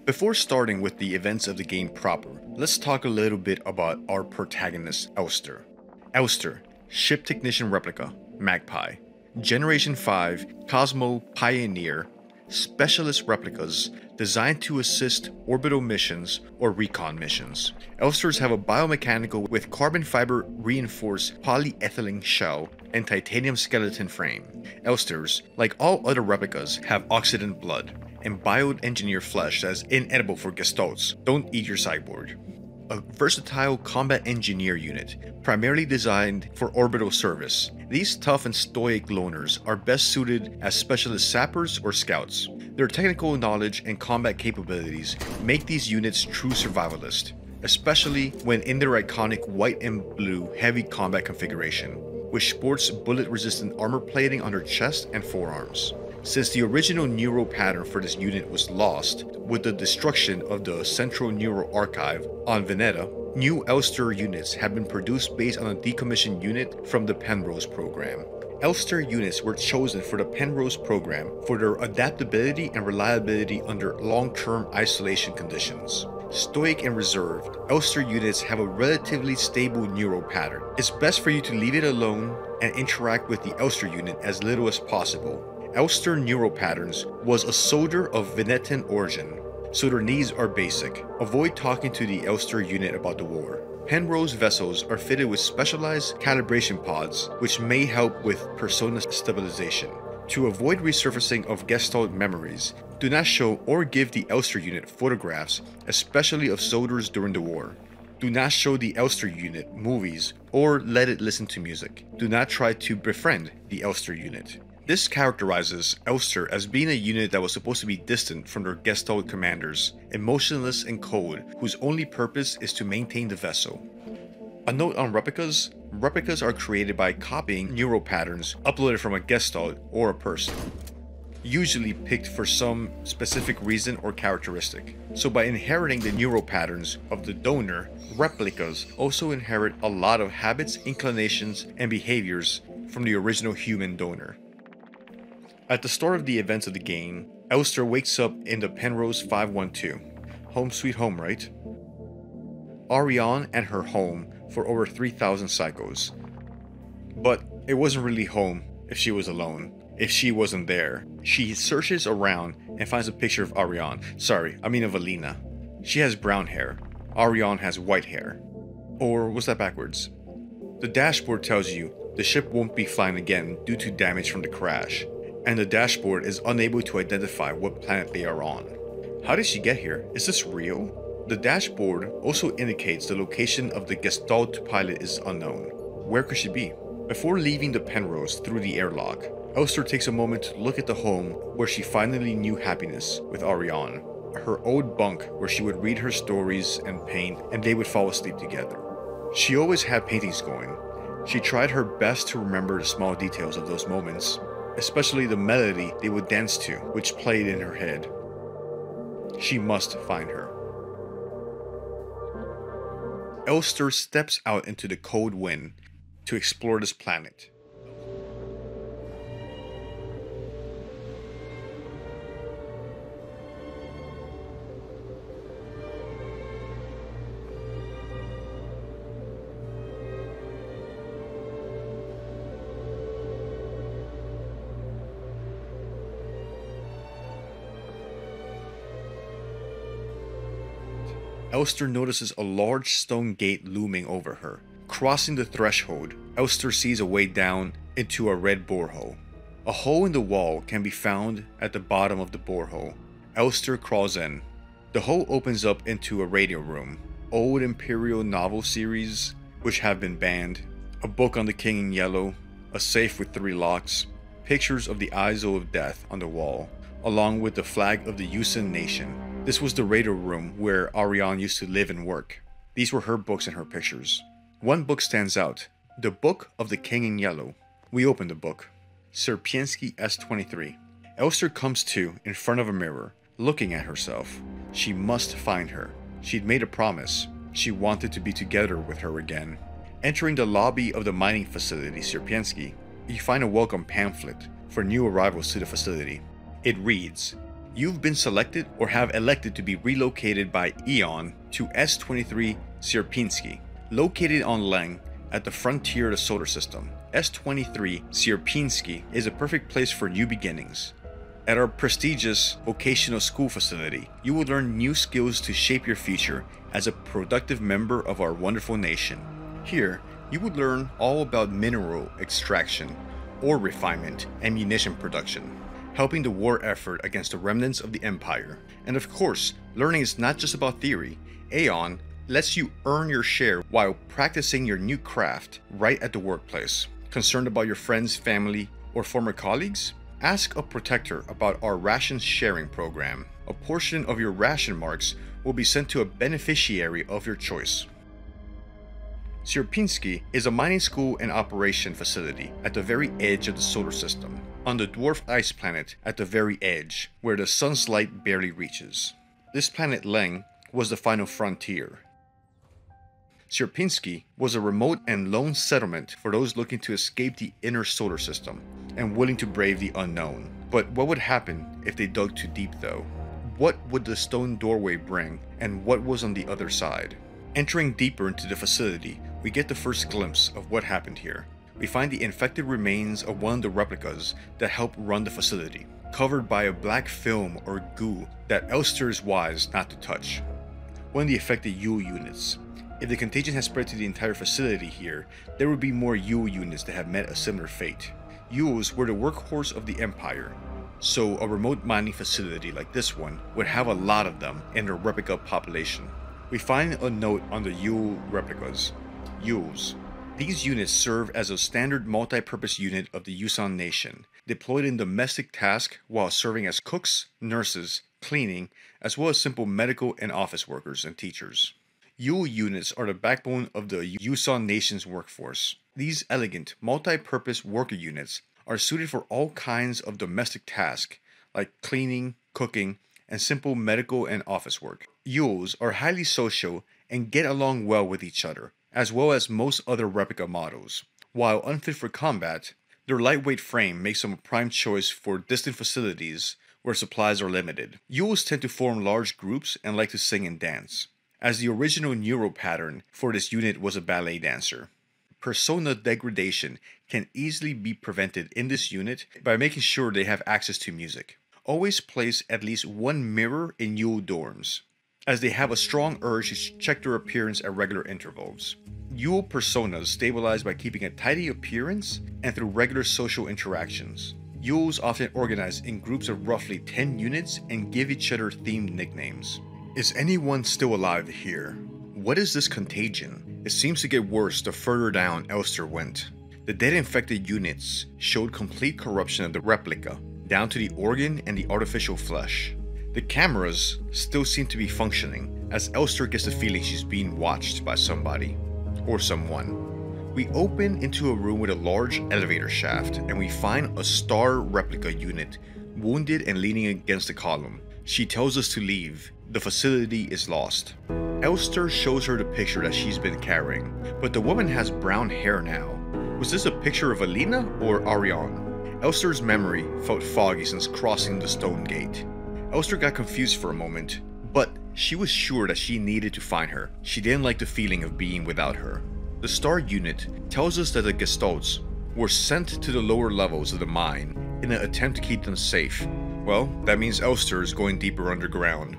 Before starting with the events of the game proper, let's talk a little bit about our protagonist, Elster. Elster, Ship Technician Replika, Magpie. Generation 5 Cosmo Pioneer, Specialist Replicas designed to assist orbital missions or recon missions. Elsters have a biomechanical with carbon fiber reinforced polyethylene shell and titanium skeleton frame. Elsters, like all other replicas, have oxidant blood and bioengineered flesh that is inedible for Gestalts. Don't eat your cyborg. A versatile combat engineer unit, primarily designed for orbital service. These tough and stoic loners are best suited as specialist sappers or scouts. Their technical knowledge and combat capabilities make these units true survivalists, especially when in their iconic white and blue heavy combat configuration, which sports bullet-resistant armor plating on their chest and forearms. Since the original neural pattern for this unit was lost with the destruction of the Central Neural Archive on Veneta, new Elster units have been produced based on a decommissioned unit from the Penrose program. Elster units were chosen for the Penrose program for their adaptability and reliability under long-term isolation conditions. Stoic and reserved, Elster units have a relatively stable neural pattern. It's best for you to leave it alone and interact with the Elster unit as little as possible. Elster neural patterns was a soldier of Venetan origin, so their needs are basic. Avoid talking to the Elster unit about the war. Penrose vessels are fitted with specialized calibration pods which may help with persona stabilization. To avoid resurfacing of Gestalt memories, do not show or give the Elster unit photographs, especially of soldiers during the war. Do not show the Elster unit movies or let it listen to music. Do not try to befriend the Elster unit. This characterizes Elster as being a unit that was supposed to be distant from their Gestalt commanders, emotionless and cold, whose only purpose is to maintain the vessel. A note on replicas: replicas are created by copying neural patterns uploaded from a Gestalt or a person, usually picked for some specific reason or characteristic. So by inheriting the neural patterns of the donor, replicas also inherit a lot of habits, inclinations, and behaviors from the original human donor. At the start of the events of the game, Elster wakes up in the Penrose 512. Home sweet home, right? Ariane and her home for over 3,000 cycles. But it wasn't really home if she was alone, if she wasn't there. She searches around and finds a picture of Ariane. Sorry, I mean of Alina. She has brown hair. Ariane has white hair. Or was that backwards? The dashboard tells you the ship won't be flying again due to damage from the crash, and the dashboard is unable to identify what planet they are on. How did she get here? Is this real? The dashboard also indicates the location of the Gestalt pilot is unknown. Where could she be? Before leaving the Penrose through the airlock, Elster takes a moment to look at the home where she finally knew happiness with Ariane, her old bunk where she would read her stories and paint and they would fall asleep together. She always had paintings going. She tried her best to remember the small details of those moments, especially the melody they would dance to, which played in her head. She must find her. Elster steps out into the cold wind to explore this planet. Elster notices a large stone gate looming over her. Crossing the threshold, Elster sees a way down into a red borehole. A hole in the wall can be found at the bottom of the borehole. Elster crawls in. The hole opens up into a radio room, old Imperial novel series which have been banned, a book on the King in Yellow, a safe with 3 locks, pictures of the Isle of Death on the wall, along with the flag of the Yusan nation. This was the radio room where Ariane used to live and work. These were her books and her pictures. One book stands out, the Book of the King in Yellow. We open the book. Sierpienski S23. Elster comes to in front of a mirror, looking at herself. She must find her. She'd made a promise. She wanted to be together with her again. Entering the lobby of the mining facility Sierpienski, you find a welcome pamphlet for new arrivals to the facility. It reads, "You've been selected or have elected to be relocated by Eon to S23 Sierpinski, located on Leng at the frontier of the solar system. S23 Sierpinski is a perfect place for new beginnings. At our prestigious vocational school facility, you will learn new skills to shape your future as a productive member of our wonderful nation. Here, you would learn all about mineral extraction, ore refinement, and munition production, helping the war effort against the remnants of the Empire. And of course, learning is not just about theory. Aeon lets you earn your share while practicing your new craft right at the workplace. Concerned about your friends, family, or former colleagues? Ask a protector about our ration sharing program. A portion of your ration marks will be sent to a beneficiary of your choice." Sierpinski is a mining school and operation facility at the very edge of the solar system, on the dwarf ice planet at the very edge, where the sun's light barely reaches. This planet Leng was the final frontier. Sierpinski was a remote and lone settlement for those looking to escape the inner solar system and willing to brave the unknown. But what would happen if they dug too deep though? What would the stone doorway bring, and what was on the other side? Entering deeper into the facility, we get the first glimpse of what happened here. We find the infected remains of one of the replicas that helped run the facility, covered by a black film or goo that Elster is wise not to touch. One of the affected Yule units. If the contagion has spread to the entire facility here, there would be more Yule units that have met a similar fate. Yules were the workhorse of the Empire, so a remote mining facility like this one would have a lot of them in their replica population. We find a note on the Yule replicas. Yules. These units serve as a standard multi-purpose unit of the Yusan nation, deployed in domestic tasks while serving as cooks, nurses, cleaning, as well as simple medical and office workers and teachers. Yule units are the backbone of the Yusan nation's workforce. These elegant, multi-purpose worker units are suited for all kinds of domestic tasks, like cleaning, cooking, and simple medical and office work. Yules are highly social and get along well with each other, as well as most other replica models. While unfit for combat, their lightweight frame makes them a prime choice for distant facilities where supplies are limited. Yules tend to form large groups and like to sing and dance, as the original neural pattern for this unit was a ballet dancer. Persona degradation can easily be prevented in this unit by making sure they have access to music. Always place at least one mirror in Yule dorms, as they have a strong urge to check their appearance at regular intervals. Yule personas stabilize by keeping a tidy appearance and through regular social interactions. Yules often organize in groups of roughly 10 units and give each other themed nicknames. Is anyone still alive here? What is this contagion? It seems to get worse the further down Elster went. The dead infected units showed complete corruption of the replica, down to the organ and the artificial flesh. The cameras still seem to be functioning, as Elster gets the feeling she's being watched by somebody, or someone. We open into a room with a large elevator shaft, and we find a star replica unit, wounded and leaning against the column. She tells us to leave. The facility is lost. Elster shows her the picture that she's been carrying, but the woman has brown hair now. Was this a picture of Alina or Ariane? Elster's memory felt foggy since crossing the stone gate. Elster got confused for a moment, but she was sure that she needed to find her. She didn't like the feeling of being without her. The star unit tells us that the Gestalts were sent to the lower levels of the mine in an attempt to keep them safe. Well, that means Elster is going deeper underground.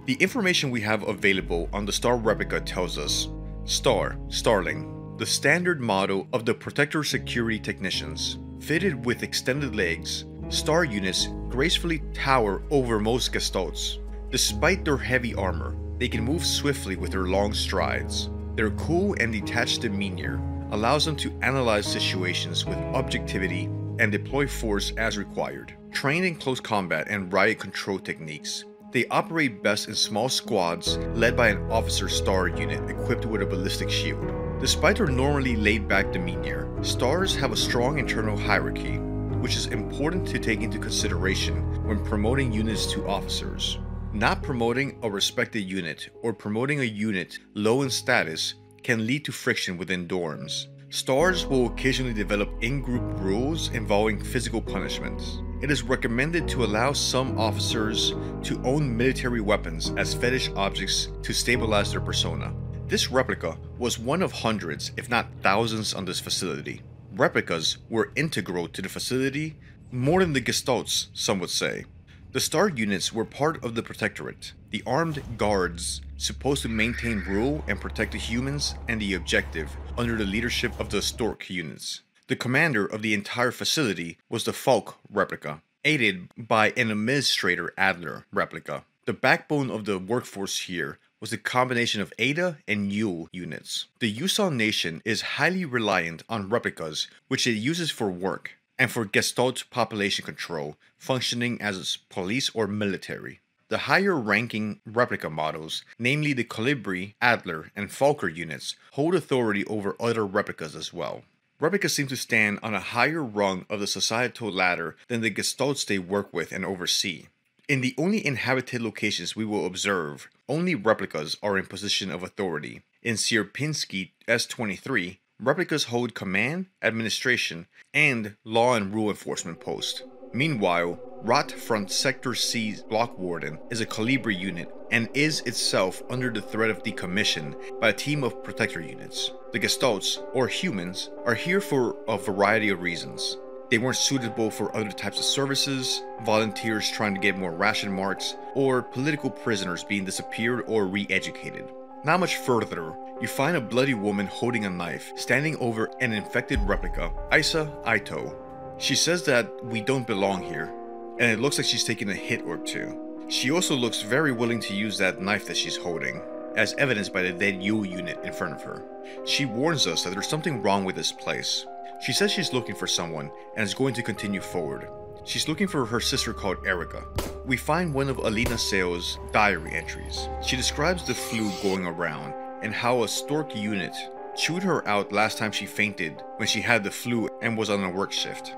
The information we have available on the star replica tells us Starling, the standard model of the Protector Security Technicians. Fitted with extended legs, star units gracefully tower over most Gestalts. Despite their heavy armor, they can move swiftly with their long strides. Their cool and detached demeanor allows them to analyze situations with objectivity and deploy force as required. Trained in close combat and riot control techniques, they operate best in small squads led by an officer star unit equipped with a ballistic shield. Despite their normally laid-back demeanor, stars have a strong internal hierarchy, which is important to take into consideration when promoting units to officers. Not promoting a respected unit or promoting a unit low in status can lead to friction within dorms. Stars will occasionally develop in-group rules involving physical punishments. It is recommended to allow some officers to own military weapons as fetish objects to stabilize their persona. This replica was one of hundreds, if not thousands, on this facility. Replicas were integral to the facility, more than the gestalts, some would say. The star units were part of the Protectorate, the armed guards supposed to maintain rule and protect the humans and the objective under the leadership of the Stork units. The commander of the entire facility was the Falk replica, aided by an administrator Adler replica. The backbone of the workforce here was a combination of Ada and Yule units. The Yusan nation is highly reliant on replicas, which it uses for work, and for Gestalt population control, functioning as police or military. The higher ranking replica models, namely the Colibri, Adler, and Falker units, hold authority over other replicas as well. Replicas seem to stand on a higher rung of the societal ladder than the Gestalts they work with and oversee. In the only inhabited locations we will observe, only replicas are in position of authority. In Sierpinski S23, replicas hold command, administration, and law and rule enforcement posts. Meanwhile, Rot Front Sector C's Block Warden is a Colibri unit and is itself under the threat of decommission by a team of protector units. The Gestalts, or humans, are here for a variety of reasons. They weren't suitable for other types of services, volunteers trying to get more ration marks, or political prisoners being disappeared or re-educated. Not much further, you find a bloody woman holding a knife, standing over an infected replica, Isa Aito. She says that we don't belong here, and it looks like she's taken a hit or two. She also looks very willing to use that knife that she's holding, as evidenced by the dead Yule unit in front of her. She warns us that there's something wrong with this place. She says she's looking for someone, and is going to continue forward. She's looking for her sister called Erica. We find one of Alina Sale's diary entries. She describes the flu going around, and how a Stork unit chewed her out last time she fainted when she had the flu and was on a work shift.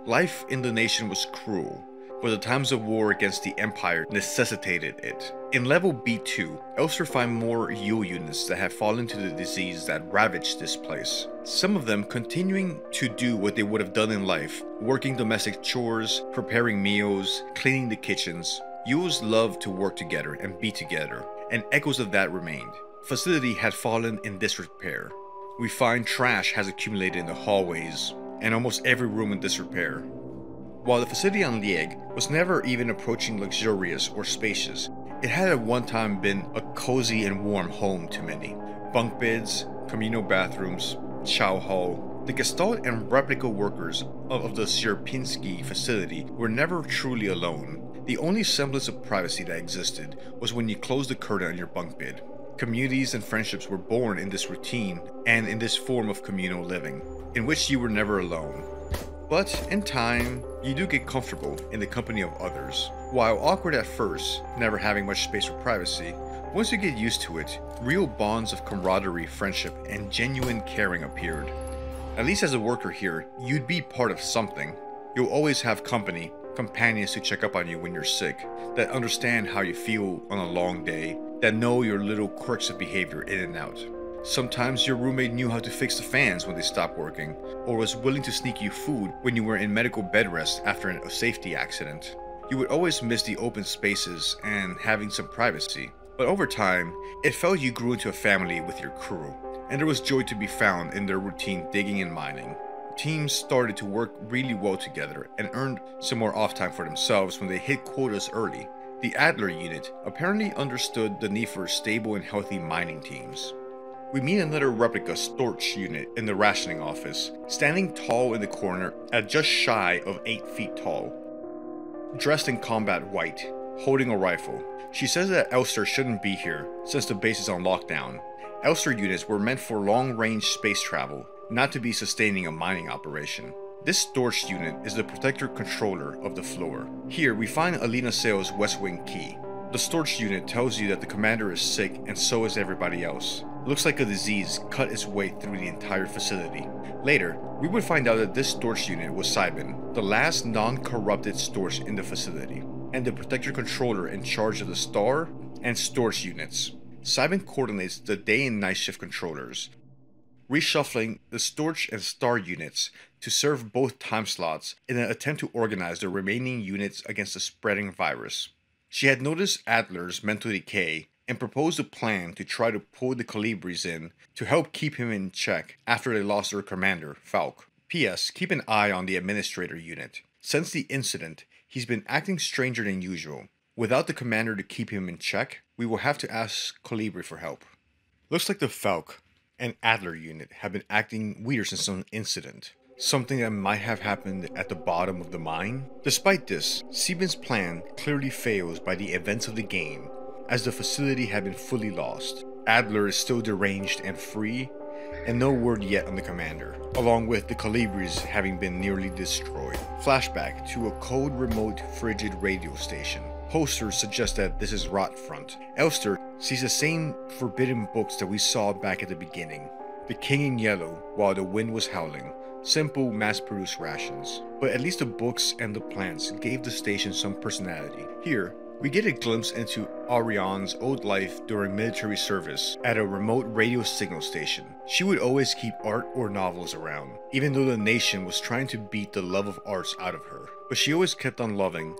Life in the nation was cruel, but the times of war against the Empire necessitated it. In level B2, Elster find more Yule units that have fallen to the disease that ravaged this place. Some of them continuing to do what they would have done in life, working domestic chores, preparing meals, cleaning the kitchens. Yules loved to work together and be together, and echoes of that remained. Facility had fallen in disrepair. We find trash has accumulated in the hallways, and almost every room in disrepair. While the facility on Lieg was never even approaching luxurious or spacious, it had at one time been a cozy and warm home to many. Bunk beds, communal bathrooms, chow hall. The Gestalt and replica workers of the Sierpinski facility were never truly alone. The only semblance of privacy that existed was when you closed the curtain on your bunk bed. Communities and friendships were born in this routine and in this form of communal living, in which you were never alone. But in time, you do get comfortable in the company of others. While awkward at first, never having much space for privacy, once you get used to it, real bonds of camaraderie, friendship, and genuine caring appeared. At least as a worker here, you'd be part of something. You'll always have company, companions to check up on you when you're sick, that understand how you feel on a long day, that know your little quirks of behavior in and out. Sometimes your roommate knew how to fix the fans when they stopped working, or was willing to sneak you food when you were in medical bed rest after a safety accident. You would always miss the open spaces and having some privacy, but over time, it felt you grew into a family with your crew, and there was joy to be found in their routine digging and mining. Teams started to work really well together and earned some more off time for themselves when they hit quotas early. The Adler unit apparently understood the need for stable and healthy mining teams. We meet another replica Storch unit in the rationing office, standing tall in the corner at just shy of 8 feet tall. Dressed in combat white, holding a rifle. She says that Elster shouldn't be here since the base is on lockdown. Elster units were meant for long-range space travel, not to be sustaining a mining operation. This Storch unit is the protector controller of the floor. Here we find Alina Sale's West Wing key. The Storch unit tells you that the commander is sick and so is everybody else. Looks like a disease cut its way through the entire facility. Later, we would find out that this Storch unit was Sybin, the last non-corrupted Storch in the facility, and the protector controller in charge of the Star and Storch units. Sybin coordinates the day and night shift controllers. reshuffling the Storch and Star units to serve both time slots in an attempt to organize the remaining units against the spreading virus. She had noticed Adler's mental decay and proposed a plan to try to pull the Colibris in to help keep him in check after they lost their commander, Falk. P.S. Keep an eye on the Administrator unit. Since the incident, he's been acting stranger than usual. Without the commander to keep him in check, we will have to ask Colibri for help. Looks like the Falk and Adler unit have been acting weird since some incident. Something that might have happened at the bottom of the mine. Despite this, Siben's plan clearly fails by the events of the game, as the facility had been fully lost. Adler is still deranged and free, and no word yet on the commander, along with the Colibris having been nearly destroyed. Flashback to a cold, remote, frigid radio station. Posters suggest that this is Rotfront. Elster sees the same forbidden books that we saw back at the beginning. The King in Yellow, while the wind was howling. Simple, mass-produced rations. But at least the books and the plants gave the station some personality. Here, we get a glimpse into Arion's old life during military service at a remote radio signal station. She would always keep art or novels around, even though the nation was trying to beat the love of arts out of her. But she always kept on loving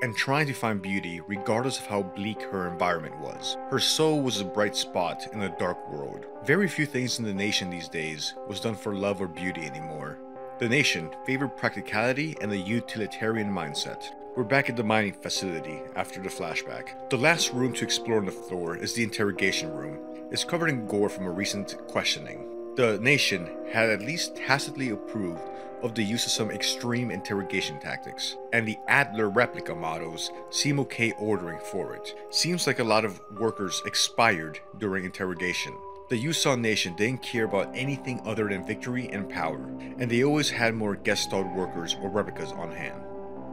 and trying to find beauty regardless of how bleak her environment was. Her soul was a bright spot in a dark world. Very few things in the nation these days was done for love or beauty anymore. The nation favored practicality and the utilitarian mindset. We're back at the mining facility after the flashback. The last room to explore on the floor is the interrogation room. It's covered in gore from a recent questioning. The nation had at least tacitly approved of the use of some extreme interrogation tactics, and the Adler replica models seem okay ordering for it. Seems like a lot of workers expired during interrogation. The Yusan nation didn't care about anything other than victory and power, and they always had more Gestalt workers or replicas on hand.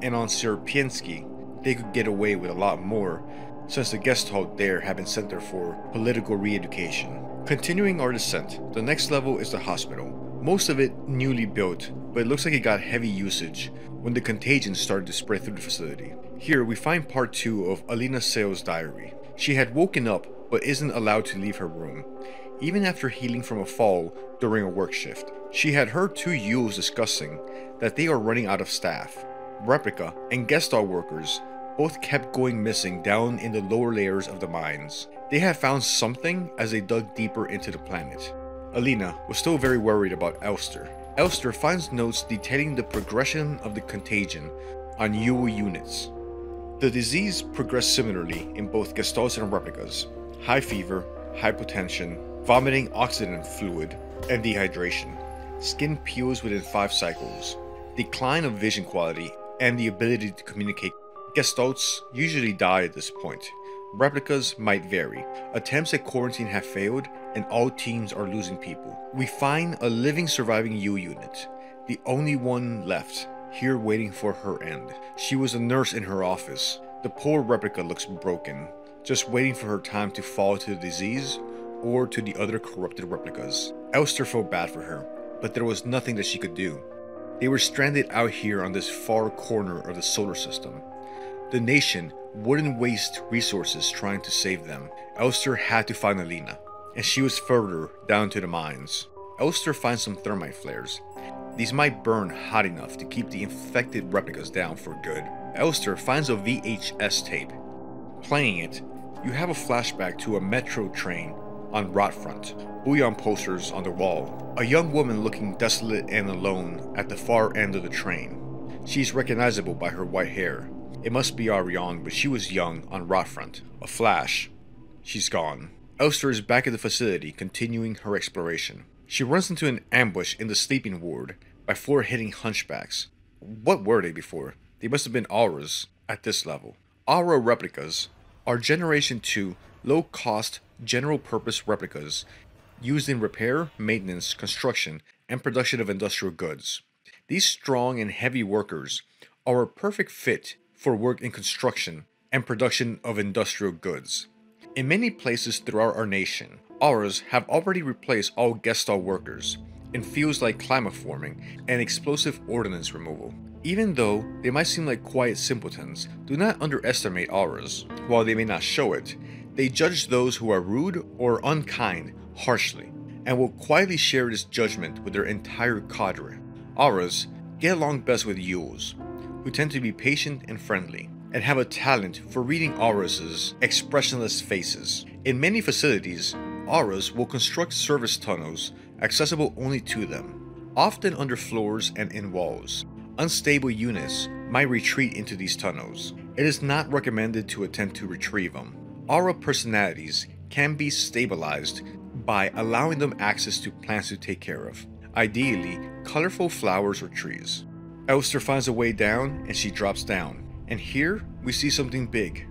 And on Sierpiensky, they could get away with a lot more since the Gestalt there had been sent there for political re-education. Continuing our descent, the next level is the hospital. Most of it newly built, but it looks like it got heavy usage when the contagion started to spread through the facility. Here we find part 2 of Alina Sale's diary. She had woken up but isn't allowed to leave her room, even after healing from a fall during a work shift. She had heard 2 Yules discussing that they are running out of staff. Replica and Gestalt workers both kept going missing down in the lower layers of the mines. They had found something as they dug deeper into the planet. Alina was still very worried about Elster. Elster finds notes detailing the progression of the contagion on Yule units. The disease progressed similarly in both Gestalts and replicas. High fever, hypotension, vomiting oxidant fluid, and dehydration. Skin peels within 5 cycles. Decline of vision quality and the ability to communicate. Gestalts usually die at this point. Replicas might vary. Attempts at quarantine have failed, and all teams are losing people. We find a living surviving U unit, the only one left, here waiting for her end. She was a nurse in her office. The poor replica looks broken, just waiting for her time to fall to the disease or to the other corrupted replicas. Elster felt bad for her, but there was nothing that she could do. They were stranded out here on this far corner of the solar system. The nation wouldn't waste resources trying to save them. Elster had to find Alina, and she was further down to the mines. Elster finds some thermite flares. These might burn hot enough to keep the infected replicas down for good. Elster finds a VHS tape. Playing it, you have a flashback to a metro train on Rotfront. Bouillon posters on the wall. A young woman looking desolate and alone at the far end of the train. She's recognizable by her white hair. It must be Ariane, but she was young on Rotfront. A flash. She's gone. Elster is back at the facility, continuing her exploration. She runs into an ambush in the sleeping ward by 4 hitting hunchbacks. What were they before? They must have been auras at this level. Aura replicas are Generation 2 low-cost, general-purpose replicas used in repair, maintenance, construction, and production of industrial goods. These strong and heavy workers are a perfect fit for work in construction and production of industrial goods. In many places throughout our nation, auras have already replaced all Gestalt workers in fields like climate forming and explosive ordnance removal. Even though they might seem like quiet simpletons, do not underestimate auras. While they may not show it, they judge those who are rude or unkind harshly, and will quietly share this judgment with their entire cadre. Auras get along best with Yules, who tend to be patient and friendly, and have a talent for reading auras' expressionless faces. In many facilities, auras will construct service tunnels accessible only to them, often under floors and in walls. Unstable units might retreat into these tunnels. It is not recommended to attempt to retrieve them. Aura personalities can be stabilized by allowing them access to plants to take care of, ideally colorful flowers or trees. Elster finds a way down and she drops down, and here we see something big.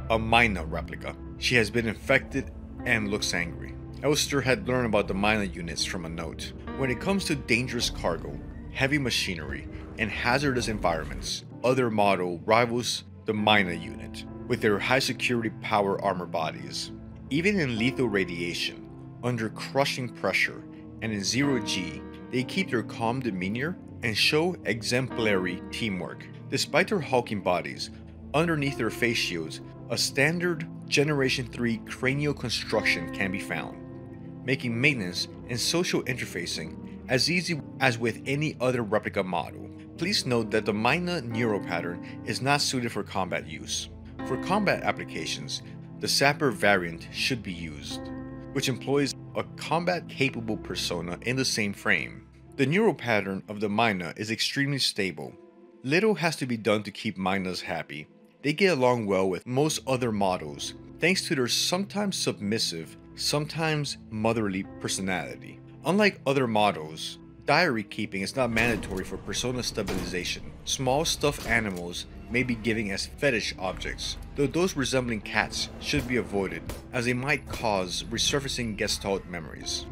A Mina replica. She has been infected and looks angry. Elster had learned about the Mina units from a note. When it comes to dangerous cargo, heavy machinery, and hazardous environments, other model rivals the Mina unit with their high security power armor bodies. Even in lethal radiation, under crushing pressure, and in zero G, they keep their calm demeanor and show exemplary teamwork. Despite their hulking bodies, underneath their face shields, a standard Generation 3 cranial construction can be found, making maintenance and social interfacing as easy as with any other replica model. Please note that the Mina neural pattern is not suited for combat use. For combat applications, the Sapper variant should be used, which employs a combat-capable persona in the same frame. The neural pattern of the Mina is extremely stable. Little has to be done to keep Minas happy. They get along well with most other models, thanks to their sometimes submissive, sometimes motherly personality. Unlike other models, diary keeping is not mandatory for persona stabilization. Small stuffed animals may be given as fetish objects, though those resembling cats should be avoided, as they might cause resurfacing Gestalt memories.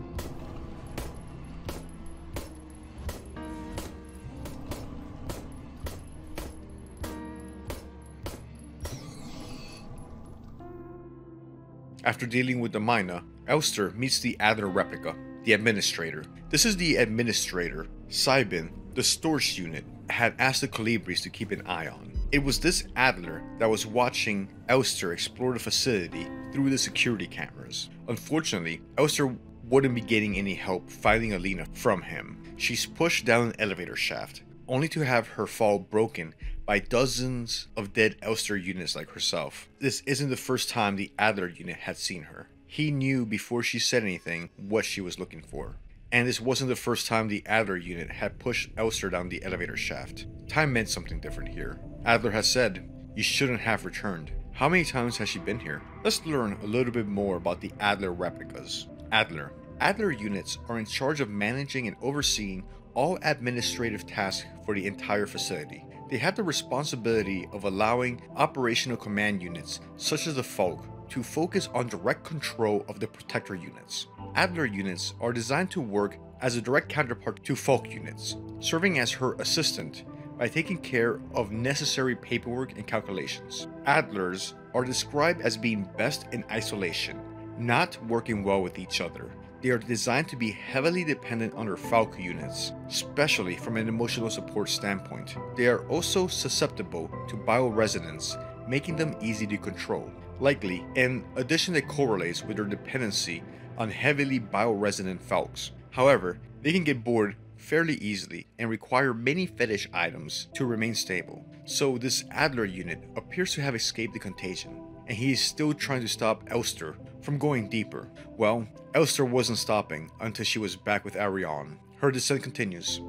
After dealing with the Mina, Elster meets the Adler replica, the Administrator. This is the Administrator, Cybin, the Storch unit, had asked the Colibris to keep an eye on. It was this Adler that was watching Elster explore the facility through the security cameras. Unfortunately, Elster wouldn't be getting any help finding Alina from him. She's pushed down an elevator shaft, only to have her fall broken by dozens of dead Elster units like herself. This isn't the first time the Adler unit had seen her. He knew before she said anything what she was looking for. And this wasn't the first time the Adler unit had pushed Elster down the elevator shaft. Time meant something different here. Adler has said, "You shouldn't have returned." How many times has she been here? Let's learn a little bit more about the Adler replicas. Adler. Adler units are in charge of managing and overseeing all administrative tasks for the entire facility. They have the responsibility of allowing operational command units, such as the Folk, to focus on direct control of the Protector units. Adler units are designed to work as a direct counterpart to Folk units, serving as her assistant by taking care of necessary paperwork and calculations. Adlers are described as being best in isolation, not working well with each other. They are designed to be heavily dependent on their Falco units, especially from an emotional support standpoint. They are also susceptible to bioresonance, making them easy to control. Likely, an addition that correlates with their dependency on heavily bioresonant Falks. However, they can get bored fairly easily and require many fetish items to remain stable. So this Adler unit appears to have escaped the contagion, and he is still trying to stop Elster from going deeper. Well, Elster wasn't stopping until she was back with Arion. Her descent continues.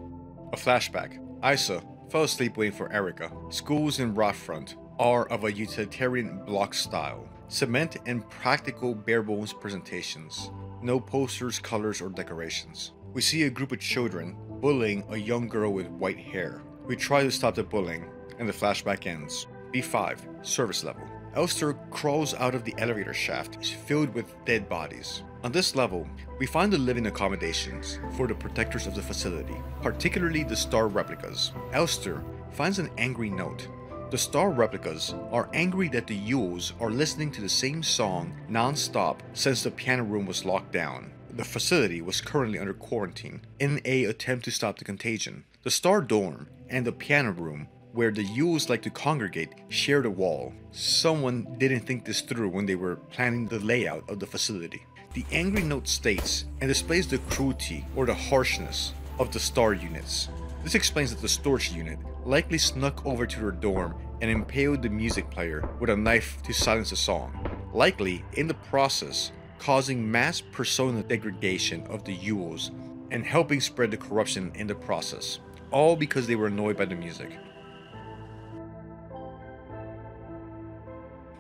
A flashback. Isa fell asleep waiting for Erica. Schools in Rotfront are of a utilitarian block style. Cement and practical bare-bones presentations. No posters, colors, or decorations. We see a group of children bullying a young girl with white hair. We try to stop the bullying, and the flashback ends. B5, service level. Elster crawls out of the elevator shaft, filled with dead bodies. On this level, we find the living accommodations for the protectors of the facility, particularly the Star replicas. Elster finds an angry note. The Star replicas are angry that the Yules are listening to the same song non-stop since the piano room was locked down. The facility was currently under quarantine in an attempt to stop the contagion. The Star dorm and the piano room where the Yules like to congregate share the wall. Someone didn't think this through when they were planning the layout of the facility. The angry note states and displays the cruelty or the harshness of the star units. This explains that the storage unit likely snuck over to their dorm and impaled the music player with a knife to silence the song, likely in the process causing mass persona degradation of the Yules and helping spread the corruption in the process, all because they were annoyed by the music.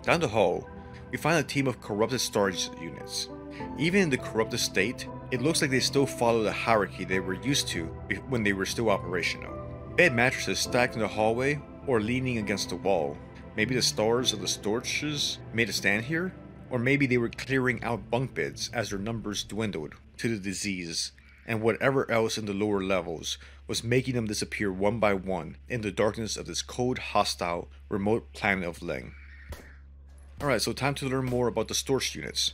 Down the hall, we find a team of corrupted storage units. Even in the corrupted state, it looks like they still follow the hierarchy they were used to when they were still operational. Bed mattresses stacked in the hallway or leaning against the wall. Maybe the stars of the storages made a stand here? Or maybe they were clearing out bunk beds as their numbers dwindled to the disease, and whatever else in the lower levels was making them disappear one by one in the darkness of this cold, hostile, remote planet of Leng. Alright, so time to learn more about the storage units.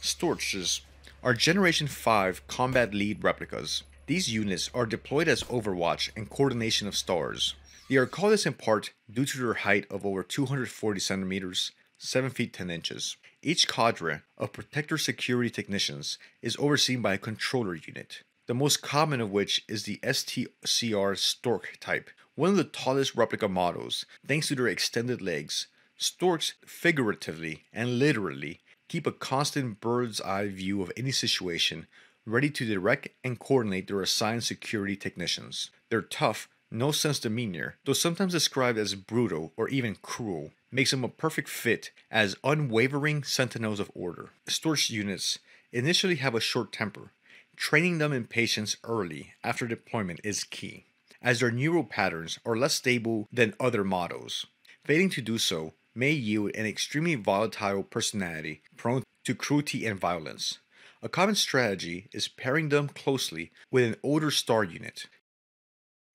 Storages are Generation 5 combat lead replicas. These units are deployed as overwatch and coordination of stars. They are called this in part due to their height of over 240 centimeters, 7 feet 10 inches. Each cadre of Protector Security Technicians is overseen by a controller unit, the most common of which is the STCR Stork type, one of the tallest replica models. Thanks to their extended legs, Storks figuratively and literally keep a constant bird's eye view of any situation, ready to direct and coordinate their assigned security technicians. Their tough, no-sense demeanor, though sometimes described as brutal or even cruel, makes them a perfect fit as unwavering sentinels of order. Storage units initially have a short temper. Training them in patience early after deployment is key, as their neural patterns are less stable than other models. Failing to do so may yield an extremely volatile personality prone to cruelty and violence. A common strategy is pairing them closely with an older star unit.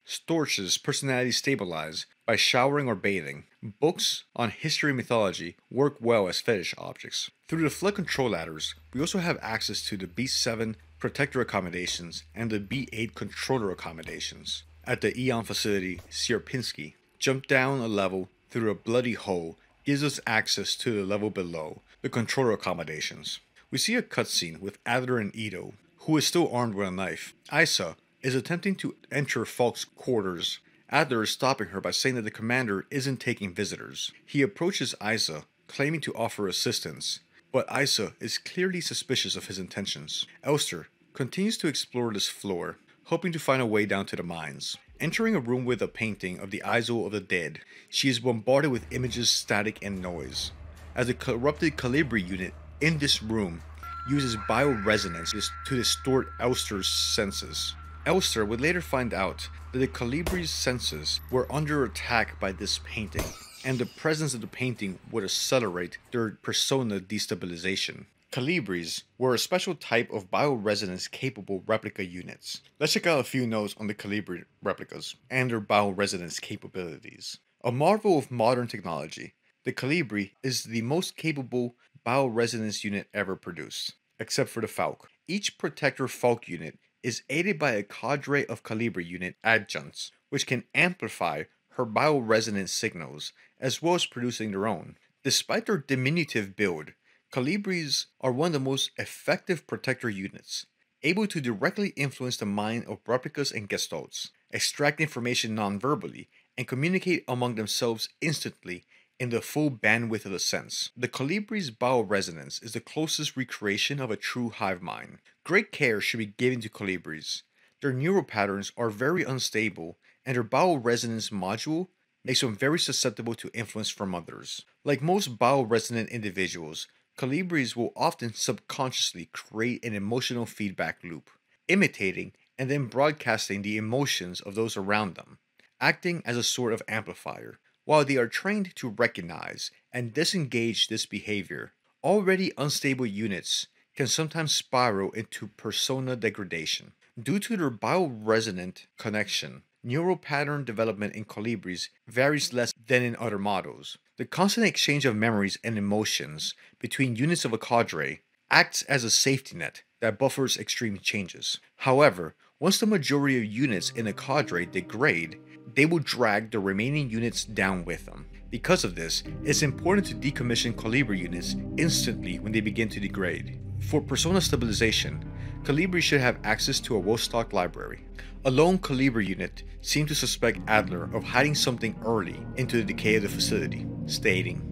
Storage's personality stabilize by showering or bathing. Books on history and mythology work well as fetish objects. Through the flood control ladders, we also have access to the B7 Protector accommodations and the B8 Controller accommodations. At the Eon facility, Sierpinski, jump down a level through a bloody hole gives us access to the level below, the Controller accommodations. We see a cutscene with Adler and Ito, who is still armed with a knife. Isa is attempting to enter Falk's quarters. Adler is stopping her by saying that the commander isn't taking visitors. He approaches Isa, claiming to offer assistance, but Isa is clearly suspicious of his intentions. Elster continues to explore this floor, hoping to find a way down to the mines. Entering a room with a painting of the Isle of the Dead, she is bombarded with images, static, and noise. As the corrupted Calibri unit in this room uses bioresonance to distort Elster's senses. Elster would later find out that the Calibri's senses were under attack by this painting, and the presence of the painting would accelerate their persona destabilization. Calibris were a special type of bioresonance capable replica units. Let's check out a few notes on the Calibri replicas and their bioresonance capabilities. A marvel of modern technology, the Calibri is the most capable bioresonance unit ever produced, except for the Falk. Each Protector Falk unit is aided by a cadre of Calibri unit adjuncts, which can amplify her bioresonance signals, as well as producing their own. Despite their diminutive build, Calibris are one of the most effective Protector units, able to directly influence the mind of replicas and gestalts, extract information non-verbally, and communicate among themselves instantly in the full bandwidth of the sense. The Calibri's bioresonance is the closest recreation of a true hive mind. Great care should be given to Calibris. Their neural patterns are very unstable, and their bioresonance module makes them very susceptible to influence from others. Like most bioresonant individuals, Calibris will often subconsciously create an emotional feedback loop, imitating and then broadcasting the emotions of those around them, acting as a sort of amplifier. While they are trained to recognize and disengage this behavior, already unstable units can sometimes spiral into persona degradation. Due to their bioresonant connection, neural pattern development in Calibris varies less than in other models. The constant exchange of memories and emotions between units of a cadre acts as a safety net that buffers extreme changes. However, once the majority of units in a cadre degrade, they will drag the remaining units down with them. Because of this, it's important to decommission Colibri units instantly when they begin to degrade. For persona stabilization, Colibri should have access to a well-stocked library. A lone Colibri unit seemed to suspect Adler of hiding something early into the decay of the facility, stating,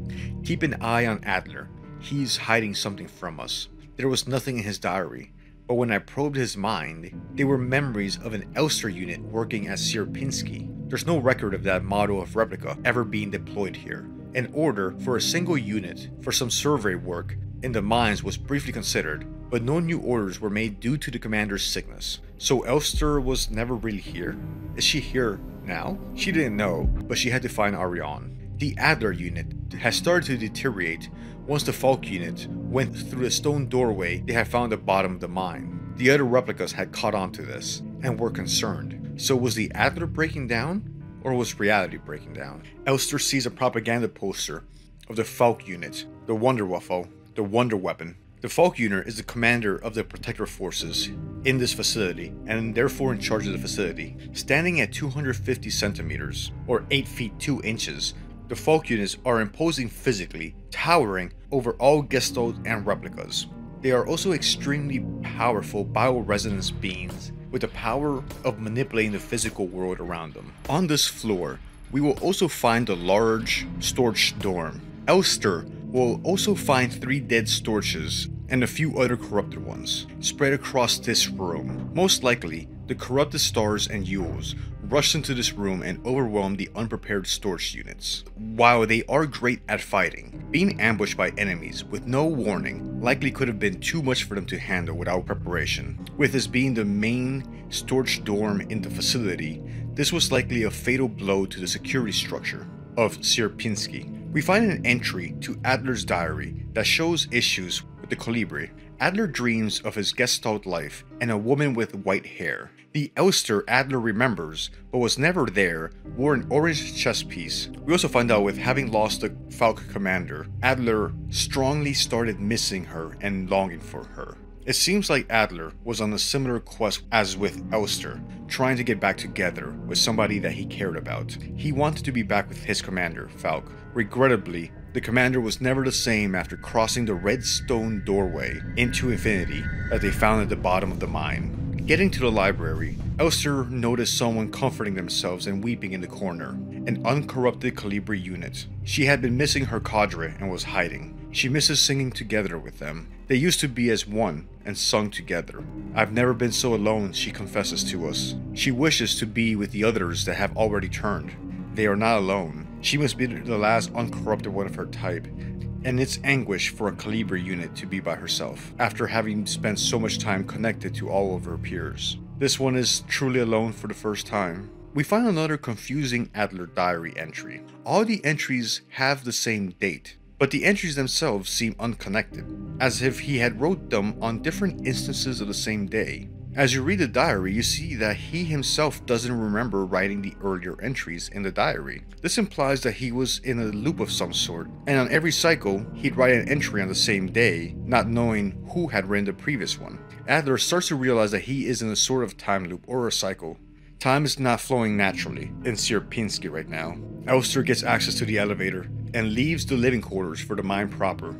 "Keep an eye on Adler, he's hiding something from us." There was nothing in his diary, but when I probed his mind, they were memories of an Elster unit working at Sierpinski. There's no record of that model of Replika ever being deployed here. An order for a single unit for some survey work in the mines was briefly considered, but no new orders were made due to the commander's sickness. So Elster was never really here? Is she here now? She didn't know, but she had to find Ariane. The Adler unit has started to deteriorate once the Falk unit went through the stone doorway they had found at the bottom of the mine. The other replicas had caught on to this and were concerned. So was the Adler breaking down, or was reality breaking down? Elster sees a propaganda poster of the Falk unit, the Wonderwaffle, the Wonder Weapon. The Falk unit is the commander of the protector forces in this facility and therefore in charge of the facility. Standing at 250 centimeters, or 8 feet 2 inches, the Falk units are imposing physically, towering over all Gestalt and replicas. They are also extremely powerful bioresonance beings with the power of manipulating the physical world around them. On this floor, we will also find a large storage dorm. Elster will also find 3 dead Storches and a few other corrupted ones spread across this room. Most likely, the corrupted stars and Yules rushed into this room and overwhelmed the unprepared Storch units. While they are great at fighting, being ambushed by enemies with no warning likely could have been too much for them to handle without preparation. With this being the main Storch dorm in the facility, this was likely a fatal blow to the security structure of Sierpinski. We find an entry to Adler's diary that shows issues with the Colibri. Adler dreams of his Gestalt life and a woman with white hair. The Elster Adler remembers, but was never there, wore an orange chest piece. We also find out with having lost the Falk commander, Adler strongly started missing her and longing for her. It seems like Adler was on a similar quest as with Elster, trying to get back together with somebody that he cared about. He wanted to be back with his commander, Falk. Regrettably, the commander was never the same after crossing the red stone doorway into infinity that they found at the bottom of the mine. Getting to the library, Elster noticed someone comforting themselves and weeping in the corner, an uncorrupted Colibri unit. She had been missing her cadre and was hiding. She misses singing together with them. They used to be as one and sung together. "I've never been so alone," she confesses to us. She wishes to be with the others that have already turned. They are not alone. She must be the last uncorrupted one of her type, and it's anguish for a Colibri unit to be by herself, after having spent so much time connected to all of her peers. This one is truly alone for the first time. We find another confusing Adler diary entry. All the entries have the same date, but the entries themselves seem unconnected, as if he had wrote them on different instances of the same day. As you read the diary, you see that he himself doesn't remember writing the earlier entries in the diary. This implies that he was in a loop of some sort, and on every cycle, he'd write an entry on the same day, not knowing who had written the previous one. Adler starts to realize that he is in a sort of time loop or a cycle. Time is not flowing naturally in Sierpinski right now. Elster gets access to the elevator and leaves the living quarters for the mine proper.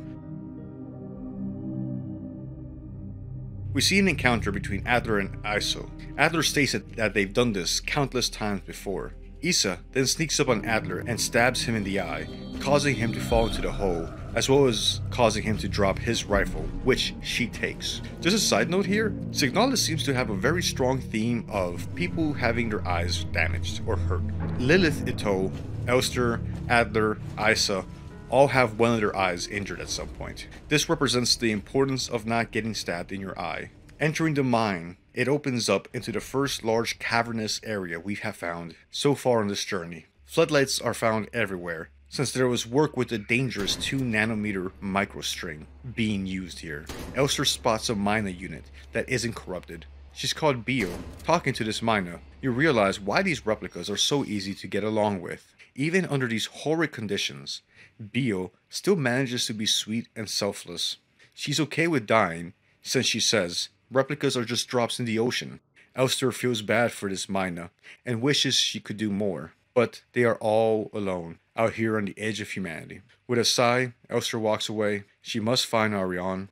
We see an encounter between Adler and Iso. Adler states that they've done this countless times before. Isa then sneaks up on Adler and stabs him in the eye, causing him to fall into the hole, as well as causing him to drop his rifle, which she takes. Just a side note here, Signalis seems to have a very strong theme of people having their eyes damaged or hurt. Lilith Ito, Elster, Adler, Isa all have one of their eyes injured at some point. This represents the importance of not getting stabbed in your eye. Entering the mine, it opens up into the first large cavernous area we have found so far on this journey. Floodlights are found everywhere, since there was work with the dangerous 2 nanometer microstring being used here. Elster spots a Mina unit that isn't corrupted. She's called Bio. Talking to this Mina, you realize why these replicas are so easy to get along with. Even under these horrid conditions, Bio still manages to be sweet and selfless. She's okay with dying, since she says, replicas are just drops in the ocean. Elster feels bad for this Mina and wishes she could do more, but they are all alone, out here on the edge of humanity. With a sigh, Elster walks away. She must find Ariane.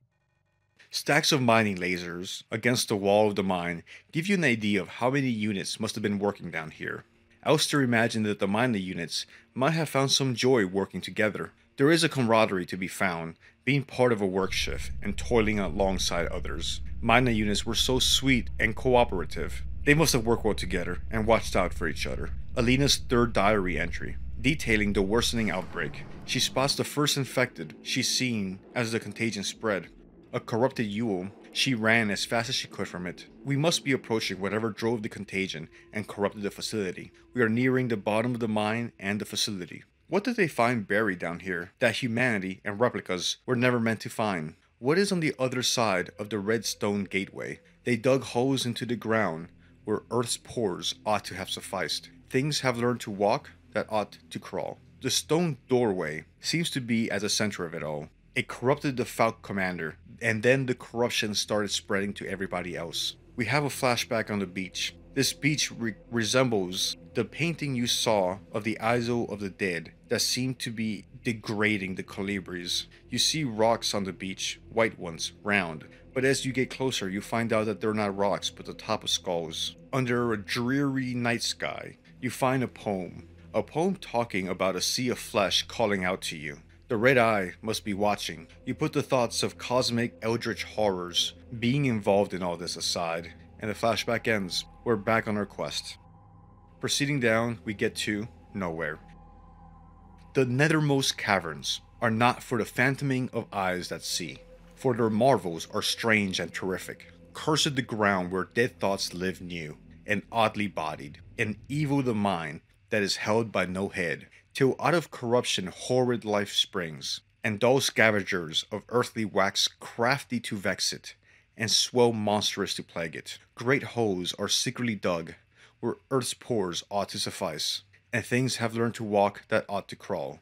Stacks of mining lasers against the wall of the mine give you an idea of how many units must have been working down here. Elster imagined that the mining units might have found some joy working together. There is a camaraderie to be found, being part of a work shift and toiling alongside others. Mining units were so sweet and cooperative. They must have worked well together and watched out for each other. Alina's third diary entry, detailing the worsening outbreak. She spots the first infected she's seen as the contagion spread. A corrupted Yule, she ran as fast as she could from it. We must be approaching whatever drove the contagion and corrupted the facility. We are nearing the bottom of the mine and the facility. What did they find buried down here that humanity and replicas were never meant to find? What is on the other side of the red stone gateway? They dug holes into the ground where Earth's pores ought to have sufficed. Things have learned to walk that ought to crawl. The stone doorway seems to be at the center of it all. It corrupted the Falk commander, and then the corruption started spreading to everybody else. We have a flashback on the beach. This beach resembles the painting you saw of the Isle of the Dead that seemed to be degrading the Colibris. You see rocks on the beach, white ones, round. But as you get closer, you find out that they're not rocks, but the top of skulls. Under a dreary night sky, you find a poem talking about a sea of flesh calling out to you. The red eye must be watching. You put the thoughts of cosmic eldritch horrors being involved in all this aside, and the flashback ends. We're back on our quest. Proceeding down, we get to nowhere. The nethermost caverns are not for the phantoming of eyes that see, for their marvels are strange and terrific. Cursed the ground where dead thoughts live new, and oddly bodied, and evil the mind that is held by no head, till out of corruption horrid life springs, and dull scavengers of earthly wax crafty to vex it, and swell monstrous to plague it. Great holes are secretly dug, where earth's pores ought to suffice, and things have learned to walk that ought to crawl.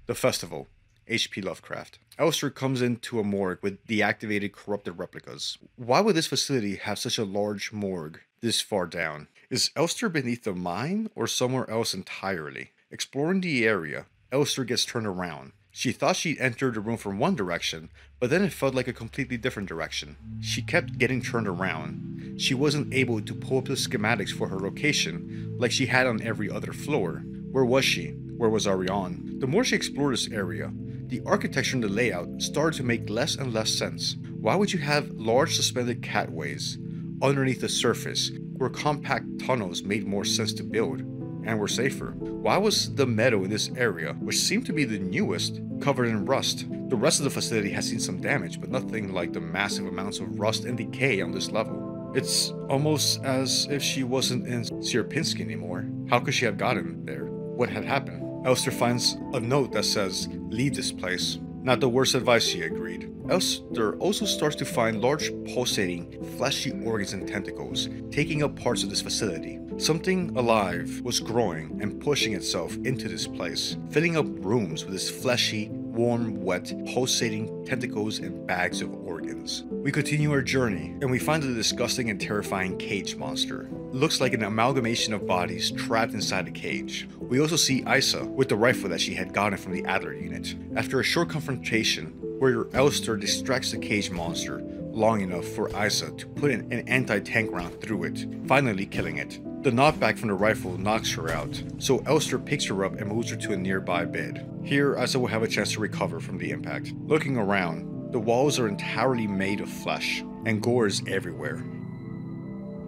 The Festival, H.P. Lovecraft. Elster comes into a morgue with deactivated corrupted replicas. Why would this facility have such a large morgue this far down? Is Elster beneath the mine or somewhere else entirely? Exploring the area, Elster gets turned around. She thought she'd entered the room from one direction, but then it felt like a completely different direction. She kept getting turned around. She wasn't able to pull up the schematics for her location like she had on every other floor. Where was she? Where was Ariane? The more she explored this area, the architecture and the layout started to make less and less sense. Why would you have large suspended catways underneath the surface where compact tunnels made more sense to build and were safer? Why was the meadow in this area, which seemed to be the newest, covered in rust? The rest of the facility has seen some damage, but nothing like the massive amounts of rust and decay on this level. It's almost as if she wasn't in Sierpinski anymore. How could she have gotten there? What had happened? Elster finds a note that says, "Leave this place." Not the worst advice, she agreed. Elster also starts to find large pulsating, fleshy organs and tentacles taking up parts of this facility. Something alive was growing and pushing itself into this place, filling up rooms with its fleshy, warm, wet, pulsating tentacles and bags of organs. We continue our journey, and we find a disgusting and terrifying cage monster. It looks like an amalgamation of bodies trapped inside a cage. We also see Isa with the rifle that she had gotten from the Adler unit. After a short confrontation, where Elster distracts the cage monster long enough for Isa to put an anti-tank round through it, finally killing it. The knockback from the rifle knocks her out, so Elster picks her up and moves her to a nearby bed. Here, Isa will have a chance to recover from the impact. Looking around, the walls are entirely made of flesh, and gore is everywhere.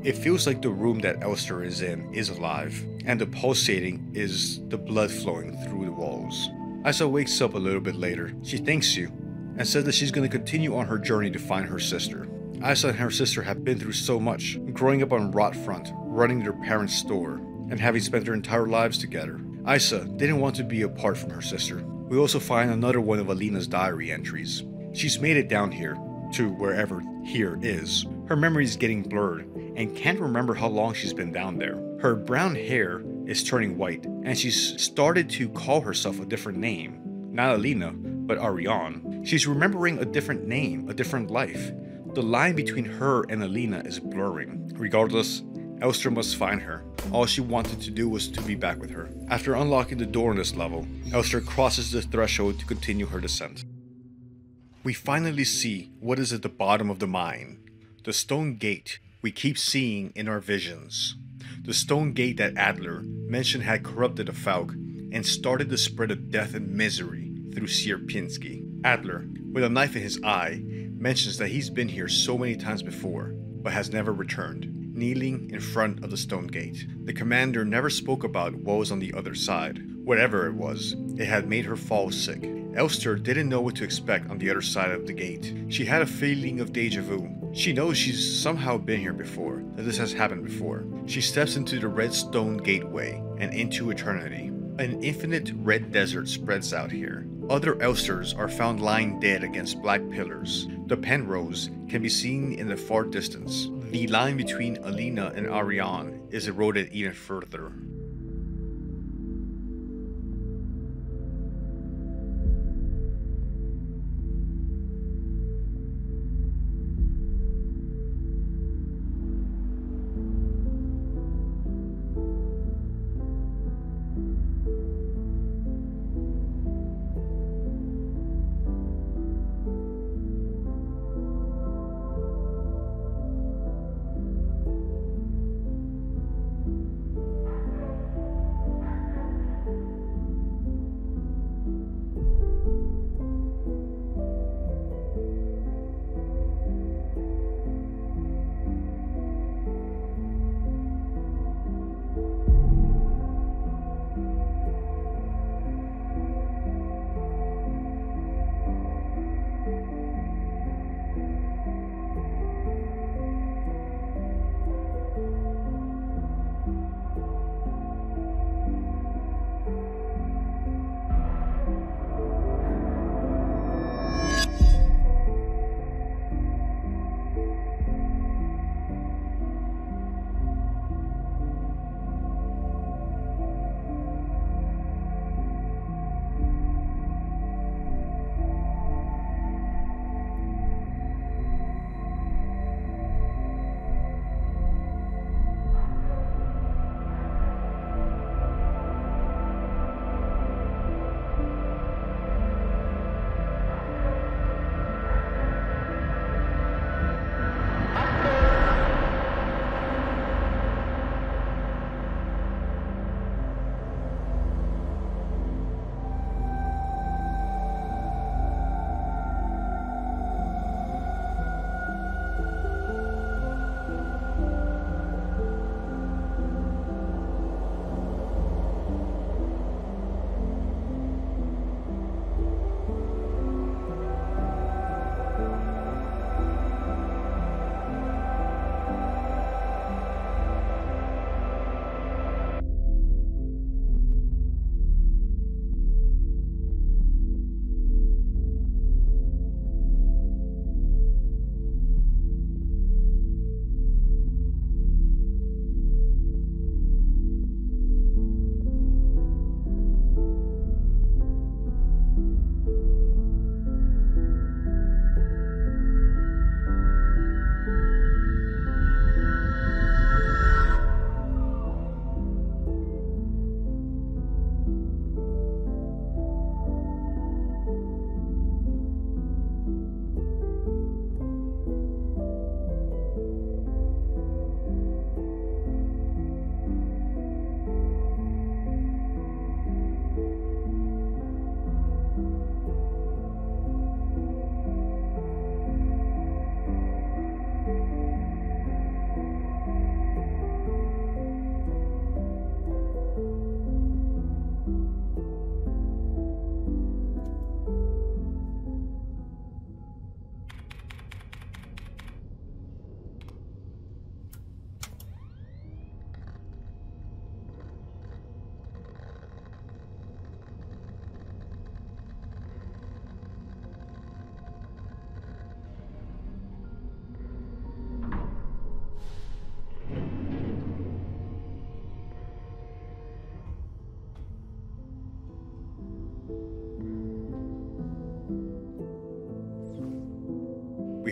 It feels like the room that Elster is in is alive, and the pulsating is the blood flowing through the walls. Isa wakes up a little bit later. She thanks you, and says that she's going to continue on her journey to find her sister. Isa and her sister have been through so much, growing up on Rot Front, running their parents' store, and having spent their entire lives together. Isa didn't want to be apart from her sister. We also find another one of Alina's diary entries. She's made it down here, to wherever here is. Her memory is getting blurred, and can't remember how long she's been down there. Her brown hair is turning white, and she's started to call herself a different name. Not Alina, but Ariane. She's remembering a different name, a different life. The line between her and Alina is blurring. Regardless, Elster must find her. All she wanted to do was to be back with her. After unlocking the door in this level, Elster crosses the threshold to continue her descent. We finally see what is at the bottom of the mine. The stone gate we keep seeing in our visions. The stone gate that Adler mentioned had corrupted a Falk and started the spread of death and misery through Sierpinski. Adler, with a knife in his eye, mentions that he's been here so many times before, but has never returned, kneeling in front of the stone gate. The commander never spoke about what was on the other side. Whatever it was, it had made her fall sick. Elster didn't know what to expect on the other side of the gate. She had a feeling of deja vu. She knows she's somehow been here before, that this has happened before. She steps into the red stone gateway and into eternity. An infinite red desert spreads out here. Other Elsters are found lying dead against black pillars. The Penrose can be seen in the far distance. The line between Alina and Ariane is eroded even further.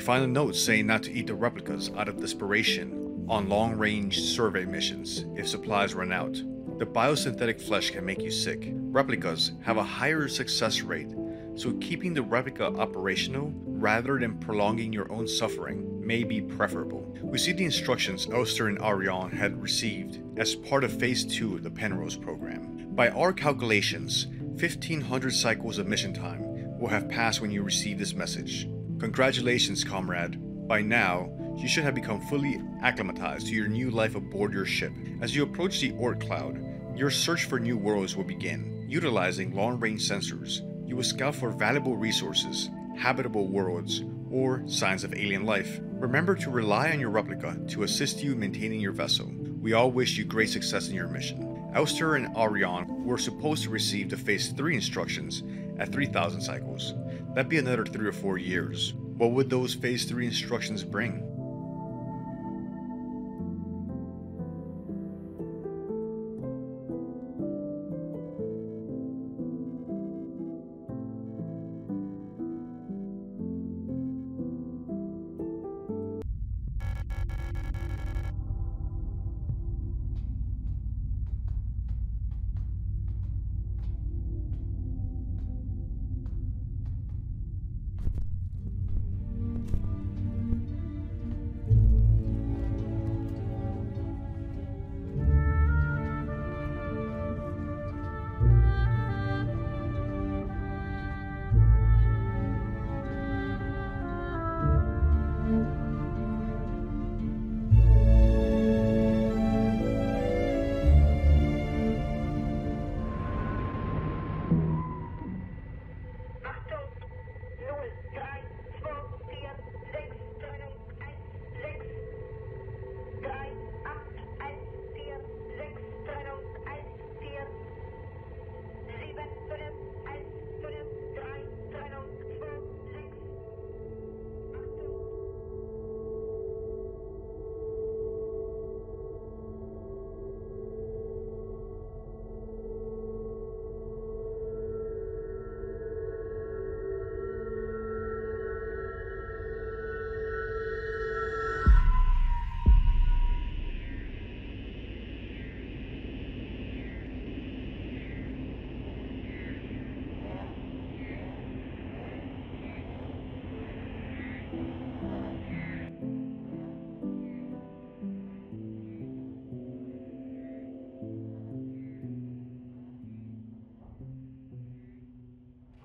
We find a note saying not to eat the replicas out of desperation. on long-range survey missions if supplies run out. The biosynthetic flesh can make you sick. Replicas have a higher success rate, so keeping the replica operational rather than prolonging your own suffering may be preferable. We see the instructions Elster and Ariane had received as part of Phase 2 of the Penrose program. By our calculations, 1500 cycles of mission time will have passed when you receive this message. Congratulations, comrade. By now, you should have become fully acclimatized to your new life aboard your ship. As you approach the Oort cloud, your search for new worlds will begin. Utilizing long-range sensors, you will scout for valuable resources, habitable worlds, or signs of alien life. Remember to rely on your replica to assist you in maintaining your vessel. We all wish you great success in your mission. Elster and Ariane were supposed to receive the Phase 3 instructions at 3000 cycles. That'd be another 3 or 4 years. What would those Phase 3 instructions bring?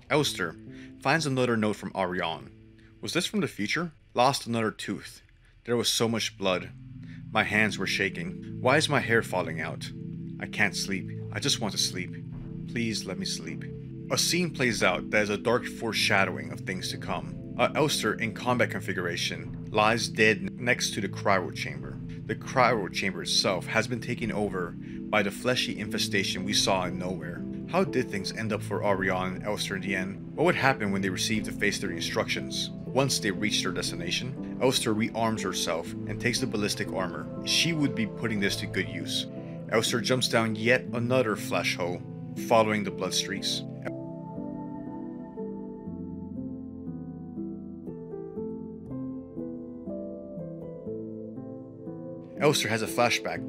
Elster finds another note from Ariane. Was this from the future? Lost another tooth. There was so much blood. My hands were shaking. Why is my hair falling out? I can't sleep. I just want to sleep. Please let me sleep. A scene plays out that is a dark foreshadowing of things to come. Elster in combat configuration lies dead next to the cryo chamber. The cryo chamber itself has been taken over by the fleshy infestation we saw in Nowhere. How did things end up for Ariane and Elster in the end? What would happen when they received the Phase 3 instructions? Once they reach their destination, Elster rearms herself and takes the ballistic armor. She would be putting this to good use. Elster jumps down yet another flesh hole, following the blood streaks. Elster has a flashback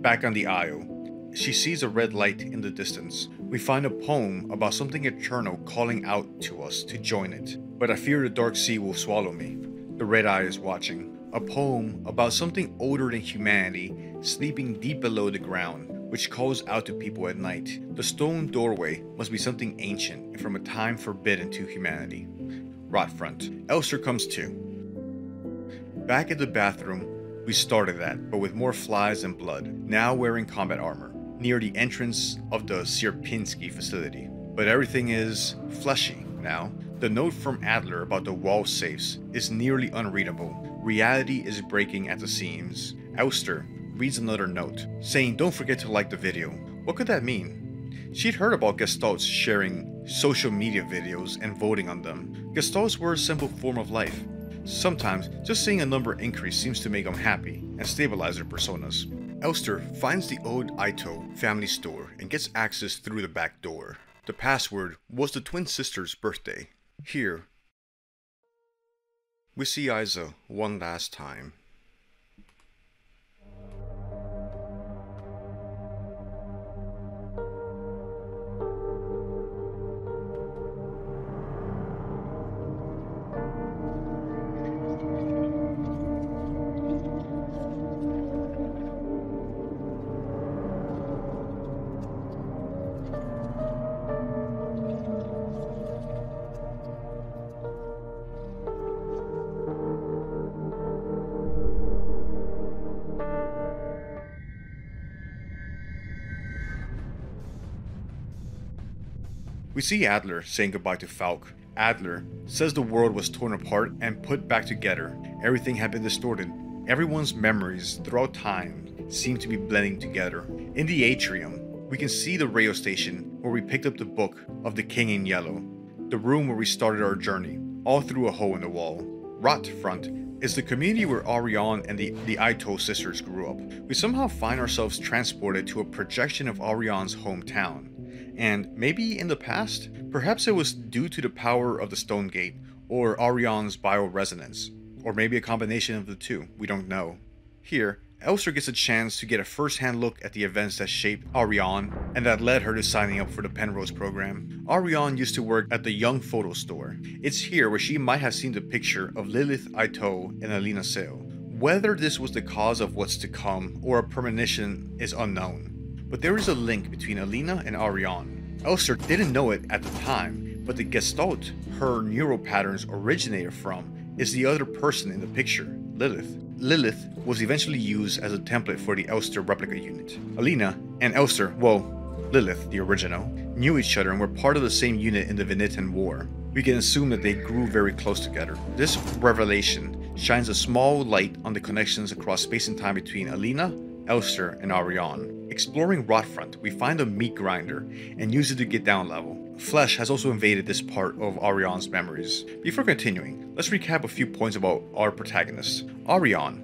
back on the Isle. She sees a red light in the distance. We find a poem about something eternal calling out to us to join it. But I fear the dark sea will swallow me. The red eye is watching. A poem about something older than humanity sleeping deep below the ground, which calls out to people at night. The stone doorway must be something ancient and from a time forbidden to humanity. Rotfront. Elster comes to. Back at the bathroom we started at, but with more flies and blood, now wearing combat armor, near the entrance of the Sierpinski facility. But everything is fleshy now. The note from Adler about the wall safes is nearly unreadable. Reality is breaking at the seams. Elster reads another note, saying don't forget to like the video. What could that mean? She'd heard about Gestalts sharing social media videos and voting on them. Gestalts were a simple form of life. Sometimes, just seeing a number increase seems to make them happy and stabilize their personas. Elster finds the old Ito family store and gets access through the back door. The password was the twin sister's birthday. Here, we see Isa one last time. We see Adler saying goodbye to Falk. Adler says the world was torn apart and put back together. Everything had been distorted. Everyone's memories throughout time seem to be blending together. In the atrium, we can see the radio station where we picked up the book of the King in Yellow, the room where we started our journey, all through a hole in the wall. Rotfront is the community where Ariane and the Ito sisters grew up. We somehow find ourselves transported to a projection of Ariane's hometown. And maybe in the past, perhaps it was due to the power of the Stone Gate, or Ariane's bioresonance, or maybe a combination of the two, we don't know. Here, Elster gets a chance to get a first-hand look at the events that shaped Ariane and that led her to signing up for the Penrose program. Ariane used to work at the Young Photo Store. It's here where she might have seen the picture of Lilith Ito and Alina Sale. Whether this was the cause of what's to come or a premonition is unknown. But there is a link between Alina and Ariane. Elster didn't know it at the time, but the gestalt her neural patterns originated from is the other person in the picture, Lilith. Lilith was eventually used as a template for the Elster replica unit. Alina and Elster, well, Lilith, the original, knew each other and were part of the same unit in the Venetian War. We can assume that they grew very close together. This revelation shines a small light on the connections across space and time between Alina, Elster, and Ariane. Exploring Rotfront, we find a meat grinder and use it to get down level. Flesh has also invaded this part of Ariane's memories. Before continuing, let's recap a few points about our protagonist. Ariane.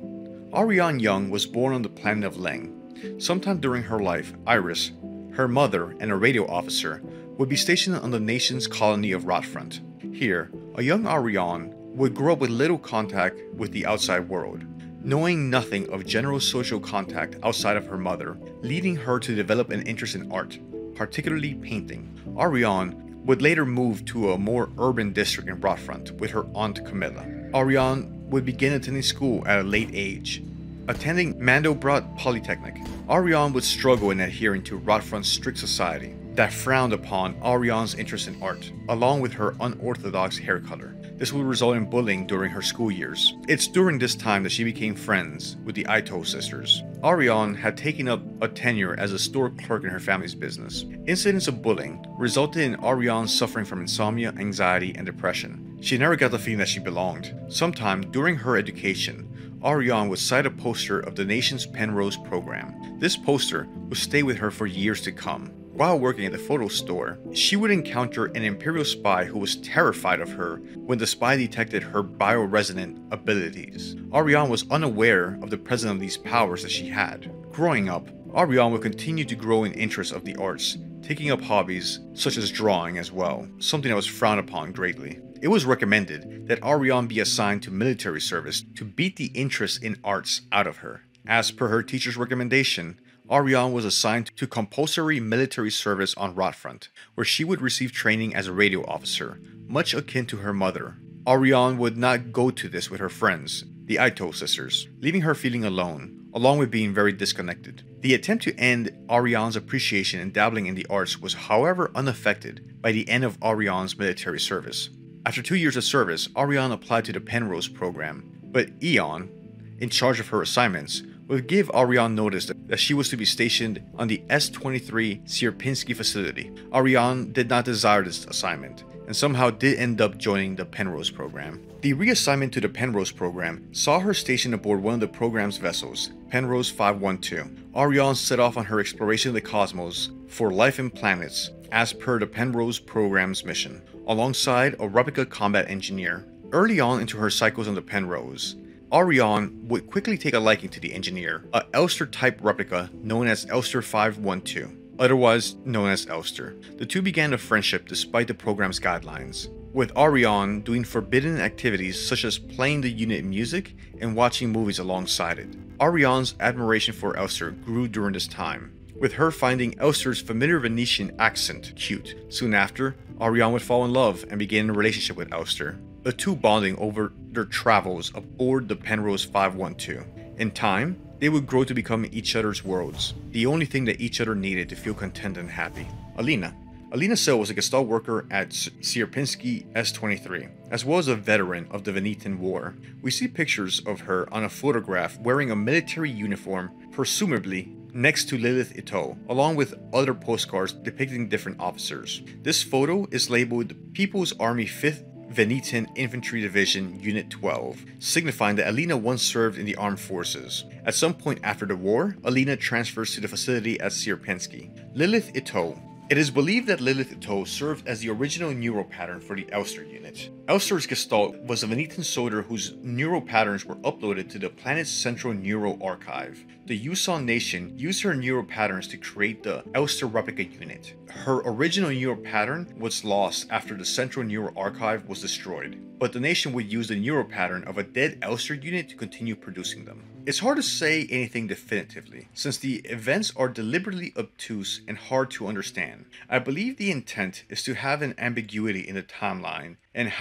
Ariane Young was born on the planet of Leng. Sometime during her life, Iris, her mother, and a radio officer would be stationed on the nation's colony of Rotfront. Here, a young Ariane would grow up with little contact with the outside world, knowing nothing of general social contact outside of her mother, leading her to develop an interest in art, particularly painting. Ariane would later move to a more urban district in Rotfront with her aunt Camilla. Ariane would begin attending school at a late age. Attending Mandelbrot Polytechnic, Ariane would struggle in adhering to Rotfront's strict society that frowned upon Ariane's interest in art, along with her unorthodox hair color. This would result in bullying during her school years. It's during this time that she became friends with the Ito sisters. Ariane had taken up a tenure as a store clerk in her family's business. Incidents of bullying resulted in Ariane suffering from insomnia, anxiety, and depression. She never got the feeling that she belonged. Sometime during her education, Ariane would sight a poster of the nation's Penrose program. This poster would stay with her for years to come. While working at the photo store, she would encounter an Imperial spy who was terrified of her when the spy detected her bioresonant abilities. Ariane was unaware of the presence of these powers that she had. Growing up, Ariane would continue to grow in interest of the arts, taking up hobbies such as drawing as well, something that was frowned upon greatly. It was recommended that Ariane be assigned to military service to beat the interest in arts out of her. As per her teacher's recommendation, Ariane was assigned to compulsory military service on Rotfront, where she would receive training as a radio officer, much akin to her mother. Ariane would not go to this with her friends, the Ito sisters, leaving her feeling alone, along with being very disconnected. The attempt to end Ariane's appreciation and dabbling in the arts was, however, unaffected by the end of Ariane's military service. After 2 years of service, Ariane applied to the Penrose program, but Eon, in charge of her assignments, would give Ariane notice that she was to be stationed on the S-23 Sierpinski facility. Ariane did not desire this assignment, and somehow did end up joining the Penrose program. The reassignment to the Penrose program saw her stationed aboard one of the program's vessels, Penrose 512. Ariane set off on her exploration of the cosmos for life and planets, as per the Penrose program's mission, alongside a replica combat engineer. Early on into her cycles on the Penrose, Ariane would quickly take a liking to the engineer, a Elster-type replica known as Elster 512, otherwise known as Elster. The two began a friendship despite the program's guidelines, with Ariane doing forbidden activities such as playing the unit music and watching movies alongside it. Ariane's admiration for Elster grew during this time, with her finding Elster's familiar Venetian accent cute. Soon after, Ariane would fall in love and begin a relationship with Elster, the two bonding over their travels aboard the Penrose 512. In time, they would grow to become each other's worlds, the only thing that each other needed to feel content and happy. Alina Sale was a gestalt worker at Sierpinski S-23, as well as a veteran of the Venetian War. We see pictures of her on a photograph wearing a military uniform, presumably next to Lilith Ito, along with other postcards depicting different officers. This photo is labeled People's Army 5th Venetian Infantry Division Unit 12, signifying that Alina once served in the armed forces. At some point after the war, Alina transfers to the facility at Sierpensky. Lilith Ito. It is believed that Lilith Ito served as the original neural pattern for the Elster unit. Elster's Gestalt was a Venetian soldier whose neural patterns were uploaded to the planet's central neural archive. The Yusan nation used her neural patterns to create the Elster Replika unit. Her original neural pattern was lost after the central neural archive was destroyed, but the nation would use the neural pattern of a dead Elster unit to continue producing them. It's hard to say anything definitively, since the events are deliberately obtuse and hard to understand. I believe the intent is to have an ambiguity in the timeline and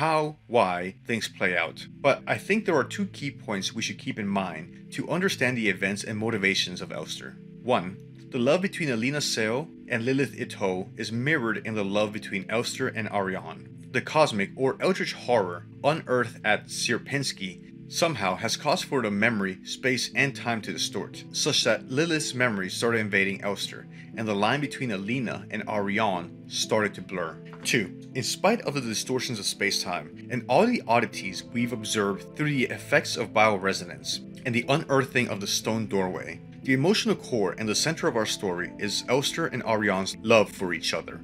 why things play out. But I think there are two key points we should keep in mind to understand the events and motivations of Elster. 1. The love between Alina Seo and Lilith Ito is mirrored in the love between Elster and Ariane. The cosmic or eldritch horror unearthed at Sierpensky somehow has caused for the memory, space, and time to distort, such that Lilith's memory started invading Elster, and the line between Alina and Ariane started to blur. 2. In spite of the distortions of space-time, and all the oddities we've observed through the effects of bioresonance, and the unearthing of the stone doorway, the emotional core and the center of our story is Elster and Ariane's love for each other,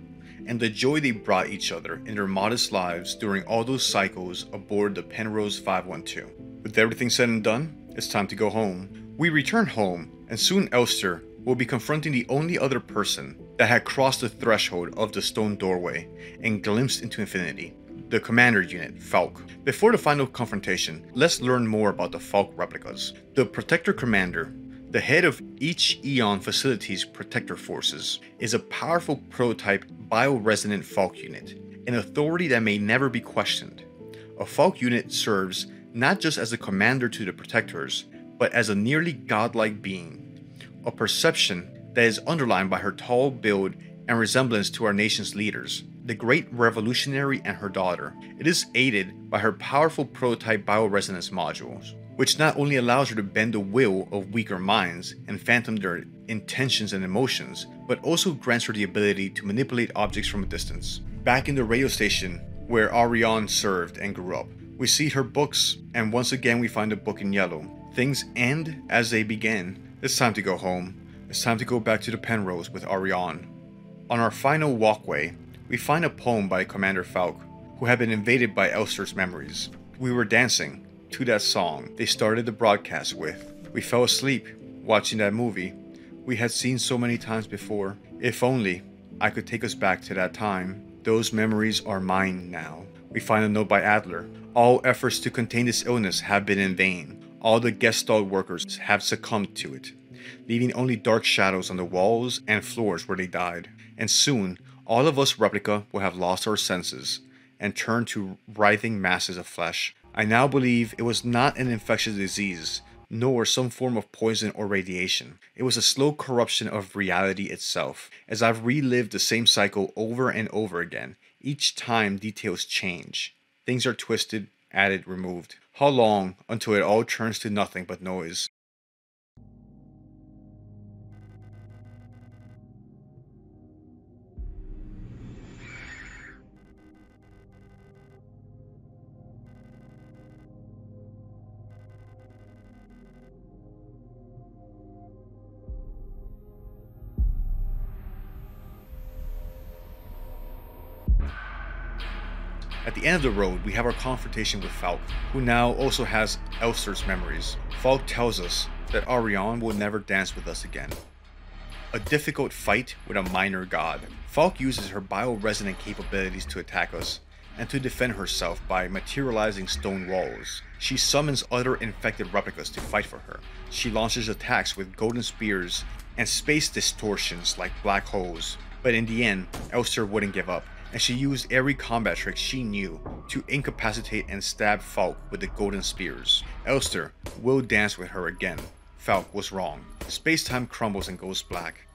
and the joy they brought each other in their modest lives during all those cycles aboard the Penrose 512. With everything said and done, it's time to go home. We return home, and soon Elster will be confronting the only other person that had crossed the threshold of the stone doorway and glimpsed into infinity, the commander unit, Falk. Before the final confrontation, let's learn more about the Falk replicas. The Protector Commander, the head of each Eon facility's protector forces, is a powerful prototype bioresonant Falk unit, an authority that may never be questioned. A Falk unit serves not just as a commander to the protectors, but as a nearly godlike being, a perception that is underlined by her tall build and resemblance to our nation's leaders, the great revolutionary and her daughter. It is aided by her powerful prototype bioresonance modules, which not only allows her to bend the will of weaker minds and phantom their intentions and emotions, but also grants her the ability to manipulate objects from a distance. Back in the radio station where Ariane served and grew up, we see her books, and once again we find a book in yellow. Things end as they began. It's time to go home. It's time to go back to the Penrose with Ariane. On our final walkway, we find a poem by Commander Falk, who had been invaded by Elster's memories. We were dancing to that song they started the broadcast with. We fell asleep watching that movie we had seen so many times before. If only I could take us back to that time. Those memories are mine now. We find a note by Adler. All efforts to contain this illness have been in vain. All the Gestalt workers have succumbed to it, leaving only dark shadows on the walls and floors where they died. And soon, all of us Replika will have lost our senses and turned to writhing masses of flesh. I now believe it was not an infectious disease, nor some form of poison or radiation. It was a slow corruption of reality itself, as I've relived the same cycle over and over again. Each time details change. Things are twisted, added, removed. How long until it all turns to nothing but noise? At the end of the road, we have our confrontation with Falk, who now also has Elster's memories. Falk tells us that Ariane will never dance with us again. A difficult fight with a minor god. Falk uses her bioresonant capabilities to attack us, and to defend herself by materializing stone walls. She summons other infected replicas to fight for her. She launches attacks with golden spears and space distortions like black holes. But in the end, Elster wouldn't give up, and she used every combat trick she knew to incapacitate and stab Falk with the golden spears. Elster will dance with her again. Falk was wrong. Space-time crumbles and goes black.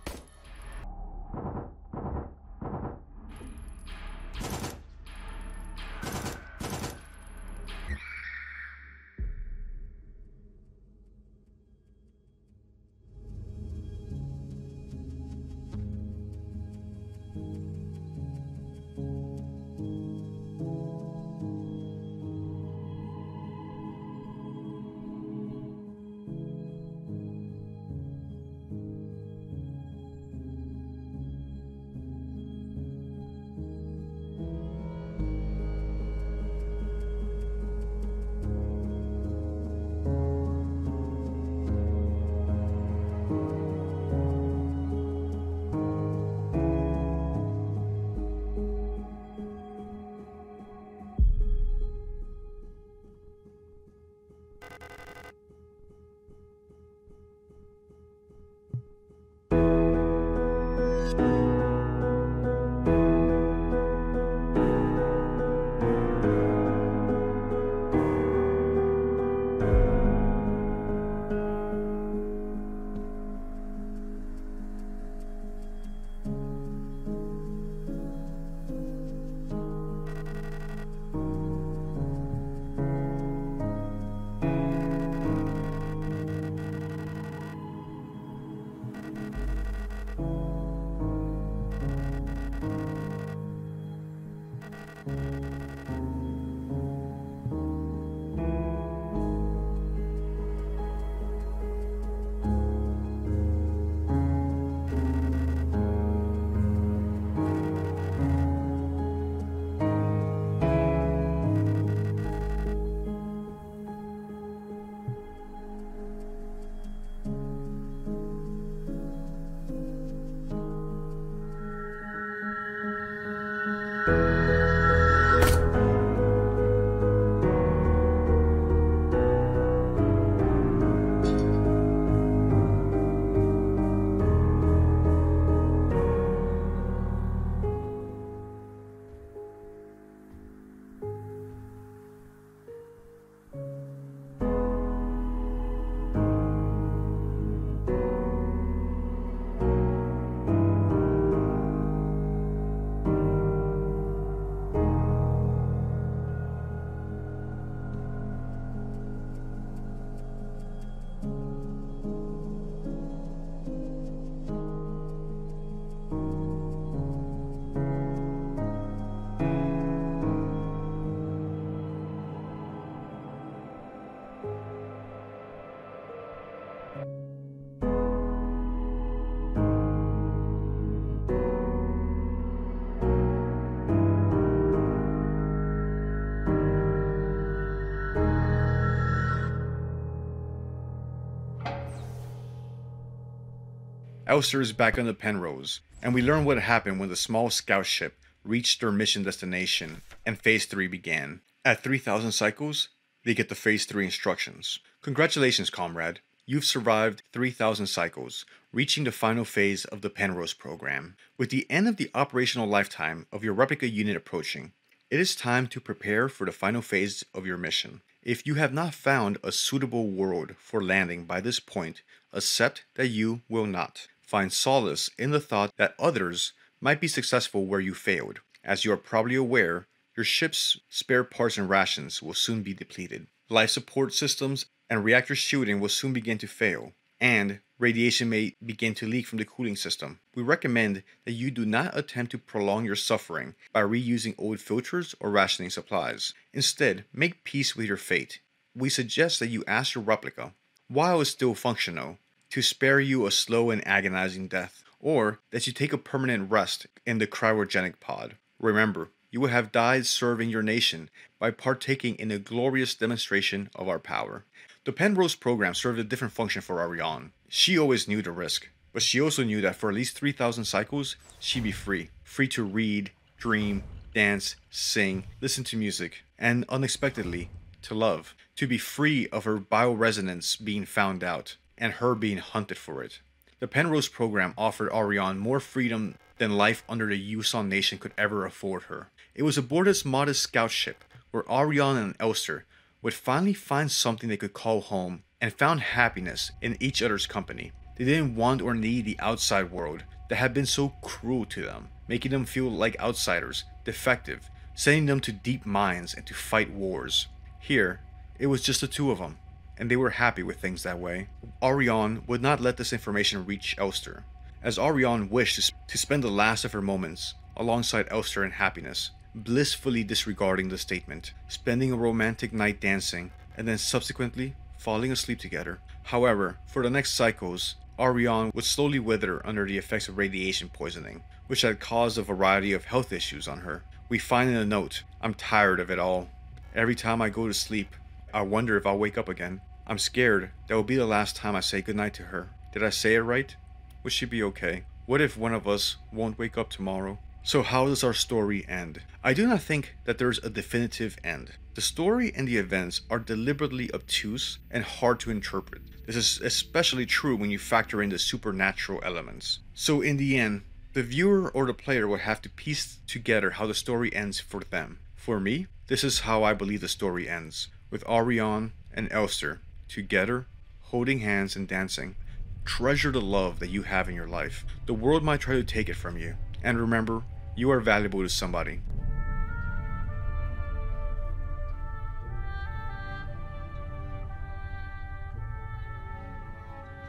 Elster is back on the Penrose, and we learn what happened when the small scout ship reached their mission destination and Phase 3 began. At 3,000 cycles, they get the Phase 3 instructions. Congratulations, comrade. You've survived 3,000 cycles, reaching the final phase of the Penrose program. With the end of the operational lifetime of your replica unit approaching, it is time to prepare for the final phase of your mission. If you have not found a suitable world for landing by this point, accept that you will not. Find solace in the thought that others might be successful where you failed. As you are probably aware, your ship's spare parts and rations will soon be depleted. Life support systems and reactor shielding will soon begin to fail, and radiation may begin to leak from the cooling system. We recommend that you do not attempt to prolong your suffering by reusing old filters or rationing supplies. Instead, make peace with your fate. We suggest that you ask your replica, while it's still functional, to spare you a slow and agonizing death, or that you take a permanent rest in the cryogenic pod. Remember, you will have died serving your nation by partaking in a glorious demonstration of our power. The Penrose program served a different function for Ariane. She always knew the risk, but she also knew that for at least 3,000 cycles, she'd be free. Free to read, dream, dance, sing, listen to music, and unexpectedly, to love. To be free of her bioresonance being found out, and her being hunted for it. The Penrose program offered Ariane more freedom than life under the Yusan nation could ever afford her. It was aboard this modest scout ship where Ariane and Elster would finally find something they could call home and found happiness in each other's company. They didn't want or need the outside world that had been so cruel to them, making them feel like outsiders, defective, sending them to deep mines and to fight wars. Here, it was just the two of them, and they were happy with things that way. Ariane would not let this information reach Elster, as Ariane wished to spend the last of her moments alongside Elster in happiness, blissfully disregarding the statement, spending a romantic night dancing, and then subsequently falling asleep together. However, for the next cycles, Ariane would slowly wither under the effects of radiation poisoning, which had caused a variety of health issues on her. We find in a note, "I'm tired of it all. Every time I go to sleep, I wonder if I'll wake up again. I'm scared that will be the last time I say goodnight to her. Did I say it right? Will she be okay? What if one of us won't wake up tomorrow?" So how does our story end? I do not think that there's a definitive end. The story and the events are deliberately obtuse and hard to interpret. This is especially true when you factor in the supernatural elements. So in the end, the viewer or the player will have to piece together how the story ends for them. For me, this is how I believe the story ends, with Ariane and Elster together, holding hands and dancing. Treasure the love that you have in your life. The world might try to take it from you. And remember, you are valuable to somebody.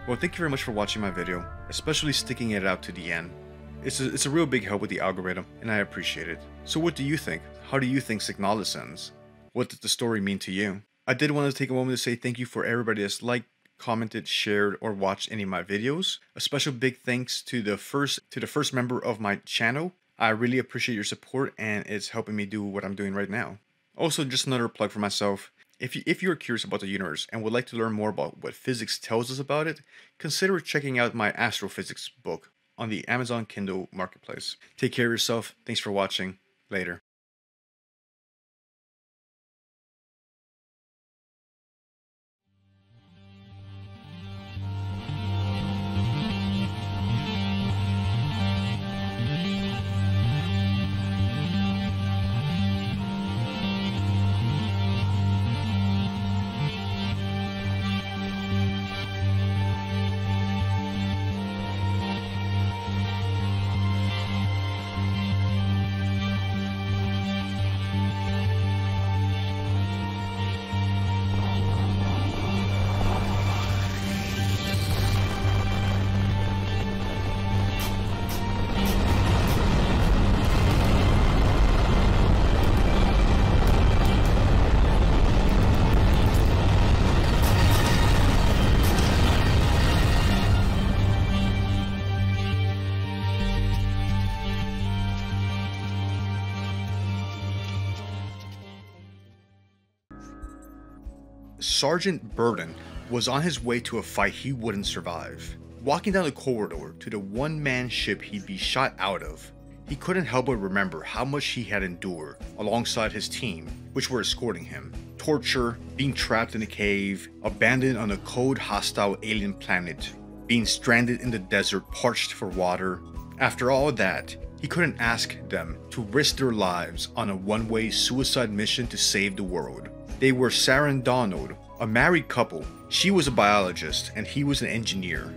Well, thank you very much for watching my video, especially sticking it out to the end. It's a real big help with the algorithm, and I appreciate it. So what do you think? How do you think Signalis ends? What did the story mean to you? I did want to take a moment to say thank you for everybody that's liked, commented, shared, or watched any of my videos. A special big thanks to the first member of my channel. I really appreciate your support, and it's helping me do what I'm doing right now. Also, just another plug for myself. If you're curious about the universe and would like to learn more about what physics tells us about it, consider checking out my astrophysics book on the Amazon Kindle marketplace. Take care of yourself. Thanks for watching. Later. Sergeant Burden was on his way to a fight he wouldn't survive. Walking down the corridor to the one-man ship he'd be shot out of, he couldn't help but remember how much he had endured alongside his team, which were escorting him. Torture, being trapped in a cave, abandoned on a cold, hostile alien planet, being stranded in the desert parched for water. After all that, he couldn't ask them to risk their lives on a one-way suicide mission to save the world. They were Sarah and Donald, a married couple. She was a biologist and he was an engineer.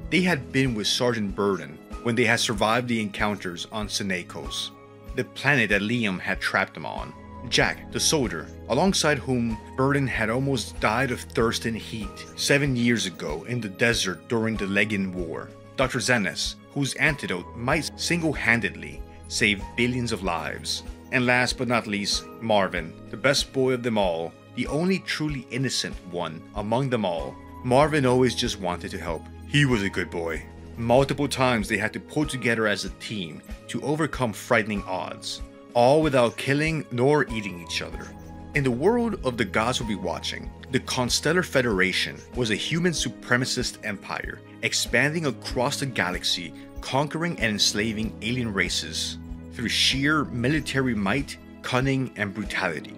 They had been with Sergeant Burden when they had survived the encounters on Signalis, the planet that Liam had trapped them on. Jack, the soldier, alongside whom Burden had almost died of thirst and heat 7 years ago in the desert during the Legion War. Dr. Zenes, whose antidote might single-handedly save billions of lives. And last but not least, Marvin, the best boy of them all, the only truly innocent one among them all. Marvin always just wanted to help. He was a good boy. Multiple times they had to pull together as a team to overcome frightening odds, all without killing nor eating each other. In the world of the gods will be watching, the Constellar Federation was a human supremacist empire, expanding across the galaxy, conquering and enslaving alien races through sheer military might, cunning, and brutality.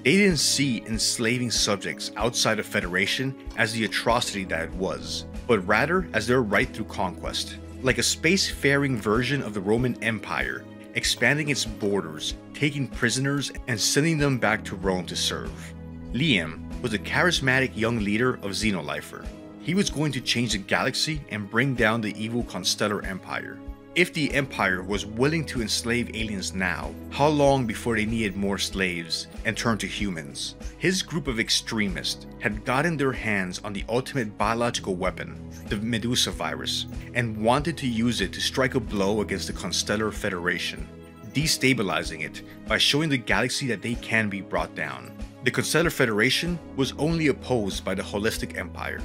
They didn't see enslaving subjects outside of Federation as the atrocity that it was, but rather as their right through conquest. Like a spacefaring version of the Roman Empire, expanding its borders, taking prisoners, and sending them back to Rome to serve. Liam was a charismatic young leader of Xenolifer. He was going to change the galaxy and bring down the evil Constellar Empire. If the Empire was willing to enslave aliens now, how long before they needed more slaves and turned to humans? His group of extremists had gotten their hands on the ultimate biological weapon, the Medusa virus, and wanted to use it to strike a blow against the Constellar Federation, destabilizing it by showing the galaxy that they can be brought down. The Constellar Federation was only opposed by the Holistic Empire.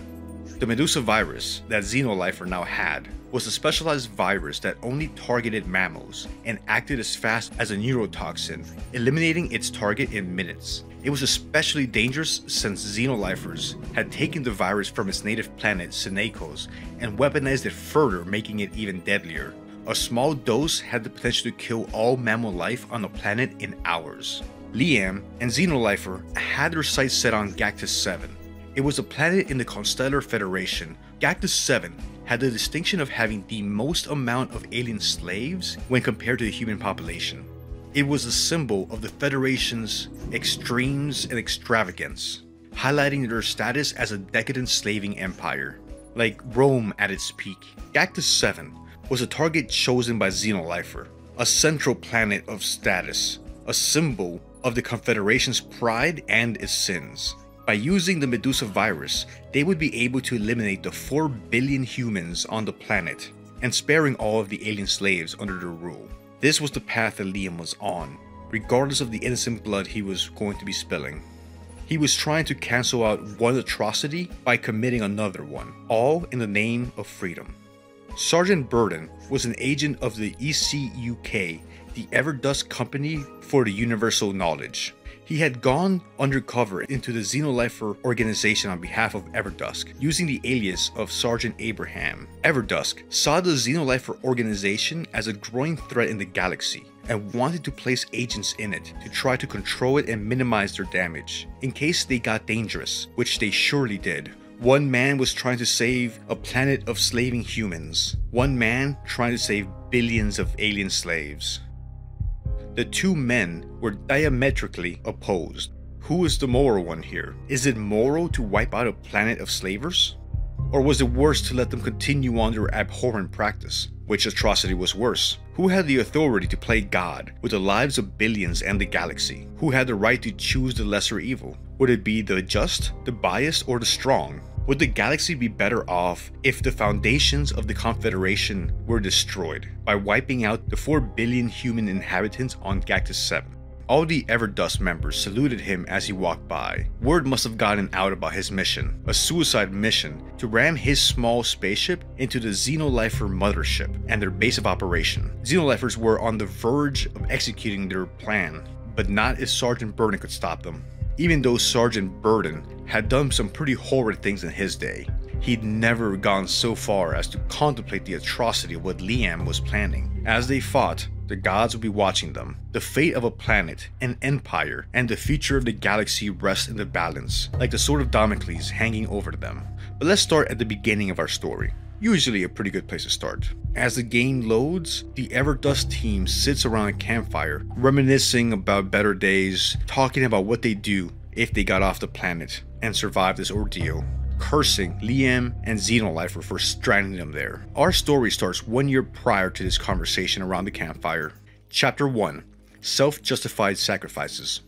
The Medusa virus that Xenolifer now had was a specialized virus that only targeted mammals and acted as fast as a neurotoxin, eliminating its target in minutes. It was especially dangerous since Xenolifers had taken the virus from its native planet Signalis and weaponized it further, making it even deadlier. A small dose had the potential to kill all mammal life on the planet in hours. Liam and Xenolifer had their sights set on Gactus 7. It was a planet in the Constellar Federation. Gactus 7 had the distinction of having the most amount of alien slaves when compared to the human population. It was a symbol of the Federation's extremes and extravagance, highlighting their status as a decadent slaving empire, like Rome at its peak. Gactus 7 was a target chosen by Xenolifer, a central planet of status, a symbol of the Confederation's pride and its sins. By using the Medusa virus, they would be able to eliminate the 4 billion humans on the planet and sparing all of the alien slaves under their rule. This was the path that Liam was on, regardless of the innocent blood he was going to be spilling. He was trying to cancel out one atrocity by committing another one, all in the name of freedom. Sergeant Burden was an agent of the ECUK, the Everdusk Company for the Universal Knowledge. He had gone undercover into the Xenolifer organization on behalf of Everdusk, using the alias of Sergeant Abraham. Everdusk saw the Xenolifer organization as a growing threat in the galaxy, and wanted to place agents in it to try to control it and minimize their damage, in case they got dangerous, which they surely did. One man was trying to save a planet of slaving humans. One man trying to save billions of alien slaves. The two men were diametrically opposed. Who is the moral one here? Is it moral to wipe out a planet of slavers? Or was it worse to let them continue on their abhorrent practice? Which atrocity was worse? Who had the authority to play God with the lives of billions and the galaxy? Who had the right to choose the lesser evil? Would it be the just, the biased, or the strong? Would the galaxy be better off if the foundations of the Confederation were destroyed by wiping out the 4 billion human inhabitants on Gactus 7? All the Everdusk members saluted him as he walked by. Word must have gotten out about his mission, a suicide mission to ram his small spaceship into the Xenolifer mothership and their base of operation. Xenolifers were on the verge of executing their plan, but not if Sergeant Burden could stop them. Even though Sergeant Burden had done some pretty horrid things in his day, he'd never gone so far as to contemplate the atrocity of what Liam was planning. As they fought, the gods would be watching them. The fate of a planet, an empire, and the future of the galaxy rest in the balance, like the sword of Damocles hanging over them. But let's start at the beginning of our story. Usually a pretty good place to start. As the game loads, the Everdust team sits around a campfire, reminiscing about better days, talking about what they'd do if they got off the planet and survived this ordeal, cursing Liam and Xenolifer for stranding them there. Our story starts 1 year prior to this conversation around the campfire. Chapter 1: Self-Justified Sacrifices.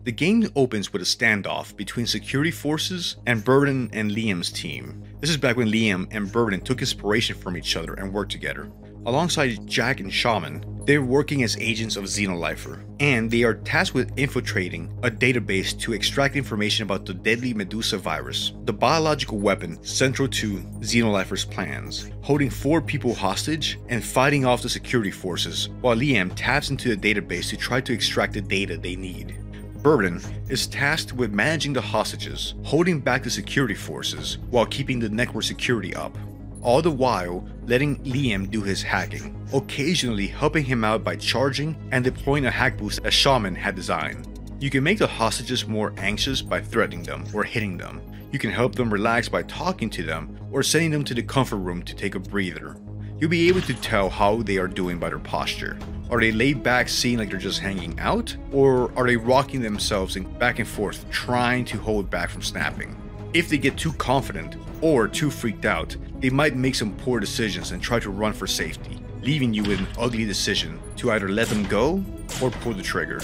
The game opens with a standoff between security forces and Burden and Liam's team. This is back when Liam and Burden took inspiration from each other and worked together. Alongside Jack and Shaman, they're working as agents of Xenolifer, and they are tasked with infiltrating a database to extract information about the deadly Medusa virus, the biological weapon central to Xenolifer's plans, holding 4 people hostage and fighting off the security forces, while Liam taps into the database to try to extract the data they need. Burden is tasked with managing the hostages, holding back the security forces while keeping the network security up, all the while letting Liam do his hacking, occasionally helping him out by charging and deploying a hack boost that Shaman had designed. You can make the hostages more anxious by threatening them or hitting them. You can help them relax by talking to them or sending them to the comfort room to take a breather. You'll be able to tell how they are doing by their posture. Are they laid back, seeming like they're just hanging out? Or are they rocking themselves back and forth, trying to hold back from snapping? If they get too confident or too freaked out, they might make some poor decisions and try to run for safety, leaving you with an ugly decision to either let them go or pull the trigger.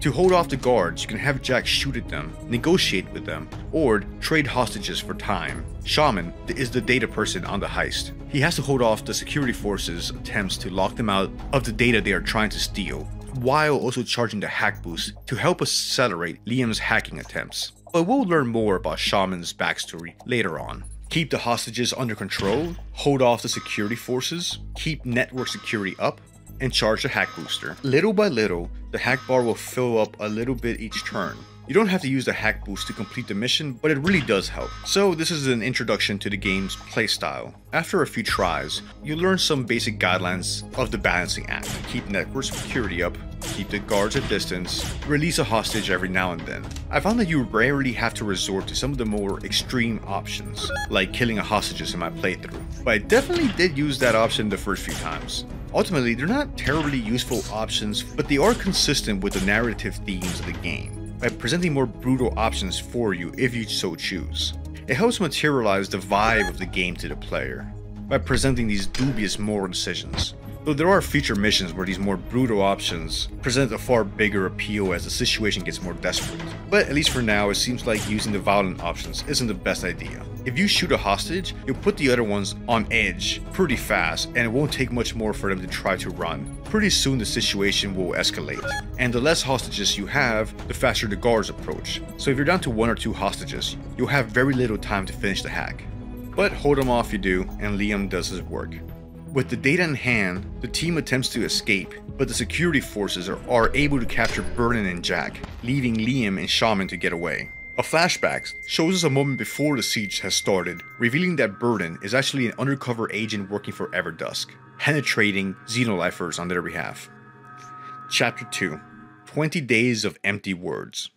To hold off the guards, you can have Jack shoot at them, negotiate with them, or trade hostages for time. Shaman is the data person on the heist. He has to hold off the security forces' attempts to lock them out of the data they are trying to steal, while also charging the hack boost to help accelerate Liam's hacking attempts. But we'll learn more about Shaman's backstory later on. Keep the hostages under control, hold off the security forces, keep network security up, and charge the hack booster. Little by little, the hack bar will fill up a little bit each turn. You don't have to use the hack boost to complete the mission, but it really does help. So this is an introduction to the game's playstyle. After a few tries, you learn some basic guidelines of the balancing act. Keep network security up, keep the guards at distance, release a hostage every now and then. I found that you rarely have to resort to some of the more extreme options, like killing a hostages in my playthrough, but I definitely did use that option the first few times. Ultimately, they're not terribly useful options, but they are consistent with the narrative themes of the game, by presenting more brutal options for you if you so choose. It helps materialize the vibe of the game to the player, by presenting these dubious moral decisions. Though there are future missions where these more brutal options present a far bigger appeal as the situation gets more desperate. But at least for now, it seems like using the violent options isn't the best idea. If you shoot a hostage, you'll put the other ones on edge pretty fast, and it won't take much more for them to try to run. Pretty soon the situation will escalate, and the less hostages you have, the faster the guards approach. So if you're down to 1 or 2 hostages, you'll have very little time to finish the hack. But hold them off you do, and Liam does his work. With the data in hand, the team attempts to escape, but the security forces are able to capture Burden and Jack, leaving Liam and Shaman to get away. A flashback shows us a moment before the siege has started, revealing that Burden is actually an undercover agent working for Everdusk, penetrating Xenolifers on their behalf. Chapter 2: 20 Days of Empty Words.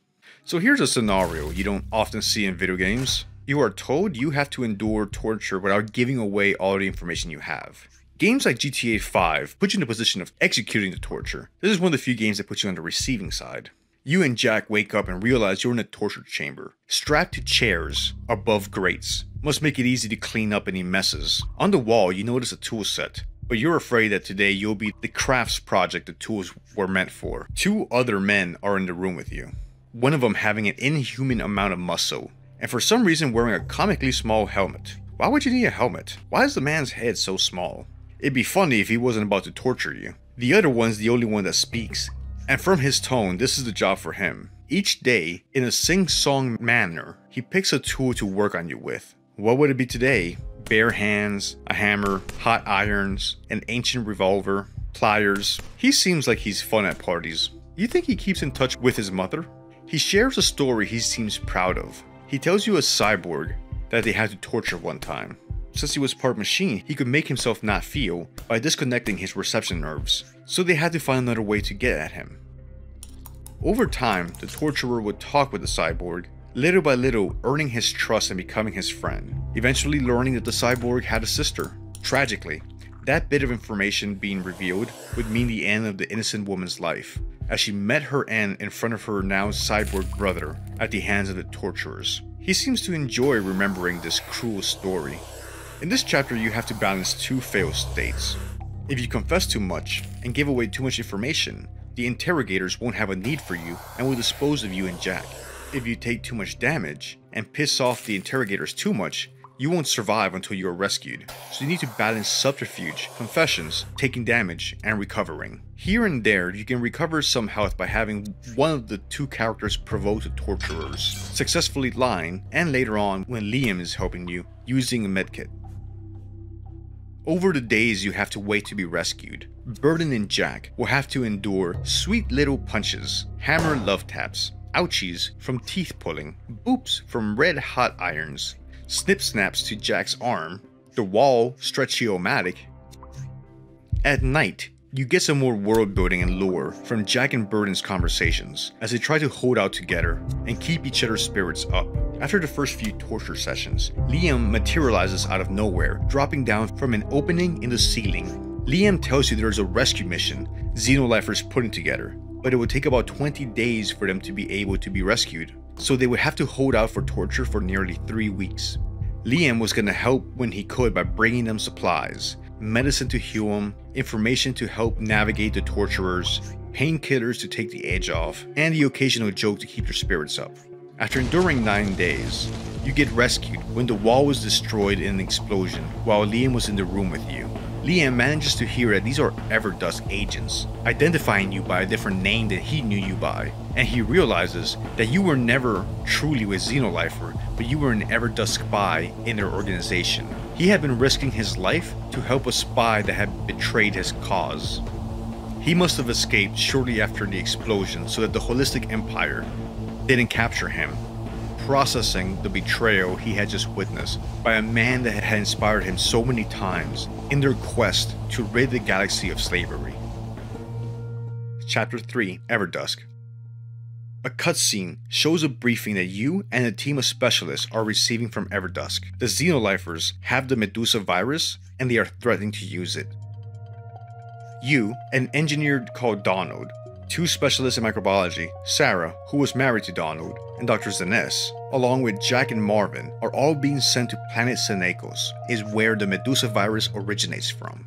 So here's a scenario you don't often see in video games. You are told you have to endure torture without giving away all the information you have. Games like GTA 5 put you in the position of executing the torture. This is one of the few games that puts you on the receiving side. You and Jack wake up and realize you're in a torture chamber, strapped to chairs above grates. Must make it easy to clean up any messes. On the wall, you notice a tool set, but you're afraid that today you'll be the crafts project the tools were meant for. 2 other men are in the room with you, one of them having an inhuman amount of muscle, and for some reason wearing a comically small helmet. Why would you need a helmet? Why is the man's head so small? It'd be funny if he wasn't about to torture you. The other one's the only one that speaks, and from his tone, this is the job for him. Each day, in a sing-song manner, he picks a tool to work on you with. What would it be today? Bare hands, a hammer, hot irons, an ancient revolver, pliers. He seems like he's fun at parties. You think he keeps in touch with his mother? He shares a story he seems proud of. He tells you a cyborg that they had to torture one time. Since he was part machine, he could make himself not feel by disconnecting his reception nerves, so they had to find another way to get at him. Over time, the torturer would talk with the cyborg, little by little earning his trust and becoming his friend, eventually learning that the cyborg had a sister. Tragically, that bit of information being revealed would mean the end of the innocent woman's life, as she met her end in front of her now cyborg brother at the hands of the torturers. He seems to enjoy remembering this cruel story. In this chapter, you have to balance two failed states. If you confess too much and give away too much information, the interrogators won't have a need for you and will dispose of you and Jack. If you take too much damage and piss off the interrogators too much, you won't survive until you are rescued. So you need to balance subterfuge, confessions, taking damage, and recovering. Here and there, you can recover some health by having one of the two characters provoke the torturers, successfully lying, and later on when Liam is helping you, using a medkit. Over the days you have to wait to be rescued, Burden and Jack will have to endure sweet little punches, hammer love taps, ouchies from teeth pulling, boops from red hot irons, snip snaps to Jack's arm, the wall stretch-o-matic. At night, you get some more world building and lore from Jack and Burden's conversations as they try to hold out together and keep each other's spirits up. After the first few torture sessions, Liam materializes out of nowhere, dropping down from an opening in the ceiling. Liam tells you there's a rescue mission Xenolifers putting together, but it would take about 20 days for them to be able to be rescued, so they would have to hold out for torture for nearly 3 weeks. Liam was going to help when he could by bringing them supplies, medicine to heal them, information to help navigate the torturers, painkillers to take the edge off, and the occasional joke to keep their spirits up. After enduring 9 days, you get rescued when the wall was destroyed in an explosion while Liam was in the room with you. Liam manages to hear that these are Everdusk agents, identifying you by a different name than he knew you by, and he realizes that you were never truly with Xenolifer, but you were an Everdusk spy in their organization. He had been risking his life to help a spy that had betrayed his cause. He must have escaped shortly after the explosion so that the Holistic Empire didn't capture him, processing the betrayal he had just witnessed by a man that had inspired him so many times in their quest to rid the galaxy of slavery. Chapter 3, Everdusk. A cutscene shows a briefing that you and a team of specialists are receiving from Everdusk. The Xenolifers have the Medusa virus and they are threatening to use it. You, an engineer called Donald, 2 specialists in microbiology, Sarah, who was married to Donald, and Dr. Zenes, along with Jack and Marvin, are all being sent to planet Senecos, is where the Medusa virus originates from.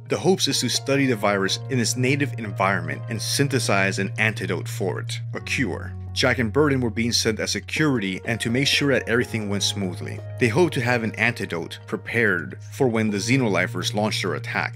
The hopes is to study the virus in its native environment and synthesize an antidote for it, a cure. Jack and Burden were being sent as security and to make sure that everything went smoothly. They hope to have an antidote prepared for when the Xenolifers launch their attack.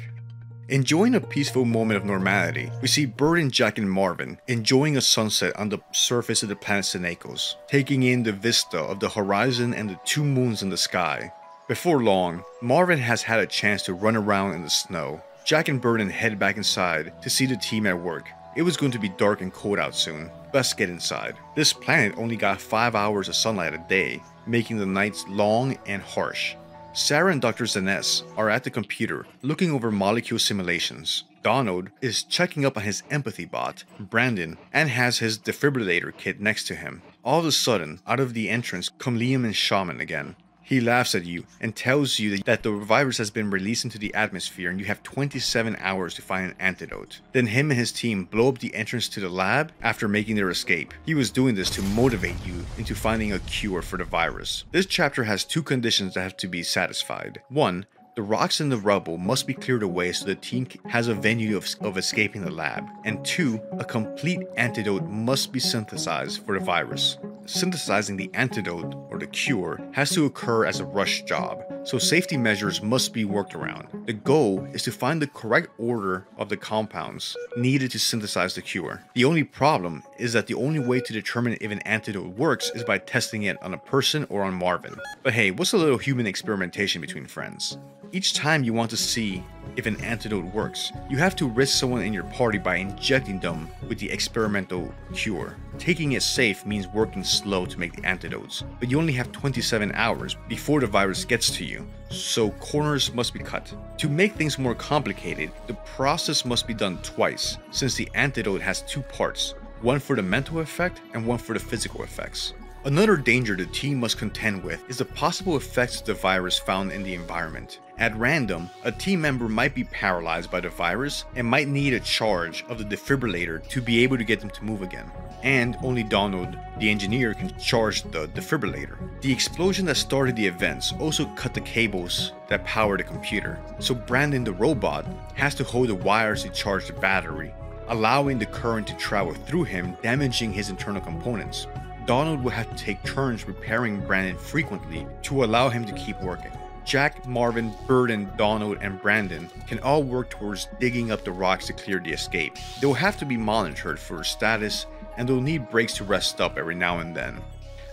Enjoying a peaceful moment of normality, we see Burden, Jack, and Marvin enjoying a sunset on the surface of the planet Senecos, taking in the vista of the horizon and the 2 moons in the sky. Before long, Marvin has had a chance to run around in the snow. Jack and Burden head back inside to see the team at work. It was going to be dark and cold out soon. Best get inside. This planet only got 5 hours of sunlight a day, making the nights long and harsh. Sarah and Dr. Zenes are at the computer looking over molecule simulations. Donald is checking up on his empathy bot, Brandon, and has his defibrillator kit next to him. All of a sudden, out of the entrance come Liam and Shaman again. He laughs at you and tells you that the virus has been released into the atmosphere and you have 27 hours to find an antidote. Then him and his team blow up the entrance to the lab after making their escape. He was doing this to motivate you into finding a cure for the virus. This chapter has 2 conditions that have to be satisfied. 1. The rocks and the rubble must be cleared away so the team has a venue of escaping the lab. And 2. A complete antidote must be synthesized for the virus. Synthesizing the antidote or the cure has to occur as a rush job, so safety measures must be worked around. The goal is to find the correct order of the compounds needed to synthesize the cure. The only problem is that the only way to determine if an antidote works is by testing it on a person or on Marvin. But hey, what's a little human experimentation between friends? Each time you want to see if an antidote works. You have to risk someone in your party by injecting them with the experimental cure. Taking it safe means working slow to make the antidotes, but you only have 27 hours before the virus gets to you, so corners must be cut. To make things more complicated, the process must be done twice, since the antidote has two parts, one for the mental effect and one for the physical effects. Another danger the team must contend with is the possible effects of the virus found in the environment. At random, a team member might be paralyzed by the virus and might need a charge of the defibrillator to be able to get them to move again. And only Donald, the engineer, can charge the defibrillator. The explosion that started the events also cut the cables that power the computer, so Brandon the robot has to hold the wires to charge the battery, allowing the current to travel through him, damaging his internal components. Donald will have to take turns repairing Brandon frequently to allow him to keep working. Jack, Marvin, Burden, Donald, and Brandon can all work towards digging up the rocks to clear the escape. They will have to be monitored for status, and they'll need breaks to rest up every now and then.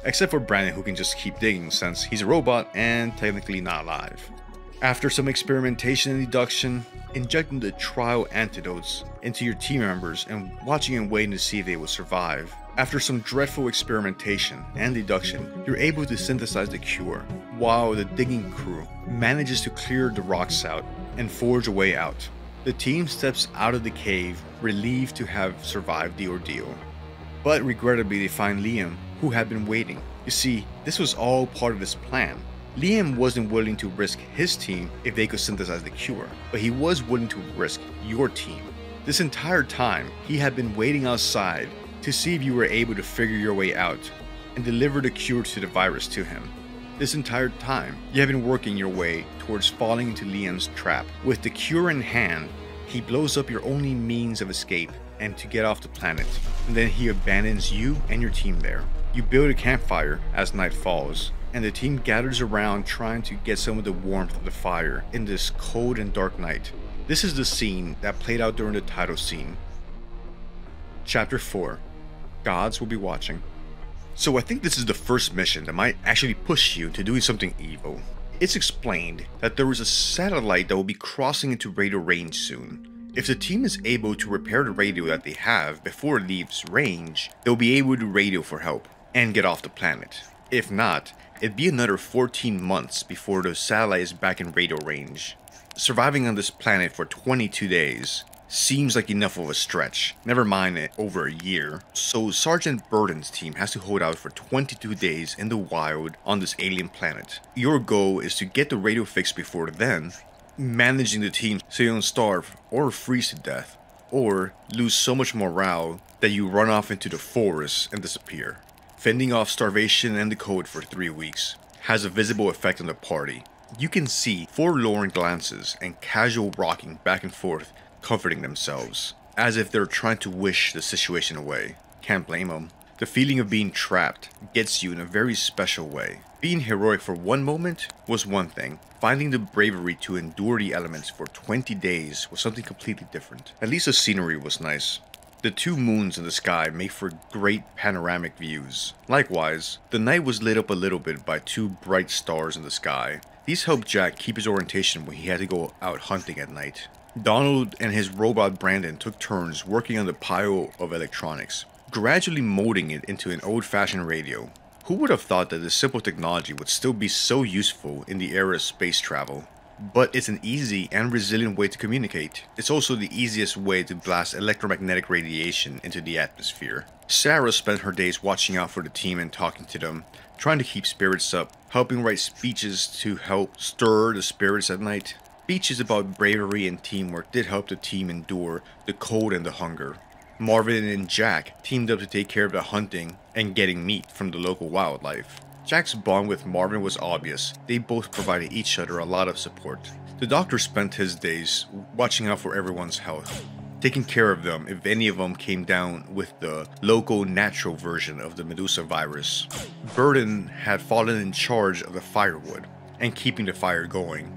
Except for Brandon, who can just keep digging since he's a robot and technically not alive. After some experimentation and deduction, injecting the trial antidotes into your team members and watching and waiting to see if they will survive. After some dreadful experimentation and deduction, you're able to synthesize the cure, while the digging crew manages to clear the rocks out and forge a way out. The team steps out of the cave, relieved to have survived the ordeal. But regrettably, they find Liam, who had been waiting. You see, this was all part of his plan. Liam wasn't willing to risk his team if they could synthesize the cure, but he was willing to risk your team. This entire time, he had been waiting outside to see if you were able to figure your way out and deliver the cure to the virus to him. This entire time, you have been working your way towards falling into Liam's trap. With the cure in hand, he blows up your only means of escape and to get off the planet, and then he abandons you and your team there. You build a campfire as night falls, and the team gathers around trying to get some of the warmth of the fire in this cold and dark night. This is the scene that played out during the title scene. Chapter 4. Gods will be watching. So I think this is the first mission that might actually push you to doing something evil. It's explained that there is a satellite that will be crossing into radio range soon. If the team is able to repair the radio that they have before it leaves range, they'll be able to radio for help and get off the planet. If not, it'd be another 14 months before the satellite is back in radio range. Surviving on this planet for 22 days seems like enough of a stretch, never mind it over a year. So Sergeant Burden's team has to hold out for 22 days in the wild on this alien planet. Your goal is to get the radio fixed before then, managing the team so you don't starve or freeze to death, or lose so much morale that you run off into the forest and disappear. Fending off starvation and the cold for 3 weeks has a visible effect on the party. You can see forlorn glances and casual rocking back and forth, comforting themselves, as if they're trying to wish the situation away. Can't blame them. The feeling of being trapped gets you in a very special way. Being heroic for one moment was one thing. Finding the bravery to endure the elements for 20 days was something completely different. At least the scenery was nice. The two moons in the sky make for great panoramic views. Likewise, the night was lit up a little bit by two bright stars in the sky. These helped Jack keep his orientation when he had to go out hunting at night. Donald and his robot Brandon took turns working on the pile of electronics, gradually molding it into an old-fashioned radio. Who would have thought that this simple technology would still be so useful in the era of space travel? But it's an easy and resilient way to communicate. It's also the easiest way to blast electromagnetic radiation into the atmosphere. Sarah spent her days watching out for the team and talking to them, trying to keep spirits up, helping write speeches to help stir the spirits at night. Speeches about bravery and teamwork did help the team endure the cold and the hunger. Marvin and Jack teamed up to take care of the hunting and getting meat from the local wildlife. Jack's bond with Marvin was obvious. They both provided each other a lot of support. The doctor spent his days watching out for everyone's health, taking care of them if any of them came down with the local natural version of the Medusa virus. Burden had fallen in charge of the firewood and keeping the fire going.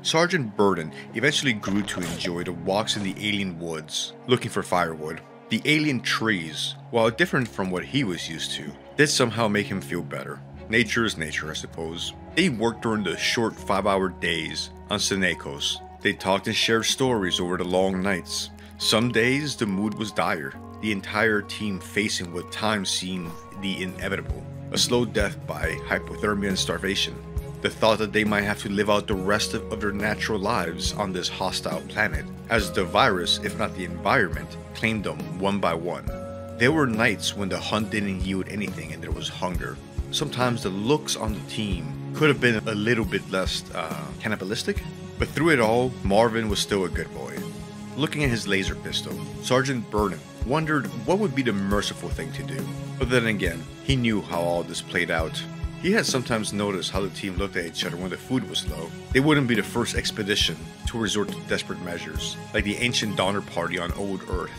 Sergeant Burden eventually grew to enjoy the walks in the alien woods, looking for firewood. The alien trees, while different from what he was used to, did somehow make him feel better. Nature is nature, I suppose. They worked during the short 5-hour days on Signalis, They talked and shared stories over the long nights. Some days the mood was dire, the entire team facing what time seemed the inevitable, a slow death by hypothermia and starvation. The thought that they might have to live out the rest of their natural lives on this hostile planet, as the virus, if not the environment, claimed them one by one. There were nights when the hunt didn't yield anything and there was hunger. Sometimes the looks on the team could have been a little bit less cannibalistic, but through it all, Marvin was still a good boy. Looking at his laser pistol, Sergeant Burnham wondered what would be the merciful thing to do. But then again, he knew how all this played out. He had sometimes noticed how the team looked at each other when the food was low. They wouldn't be the first expedition to resort to desperate measures, like the ancient Donner Party on Old Earth.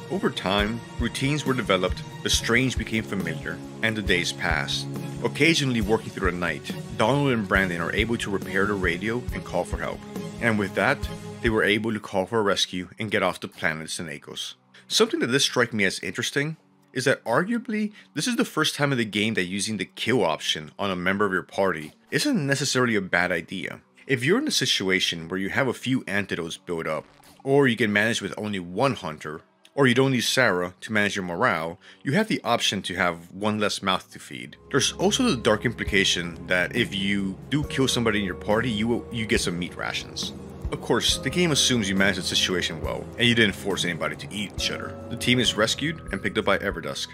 Over time, routines were developed, the strange became familiar, and the days passed. Occasionally working through the night, Donald and Brandon are able to repair the radio and call for help. And with that, they were able to call for a rescue and get off the planet Signalis. Something that does strike me as interesting is that arguably, this is the first time in the game that using the kill option on a member of your party isn't necessarily a bad idea. If you're in a situation where you have a few antidotes built up, or you can manage with only one hunter, or you don't need Sarah to manage your morale, you have the option to have one less mouth to feed. There's also the dark implication that if you do kill somebody in your party, you get some meat rations. Of course, the game assumes you managed the situation well, and you didn't force anybody to eat each other. The team is rescued and picked up by Everdusk.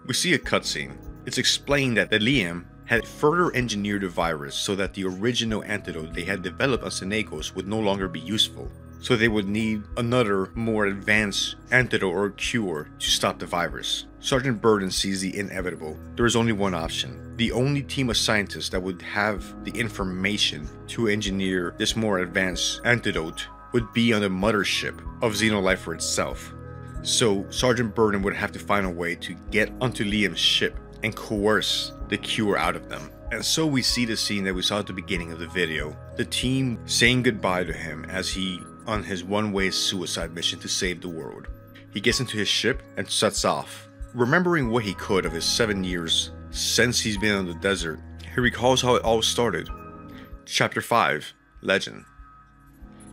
We see a cutscene. It's explained that Liam had further engineered the virus so that the original antidote they had developed on Signalis would no longer be useful. So they would need another, more advanced antidote or cure to stop the virus. Sergeant Burden sees the inevitable. There is only one option. The only team of scientists that would have the information to engineer this more advanced antidote would be on the mothership of Xenolifer itself. So Sergeant Burden would have to find a way to get onto Liam's ship and coerce the cure out of them. And so we see the scene that we saw at the beginning of the video. The team saying goodbye to him as he on his one-way suicide mission to save the world. He gets into his ship and sets off. Remembering what he could of his 7 years since he's been on the desert, he recalls how it all started. Chapter 5, Legend.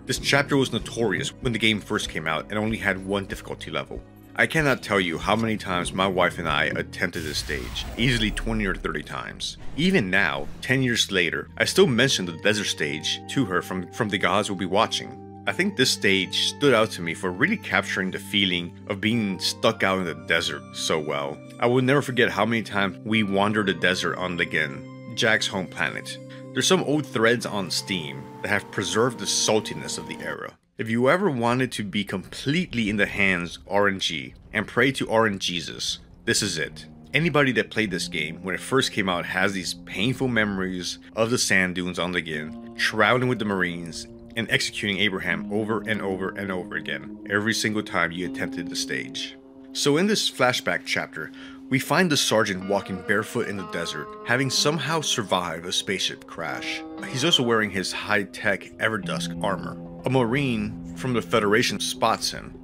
This chapter was notorious when the game first came out and only had one difficulty level. I cannot tell you how many times my wife and I attempted this stage, easily 20 or 30 times. Even now, 10 years later, I still mention the desert stage to her from the gods we'll be watching. I think this stage stood out to me for really capturing the feeling of being stuck out in the desert so well. I will never forget how many times we wandered the desert on Ligan, Jack's home planet. There's some old threads on Steam that have preserved the saltiness of the era. If you ever wanted to be completely in the hands of RNG and pray to RNGesus, this is it. Anybody that played this game when it first came out has these painful memories of the sand dunes on Ligan, traveling with the Marines, and executing Abraham over and over and over again, every single time you attempted the stage. So in this flashback chapter, we find the sergeant walking barefoot in the desert, having somehow survived a spaceship crash. He's also wearing his high-tech Everdusk armor. A Marine from the Federation spots him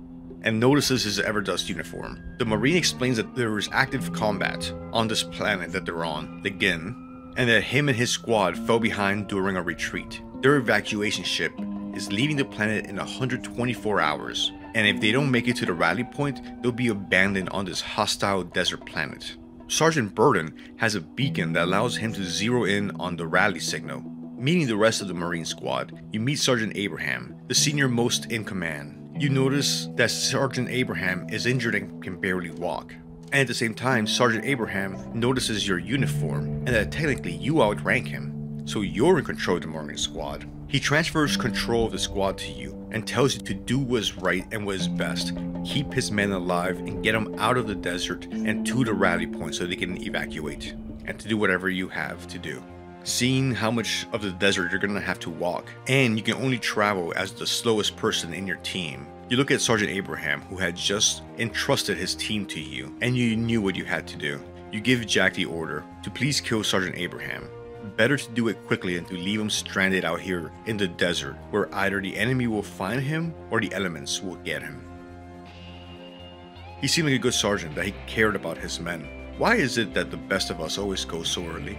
and notices his Everdusk uniform. The Marine explains that there is active combat on this planet that they're on, the Gin, and that him and his squad fell behind during a retreat. Their evacuation ship is leaving the planet in 124 hours, and if they don't make it to the rally point, they'll be abandoned on this hostile desert planet. Sergeant Burden has a beacon that allows him to zero in on the rally signal. Meeting the rest of the Marine squad, you meet Sergeant Abraham, the senior most in command. You notice that Sergeant Abraham is injured and can barely walk. And at the same time, Sergeant Abraham notices your uniform and that technically you outrank him. So you're in control of the Marine squad. He transfers control of the squad to you and tells you to do what is right and what is best. Keep his men alive and get them out of the desert and to the rally point so they can evacuate. And to do whatever you have to do. Seeing how much of the desert you're going to have to walk, and you can only travel as the slowest person in your team. You look at Sergeant Abraham, who had just entrusted his team to you, and you knew what you had to do. You give Jack the order to please kill Sergeant Abraham. Better to do it quickly than to leave him stranded out here in the desert, where either the enemy will find him or the elements will get him. He seemed like a good sergeant, that he cared about his men. Why is it that the best of us always go so early?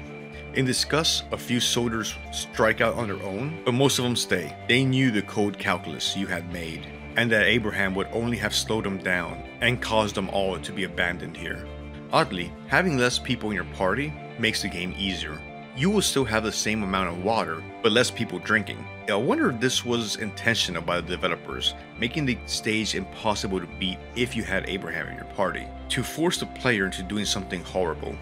In disgust, a few soldiers strike out on their own, but most of them stay. They knew the cold calculus you had made, and that Abraham would only have slowed them down and caused them all to be abandoned here. Oddly, having less people in your party makes the game easier. You will still have the same amount of water, but less people drinking. I wonder if this was intentional by the developers, making the stage impossible to beat if you had Abraham in your party, to force the player into doing something horrible.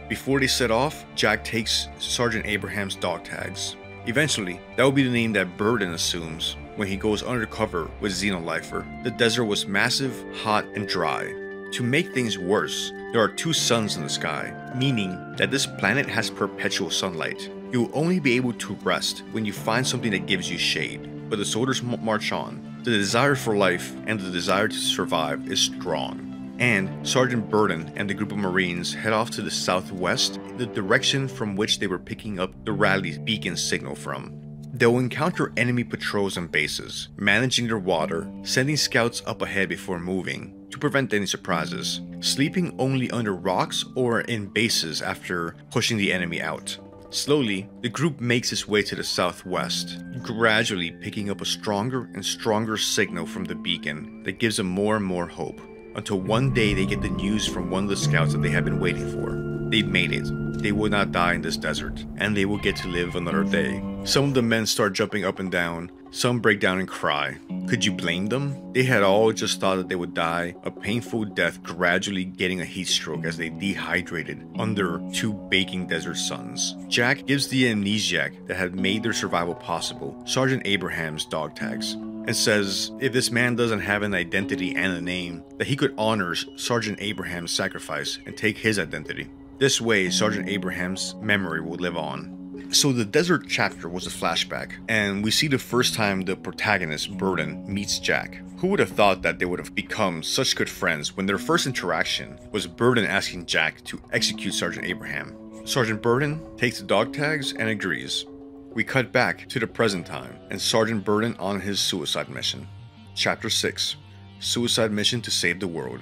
Before they set off, Jack takes Sergeant Abraham's dog tags. Eventually, that will be the name that Burden assumes when he goes undercover with Xenolifer. The desert was massive, hot, and dry. To make things worse, there are 2 suns in the sky, meaning that this planet has perpetual sunlight. You will only be able to rest when you find something that gives you shade, but the soldiers march on. The desire for life and the desire to survive is strong. And Sergeant Burden and the group of Marines head off to the southwest, the direction from which they were picking up the rally beacon signal from. They'll encounter enemy patrols and bases, managing their water, sending scouts up ahead before moving, to prevent any surprises, sleeping only under rocks or in bases after pushing the enemy out. Slowly, the group makes its way to the southwest, gradually picking up a stronger and stronger signal from the beacon that gives them more and more hope, until one day they get the news from one of the scouts that they have been waiting for. They've made it. They will not die in this desert, and they will get to live another day. Some of the men start jumping up and down, some break down and cry. Could you blame them? They had all just thought that they would die a painful death, gradually getting a heat stroke as they dehydrated under 2 baking desert suns. Jack gives the amnesiac that had made their survival possible Sergeant Abraham's dog tags, and says if this man doesn't have an identity and a name, that he could honor Sergeant Abraham's sacrifice and take his identity. This way, Sergeant Abraham's memory will live on. So the desert chapter was a flashback, and we see the first time the protagonist, Burden, meets Jack. Who would have thought that they would have become such good friends when their first interaction was Burden asking Jack to execute Sergeant Abraham. Sergeant Burden takes the dog tags and agrees. We cut back to the present time, and Sergeant Burden on his suicide mission. Chapter 6. Suicide Mission to Save the World.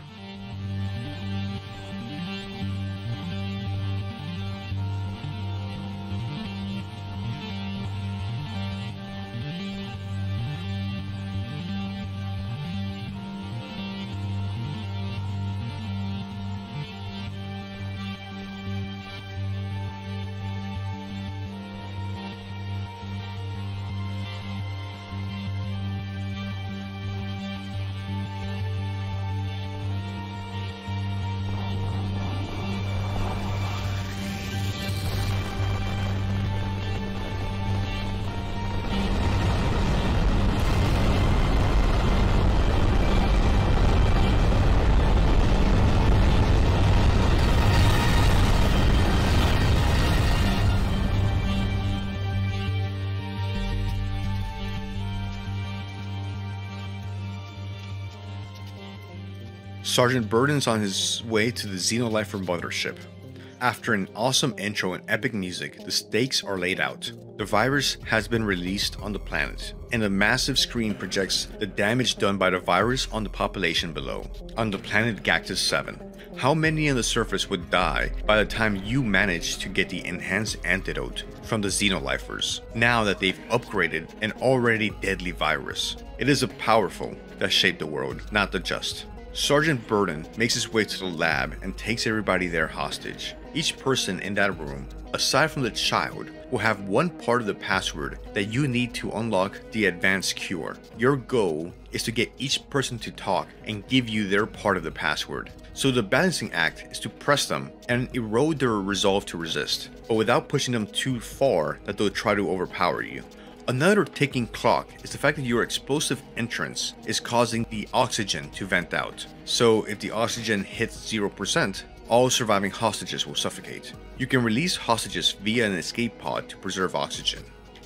Sergeant Burden's on his way to the Xenolifer mothership. After an awesome intro and epic music, the stakes are laid out. The virus has been released on the planet, and a massive screen projects the damage done by the virus on the population below, on the planet Gactus 7. How many on the surface would die by the time you manage to get the enhanced antidote from the Xenolifers, now that they've upgraded an already deadly virus? It is the powerful that shape the world, not the just. Sergeant Burden makes his way to the lab and takes everybody there hostage. Each person in that room, aside from the child, will have one part of the password that you need to unlock the advanced cure. Your goal is to get each person to talk and give you their part of the password. So the balancing act is to press them and erode their resolve to resist, but without pushing them too far that they'll try to overpower you. Another ticking clock is the fact that your explosive entrance is causing the oxygen to vent out. So if the oxygen hits 0%, all surviving hostages will suffocate. You can release hostages via an escape pod to preserve oxygen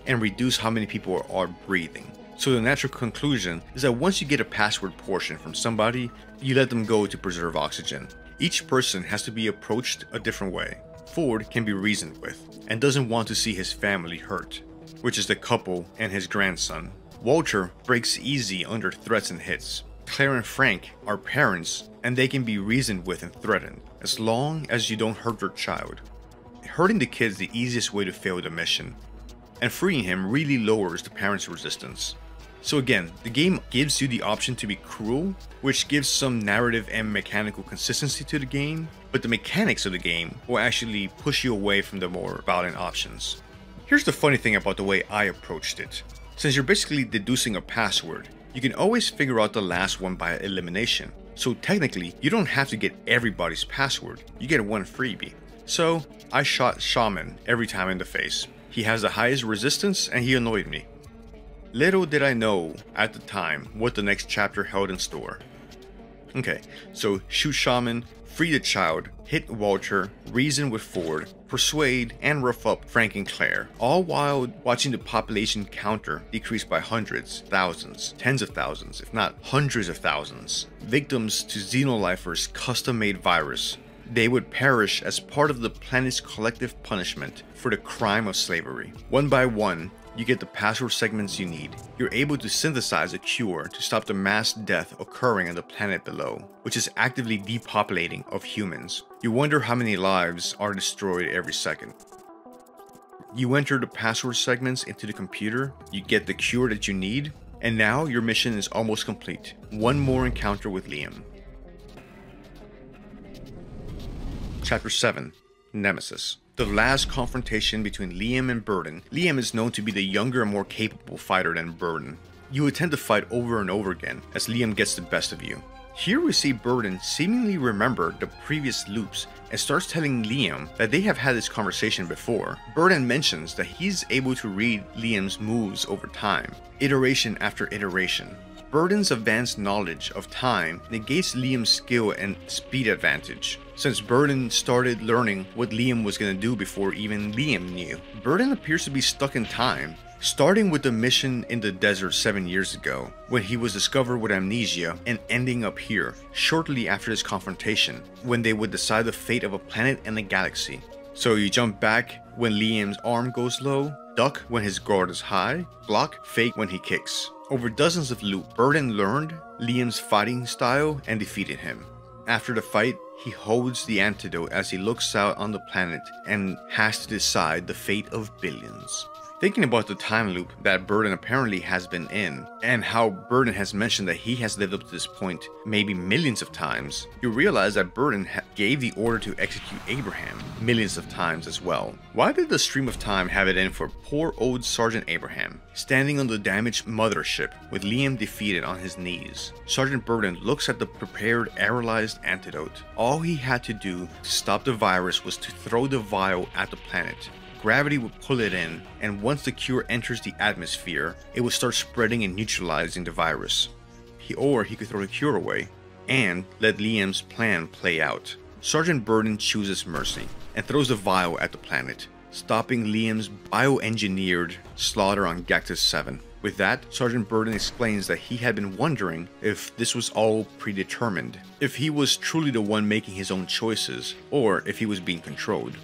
and reduce how many people are breathing. So the natural conclusion is that once you get a password portion from somebody, you let them go to preserve oxygen. Each person has to be approached a different way. Ford can be reasoned with and doesn't want to see his family hurt, which is the couple and his grandson. Walter breaks easy under threats and hits. Claire and Frank are parents, and they can be reasoned with and threatened, as long as you don't hurt their child. hurting the kid is the easiest way to fail the mission, and freeing him really lowers the parents' resistance. So again, the game gives you the option to be cruel, which gives some narrative and mechanical consistency to the game, but the mechanics of the game will actually push you away from the more violent options. Here's the funny thing about the way I approached it. Since you're basically deducing a password, you can always figure out the last one by elimination. So technically, you don't have to get everybody's password, you get one freebie. So I shot Shaman every time in the face. He has the highest resistance and he annoyed me. Little did I know at the time what the next chapter held in store. Okay, so shoot Shaman, free the child, hit Walter, reason with Ford, persuade, and rough up Frank and Claire, all while watching the population counter decrease by hundreds, thousands, tens of thousands, if not hundreds of thousands, victims to Xenolifers' custom-made virus. They would perish as part of the planet's collective punishment for the crime of slavery. One by one, you get the password segments you need. You're able to synthesize a cure to stop the mass death occurring on the planet below, which is actively depopulating of humans. You wonder how many lives are destroyed every second. You enter the password segments into the computer, you get the cure that you need, and now your mission is almost complete. One more encounter with Liam. Chapter 7, Nemesis. The last confrontation between Liam and Burden. Liam is known to be the younger and more capable fighter than Burden. You attempt to fight over and over again as Liam gets the best of you. Here we see Burden seemingly remember the previous loops and starts telling Liam that they have had this conversation before. Burden mentions that he's able to read Liam's moves over time, iteration after iteration. Burden's advanced knowledge of time negates Liam's skill and speed advantage, since Burden started learning what Liam was going to do before even Liam knew. Burden appears to be stuck in time, starting with the mission in the desert 7 years ago, when he was discovered with amnesia, and ending up here, shortly after this confrontation, when they would decide the fate of a planet and a galaxy. So you jump back when Liam's arm goes low, duck when his guard is high, block, fake when he kicks. Over dozens of loops, Burden learned Liam's fighting style and defeated him. After the fight, he holds the antidote as he looks out on the planet and has to decide the fate of billions. Thinking about the time loop that Burden apparently has been in, and how Burden has mentioned that he has lived up to this point maybe millions of times, you realize that Burden gave the order to execute Abraham millions of times as well. Why did the stream of time have it in for poor old Sergeant Abraham, standing on the damaged mothership with Liam defeated on his knees? Sergeant Burden looks at the prepared aerolized antidote. All he had to do to stop the virus was to throw the vial at the planet. Gravity would pull it in, and once the cure enters the atmosphere, it would start spreading and neutralizing the virus. Or he could throw the cure away, and let Liam's plan play out. Sergeant Burden chooses mercy, and throws the vial at the planet, stopping Liam's bioengineered slaughter on Gactus 7. With that, Sergeant Burden explains that he had been wondering if this was all predetermined, if he was truly the one making his own choices, or if he was being controlled.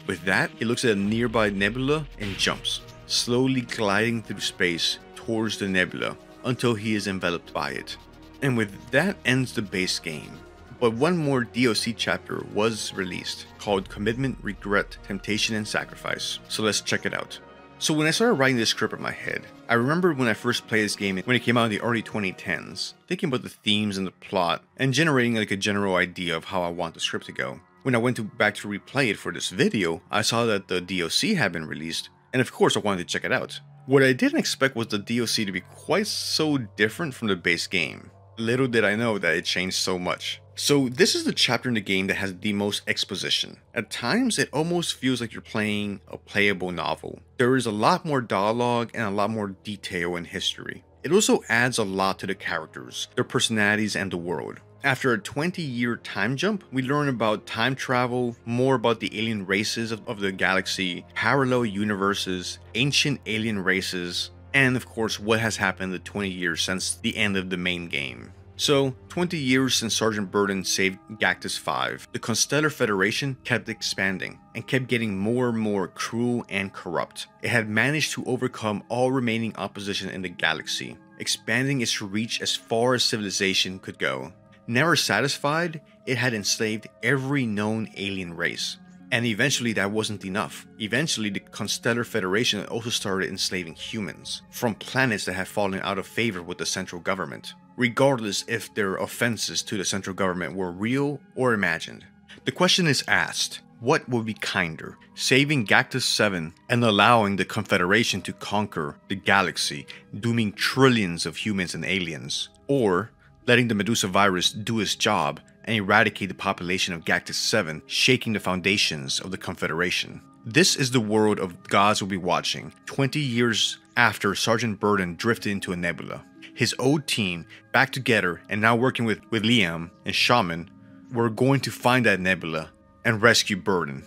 With that, he looks at a nearby nebula and jumps, slowly gliding through space towards the nebula until he is enveloped by it. And with that ends the base game. But one more DLC chapter was released, called Commitment, Regret, Temptation, and Sacrifice. So let's check it out. So when I started writing this script in my head, I remember when I first played this game when it came out in the early 2010s, thinking about the themes and the plot, and generating like a general idea of how I want the script to go. When I went back to replay it for this video, I saw that the DLC had been released, and of course I wanted to check it out. What I didn't expect was the DLC to be quite so different from the base game. Little did I know that it changed so much. So this is the chapter in the game that has the most exposition. At times, it almost feels like you're playing a playable novel. There is a lot more dialogue and a lot more detail and history. It also adds a lot to the characters, their personalities, and the world. After a 20-year time jump, we learn about time travel, more about the alien races of the galaxy, parallel universes, ancient alien races, and of course what has happened in the 20 years since the end of the main game. So, 20 years since Sergeant Burden saved Gactus 5, the Constellar Federation kept expanding and kept getting more and more cruel and corrupt. It had managed to overcome all remaining opposition in the galaxy, expanding its reach as far as civilization could go. Never satisfied, it had enslaved every known alien race. And eventually that wasn't enough. Eventually the Constellar Federation also started enslaving humans from planets that had fallen out of favor with the central government, regardless if their offenses to the central government were real or imagined. The question is asked, what would be kinder, saving Cactus 7 and allowing the Confederation to conquer the galaxy, dooming trillions of humans and aliens, or letting the Medusa virus do its job and eradicate the population of Cactus 7, shaking the foundations of the Confederation? This is the world of gods will be watching 20 years after Sergeant Burden drifted into a nebula. His old team, back together and now working with Liam and Shaman, were going to find that nebula and rescue Burden.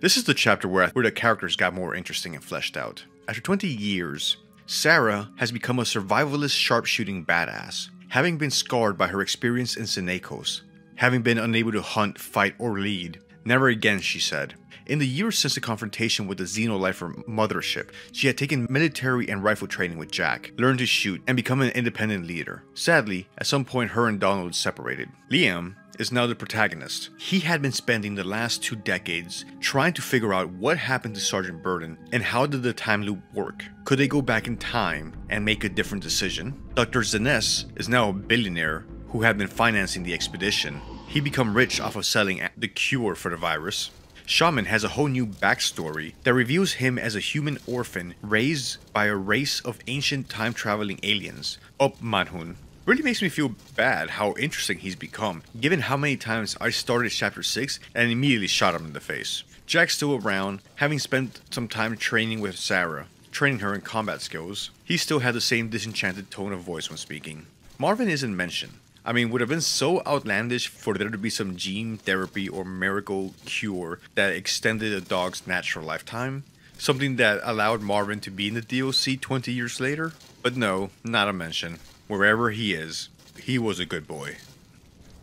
This is the chapter where the characters got more interesting and fleshed out. After 20 years, Sarah has become a survivalist sharpshooting badass, having been scarred by her experience in Signalis, having been unable to hunt, fight, or lead. Never again, she said. In the years since the confrontation with the Xenolifer mothership, she had taken military and rifle training with Jack, learned to shoot, and become an independent leader. Sadly, at some point her and Donald separated. Liam is now the protagonist. He had been spending the last 2 decades trying to figure out what happened to Sergeant Burden and how did the time loop work. Could they go back in time and make a different decision? Dr. Zenes is now a billionaire who had been financing the expedition. He became rich off of selling the cure for the virus. Shaman has a whole new backstory that reveals him as a human orphan raised by a race of ancient time-traveling aliens, Opmanhun. Really makes me feel bad how interesting he's become, given how many times I started chapter 6 and immediately shot him in the face. Jack's still around, having spent some time training with Sarah, training her in combat skills. He still had the same disenchanted tone of voice when speaking. Marvin isn't mentioned. I mean, would have been so outlandish for there to be some gene therapy or miracle cure that extended a dog's natural lifetime. Something that allowed Marvin to be in the DLC 20 years later. But no, not a mention. Wherever he is, he was a good boy.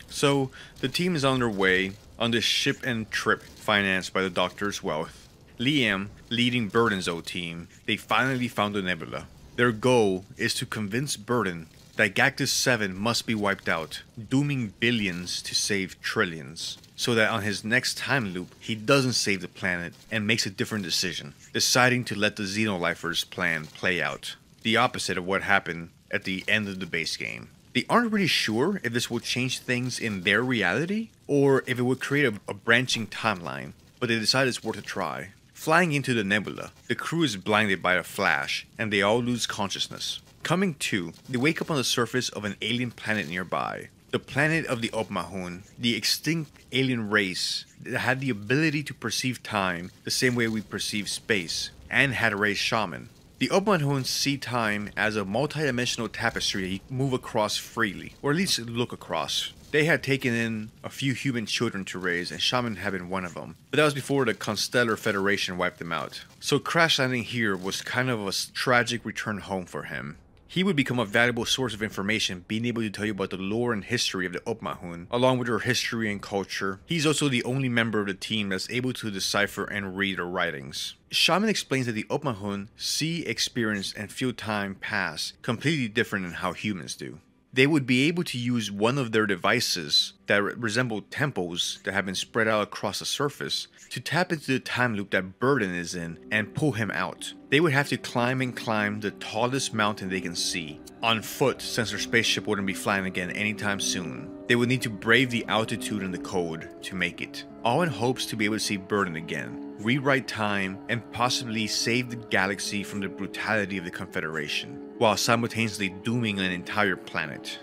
So, the team is on their way on this ship and trip financed by the Doctor's wealth. Liam leading Burden's old team, they finally found the nebula. Their goal is to convince Burden that Cactus 7 must be wiped out, dooming billions to save trillions, so that on his next time loop, he doesn't save the planet and makes a different decision, deciding to let the Xenolifers' plan play out, the opposite of what happened at the end of the base game. They aren't really sure if this will change things in their reality, or if it would create a branching timeline, but they decide it's worth a try. Flying into the nebula, the crew is blinded by a flash, and they all lose consciousness. Coming to, they wake up on the surface of an alien planet nearby. The planet of the Opmahun, the extinct alien race that had the ability to perceive time the same way we perceive space, and had raised Shaman. The Opmahun see time as a multi-dimensional tapestry that you move across freely, or at least look across. They had taken in a few human children to raise, and Shaman had been one of them. But that was before the Constellar Federation wiped them out. So crash landing here was kind of a tragic return home for him. He would become a valuable source of information, being able to tell you about the lore and history of the Opmahun, along with their history and culture. He's also the only member of the team that's able to decipher and read their writings. Shaman explains that the Opmahun see, experience, and feel time pass completely different than how humans do. They would be able to use one of their devices that resemble temples that have been spread out across the surface to tap into the time loop that Burden is in and pull him out. They would have to climb the tallest mountain they can see, on foot since their spaceship wouldn't be flying again anytime soon. They would need to brave the altitude and the cold to make it, all in hopes to be able to see Burden again, rewrite time, and possibly save the galaxy from the brutality of the Confederation, while simultaneously dooming an entire planet.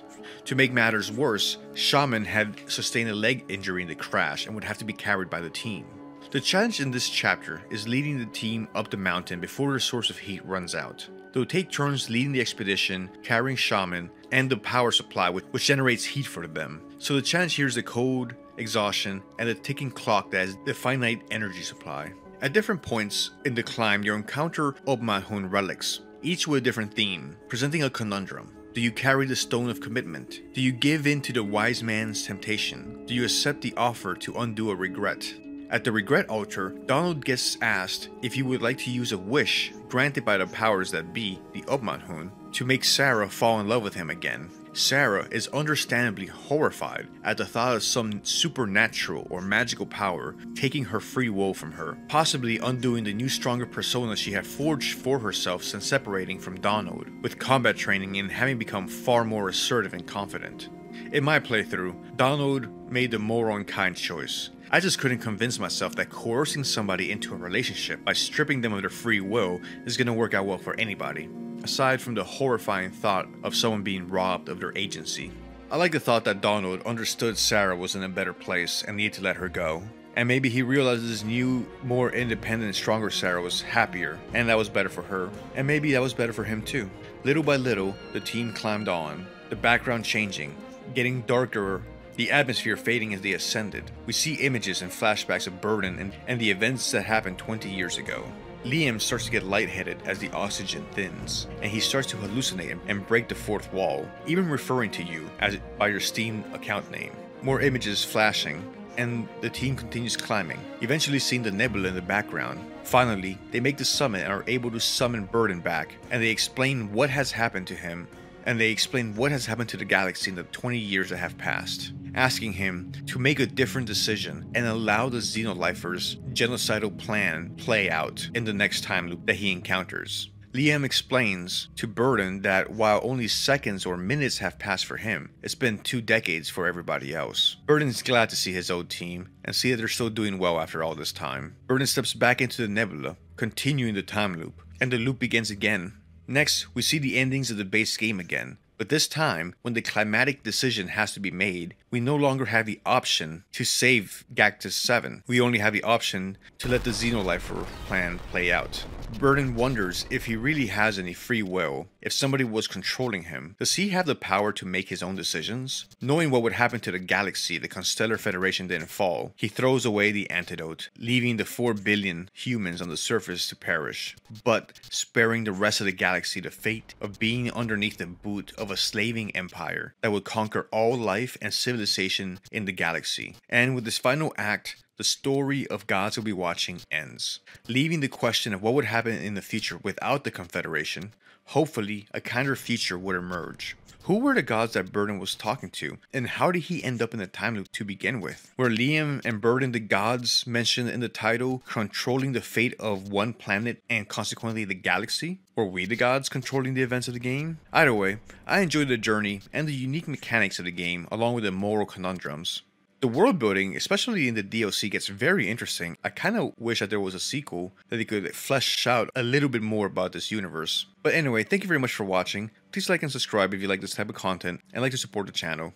To make matters worse, Shaman had sustained a leg injury in the crash and would have to be carried by the team. The challenge in this chapter is leading the team up the mountain before the source of heat runs out. They'll take turns leading the expedition, carrying Shaman, and the power supply which generates heat for them. So the challenge here is the cold, exhaustion, and the ticking clock that is the finite energy supply. At different points in the climb, you'll encounter Opmahun relics, each with a different theme, presenting a conundrum. Do you carry the stone of commitment? Do you give in to the wise man's temptation? Do you accept the offer to undo a regret? At the regret altar, Donald gets asked if he would like to use a wish granted by the powers that be, the Opmahun, to make Sarah fall in love with him again. Sarah is understandably horrified at the thought of some supernatural or magical power taking her free will from her, possibly undoing the new stronger persona she had forged for herself since separating from Darkwood, with combat training and having become far more assertive and confident. In my playthrough, Darkwood made the more unkind choice. I just couldn't convince myself that coercing somebody into a relationship by stripping them of their free will is going to work out well for anybody, aside from the horrifying thought of someone being robbed of their agency. I like the thought that Darkwood understood Sarah was in a better place and needed to let her go. And maybe he realized this new, more independent, stronger Sarah was happier, and that was better for her. And maybe that was better for him too. Little by little, the team climbed on, the background changing, getting darker, the atmosphere fading as they ascended. We see images and flashbacks of Burden and the events that happened 20 years ago. Liam starts to get lightheaded as the oxygen thins, and he starts to hallucinate and break the fourth wall, even referring to you as by your Steam account name. More images flashing, and the team continues climbing, eventually seeing the nebula in the background. Finally, they make the summit and are able to summon Burden back, and they explain what has happened to him, and they explain what has happened to the galaxy in the 20 years that have passed, asking him to make a different decision and allow the Xenolifers' genocidal plan play out in the next time loop that he encounters. Liam explains to Burden that while only seconds or minutes have passed for him, it's been 2 decades for everybody else. Burden is glad to see his old team and see that they're still doing well after all this time. Burden steps back into the nebula, continuing the time loop, and the loop begins again. Next, we see the endings of the base game again, but this time, when the climatic decision has to be made, we no longer have the option to save Cactus 7. We only have the option to let the Xenolifer plan play out. Burden wonders if he really has any free will, if somebody was controlling him. Does he have the power to make his own decisions? Knowing what would happen to the galaxy, the Constellar Federation didn't fall. He throws away the antidote, leaving the 4 billion humans on the surface to perish, but sparing the rest of the galaxy the fate of being underneath the boot of a slaving empire that would conquer all life and civilization in the galaxy. And with this final act, the story of gods we'll be watching ends, leaving the question of what would happen in the future without the Confederation. Hopefully, a kinder future would emerge. Who were the gods that Burden was talking to, and how did he end up in the time loop to begin with? Were Liam and Burden the gods mentioned in the title, controlling the fate of one planet and consequently the galaxy? Were we the gods controlling the events of the game? Either way, I enjoyed the journey and the unique mechanics of the game, along with the moral conundrums. The world building, especially in the DLC, gets very interesting. I kind of wish that there was a sequel that they could flesh out a little bit more about this universe. But anyway, thank you very much for watching. Please like and subscribe if you like this type of content and like to support the channel.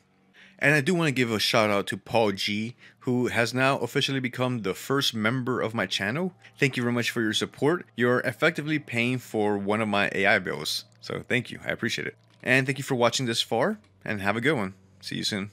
And I do want to give a shout out to Paul G, who has now officially become the first member of my channel. Thank you very much for your support. You're effectively paying for one of my AI bills. So thank you, I appreciate it. And thank you for watching this far, and have a good one. See you soon.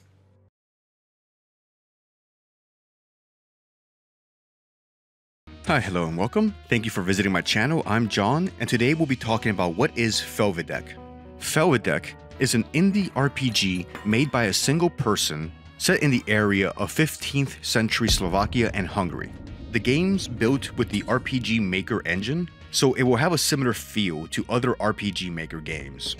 Hi, hello and welcome. Thank you for visiting my channel. I'm John, and today we'll be talking about what is Felvidek. Felvidek is an indie RPG made by a single person set in the area of 15th century Slovakia and Hungary. The game's built with the RPG Maker engine, so it will have a similar feel to other RPG Maker games.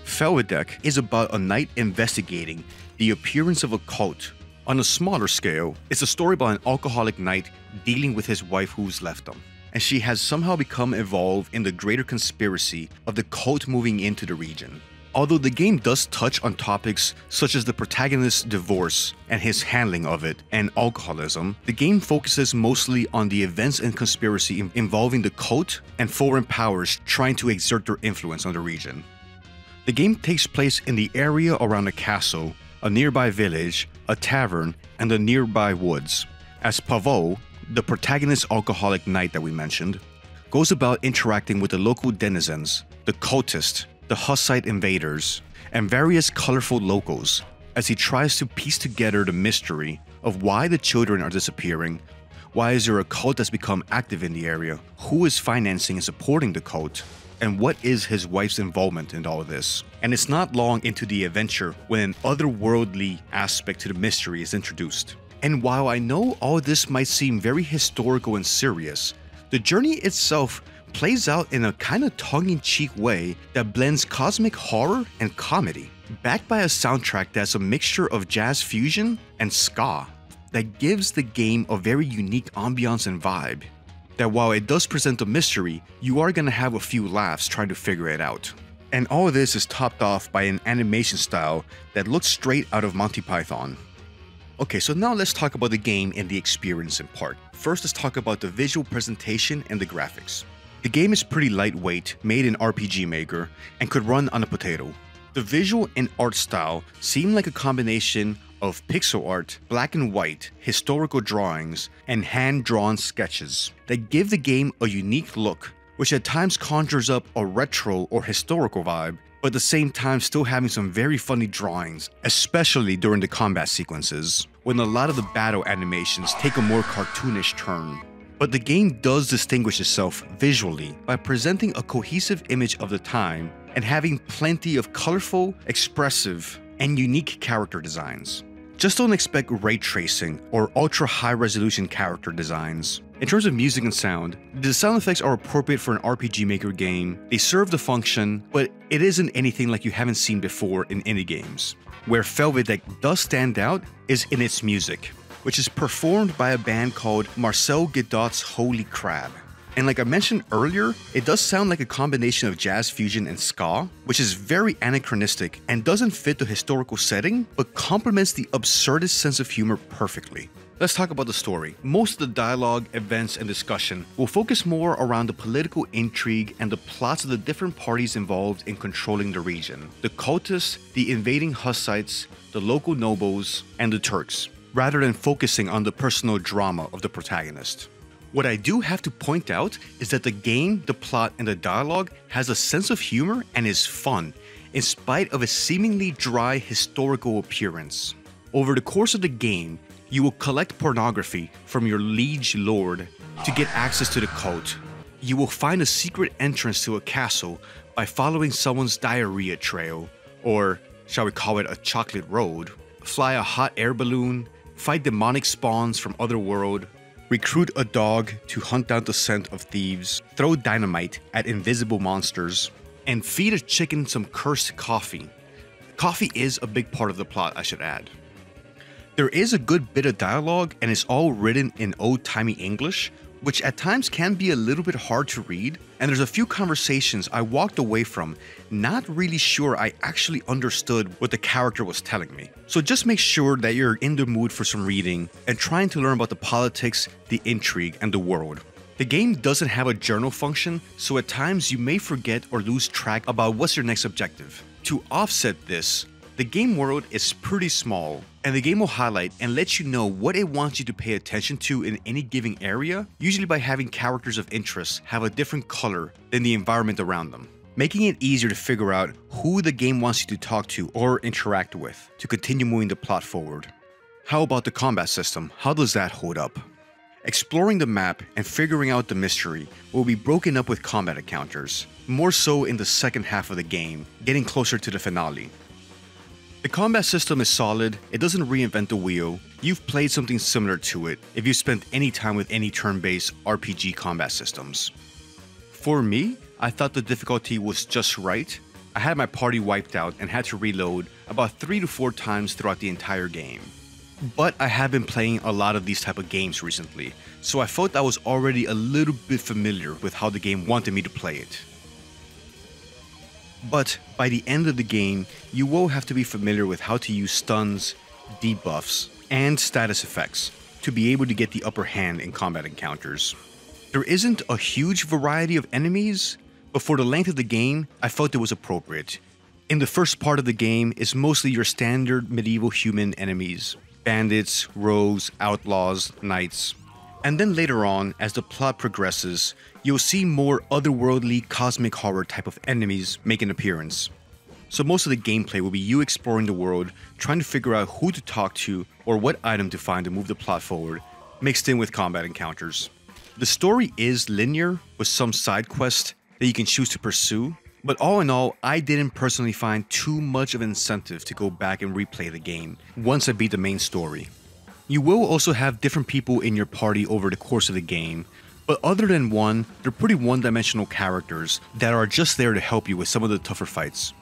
Felvidek is about a knight investigating the appearance of a cult. On a smaller scale, it's a story about an alcoholic knight dealing with his wife who's left him, and she has somehow become involved in the greater conspiracy of the cult moving into the region. Although the game does touch on topics such as the protagonist's divorce and his handling of it and alcoholism, the game focuses mostly on the events and conspiracy involving the cult and foreign powers trying to exert their influence on the region. The game takes place in the area around a castle, a nearby village, a tavern, and the nearby woods, as Paso, the protagonist's alcoholic knight that we mentioned, goes about interacting with the local denizens, the cultists, the Hussite invaders, and various colorful locals as he tries to piece together the mystery of why the children are disappearing, why is there a cult that's become active in the area, who is financing and supporting the cult, and what is his wife's involvement in all of this. And it's not long into the adventure when an otherworldly aspect to the mystery is introduced. And while I know all this might seem very historical and serious, the journey itself plays out in a kind of tongue-in-cheek way that blends cosmic horror and comedy, backed by a soundtrack that's a mixture of jazz fusion and ska that gives the game a very unique ambiance and vibe. That while it does present a mystery, you are gonna have a few laughs trying to figure it out. And all of this is topped off by an animation style that looks straight out of Monty Python. Okay, so now let's talk about the game and the experience in part. First, let's talk about the visual presentation and the graphics. The game is pretty lightweight, made in RPG Maker, and could run on a potato. The visual and art style seem like a combination of pixel art, black and white, historical drawings, and hand-drawn sketches that give the game a unique look, which at times conjures up a retro or historical vibe, but at the same time still having some very funny drawings, especially during the combat sequences, when a lot of the battle animations take a more cartoonish turn. But the game does distinguish itself visually by presenting a cohesive image of the time and having plenty of colorful, expressive, and unique character designs. Just don't expect ray tracing or ultra high resolution character designs. In terms of music and sound, the sound effects are appropriate for an RPG Maker game. They serve the function, but it isn't anything like you haven't seen before in indie games. Where Felvidek does stand out is in its music, which is performed by a band called Marcel Godot's Holy Crab. And like I mentioned earlier, it does sound like a combination of jazz fusion and ska, which is very anachronistic and doesn't fit the historical setting, but complements the absurdist sense of humor perfectly. Let's talk about the story. Most of the dialogue, events, and discussion will focus more around the political intrigue and the plots of the different parties involved in controlling the region. The cultists, the invading Hussites, the local nobles, and the Turks, rather than focusing on the personal drama of the protagonist. What I do have to point out is that the game, the plot, and the dialogue has a sense of humor and is fun, in spite of a seemingly dry historical appearance. Over the course of the game, you will collect pornography from your liege lord to get access to the cult. You will find a secret entrance to a castle by following someone's diarrhea trail, or shall we call it a chocolate road, fly a hot air balloon, fight demonic spawns from otherworld, recruit a dog to hunt down the scent of thieves, throw dynamite at invisible monsters, and feed a chicken some cursed coffee. Coffee is a big part of the plot, I should add. There is a good bit of dialogue and it's all written in old-timey English, which at times can be a little bit hard to read, and there's a few conversations I walked away from not really sure I actually understood what the character was telling me. So just make sure that you're in the mood for some reading and trying to learn about the politics, the intrigue, and the world. The game doesn't have a journal function, so at times you may forget or lose track about what's your next objective. To offset this, the game world is pretty small, and the game will highlight and let you know what it wants you to pay attention to in any given area, usually by having characters of interest have a different color than the environment around them, making it easier to figure out who the game wants you to talk to or interact with to continue moving the plot forward. How about the combat system? How does that hold up? Exploring the map and figuring out the mystery will be broken up with combat encounters, more so in the second half of the game, getting closer to the finale. The combat system is solid, it doesn't reinvent the wheel. You've played something similar to it if you spent any time with any turn-based RPG combat systems. For me, I thought the difficulty was just right. I had my party wiped out and had to reload about 3 to 4 times throughout the entire game. But I have been playing a lot of these type of games recently, so I felt I was already a little bit familiar with how the game wanted me to play it. But by the end of the game, you will have to be familiar with how to use stuns, debuffs, and status effects to be able to get the upper hand in combat encounters. There isn't a huge variety of enemies, but for the length of the game, I felt it was appropriate. In the first part of the game, it's mostly your standard medieval human enemies, bandits, rogues, outlaws, knights. And then later on, as the plot progresses, you'll see more otherworldly cosmic horror type of enemies make an appearance. So most of the gameplay will be you exploring the world, trying to figure out who to talk to or what item to find to move the plot forward, mixed in with combat encounters. The story is linear with some side quests that you can choose to pursue, but all in all, I didn't personally find too much of an incentive to go back and replay the game once I beat the main story. You will also have different people in your party over the course of the game, But other than one, they're pretty one-dimensional characters that are just there to help you with some of the tougher fights.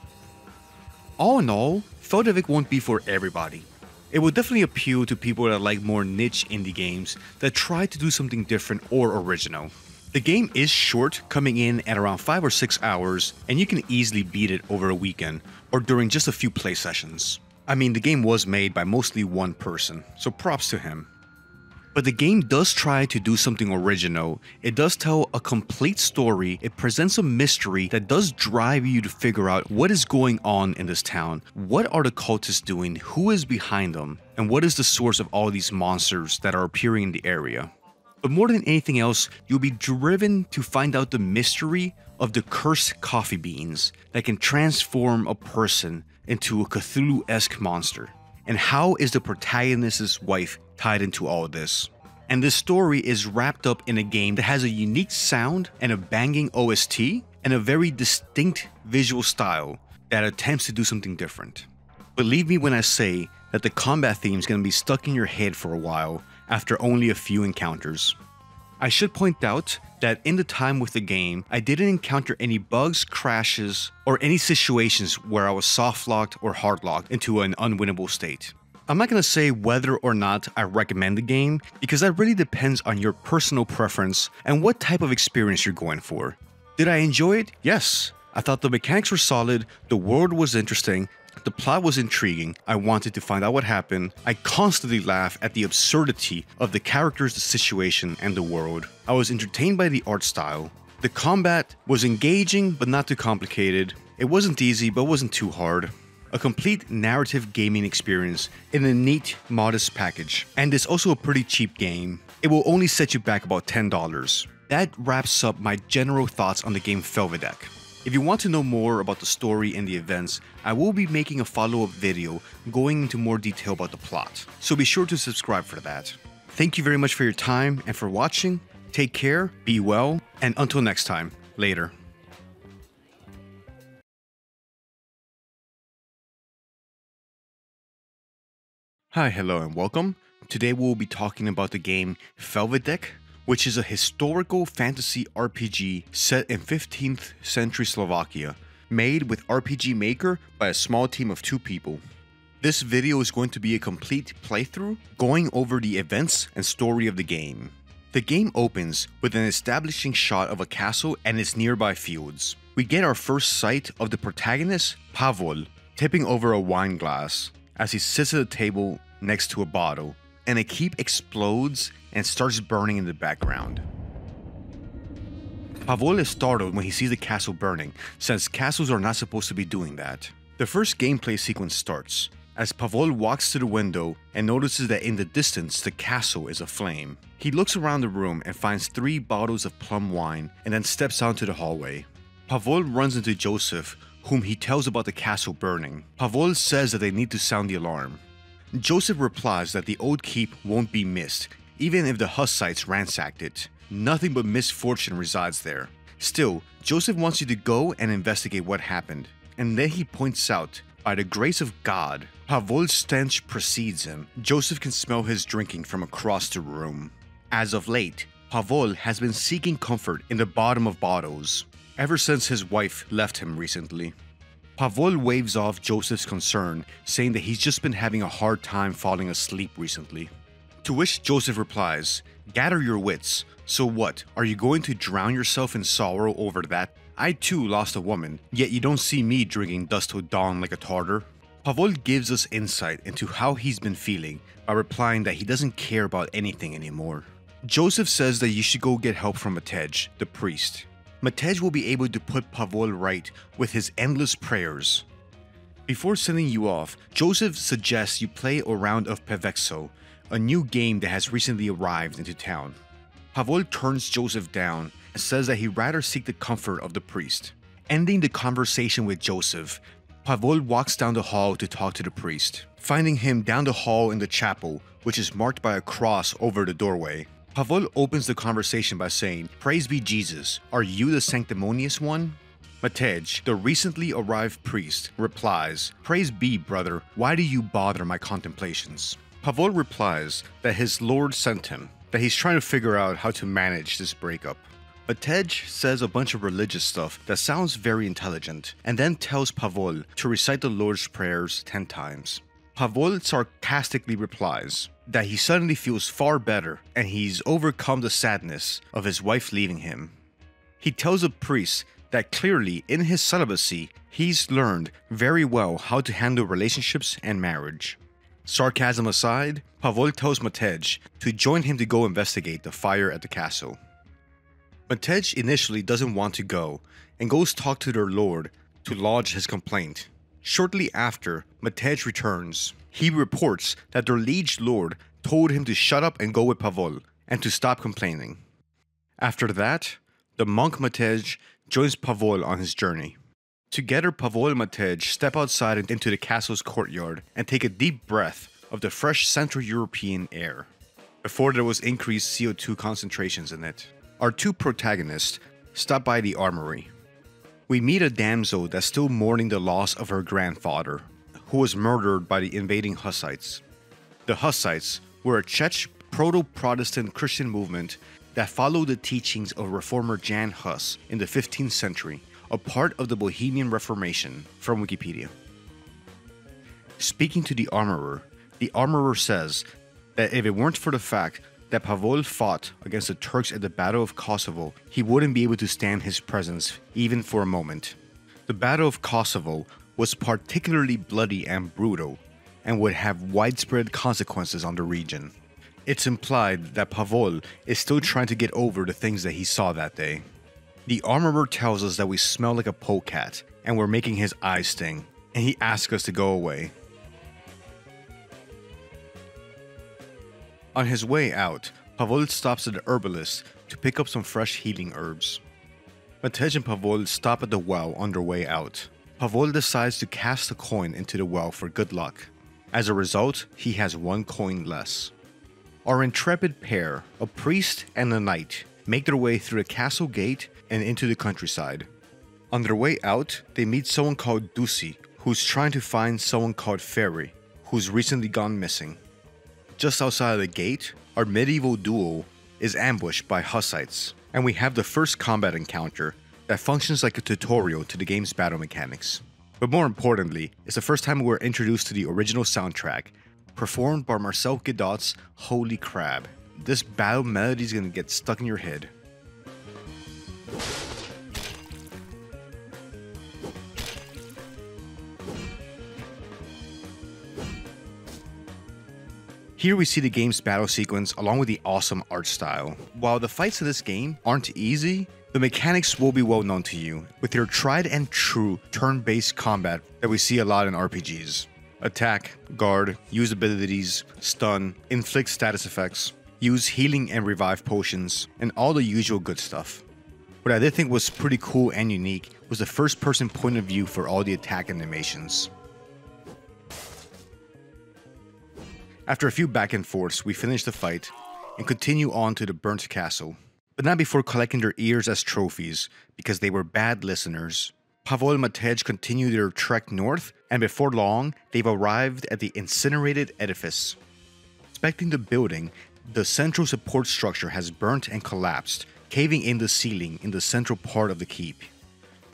All in all, Felvidek won't be for everybody. It will definitely appeal to people that like more niche indie games that try to do something different or original. The game is short, coming in at around 5 or 6 hours, and you can easily beat it over a weekend or during just a few play sessions. I mean, the game was made by mostly one person, so props to him. But the game does try to do something original. It does tell a complete story, it presents a mystery that does drive you to figure out what is going on in this town, what are the cultists doing, who is behind them, and what is the source of all these monsters that are appearing in the area. But more than anything else, you'll be driven to find out the mystery of the cursed coffee beans that can transform a person into a Cthulhu-esque monster. And how is the protagonist's wife tied into all of this? And this story is wrapped up in a game that has a unique sound and a banging OST and a very distinct visual style that attempts to do something different. Believe me when I say that the combat theme is going to be stuck in your head for a while after only a few encounters. I should point out that in the time with the game, I didn't encounter any bugs, crashes, or any situations where I was soft-locked or hard-locked into an unwinnable state. I'm not going to say whether or not I recommend the game, because that really depends on your personal preference and what type of experience you're going for. Did I enjoy it? Yes. I thought the mechanics were solid, the world was interesting, the plot was intriguing, I wanted to find out what happened, I constantly laughed at the absurdity of the characters, the situation, and the world. I was entertained by the art style. The combat was engaging but not too complicated. It wasn't easy but wasn't too hard. A complete narrative gaming experience in a neat, modest package. And it's also a pretty cheap game. It will only set you back about $10. That wraps up my general thoughts on the game Felvidek. If you want to know more about the story and the events, I will be making a follow-up video going into more detail about the plot, so be sure to subscribe for that. Thank you very much for your time and for watching. Take care, be well, and until next time, later. Hi, hello, and welcome. Today we'll be talking about the game Felvidek, which is a historical fantasy RPG set in 15th century Slovakia, made with RPG Maker by a small team of 2 people. This video is going to be a complete playthrough, going over the events and story of the game. The game opens with an establishing shot of a castle and its nearby fields. We get our first sight of the protagonist, Pavol, tipping over a wine glass as he sits at a table next to a bottle, and a keep explodes and starts burning in the background. Pavol is startled when he sees the castle burning, since castles are not supposed to be doing that. The first gameplay sequence starts, as Pavol walks to the window and notices that in the distance the castle is aflame. He looks around the room and finds 3 bottles of plum wine and then steps out to the hallway. Pavol runs into Joseph, whom he tells about the castle burning. Pavol says that they need to sound the alarm. Joseph replies that the old keep won't be missed, even if the Hussites ransacked it. Nothing but misfortune resides there. Still, Joseph wants you to go and investigate what happened. And then he points out, by the grace of God, Pavol's stench precedes him. Joseph can smell his drinking from across the room. As of late, Pavol has been seeking comfort in the bottom of bottles, ever since his wife left him recently. Pavol waves off Joseph's concern, saying that he's just been having a hard time falling asleep recently. To which Joseph replies, "Gather your wits. So what, are you going to drown yourself in sorrow over that? I too lost a woman, yet you don't see me drinking dust till dawn like a Tartar." Pavol gives us insight into how he's been feeling by replying that he doesn't care about anything anymore. Joseph says that you should go get help from Matej, the priest. Matej will be able to put Pavol right with his endless prayers. Before sending you off, Joseph suggests you play a round of Pevexo, a new game that has recently arrived into town. Pavol turns Joseph down and says that he'd rather seek the comfort of the priest. Ending the conversation with Joseph, Pavol walks down the hall to talk to the priest, finding him down the hall in the chapel, which is marked by a cross over the doorway. Pavol opens the conversation by saying, "Praise be Jesus, are you the sanctimonious one?" Matej, the recently arrived priest, replies, "Praise be, brother, why do you bother my contemplations?" Pavol replies that his Lord sent him. that he's trying to figure out how to manage this breakup. Matej says a bunch of religious stuff that sounds very intelligent, and then tells Pavol to recite the Lord's prayers 10 times. Pavol sarcastically replies that he suddenly feels far better and he's overcome the sadness of his wife leaving him. He tells the priest that clearly in his celibacy, he's learned very well how to handle relationships and marriage. Sarcasm aside, Pavol tells Matej to join him to go investigate the fire at the castle. Matej initially doesn't want to go and goes talk to their lord to lodge his complaint. Shortly after, Matej returns. He reports that their liege lord told him to shut up and go with Pavol and to stop complaining. After that, the monk Matej joins Pavol on his journey. Together, Pavol and Matej step outside into the castle's courtyard and take a deep breath of the fresh Central European air. Before there was increased CO2 concentrations in it, our two protagonists stop by the armory. We meet a damsel that's still mourning the loss of her grandfather, who was murdered by the invading Hussites. The Hussites were a Czech proto-Protestant Christian movement that followed the teachings of reformer Jan Hus in the 15th century, a part of the Bohemian Reformation, from Wikipedia. Speaking to the armorer says that if it weren't for the fact that Pavol fought against the Turks at the Battle of Kosovo, he wouldn't be able to stand his presence even for a moment. The Battle of Kosovo was particularly bloody and brutal, and would have widespread consequences on the region. It's implied that Pavol is still trying to get over the things that he saw that day. The armorer tells us that we smell like a polecat, and we're making his eyes sting, and he asks us to go away. On his way out, Pavol stops at the herbalist to pick up some fresh healing herbs. Matej and Pavol stop at the well on their way out. Pavol decides to cast a coin into the well for good luck. As a result, he has 1 coin less. Our intrepid pair, a priest and a knight, make their way through the castle gate and into the countryside. On their way out, they meet someone called Dusi, who's trying to find someone called Ferry, who's recently gone missing. Just outside of the gate, our medieval duo is ambushed by Hussites, and we have the first combat encounter that functions like a tutorial to the game's battle mechanics. But more importantly, it's the first time we're introduced to the original soundtrack, performed by Marcel Godot's Holy Crab. This battle melody is gonna get stuck in your head. Here we see the game's battle sequence along with the awesome art style. While the fights in this game aren't easy, the mechanics will be well known to you, with your tried and true turn-based combat that we see a lot in RPGs. Attack, guard, use abilities, stun, inflict status effects, use healing and revive potions, and all the usual good stuff. What I did think was pretty cool and unique was the first-person point of view for all the attack animations. After a few back and forths, we finish the fight and continue on to the burnt castle, but not before collecting their ears as trophies because they were bad listeners. Pavol and Matej continue their trek north, and before long, they've arrived at the incinerated edifice. Inspecting the building, the central support structure has burnt and collapsed, caving in the ceiling in the central part of the keep.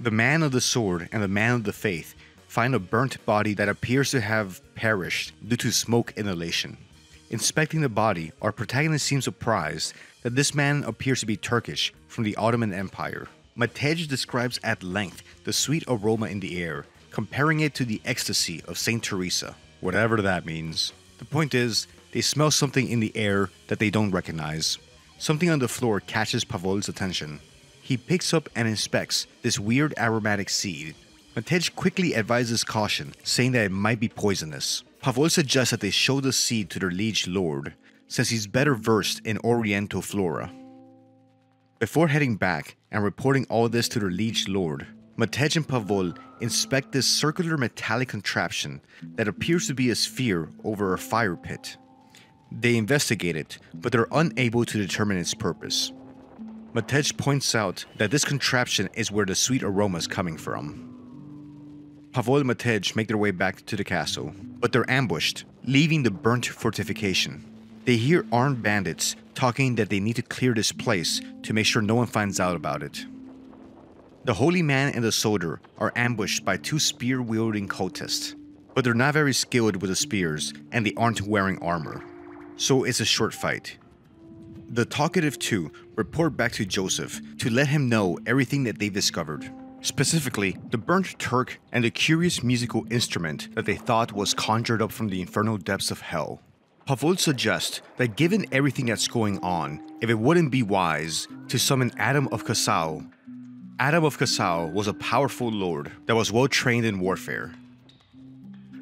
The man of the sword and the man of the faith find a burnt body that appears to have perished due to smoke inhalation. Inspecting the body, our protagonist seems surprised that this man appears to be Turkish from the Ottoman Empire. Matej describes at length the sweet aroma in the air, comparing it to the ecstasy of Saint Teresa, whatever that means. The point is, they smell something in the air that they don't recognize. Something on the floor catches Pavol's attention. He picks up and inspects this weird aromatic seed. Matej quickly advises caution, saying that it might be poisonous. Pavol suggests that they show the seed to their liege lord, since he's better versed in Oriental flora. Before heading back and reporting all this to their liege lord, Matej and Pavol inspect this circular metallic contraption that appears to be a sphere over a fire pit. They investigate it, but they're unable to determine its purpose. Matej points out that this contraption is where the sweet aroma is coming from. Pavol and Matej make their way back to the castle, but they're ambushed, leaving the burnt fortification. They hear armed bandits talking that they need to clear this place to make sure no one finds out about it. The holy man and the soldier are ambushed by 2 spear-wielding cultists, but they're not very skilled with the spears and they aren't wearing armor, so it's a short fight. The talkative 2 report back to Joseph to let him know everything that they've discovered, specifically the burnt Turk and the curious musical instrument that they thought was conjured up from the infernal depths of hell. Pavol suggests that given everything that's going on, if it wouldn't be wise to summon Adam of Casao. Adam of Casao was a powerful lord that was well trained in warfare.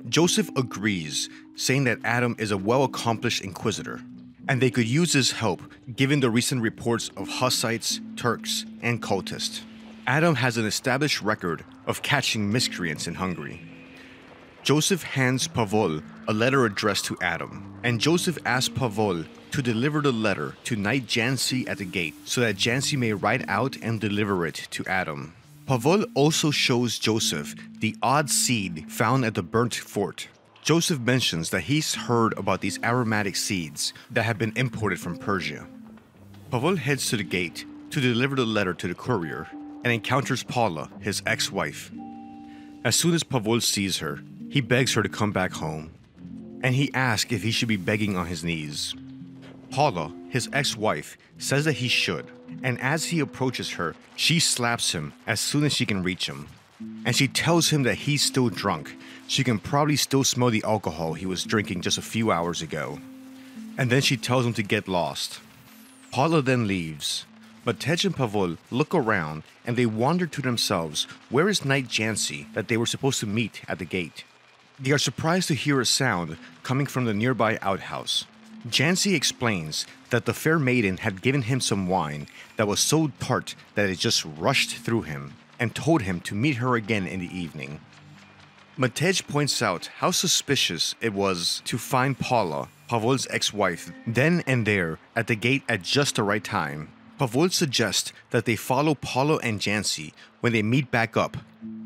Joseph agrees, saying that Adam is a well-accomplished inquisitor, and they could use his help given the recent reports of Hussites, Turks, and cultists. Adam has an established record of catching miscreants in Hungary. Joseph hands Pavol a letter addressed to Adam, and Joseph asks Pavol to deliver the letter to Knight Jansi at the gate so that Jansi may write out and deliver it to Adam. Pavol also shows Joseph the odd seed found at the burnt fort. Joseph mentions that he's heard about these aromatic seeds that have been imported from Persia. Pavol heads to the gate to deliver the letter to the courier and encounters Paula, his ex-wife. As soon as Pavol sees her, he begs her to come back home, and he asks if he should be begging on his knees. Paula, his ex-wife, says that he should, and as he approaches her, she slaps him as soon as she can reach him. And she tells him that he's still drunk. She can probably still smell the alcohol he was drinking just a few hours ago. And then she tells him to get lost. Paula then leaves. Matej and Pavol look around and they wonder to themselves, where is Knight Jansi that they were supposed to meet at the gate? They are surprised to hear a sound coming from the nearby outhouse. Jansi explains that the fair maiden had given him some wine that was so tart that it just rushed through him, and told him to meet her again in the evening. Matej points out how suspicious it was to find Paula, Pavol's ex-wife, then and there at the gate at just the right time. Pavol suggests that they follow Paula and Jansi when they meet back up.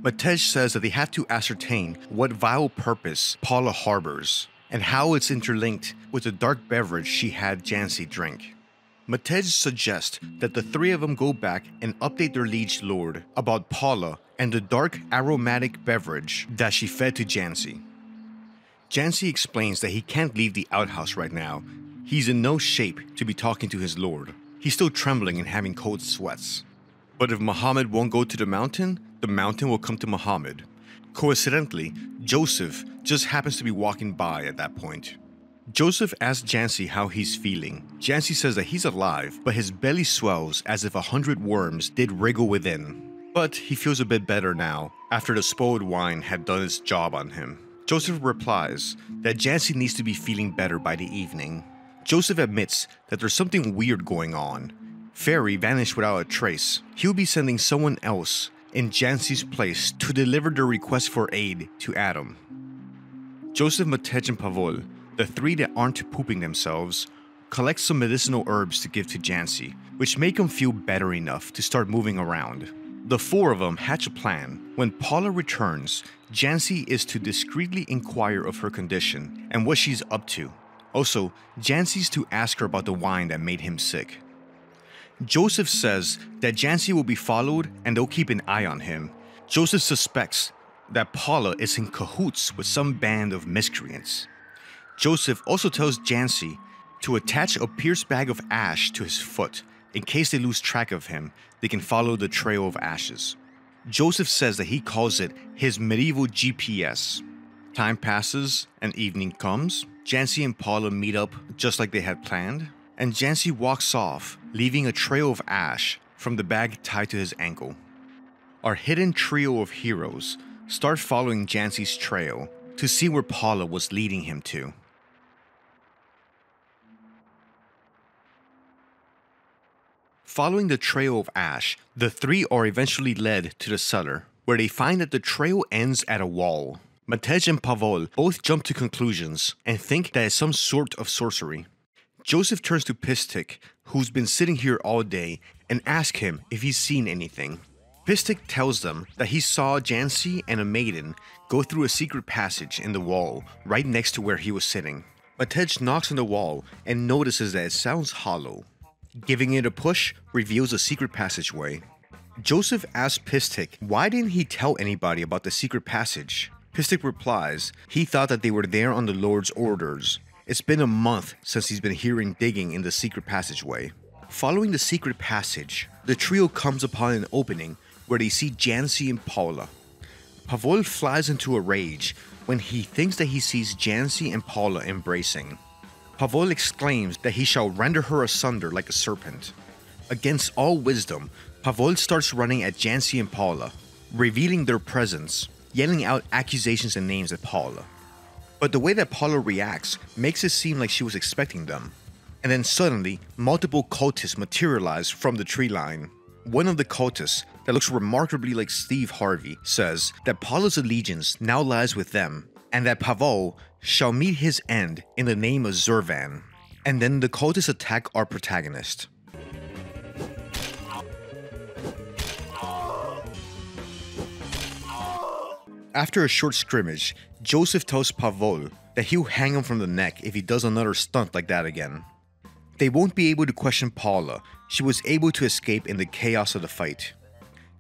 Matej says that they have to ascertain what vile purpose Paula harbors, and how it's interlinked with the dark beverage she had Jansi drink. Matej suggests that the 3 of them go back and update their liege lord about Paula and the dark aromatic beverage that she fed to Jansi. Jansi explains that he can't leave the outhouse right now. He's in no shape to be talking to his lord. He's still trembling and having cold sweats. But if Muhammad won't go to the mountain will come to Muhammad. Coincidentally, Joseph just happens to be walking by at that point. Joseph asks Jansi how he's feeling. Jansi says that he's alive, but his belly swells as if 100 worms did wriggle within. But he feels a bit better now, after the spoiled wine had done its job on him. Joseph replies that Jansi needs to be feeling better by the evening. Joseph admits that there's something weird going on. Ferry vanished without a trace. He'll be sending someone else in Jansi's place to deliver the request for aid to Adam. Joseph, Matej, and Pavol, the 3 that aren't pooping themselves, collect some medicinal herbs to give to Jansi, which make him feel better enough to start moving around. The 4 of them hatch a plan. When Paula returns, Jansi is to discreetly inquire of her condition and what she's up to. Also, Jansi's to ask her about the wine that made him sick. Joseph says that Jansi will be followed and they'll keep an eye on him. Joseph suspects that Paula is in cahoots with some band of miscreants. Joseph also tells Jansi to attach a pierced bag of ash to his foot. In case they lose track of him, they can follow the trail of ashes. Joseph says that he calls it his medieval GPS. Time passes and evening comes. Jansi and Paula meet up just like they had planned, and Jansi walks off, leaving a trail of ash from the bag tied to his ankle. Our hidden trio of heroes start following Jansi's trail to see where Paula was leading him to. Following the trail of ash, the 3 are eventually led to the cellar, where they find that the trail ends at a wall. Matej and Pavol both jump to conclusions and think that it's some sort of sorcery. Joseph turns to Pistik, who's been sitting here all day, and asks him if he's seen anything. Pistik tells them that he saw Jansi and a maiden go through a secret passage in the wall right next to where he was sitting. Matej knocks on the wall and notices that it sounds hollow. Giving it a push reveals a secret passageway. Joseph asks Pistik why didn't he tell anybody about the secret passage. Pistik replies he thought that they were there on the Lord's orders. It's been a month since he's been hearing digging in the secret passageway. Following the secret passage, the trio comes upon an opening where they see Jancy and Paula. Pavol flies into a rage when he thinks that he sees Jancy and Paula embracing. Pavol exclaims that he shall render her asunder like a serpent. Against all wisdom, Pavol starts running at Jancy and Paula, revealing their presence, yelling out accusations and names at Paula. But the way that Paula reacts makes it seem like she was expecting them. And then suddenly, multiple cultists materialize from the tree line. One of the cultists, that looks remarkably like Steve Harvey, says that Paula's allegiance now lies with them, and that Pavol shall meet his end in the name of Zurvan. And then the cultists attack our protagonist. After a short scrimmage, Joseph tells Pavol that he'll hang him from the neck if he does another stunt like that again. They won't be able to question Paula. She was able to escape in the chaos of the fight.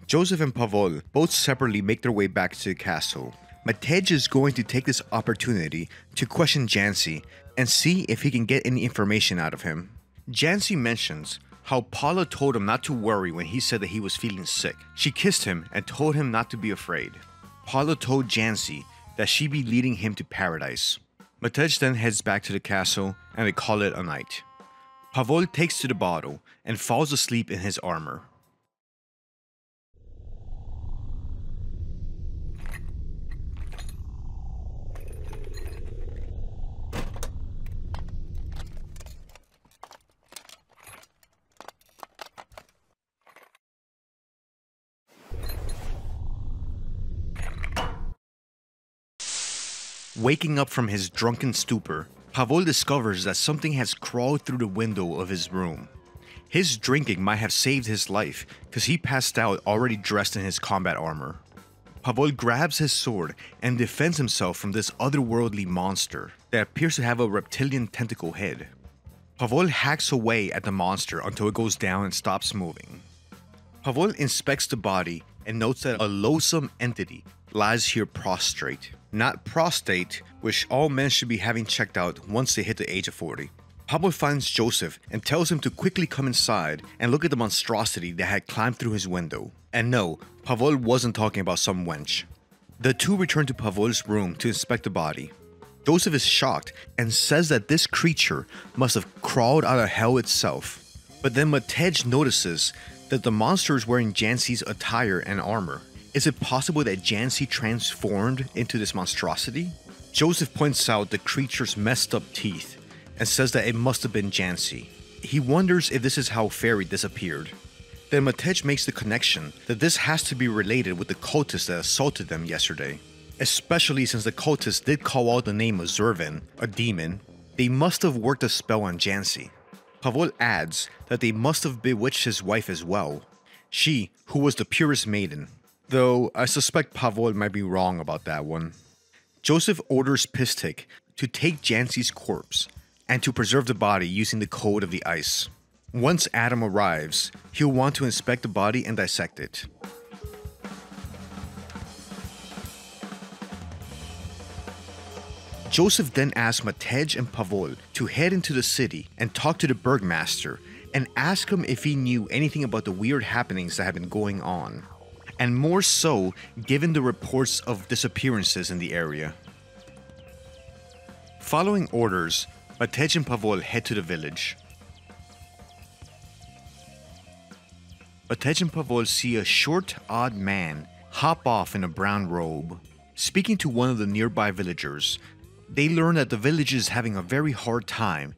Joseph and Pavol both separately make their way back to the castle. Matej is going to take this opportunity to question Jancy and see if he can get any information out of him. Jancy mentions how Paula told him not to worry when he said that he was feeling sick. She kissed him and told him not to be afraid. Paula told Jancy that she'd be leading him to paradise. Matej then heads back to the castle and they call it a night. Pavol takes to the bottle and falls asleep in his armor. Waking up from his drunken stupor, Pavol discovers that something has crawled through the window of his room. His drinking might have saved his life because he passed out already dressed in his combat armor. Pavol grabs his sword and defends himself from this otherworldly monster that appears to have a reptilian tentacle head. Pavol hacks away at the monster until it goes down and stops moving. Pavol inspects the body and notes that a loathsome entity lies here prostrate. Not prostate, which all men should be having checked out once they hit the age of 40. Pavol finds Joseph and tells him to quickly come inside and look at the monstrosity that had climbed through his window. And no, Pavol wasn't talking about some wench. The two return to Pavol's room to inspect the body. Joseph is shocked and says that this creature must have crawled out of hell itself. But then Matej notices that the monster is wearing Jancy's attire and armor. Is it possible that Jancy transformed into this monstrosity? Joseph points out the creature's messed up teeth and says that it must have been Jancy. He wonders if this is how Fairy disappeared. Then Matej makes the connection that this has to be related with the cultist that assaulted them yesterday. Especially since the cultist did call out the name of Zurvan, a demon. They must have worked a spell on Jancy. Pavol adds that they must have bewitched his wife as well. She, who was the purest maiden. Though I suspect Pavol might be wrong about that one. Joseph orders Pistik to take Jancy's corpse and to preserve the body using the code of the ice. Once Adam arrives, he'll want to inspect the body and dissect it. Joseph then asks Matej and Pavol to head into the city and talk to the Burgmaster and ask him if he knew anything about the weird happenings that have been going on. And more so, given the reports of disappearances in the area. Following orders, Matej and Pavol head to the village. Matej and Pavol see a short, odd man hop off in a brown robe. Speaking to one of the nearby villagers, they learn that the village is having a very hard time,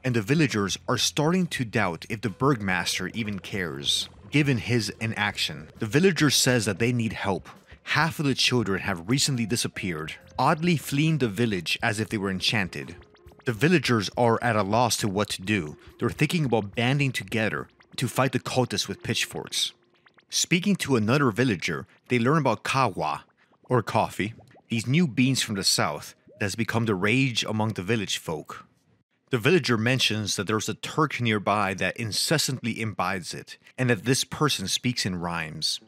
and the villagers are starting to doubt if the Burgmaster even cares. Given his inaction, the villager says that they need help. Half of the children have recently disappeared, oddly fleeing the village as if they were enchanted. The villagers are at a loss to what to do. They're thinking about banding together to fight the cultists with pitchforks. Speaking to another villager, they learn about kawa, or coffee, these new beans from the south that has become the rage among the village folk. The villager mentions that there's a Turk nearby that incessantly imbibes it, and that this person speaks in rhymes.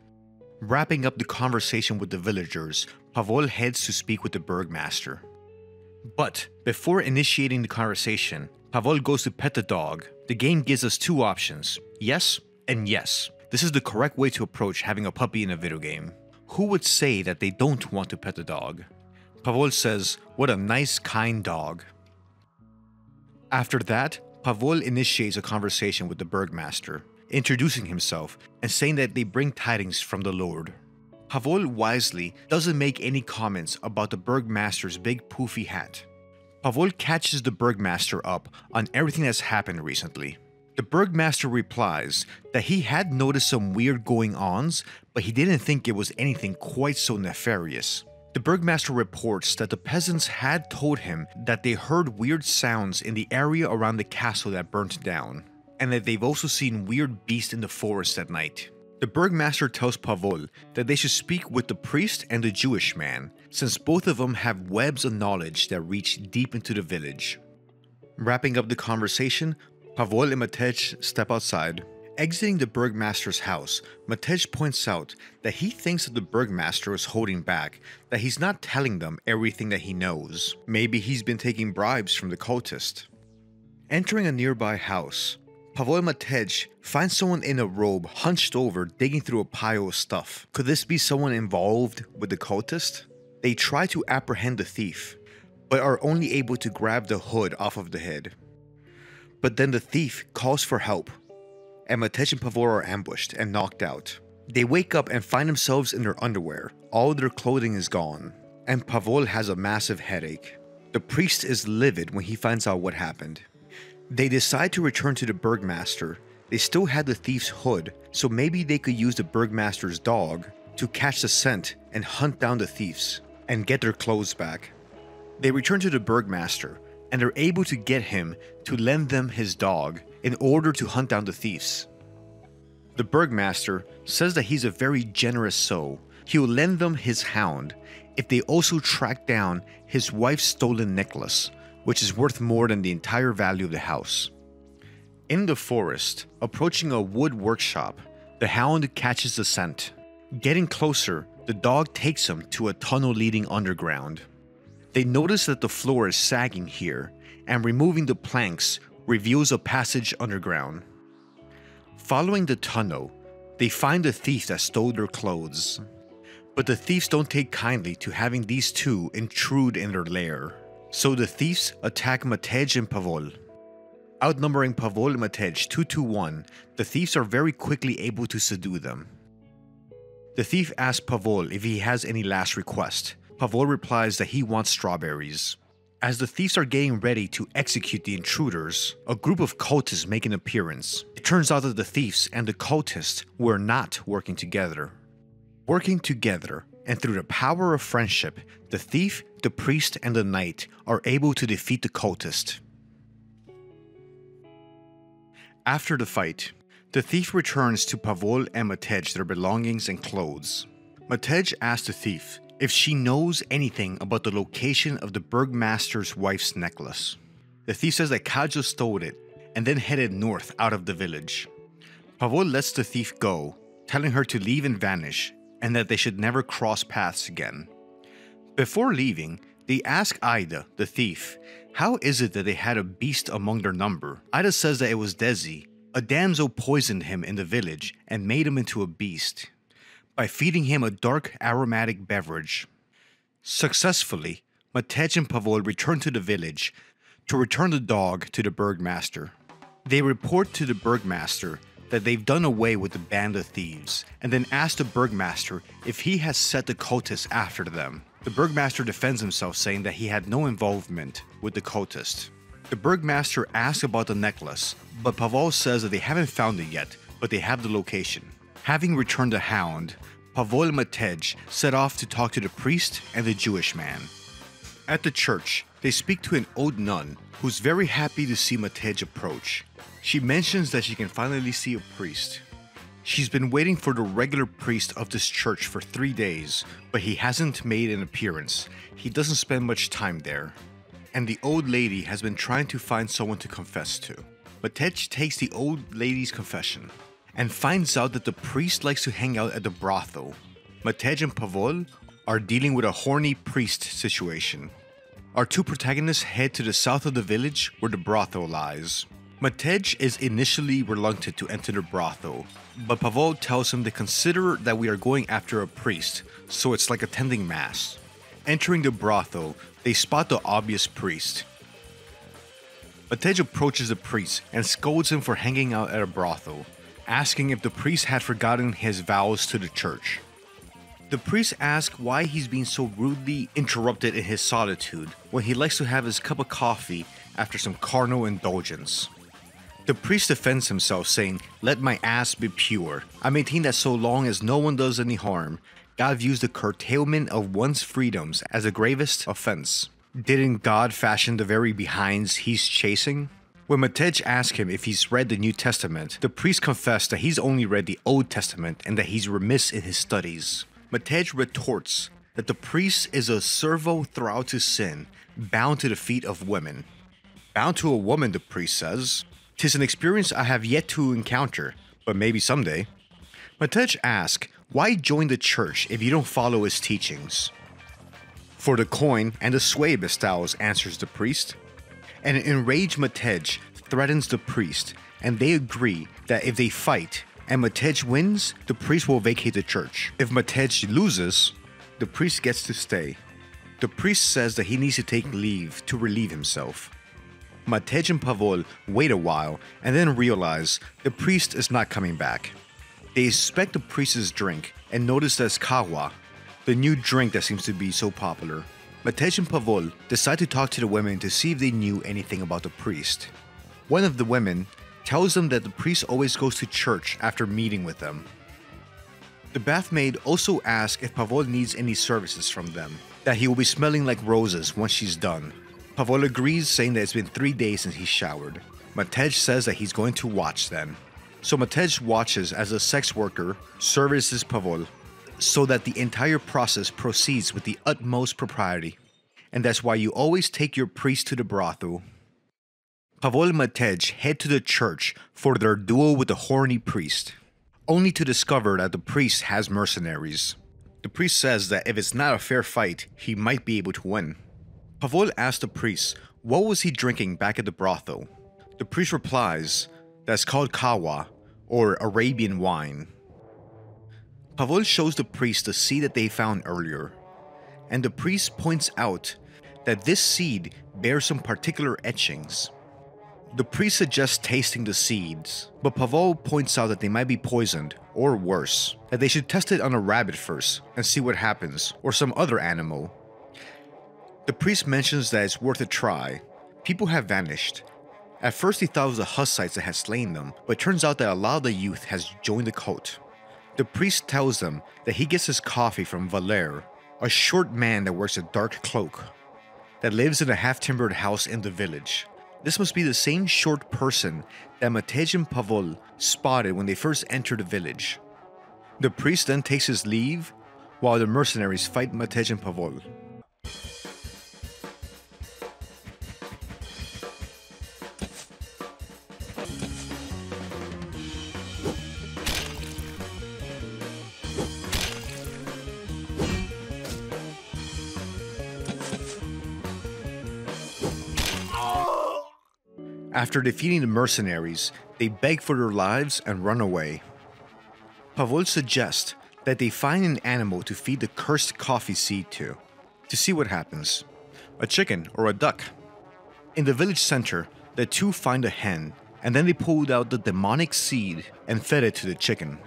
Wrapping up the conversation with the villagers, Pavol heads to speak with the Burgmaster. But before initiating the conversation, Pavol goes to pet the dog. The game gives us two options, yes and yes. This is the correct way to approach having a puppy in a video game. Who would say that they don't want to pet the dog? Pavol says, "What a nice, kind dog." After that, Pavol initiates a conversation with the Burgmaster, introducing himself and saying that they bring tidings from the Lord. Pavol wisely doesn't make any comments about the Burgmaster's big poofy hat. Pavol catches the Burgmaster up on everything that's happened recently. The Burgmaster replies that he had noticed some weird going-ons, but he didn't think it was anything quite so nefarious. The Burgmaster reports that the peasants had told him that they heard weird sounds in the area around the castle that burnt down, and that they've also seen weird beasts in the forest at night. The Burgmaster tells Pavol that they should speak with the priest and the Jewish man, since both of them have webs of knowledge that reach deep into the village. Wrapping up the conversation, Pavol and Matej step outside. Exiting the Burgmaster's house, Matej points out that he thinks that the Burgmaster is holding back, that he's not telling them everything that he knows. Maybe he's been taking bribes from the cultist. Entering a nearby house, Pavol and Matej find someone in a robe hunched over digging through a pile of stuff. Could this be someone involved with the cultist? They try to apprehend the thief, but are only able to grab the hood off of the head. But then the thief calls for help, and Matej and Pavol are ambushed and knocked out. They wake up and find themselves in their underwear. All their clothing is gone, and Pavol has a massive headache. The priest is livid when he finds out what happened. They decide to return to the Burgmaster. They still had the thief's hood, so maybe they could use the Burgmaster's dog to catch the scent and hunt down the thieves and get their clothes back. They return to the Burgmaster, and they're able to get him to lend them his dog in order to hunt down the thieves. The Burgmaster says that he's a very generous soul. He will lend them his hound if they also track down his wife's stolen necklace, which is worth more than the entire value of the house. In the forest, approaching a wood workshop, the hound catches the scent. Getting closer, the dog takes him to a tunnel leading underground. They notice that the floor is sagging here, and removing the planks reveals a passage underground. Following the tunnel, they find the thief that stole their clothes. But the thieves don't take kindly to having these two intrude in their lair. So the thieves attack Matej and Pavol. Outnumbering Pavol and Matej 2-1, the thieves are very quickly able to subdue them. The thief asks Pavol if he has any last request. Pavol replies that he wants strawberries. As the thieves are getting ready to execute the intruders, a group of cultists make an appearance. It turns out that the thieves and the cultists were not working together. Working together, and through the power of friendship, the thief, the priest, and the knight are able to defeat the cultist. After the fight, the thief returns to Pavol and Matej their belongings and clothes. Matej asks the thief if she knows anything about the location of the Burgmaster's wife's necklace. The thief says that Kajo stole it and then headed north out of the village. Pavol lets the thief go, telling her to leave and vanish, and that they should never cross paths again. Before leaving, they ask Ida, the thief, how is it that they had a beast among their number? Ida says that it was Desi. A damsel poisoned him in the village and made him into a beast by feeding him a dark aromatic beverage. Successfully, Matej and Pavol return to the village to return the dog to the Burgmaster. They report to the Burgmaster that they've done away with the band of thieves, and then ask the Burgmaster if he has set the cultists after them. The Burgmaster defends himself, saying that he had no involvement with the cultist. The Burgmaster asks about the necklace, but Pavol says that they haven't found it yet, but they have the location. Having returned the hound, Pavol and Matej set off to talk to the priest and the Jewish man. At the church, they speak to an old nun who's very happy to see Matej approach. She mentions that she can finally see a priest. She's been waiting for the regular priest of this church for 3 days, but he hasn't made an appearance. He doesn't spend much time there. And the old lady has been trying to find someone to confess to. Matej takes the old lady's confession and finds out that the priest likes to hang out at the brothel. Matej and Pavol are dealing with a horny priest situation. Our two protagonists head to the south of the village where the brothel lies. Matej is initially reluctant to enter the brothel, but Pavol tells him to consider that we are going after a priest, so it's like attending mass. Entering the brothel, they spot the obvious priest. Matej approaches the priest and scolds him for hanging out at a brothel, asking if the priest had forgotten his vows to the church. The priest asks why he's being so rudely interrupted in his solitude when he likes to have his cup of coffee after some carnal indulgence. The priest defends himself, saying, "Let my ass be pure. I maintain that so long as no one does any harm, God views the curtailment of one's freedoms as the gravest offense. Didn't God fashion the very behinds he's chasing?" When Matej asks him if he's read the New Testament, the priest confessed that he's only read the Old Testament and that he's remiss in his studies. Matej retorts that the priest is a servo thrall to sin, bound to the feet of women. Bound to a woman, the priest says. "'Tis an experience I have yet to encounter, but maybe someday." Matej asks, why join the church if you don't follow his teachings? "For the coin and the sway, Bestowels," answers the priest. An enraged Matej threatens the priest, and they agree that if they fight and Matej wins, the priest will vacate the church. If Matej loses, the priest gets to stay. The priest says that he needs to take leave to relieve himself. Matej and Pavol wait a while and then realize the priest is not coming back. They inspect the priest's drink and notice that it's kawa, the new drink that seems to be so popular. Matej and Pavol decide to talk to the women to see if they knew anything about the priest. One of the women tells them that the priest always goes to church after meeting with them. The bathmaid also asks if Pavol needs any services from them, that he will be smelling like roses once she's done. Pavol agrees, saying that it's been 3 days since he showered. Matej says that he's going to watch then. So Matej watches as a sex worker services Pavol, so that the entire process proceeds with the utmost propriety. And that's why you always take your priest to the brothel. Pavol and Matej head to the church for their duel with the horny priest, only to discover that the priest has mercenaries. The priest says that if it's not a fair fight, he might be able to win. Pavol asks the priest what was he drinking back at the brothel. The priest replies that it's called kawa, or Arabian wine. Pavol shows the priest the seed that they found earlier, and the priest points out that this seed bears some particular etchings. The priest suggests tasting the seeds, but Pavol points out that they might be poisoned, or worse, that they should test it on a rabbit first and see what happens, or some other animal. The priest mentions that it's worth a try. People have vanished. At first he thought it was the Hussites that had slain them, but it turns out that a lot of the youth has joined the cult. The priest tells them that he gets his coffee from Valer, a short man that wears a dark cloak, that lives in a half-timbered house in the village. This must be the same short person that Matej and Pavol spotted when they first entered the village. The priest then takes his leave, while the mercenaries fight Matej and Pavol. After defeating the mercenaries, they beg for their lives and run away. Pavol suggests that they find an animal to feed the cursed coffee seed to see what happens. A chicken or a duck. In the village center, the two find a hen, and then they pulled out the demonic seed and fed it to the chicken,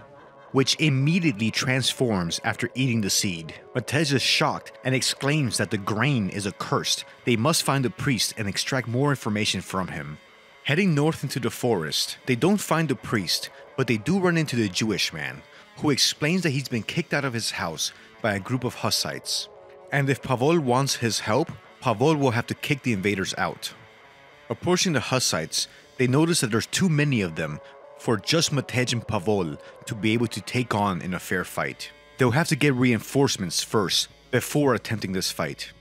which immediately transforms after eating the seed. Matej is shocked and exclaims that the grain is accursed. They must find the priest and extract more information from him. Heading north into the forest, they don't find the priest, but they do run into the Jewish man, who explains that he's been kicked out of his house by a group of Hussites. And if Pavol wants his help, Pavol will have to kick the invaders out. Approaching the Hussites, they notice that there's too many of them for just Matej and Pavol to be able to take on in a fair fight. They'll have to get reinforcements first before attempting this fight.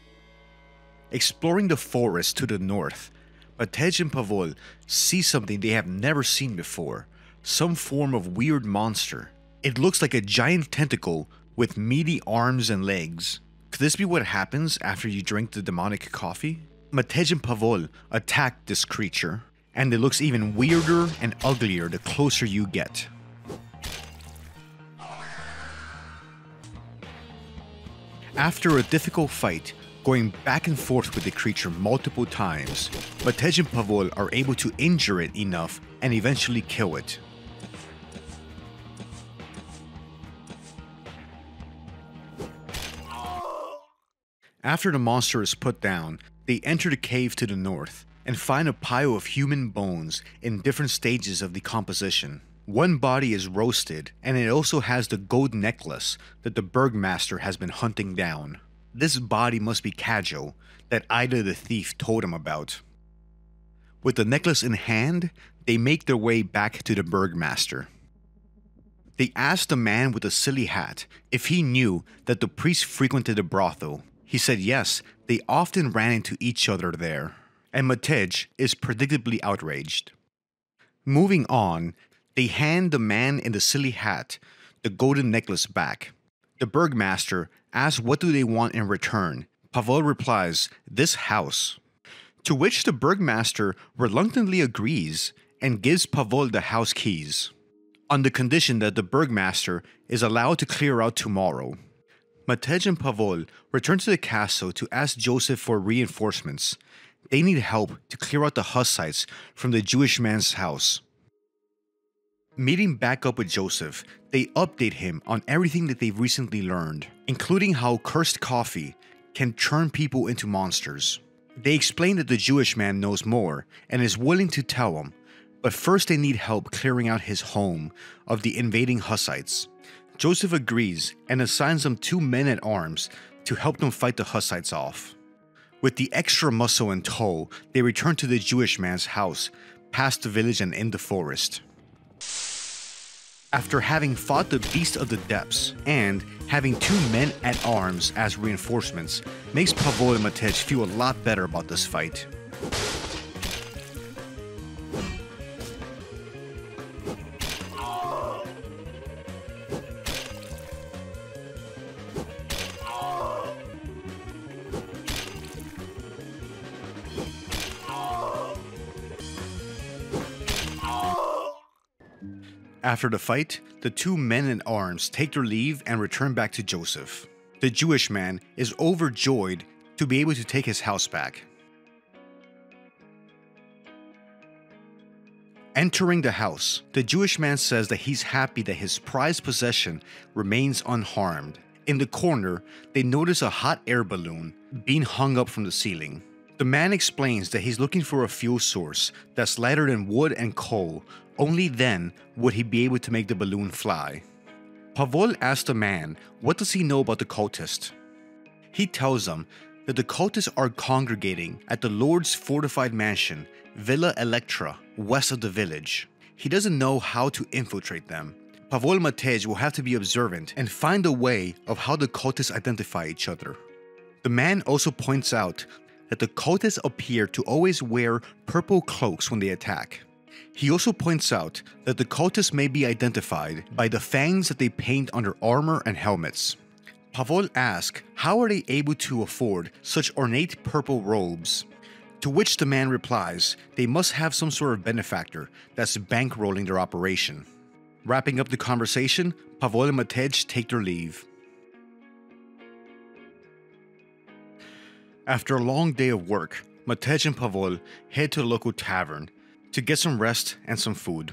Exploring the forest to the north, Matej and Pavol see something they have never seen before, some form of weird monster. It looks like a giant tentacle with meaty arms and legs. Could this be what happens after you drink the demonic coffee? Matej and Pavol attack this creature, and it looks even weirder and uglier the closer you get. After a difficult fight, going back and forth with the creature multiple times, Matej and Pavol are able to injure it enough and eventually kill it. After the monster is put down, they enter the cave to the north and find a pile of human bones in different stages of decomposition. One body is roasted, and it also has the gold necklace that the Burgmaster has been hunting down. This body must be Kajo, that Ida the thief told him about. With the necklace in hand, they make their way back to the Burgmaster. They ask the man with the silly hat if he knew that the priest frequented the brothel. He said yes, they often ran into each other there, and Matej is predictably outraged. Moving on, they hand the man in the silly hat the golden necklace back. The Burgmaster asks what do they want in return. Pavol replies, "This house." To which the Burgmaster reluctantly agrees and gives Pavol the house keys, on the condition that the Burgmaster is allowed to clear out tomorrow. Matej and Pavol return to the castle to ask Joseph for reinforcements. They need help to clear out the Hussites from the Jewish man's house. Meeting back up with Joseph, they update him on everything that they've recently learned, including how cursed coffee can turn people into monsters. They explain that the Jewish man knows more and is willing to tell them, but first they need help clearing out his home of the invading Hussites. Joseph agrees and assigns them 2 men-at-arms to help them fight the Hussites off. With the extra muscle in tow, they return to the Jewish man's house, past the village and in the forest. After having fought the Beast of the Depths and having 2 men-at-arms as reinforcements, makes Pavol and Matej feel a lot better about this fight. After the fight, the 2 men-at-arms take their leave and return back to Joseph. The Jewish man is overjoyed to be able to take his house back. Entering the house, the Jewish man says that he's happy that his prized possession remains unharmed. In the corner, they notice a hot air balloon being hung up from the ceiling. The man explains that he's looking for a fuel source that's lighter than wood and coal. Only then would he be able to make the balloon fly. Pavol asks the man what does he know about the cultist. He tells them that the cultists are congregating at the Lord's fortified mansion, Villa Electra, west of the village. He doesn't know how to infiltrate them. Pavol and Matej will have to be observant and find a way of how the cultists identify each other. The man also points out that the cultists appear to always wear purple cloaks when they attack. He also points out that the cultists may be identified by the fangs that they paint on their armor and helmets. Pavol asks how are they able to afford such ornate purple robes, to which the man replies they must have some sort of benefactor that's bankrolling their operation. Wrapping up the conversation, Pavol and Matej take their leave. After a long day of work, Matej and Pavol head to a local tavern to get some rest and some food.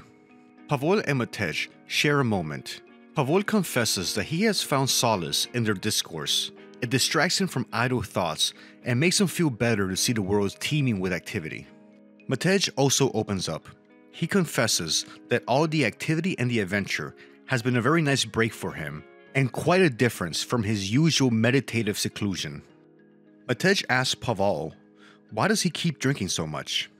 Pavol and Matej share a moment. Pavol confesses that he has found solace in their discourse. It distracts him from idle thoughts and makes him feel better to see the world teeming with activity. Matej also opens up. He confesses that all the activity and the adventure has been a very nice break for him and quite a difference from his usual meditative seclusion. Matej asks Pavol, why does he keep drinking so much?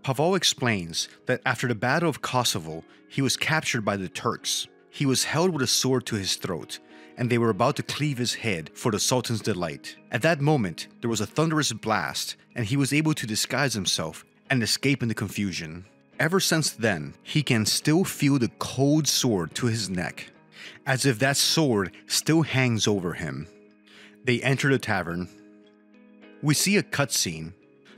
Pavel explains that after the Battle of Kosovo, he was captured by the Turks. He was held with a sword to his throat, and they were about to cleave his head for the Sultan's delight. At that moment, there was a thunderous blast, and he was able to disguise himself and escape in the confusion. Ever since then, he can still feel the cold sword to his neck, as if that sword still hangs over him. They enter the tavern. We see a cutscene.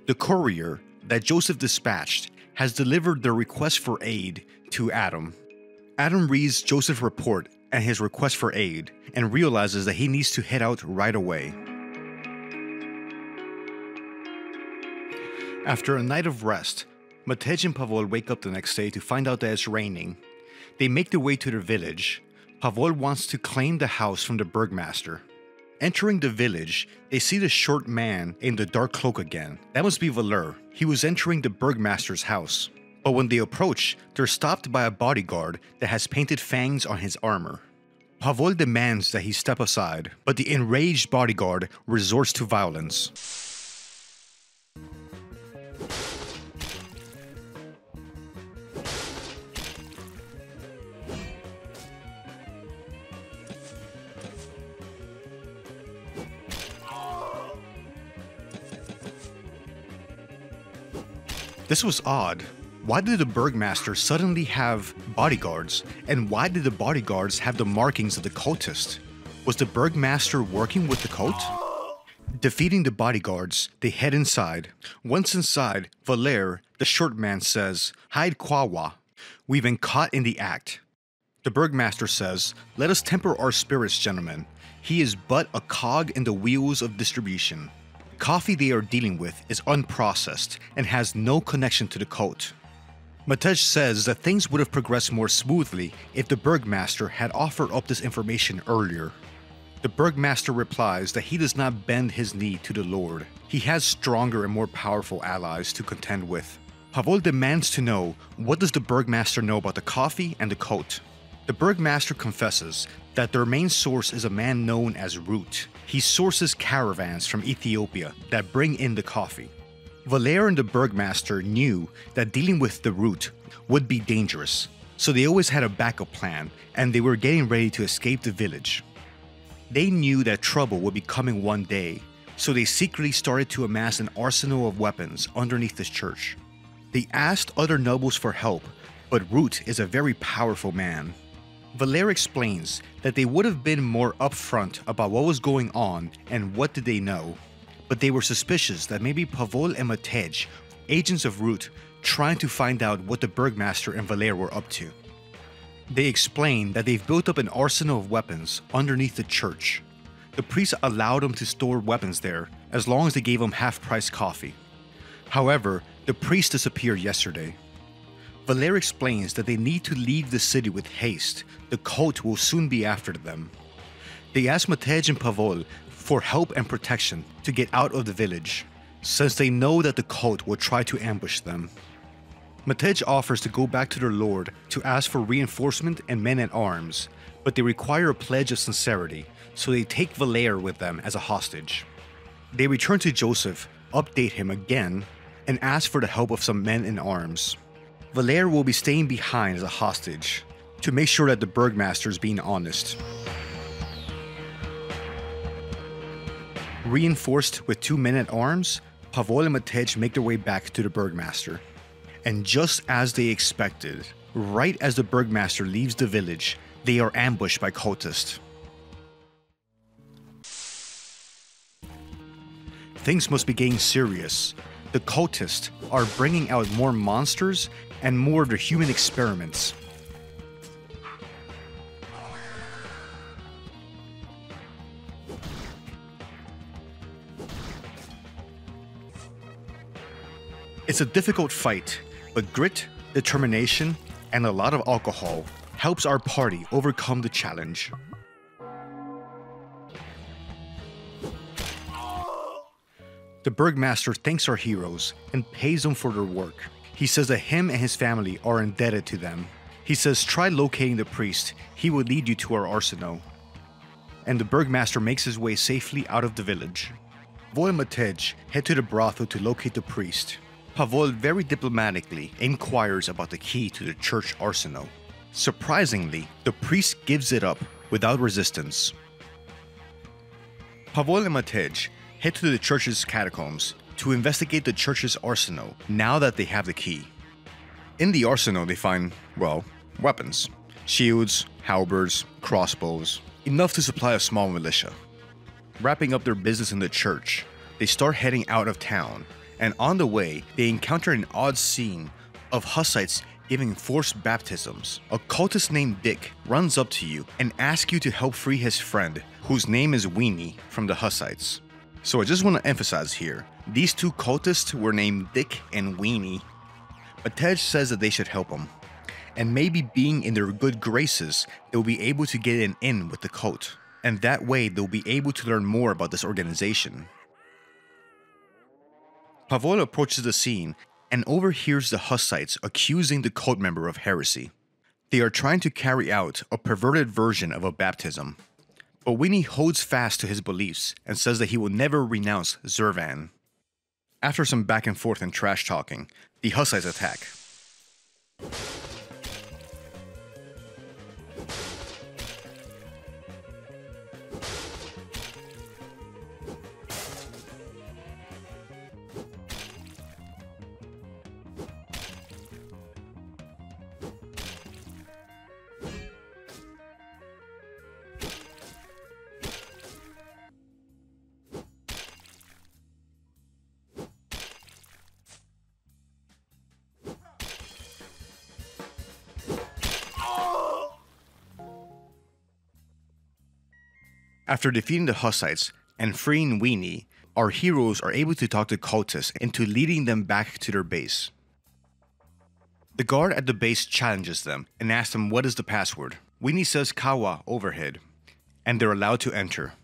The courier that Joseph dispatched has delivered the request for aid to Adam. Adam reads Joseph's report and his request for aid and realizes that he needs to head out right away. After a night of rest, Matej and Pavel wake up the next day to find out that it's raining. They make their way to their village. Pavel wants to claim the house from the burgmaster. Entering the village, they see the short man in the dark cloak again. That must be Valer. He was entering the burgmaster's house. But when they approach, they're stopped by a bodyguard that has painted fangs on his armor. Pavel demands that he step aside, but the enraged bodyguard resorts to violence. This was odd. Why did the burgmaster suddenly have bodyguards? And why did the bodyguards have the markings of the cultist? Was the burgmaster working with the cult? Defeating the bodyguards, they head inside. Once inside, Valer, the short man, says, "Hide Kwawa. We've been caught in the act." The burgmaster says, "Let us temper our spirits, gentlemen. He is but a cog in the wheels of distribution." Coffee they are dealing with is unprocessed and has no connection to the cult. Matej says that things would have progressed more smoothly if the burgmaster had offered up this information earlier. The burgmaster replies that he does not bend his knee to the Lord. He has stronger and more powerful allies to contend with. Pavel demands to know, what does the burgmaster know about the coffee and the cult? The burgmaster confesses that their main source is a man known as Root. He sources caravans from Ethiopia that bring in the coffee. Valer and the burgmaster knew that dealing with the Root would be dangerous, so they always had a backup plan, and they were getting ready to escape the village. They knew that trouble would be coming one day, so they secretly started to amass an arsenal of weapons underneath this church. They asked other nobles for help, but Root is a very powerful man. Valer explains that they would have been more upfront about what was going on and what did they know, but they were suspicious that maybe Pavel and Matej, agents of Root, trying to find out what the burgmaster and Valer were up to. They explain that they've built up an arsenal of weapons underneath the church. The priests allowed them to store weapons there as long as they gave them half-price coffee. However, the priests disappeared yesterday. Valer explains that they need to leave the city with haste. The cult will soon be after them. They ask Matej and Pavel for help and protection to get out of the village, since they know that the cult will try to ambush them. Matej offers to go back to their lord to ask for reinforcement and men-at-arms, but they require a pledge of sincerity, so they take Valer with them as a hostage. They return to Joseph, update him again, and ask for the help of some men-in-arms. Valer will be staying behind as a hostage to make sure that the burgmaster is being honest. Reinforced with 2 men-at-arms, Pavel and Matej make their way back to the burgmaster. And just as they expected, right as the burgmaster leaves the village, they are ambushed by cultists. Things must be getting serious. The cultists are bringing out more monsters and more of their human experiments. It's a difficult fight, but grit, determination, and a lot of alcohol helps our party overcome the challenge. The burgmaster thanks our heroes and pays them for their work. He says that him and his family are indebted to them. He says, try locating the priest. He will lead you to our arsenal. And the burgmaster makes his way safely out of the village. Pavel and Matej head to the brothel to locate the priest. Pavol very diplomatically inquires about the key to the church arsenal. Surprisingly, the priest gives it up without resistance. Pavol and Matej head to the church's catacombs to investigate the church's arsenal now that they have the key. In the arsenal they find, well, weapons. Shields, halberds, crossbows, enough to supply a small militia. Wrapping up their business in the church, they start heading out of town, and on the way, they encounter an odd scene of Hussites giving forced baptisms. A cultist named Dick runs up to you and asks you to help free his friend, whose name is Weenie, from the Hussites. So I just want to emphasize here, these two cultists were named Dick and Weenie. Matej says that they should help him, and maybe being in their good graces, they'll be able to get an in with the cult, and that way they'll be able to learn more about this organization. Pavol approaches the scene and overhears the Hussites accusing the cult member of heresy. They are trying to carry out a perverted version of a baptism, but Weenie holds fast to his beliefs and says that he will never renounce Zurvan. After some back and forth and trash talking, the Hussites attack. After defeating the Hussites and freeing Weenie, our heroes are able to talk the cultists into leading them back to their base. The guard at the base challenges them and asks them what is the password. Weenie says Kawa overhead, and they're allowed to enter.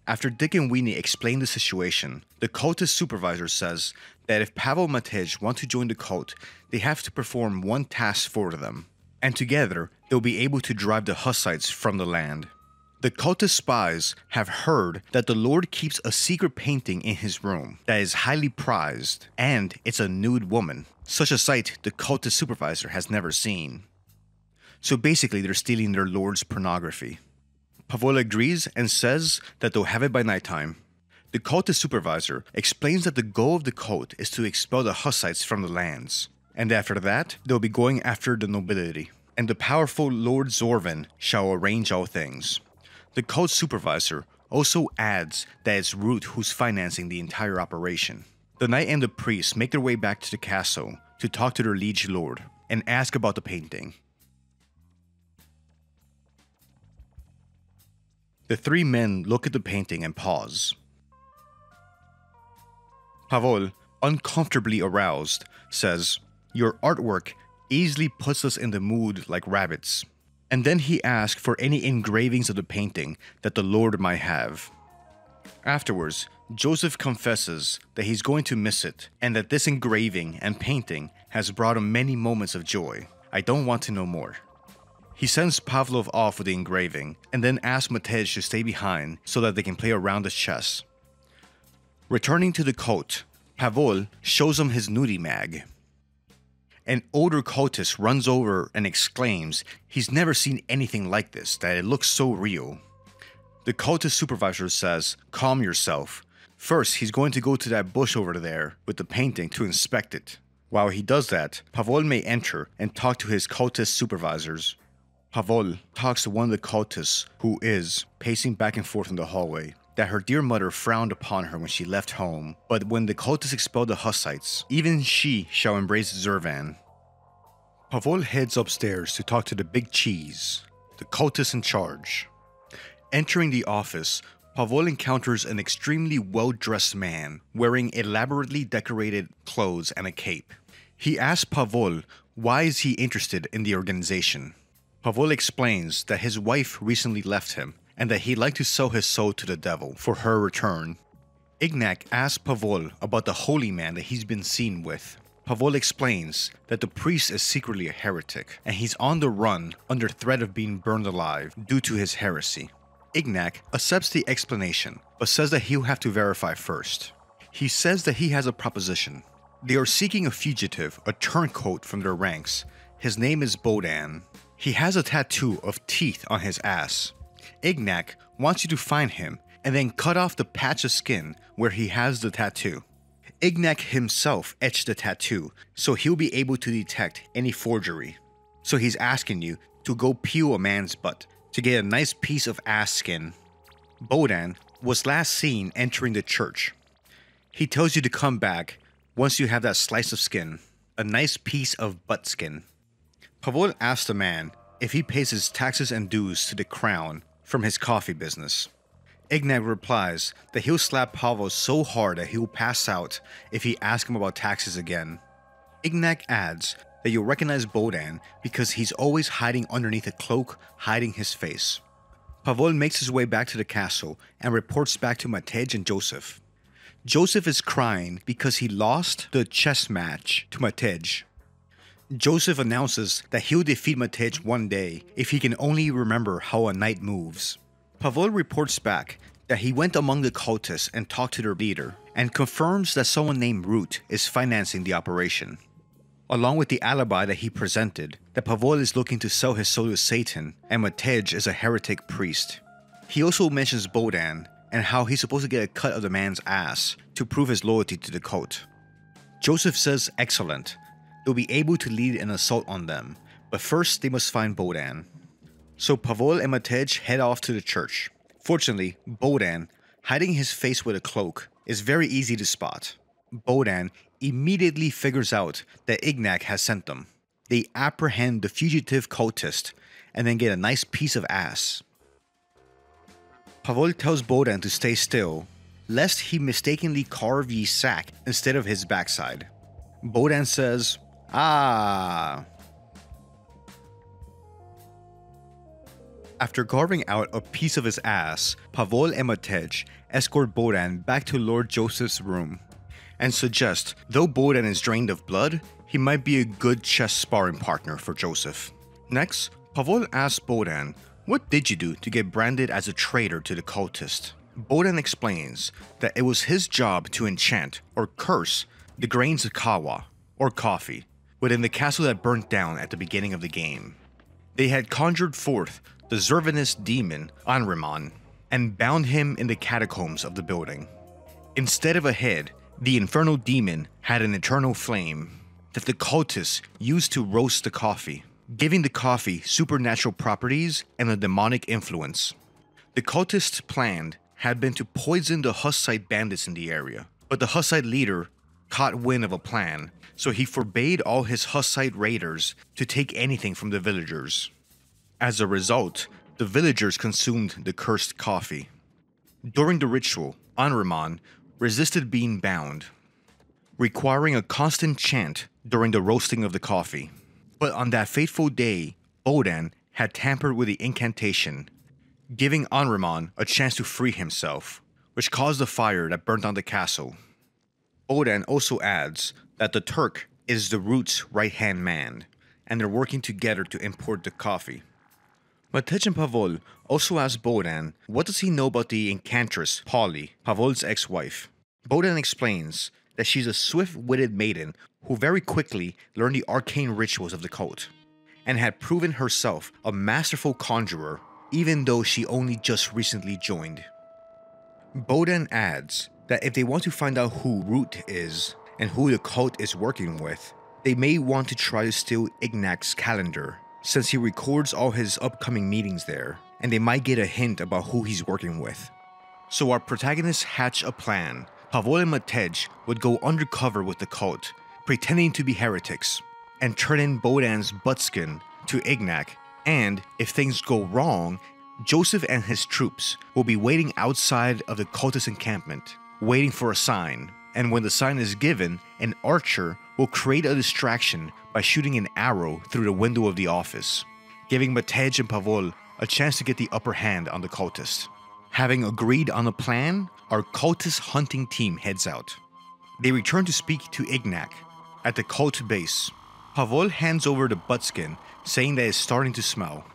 After Dick and Weenie explain the situation, the cultist supervisor says that if Pavel and Matej want to join the cult, they have to perform one task for them, and together they'll be able to drive the Hussites from the land. The cultist spies have heard that the Lord keeps a secret painting in his room that is highly prized, and it's a nude woman. Such a sight the cultist supervisor has never seen. So basically they're stealing their Lord's pornography. Pavol agrees and says that they'll have it by nighttime. The cultist supervisor explains that the goal of the cult is to expel the Hussites from the lands, and after that they'll be going after the nobility, and the powerful Lord Zorvan shall arrange all things. The cult supervisor also adds that it's Root who's financing the entire operation. The knight and the priest make their way back to the castle to talk to their liege lord and ask about the painting. The three men look at the painting and pause. Pavol, uncomfortably aroused, says, "Your artwork easily puts us in the mood like rabbits." And then he asks for any engravings of the painting that the Lord might have. Afterwards, Joseph confesses that he's going to miss it, and that this engraving and painting has brought him many moments of joy. I don't want to know more. He sends Pavlov off with the engraving, and then asks Matej to stay behind so that they can play around the chess. Returning to the cult, Pavol shows him his nudie mag. An older cultist runs over and exclaims he's never seen anything like this, that it looks so real. The cultist supervisor says, "Calm yourself. First, he's going to go to that bush over there with the painting to inspect it." While he does that, Pavol may enter and talk to his cultist supervisors. Pavol talks to one of the cultists who is pacing back and forth in the hallway, that her dear mother frowned upon her when she left home, but when the cultists expelled the Hussites, even she shall embrace Zurvan. Pavol heads upstairs to talk to the Big Cheese, the cultist in charge. Entering the office, Pavol encounters an extremely well-dressed man wearing elaborately decorated clothes and a cape. He asks Pavol why is he interested in the organization. Pavol explains that his wife recently left him and that he'd like to sell his soul to the devil for her return. Ignac asks Pavol about the holy man that he's been seen with. Pavol explains that the priest is secretly a heretic, and he's on the run under threat of being burned alive due to his heresy. Ignac accepts the explanation, but says that he'll have to verify first. He says that he has a proposition. They are seeking a fugitive, a turncoat from their ranks. His name is Bodan. He has a tattoo of teeth on his ass. Ignac wants you to find him and then cut off the patch of skin where he has the tattoo. Ignac himself etched the tattoo, so he'll be able to detect any forgery. So he's asking you to go peel a man's butt to get a nice piece of ass skin. Bodan was last seen entering the church. He tells you to come back once you have that slice of skin, a nice piece of butt skin. Pavol asks the man if he pays his taxes and dues to the crown from his coffee business. Ignac replies that he'll slap Pavel so hard that he'll pass out if he asks him about taxes again. Ignac adds that you'll recognize Bodan because he's always hiding underneath a cloak, hiding his face. Pavol makes his way back to the castle and reports back to Matej and Joseph. Joseph is crying because he lost the chess match to Matej. Joseph announces that he'll defeat Matej one day if he can only remember how a knight moves. Pavol reports back that he went among the cultists and talked to their leader, and confirms that someone named Root is financing the operation. Along with the alibi that he presented, that Pavol is looking to sell his soul to Satan, and Matej is a heretic priest. He also mentions Bodan, and how he's supposed to get a cut of the man's ass to prove his loyalty to the cult. Joseph says excellent, they'll be able to lead an assault on them, but first they must find Bodan. So Pavol and Matej head off to the church. Fortunately, Bodan, hiding his face with a cloak, is very easy to spot. Bodan immediately figures out that Ignac has sent them. They apprehend the fugitive cultist and then get a nice piece of ass. Pavol tells Bodan to stay still, lest he mistakenly carve ye sack instead of his backside. Bodan says, "Ah." After carving out a piece of his ass, Pavol and Matej escort Bodan back to Lord Joseph's room, and suggest, though Bodan is drained of blood, he might be a good chess sparring partner for Joseph. Next, Pavol asks Bodan, what did you do to get branded as a traitor to the cultist? Bodan explains that it was his job to enchant, or curse, the grains of kawa, or coffee, within the castle that burnt down at the beginning of the game. They had conjured forth the Zervinus demon, Anrimon, and bound him in the catacombs of the building. Instead of a head, the infernal demon had an eternal flame that the cultists used to roast the coffee, giving the coffee supernatural properties and a demonic influence. The cultists' plan had been to poison the Hussite bandits in the area, but the Hussite leader caught wind of a plan, so he forbade all his Hussite raiders to take anything from the villagers. As a result, the villagers consumed the cursed coffee. During the ritual, Anrimon resisted being bound, requiring a constant chant during the roasting of the coffee. But on that fateful day, Bodan had tampered with the incantation, giving Anrimon a chance to free himself, which caused the fire that burnt down the castle. Bodan also adds that the Turk is the Root's right-hand man, and they're working together to import the coffee. Matej and Pavol also ask Bodan what does he know about the incantress Polly, Pavol's ex-wife. Bodan explains that she's a swift-witted maiden who very quickly learned the arcane rituals of the cult, and had proven herself a masterful conjurer even though she only just recently joined. Bodan adds that if they want to find out who Root is and who the cult is working with, they may want to try to steal Ignac's calendar, since he records all his upcoming meetings there, and they might get a hint about who he's working with. So our protagonists hatch a plan. Pavol and Matej would go undercover with the cult, pretending to be heretics, and turn in Bodan's buttskin to Ignac, and if things go wrong, Joseph and his troops will be waiting outside of the cultist encampment, waiting for a sign, and when the sign is given, an archer will create a distraction by shooting an arrow through the window of the office, giving Matej and Pavol a chance to get the upper hand on the cultist. Having agreed on a plan, our cultist hunting team heads out. They return to speak to Ignac at the cult base. Pavol hands over the buttskin, saying that it's starting to smell.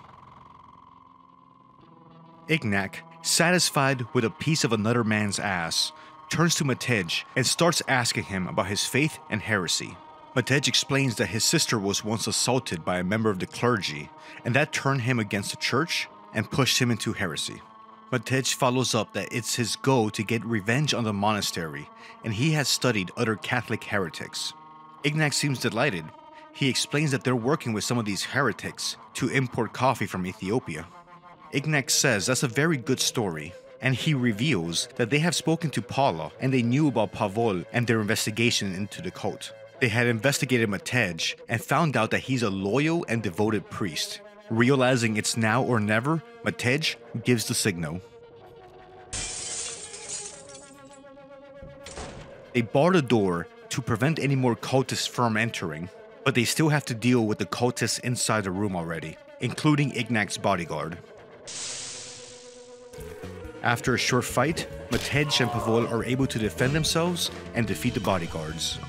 Ignac, satisfied with a piece of another man's ass, turns to Matej and starts asking him about his faith and heresy. Matej explains that his sister was once assaulted by a member of the clergy, and that turned him against the church and pushed him into heresy. Matej follows up that it's his goal to get revenge on the monastery, and he has studied other Catholic heretics. Ignac seems delighted. He explains that they're working with some of these heretics to import coffee from Ethiopia. Ignac says that's a very good story, and he reveals that they have spoken to Paula and they knew about Pavol and their investigation into the cult. They had investigated Matej and found out that he's a loyal and devoted priest. Realizing it's now or never, Matej gives the signal. They bar the door to prevent any more cultists from entering, but they still have to deal with the cultists inside the room already, including Ignac's bodyguard. After a short fight, Matej and Pavol are able to defend themselves and defeat the bodyguards.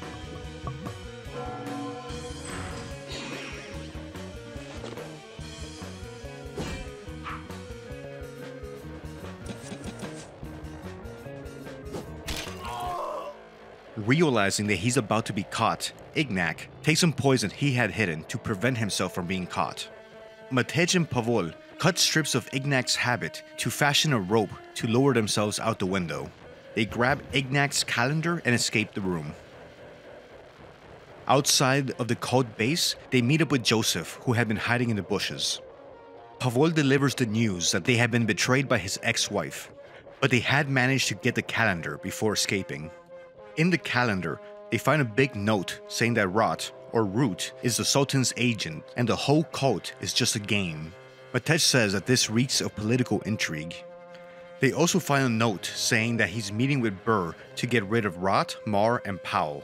Realizing that he's about to be caught, Ignac takes some poison he had hidden to prevent himself from being caught. Matej and Pavol cut strips of Ignac's habit to fashion a rope to lower themselves out the window. They grab Ignac's calendar and escape the room. Outside of the cult base, they meet up with Joseph, who had been hiding in the bushes. Pavol delivers the news that they had been betrayed by his ex-wife, but they had managed to get the calendar before escaping. In the calendar, they find a big note saying that Rot, or Root, is the Sultan's agent and the whole cult is just a game. Matej says that this reeks of political intrigue. They also find a note saying that he's meeting with Burr to get rid of Rot, Mar, and Powell.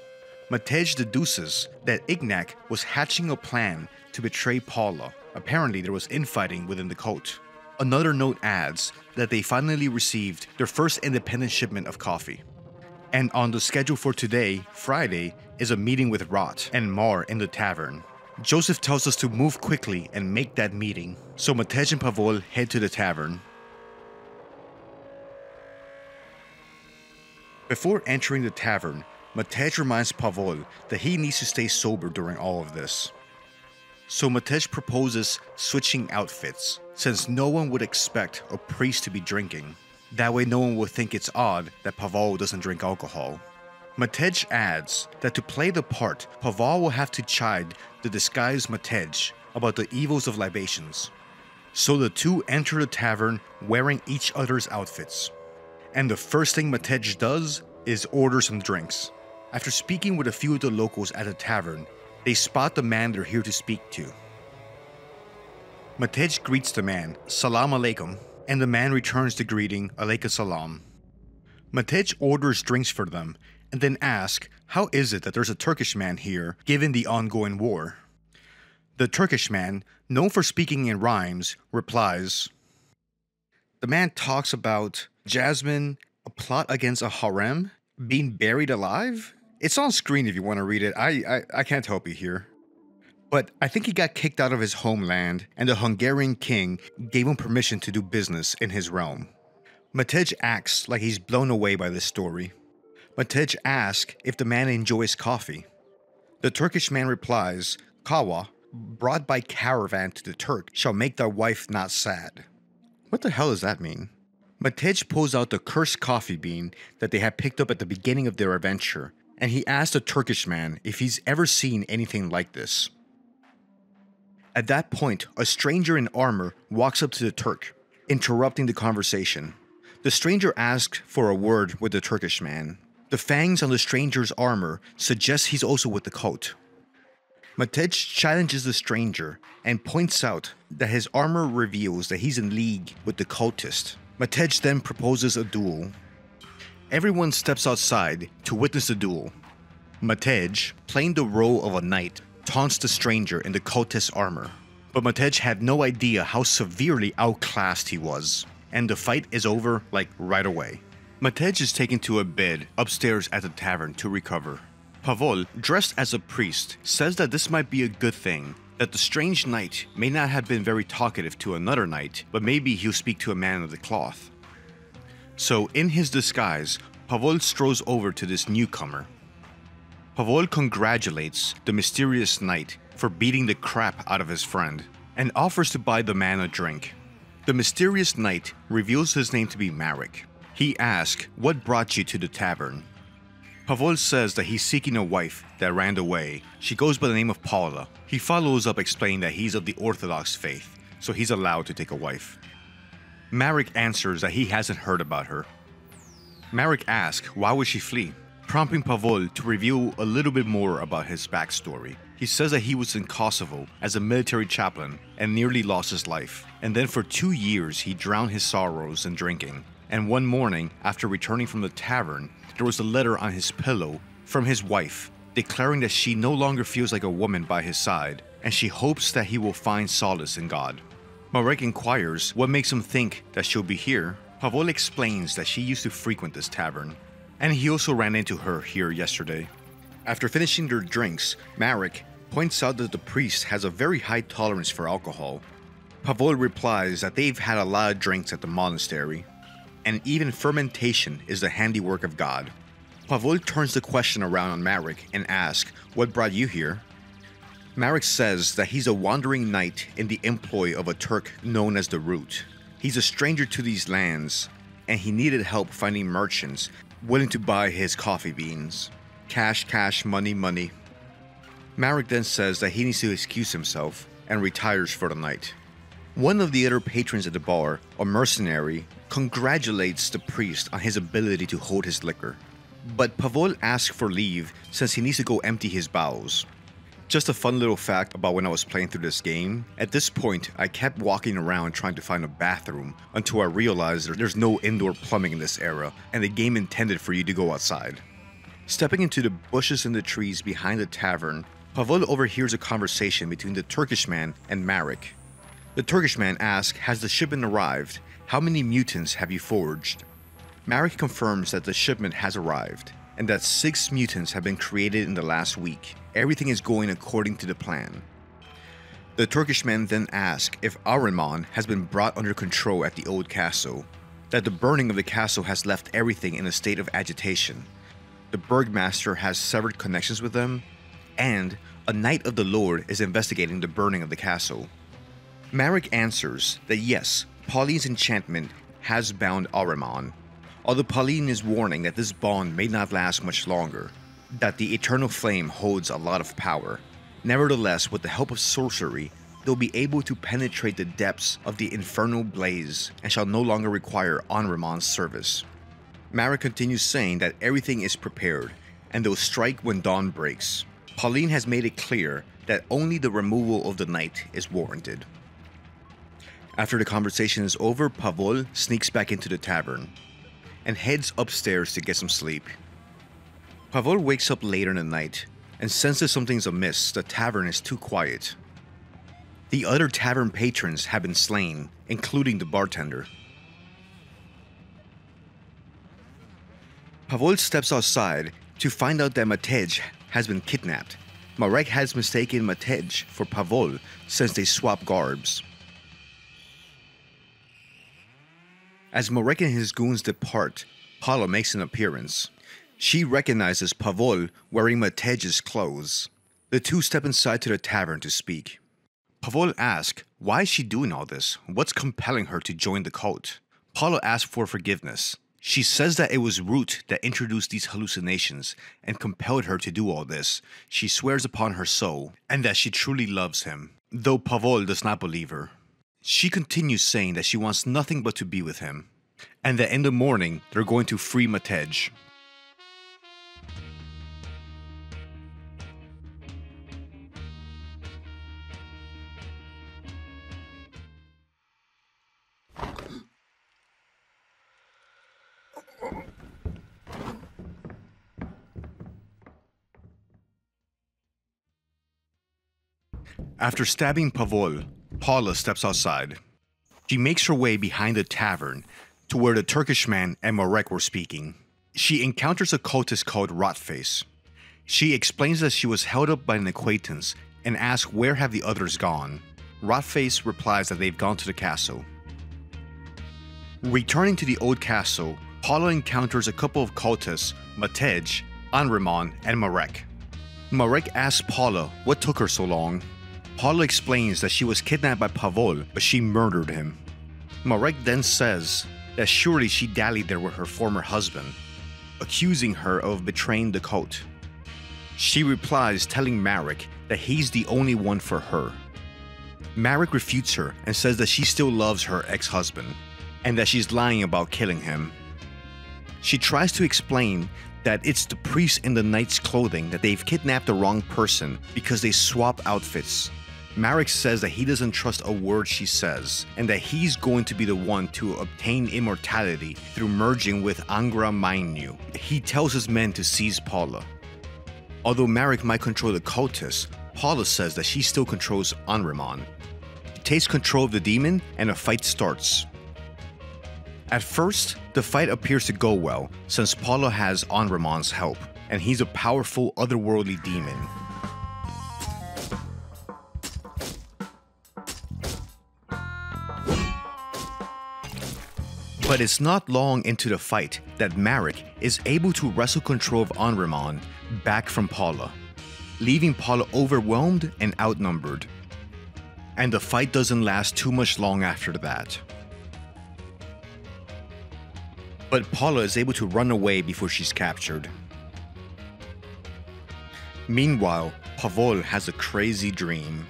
Matej deduces that Ignac was hatching a plan to betray Paula. Apparently there was infighting within the cult. Another note adds that they finally received their first independent shipment of coffee. And on the schedule for today, Friday, is a meeting with Rot and Mar in the tavern. Joseph tells us to move quickly and make that meeting, so Matej and Pavol head to the tavern. Before entering the tavern, Matej reminds Pavol that he needs to stay sober during all of this. So Matej proposes switching outfits, since no one would expect a priest to be drinking. That way no one will think it's odd that Pavol doesn't drink alcohol. Matej adds that to play the part, Pavol will have to chide the disguised Matej about the evils of libations. So the two enter the tavern wearing each other's outfits. And the first thing Matej does is order some drinks. After speaking with a few of the locals at the tavern, they spot the man they're here to speak to. Matej greets the man, Salam Alaikum, and the man returns the greeting, Alaikum Salam. Matej orders drinks for them, and then asks, how is it that there's a Turkish man here, given the ongoing war? The Turkish man, known for speaking in rhymes, replies, the man talks about Jasmine, a plot against a harem, being buried alive? It's on screen if you want to read it, I can't help you here. But I think he got kicked out of his homeland, and the Hungarian king gave him permission to do business in his realm. Matej acts like he's blown away by this story. Matej asks if the man enjoys coffee. The Turkish man replies, Kawa, brought by caravan to the Turk, shall make thy wife not sad. What the hell does that mean? Matej pulls out the cursed coffee bean that they had picked up at the beginning of their adventure, and he asks the Turkish man if he's ever seen anything like this. At that point, a stranger in armor walks up to the Turk, interrupting the conversation. The stranger asks for a word with the Turkish man. The fangs on the stranger's armor suggest he's also with the cult. Matej challenges the stranger and points out that his armor reveals that he's in league with the cultist. Matej then proposes a duel. Everyone steps outside to witness the duel. Matej, playing the role of a knight, taunts the stranger in the cultist's armor. But Matej had no idea how severely outclassed he was, and the fight is over like right away. Matej is taken to a bed upstairs at the tavern to recover. Pavol, dressed as a priest, says that this might be a good thing, that the strange knight may not have been very talkative to another knight, but maybe he'll speak to a man of the cloth. So in his disguise, Pavol strolls over to this newcomer. Pavol congratulates the mysterious knight for beating the crap out of his friend and offers to buy the man a drink. The mysterious knight reveals his name to be Marek. He asks, "What brought you to the tavern?" Pavol says that he's seeking a wife that ran away. She goes by the name of Paula. He follows up explaining that he's of the Orthodox faith, so he's allowed to take a wife. Marek answers that he hasn't heard about her. Marek asks why would she flee, prompting Pavol to reveal a little bit more about his backstory. He says that he was in Kosovo as a military chaplain and nearly lost his life, and then for 2 years he drowned his sorrows in drinking. And one morning, after returning from the tavern, there was a letter on his pillow from his wife, declaring that she no longer feels like a woman by his side, and she hopes that he will find solace in God. Marek inquires what makes him think that she'll be here. Pavol explains that she used to frequent this tavern, and he also ran into her here yesterday. After finishing their drinks, Marek points out that the priest has a very high tolerance for alcohol. Pavol replies that they've had a lot of drinks at the monastery, and even fermentation is the handiwork of God. Pavol turns the question around on Marek and asks, "What brought you here?" Marek says that he's a wandering knight in the employ of a Turk known as the Root. He's a stranger to these lands, and he needed help finding merchants willing to buy his coffee beans. Cash, cash, money, money. Marek then says that he needs to excuse himself and retires for the night. One of the other patrons at the bar, a mercenary, congratulates the priest on his ability to hold his liquor. But Pavol asks for leave since he needs to go empty his bowels. Just a fun little fact about when I was playing through this game, at this point I kept walking around trying to find a bathroom until I realized there's no indoor plumbing in this era and the game intended for you to go outside. Stepping into the bushes and the trees behind the tavern, Pavol overhears a conversation between the Turkish man and Marek. The Turkish man asks, "Has the shipment arrived? How many mutants have you forged?" Marek confirms that the shipment has arrived, and that 6 mutants have been created in the last week. Everything is going according to the plan. The Turkish man then asks if Ahriman has been brought under control at the old castle, that the burning of the castle has left everything in a state of agitation. The Burgmaster has severed connections with them, and a Knight of the Lord is investigating the burning of the castle. Marek answers that yes, Pauline's enchantment has bound Ahriman, although Pauline is warning that this bond may not last much longer, that the eternal flame holds a lot of power. Nevertheless, with the help of sorcery, they'll be able to penetrate the depths of the infernal blaze and shall no longer require Ahriman's service. Marek continues saying that everything is prepared and they'll strike when dawn breaks. Pauline has made it clear that only the removal of the knight is warranted. After the conversation is over, Pavol sneaks back into the tavern and heads upstairs to get some sleep. Pavol wakes up later in the night and senses something's amiss. The tavern is too quiet. The other tavern patrons have been slain, including the bartender. Pavol steps outside to find out that Matej has been kidnapped. Marek has mistaken Matej for Pavol since they swap garbs. As Marek and his goons depart, Paula makes an appearance. She recognizes Pavol wearing Matej's clothes. The two step inside to the tavern to speak. Pavol asks, why is she doing all this? What's compelling her to join the cult? Paula asks for forgiveness. She says that it was Root that introduced these hallucinations and compelled her to do all this. She swears upon her soul, and that she truly loves him, though Pavol does not believe her. She continues saying that she wants nothing but to be with him, and that in the morning they're going to free Matej. After stabbing Pavol, Paula steps outside. She makes her way behind the tavern to where the Turkish man and Marek were speaking. She encounters a cultist called Rotface. She explains that she was held up by an acquaintance and asks where have the others gone. Rotface replies that they've gone to the castle. Returning to the old castle, Paula encounters a couple of cultists, Matej, Anrimon, and Marek. Marek asks Paula what took her so long. Paula explains that she was kidnapped by Pavol, but she murdered him. Marek then says that surely she dallied there with her former husband, accusing her of betraying the cult. She replies telling Marek that he's the only one for her. Marek refutes her and says that she still loves her ex-husband, and that she's lying about killing him. She tries to explain that it's the priest in the knight's clothing, that they've kidnapped the wrong person because they swap outfits. Marek says that he doesn't trust a word she says, and that he's going to be the one to obtain immortality through merging with Angra Mainyu. He tells his men to seize Paula. Although Marek might control the cultists, Paula says that she still controls Anrimon. He takes control of the demon and a fight starts. At first, the fight appears to go well, since Paula has Anrimon's help, and he's a powerful otherworldly demon. But it's not long into the fight that Marek is able to wrestle control of Anrimon back from Paula, leaving Paula overwhelmed and outnumbered. And the fight doesn't last too much long after that. But Paula is able to run away before she's captured. Meanwhile, Pavol has a crazy dream.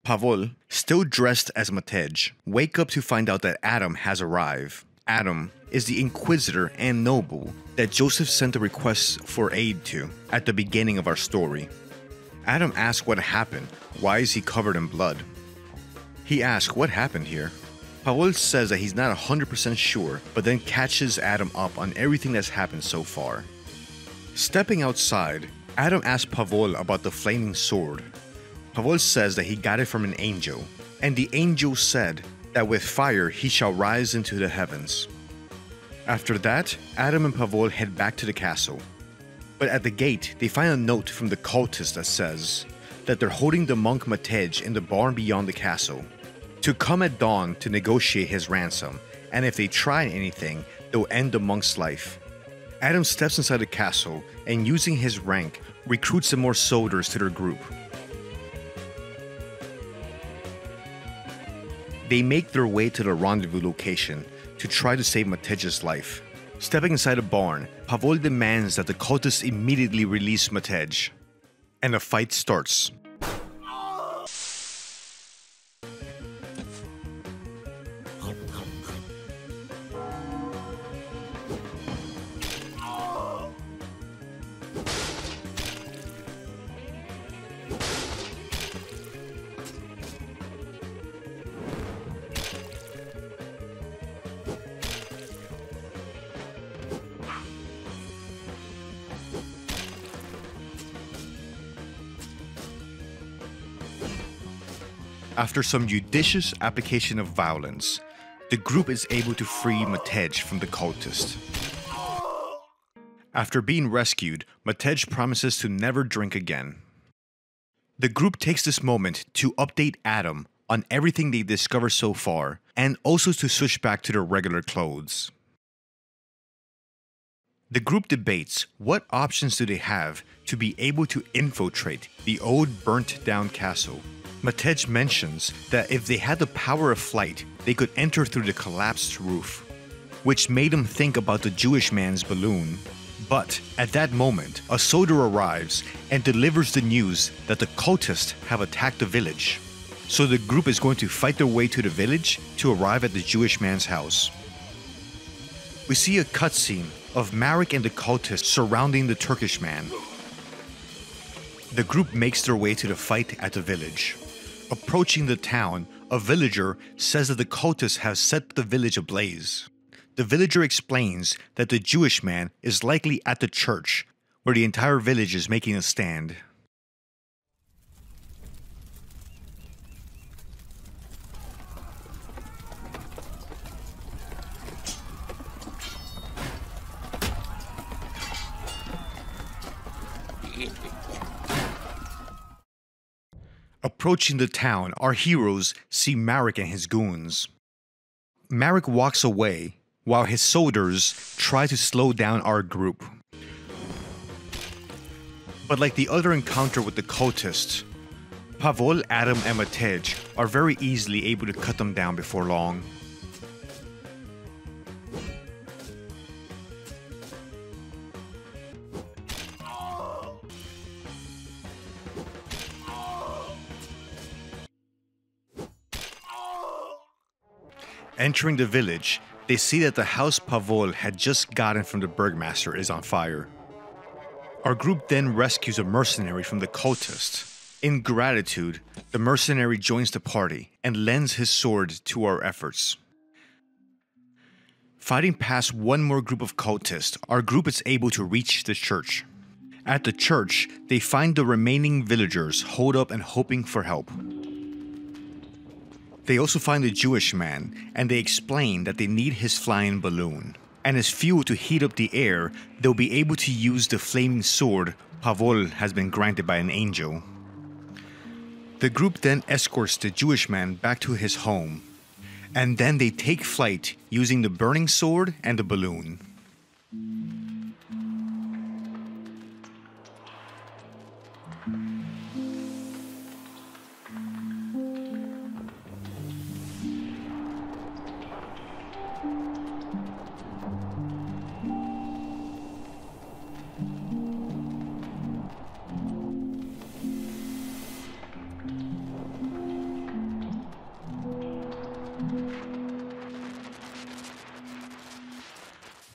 Pavol, still dressed as Matej, wake up to find out that Adam has arrived. Adam is the Inquisitor and noble that Joseph sent a request for aid to at the beginning of our story. Adam asks what happened, why is he covered in blood? He asks what happened here. Pavol says that he's not 100% sure, but then catches Adam up on everything that's happened so far. Stepping outside, Adam asks Pavol about the flaming sword. Pavol says that he got it from an angel, and the angel said that with fire he shall rise into the heavens. After that, Adam and Pavol head back to the castle. But at the gate, they find a note from the cultist that says that they're holding the monk Matej in the barn beyond the castle, to come at dawn to negotiate his ransom, and if they try anything, they'll end the monk's life. Adam steps inside the castle, and using his rank, recruits some more soldiers to their group. They make their way to the rendezvous location to try to save Matej's life. Stepping inside a barn, Pavol demands that the cultists immediately release Matej, and a fight starts. After some judicious application of violence, the group is able to free Matej from the cultist. After being rescued, Matej promises to never drink again. The group takes this moment to update Adam on everything they discover so far, and also to switch back to their regular clothes. The group debates what options do they have to be able to infiltrate the old burnt down castle. Matej mentions that if they had the power of flight, they could enter through the collapsed roof, which made him think about the Jewish man's balloon. But at that moment, a soldier arrives and delivers the news that the cultists have attacked the village. So the group is going to fight their way to the village to arrive at the Jewish man's house. We see a cutscene of Marek and the cultists surrounding the Turkish man. The group makes their way to the fight at the village. Approaching the town, a villager says that the cultists have set the village ablaze. The villager explains that the Jewish man is likely at the church, where the entire village is making a stand. Approaching the town, our heroes see Marek and his goons. Marek walks away, while his soldiers try to slow down our group. But like the other encounter with the cultists, Pavol, Adam, and Matej are very easily able to cut them down before long. Entering the village, they see that the house Pavol had just gotten from the burgmaster is on fire. Our group then rescues a mercenary from the cultists. In gratitude, the mercenary joins the party and lends his sword to our efforts. Fighting past one more group of cultists, our group is able to reach the church. At the church, they find the remaining villagers holed up and hoping for help. They also find the Jewish man, and they explain that they need his flying balloon. And as fuel to heat up the air, they'll be able to use the flaming sword Pavol has been granted by an angel. The group then escorts the Jewish man back to his home, and then they take flight using the burning sword and the balloon.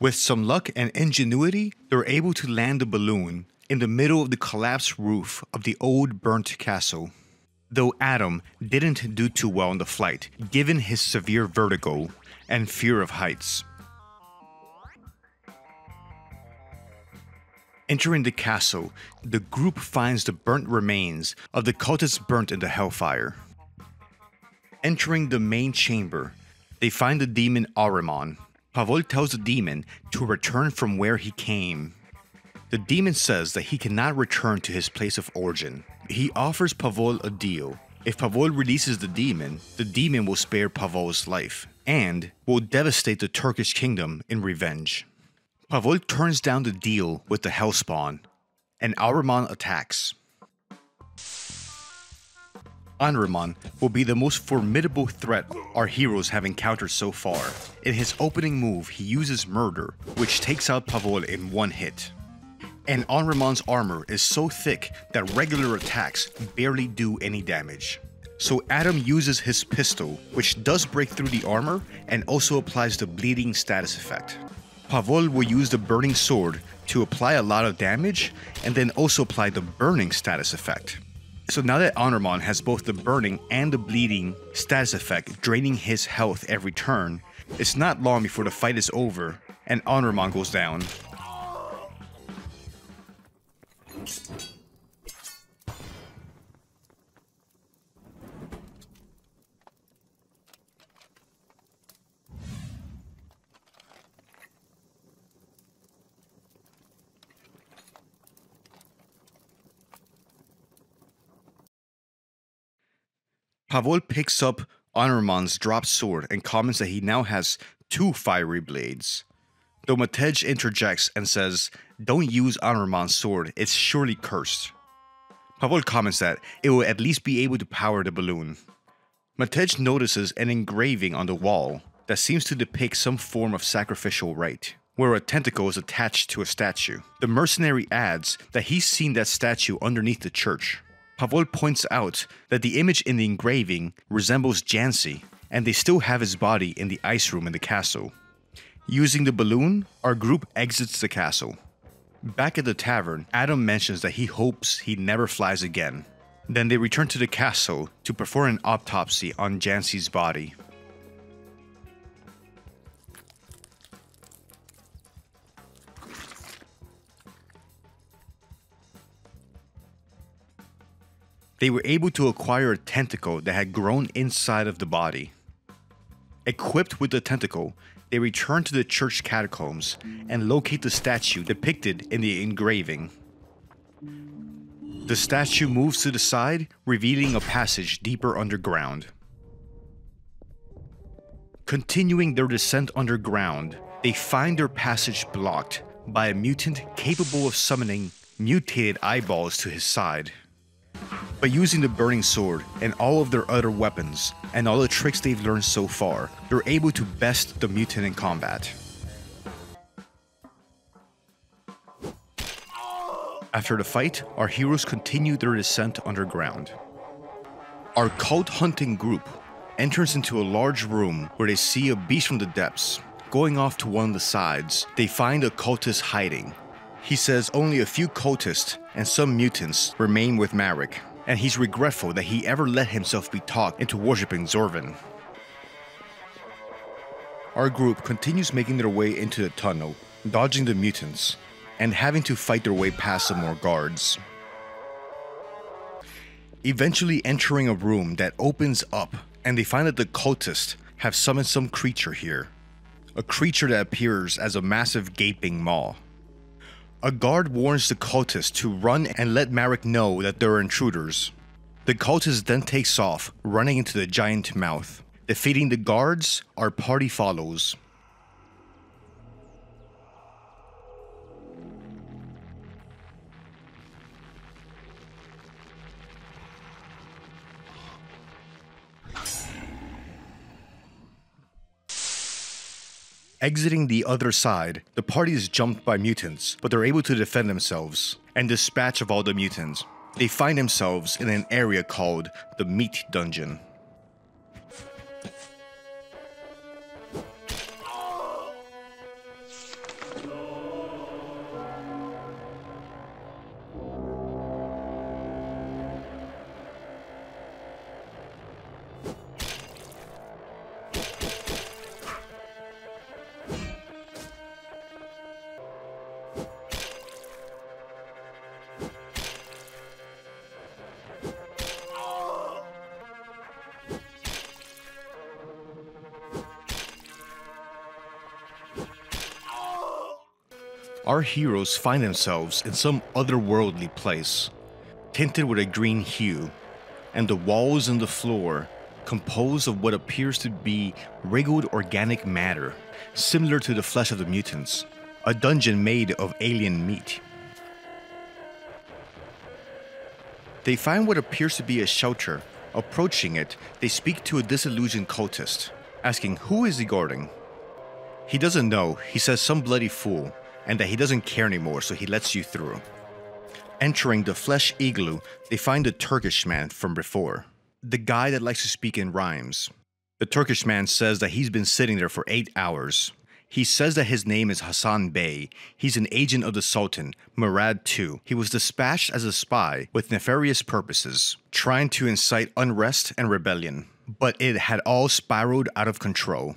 With some luck and ingenuity, they're able to land the balloon in the middle of the collapsed roof of the old burnt castle. Though Adam didn't do too well on the flight, given his severe vertigo and fear of heights. Entering the castle, the group finds the burnt remains of the cultists burnt in the hellfire. Entering the main chamber, they find the demon Ahriman. Pavol tells the demon to return from where he came. The demon says that he cannot return to his place of origin. He offers Pavol a deal. If Pavol releases the demon will spare Pavol's life, and will devastate the Turkish kingdom in revenge. Pavol turns down the deal with the Hellspawn, and Ahriman attacks. Ahriman will be the most formidable threat our heroes have encountered so far. In his opening move, he uses Murder, which takes out Pavol in one hit. And Ahriman's armor is so thick that regular attacks barely do any damage. So Adam uses his pistol, which does break through the armor and also applies the bleeding status effect. Pavol will use the burning sword to apply a lot of damage and then also apply the burning status effect. So now that Ahriman has both the burning and the bleeding status effect draining his health every turn, it's not long before the fight is over and Ahriman goes down. Pavol picks up Ahriman's dropped sword and comments that he now has 2 fiery blades. Though Matej interjects and says, "Don't use Ahriman's sword, it's surely cursed." Pavel comments that it will at least be able to power the balloon. Matej notices an engraving on the wall that seems to depict some form of sacrificial rite, where a tentacle is attached to a statue. The mercenary adds that he's seen that statue underneath the church. Pavel points out that the image in the engraving resembles Jansi, and they still have his body in the ice room in the castle. Using the balloon, our group exits the castle. Back at the tavern, Adam mentions that he hopes he never flies again. Then they return to the castle to perform an autopsy on Jansi's body. They were able to acquire a tentacle that had grown inside of the body. Equipped with the tentacle, they return to the church catacombs and locate the statue depicted in the engraving. The statue moves to the side, revealing a passage deeper underground. Continuing their descent underground, they find their passage blocked by a mutant capable of summoning mutated eyeballs to his side. By using the burning sword and all of their other weapons, and all the tricks they've learned so far, they're able to best the mutant in combat. After the fight, our heroes continue their descent underground. Our cult hunting group enters into a large room where they see a beast from the depths. Going off to one of the sides, they find a cultist hiding. He says only a few cultists and some mutants remain with Marek, and he's regretful that he ever let himself be talked into worshipping Zorvin. Our group continues making their way into the tunnel, dodging the mutants, and having to fight their way past some more guards. Eventually entering a room that opens up, and they find that the cultists have summoned some creature here. A creature that appears as a massive gaping maw. A guard warns the cultist to run and let Marek know that there are intruders. The cultist then takes off, running into the giant mouth. Defeating the guards, our party follows. Exiting the other side, the party is jumped by mutants, but they're able to defend themselves and dispatch of all the mutants. They find themselves in an area called the Meat Dungeon. Our heroes find themselves in some otherworldly place, tinted with a green hue, and the walls and the floor composed of what appears to be wriggled organic matter, similar to the flesh of the mutants, a dungeon made of alien meat. They find what appears to be a shelter. Approaching it, they speak to a disillusioned cultist, asking who is he guarding. He doesn't know, he says some bloody fool, and that he doesn't care anymore, so he lets you through. Entering the flesh igloo, they find the Turkish man from before, the guy that likes to speak in rhymes. The Turkish man says that he's been sitting there for 8 hours. He says that his name is Hassan Bey. He's an agent of the Sultan, Murad II. He was dispatched as a spy with nefarious purposes, trying to incite unrest and rebellion. But it had all spiraled out of control.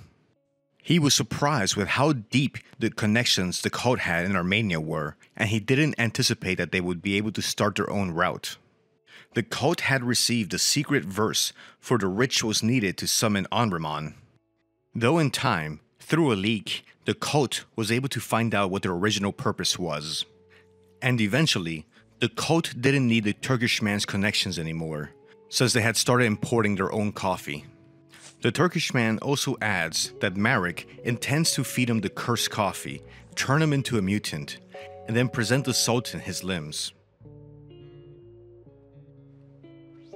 He was surprised with how deep the connections the cult had in Armenia were, and he didn't anticipate that they would be able to start their own route. The cult had received a secret verse for the rituals needed to summon Anraman. Though in time, through a leak, the cult was able to find out what their original purpose was. And eventually, the cult didn't need the Turkish man's connections anymore, since they had started importing their own coffee. The Turkish man also adds that Marek intends to feed him the cursed coffee, turn him into a mutant, and then present the Sultan his limbs.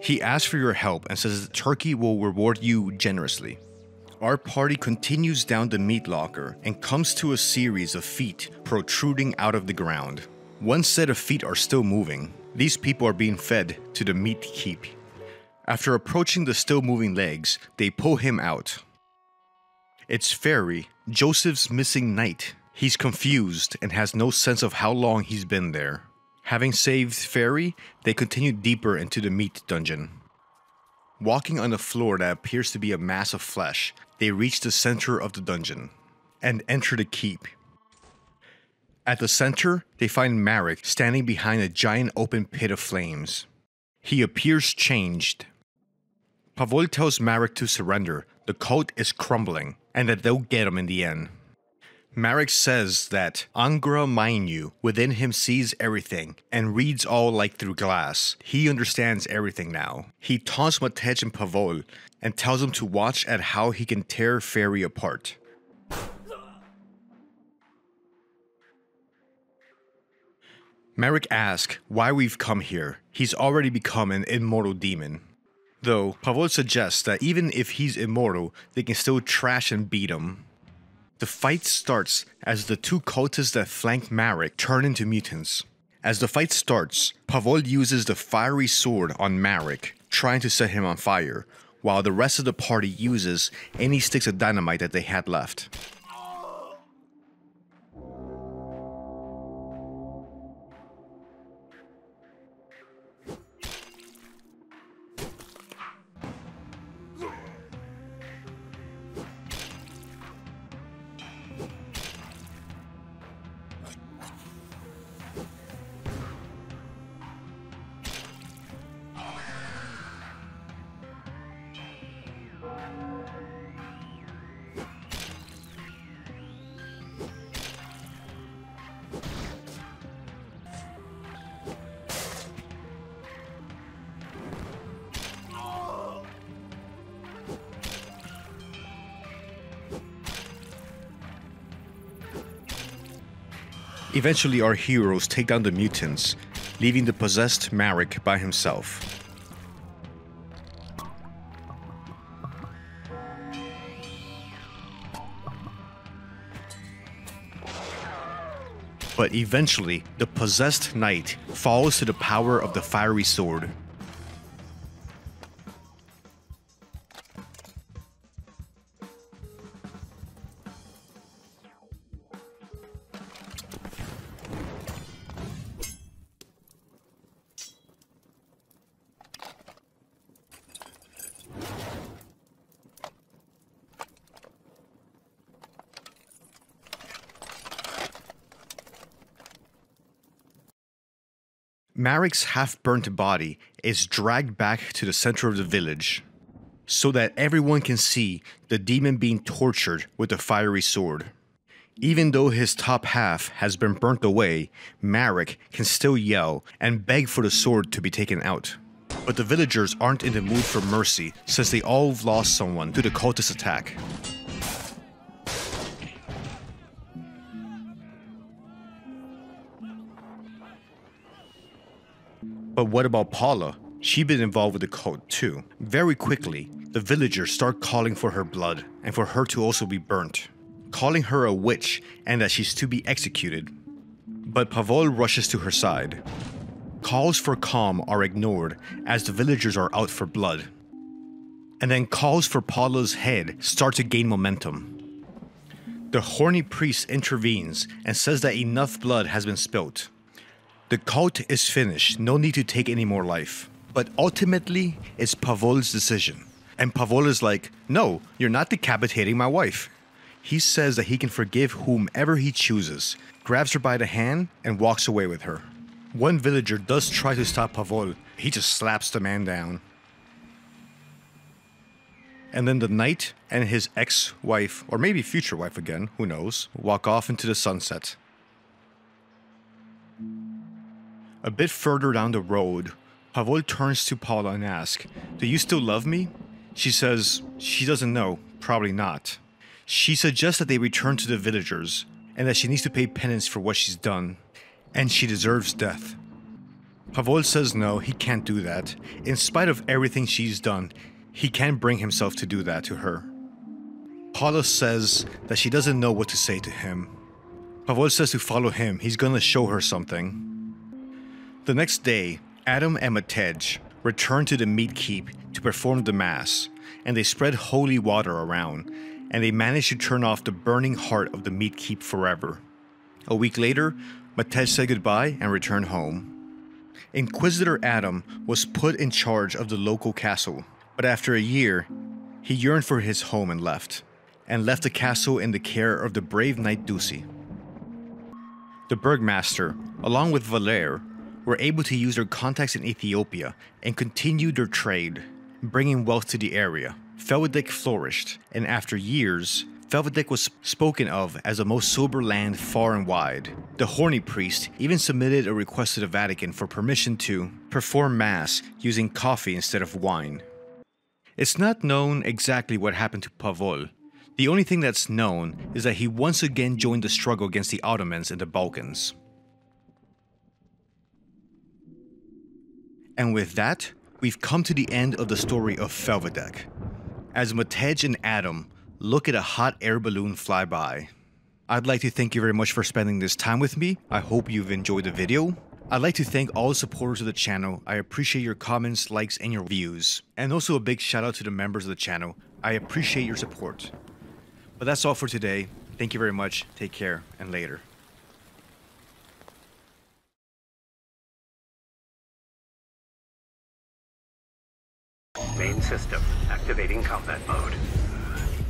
He asks for your help and says that Turkey will reward you generously. Our party continues down the meat locker and comes to a series of feet protruding out of the ground. One set of feet are still moving. These people are being fed to the meat heap. After approaching the still moving legs, they pull him out. It's Ferry, Joseph's missing knight. He's confused and has no sense of how long he's been there. Having saved Ferry, they continue deeper into the meat dungeon. Walking on a floor that appears to be a mass of flesh, they reach the center of the dungeon and enter the keep. At the center, they find Marek standing behind a giant open pit of flames. He appears changed. Pavol tells Marek to surrender, the cult is crumbling, and that they'll get him in the end. Marek says that Angra Mainyu within him sees everything and reads all like through glass. He understands everything now. He taunts Matej and Pavol and tells them to watch at how he can tear Ferry apart. Marek asks why we've come here. He's already become an immortal demon. Though, Pavol suggests that even if he's immortal, they can still trash and beat him. The fight starts as the two cultists that flank Marek turn into mutants. As the fight starts, Pavol uses the fiery sword on Marek, trying to set him on fire, while the rest of the party uses any sticks of dynamite that they had left. Eventually, our heroes take down the mutants, leaving the possessed Marek by himself. But eventually, the possessed knight falls to the power of the fiery sword. Marek's half-burnt body is dragged back to the center of the village, so that everyone can see the demon being tortured with the fiery sword. Even though his top half has been burnt away, Marek can still yell and beg for the sword to be taken out. But the villagers aren't in the mood for mercy since they all lost someone to the cultist attack. But what about Paula? She'd been involved with the cult too. Very quickly, the villagers start calling for her blood and for her to also be burnt, calling her a witch and that she's to be executed. But Pavol rushes to her side. Calls for calm are ignored as the villagers are out for blood. And then calls for Paula's head start to gain momentum. The horny priest intervenes and says that enough blood has been spilt. The cult is finished, no need to take any more life. But ultimately, it's Pavol's decision. And Pavol is like, no, you're not decapitating my wife. He says that he can forgive whomever he chooses, grabs her by the hand, and walks away with her. One villager does try to stop Pavol, he just slaps the man down. And then the knight and his ex-wife, or maybe future wife again, who knows, walk off into the sunset. A bit further down the road, Pavol turns to Paula and asks, "Do you still love me?" She says she doesn't know, probably not. She suggests that they return to the villagers, and that she needs to pay penance for what she's done, and she deserves death. Pavol says no, he can't do that. In spite of everything she's done, he can't bring himself to do that to her. Paula says that she doesn't know what to say to him. Pavol says to follow him, he's gonna show her something. The next day, Adam and Matej return to the meat keep to perform the mass, and they spread holy water around, and they manage to turn off the burning heart of the meat keep forever. A week later, Matej said goodbye and returned home. Inquisitor Adam was put in charge of the local castle, but after a year, he yearned for his home and left the castle in the care of the brave knight Dusi. The Burgmaster, along with Valer, were able to use their contacts in Ethiopia and continue their trade, bringing wealth to the area. Felvidek flourished, and after years, Felvidek was spoken of as the most sober land far and wide. The horny priest even submitted a request to the Vatican for permission to perform mass using coffee instead of wine. It's not known exactly what happened to Pavol. The only thing that's known is that he once again joined the struggle against the Ottomans in the Balkans. And with that, we've come to the end of the story of Felvidek, as Matej and Adam look at a hot air balloon fly by. I'd like to thank you very much for spending this time with me. I hope you've enjoyed the video. I'd like to thank all the supporters of the channel. I appreciate your comments, likes, and your views. And also a big shout out to the members of the channel. I appreciate your support. But that's all for today. Thank you very much. Take care, and later. Main system, activating combat mode.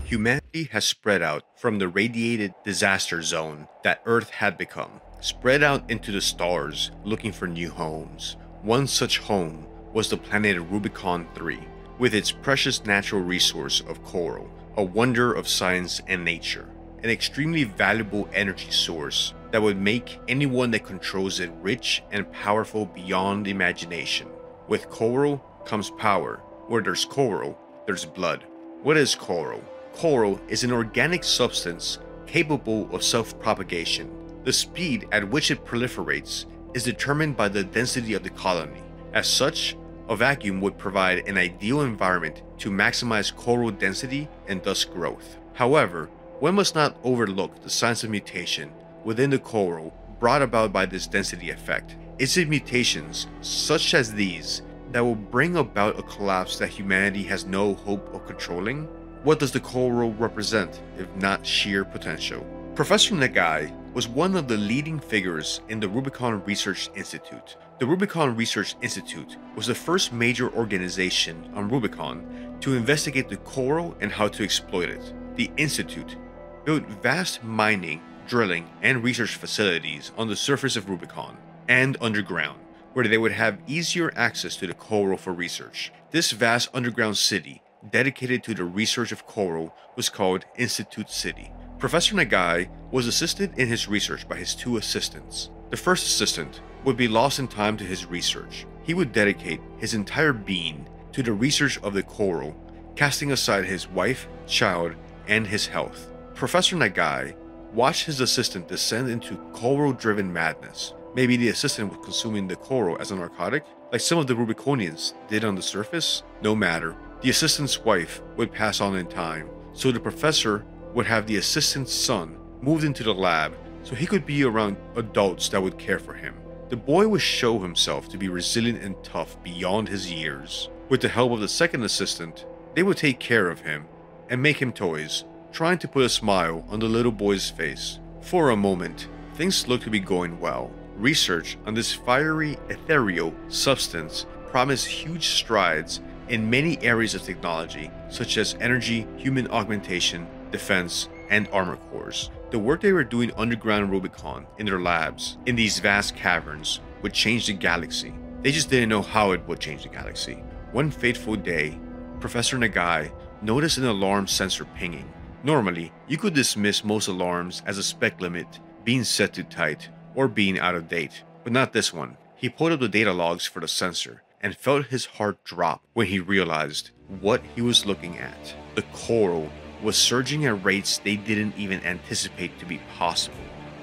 Humanity has spread out from the radiated disaster zone that Earth had become, spread out into the stars looking for new homes. One such home was the planet Rubicon 3, with its precious natural resource of coral, a wonder of science and nature, an extremely valuable energy source that would make anyone that controls it rich and powerful beyond imagination. With coral comes power. Where there's coral, there's blood. What is coral? Coral is an organic substance capable of self-propagation. The speed at which it proliferates is determined by the density of the colony. As such, a vacuum would provide an ideal environment to maximize coral density and thus growth. However, one must not overlook the signs of mutation within the coral brought about by this density effect. It's in mutations such as these that will bring about a collapse that humanity has no hope of controlling. What does the coral represent if not sheer potential? Professor Nagai was one of the leading figures in the Rubicon Research Institute. The Rubicon Research Institute was the first major organization on Rubicon to investigate the coral and how to exploit it. The Institute built vast mining, drilling, and research facilities on the surface of Rubicon and underground, where they would have easier access to the coral for research. This vast underground city, dedicated to the research of coral, was called Institute City. Professor Nagai was assisted in his research by his two assistants. The first assistant would be lost in time to his research. He would dedicate his entire being to the research of the coral, casting aside his wife, child, and his health. Professor Nagai watched his assistant descend into coral-driven madness. Maybe the assistant was consuming the coral as a narcotic, like some of the Rubiconians did on the surface? No matter. The assistant's wife would pass on in time, so the professor would have the assistant's son moved into the lab so he could be around adults that would care for him. The boy would show himself to be resilient and tough beyond his years. With the help of the second assistant, they would take care of him and make him toys, trying to put a smile on the little boy's face. For a moment, things looked to be going well. Research on this fiery, ethereal substance promised huge strides in many areas of technology, such as energy, human augmentation, defense, and armor cores. The work they were doing underground Rubicon in their labs, in these vast caverns, would change the galaxy. They just didn't know how it would change the galaxy. One fateful day, Professor Nagai noticed an alarm sensor pinging. Normally, you could dismiss most alarms as a spec limit being set too tight or being out of date, but not this one. He pulled up the data logs for the sensor and felt his heart drop when he realized what he was looking at. The coral was surging at rates they didn't even anticipate to be possible.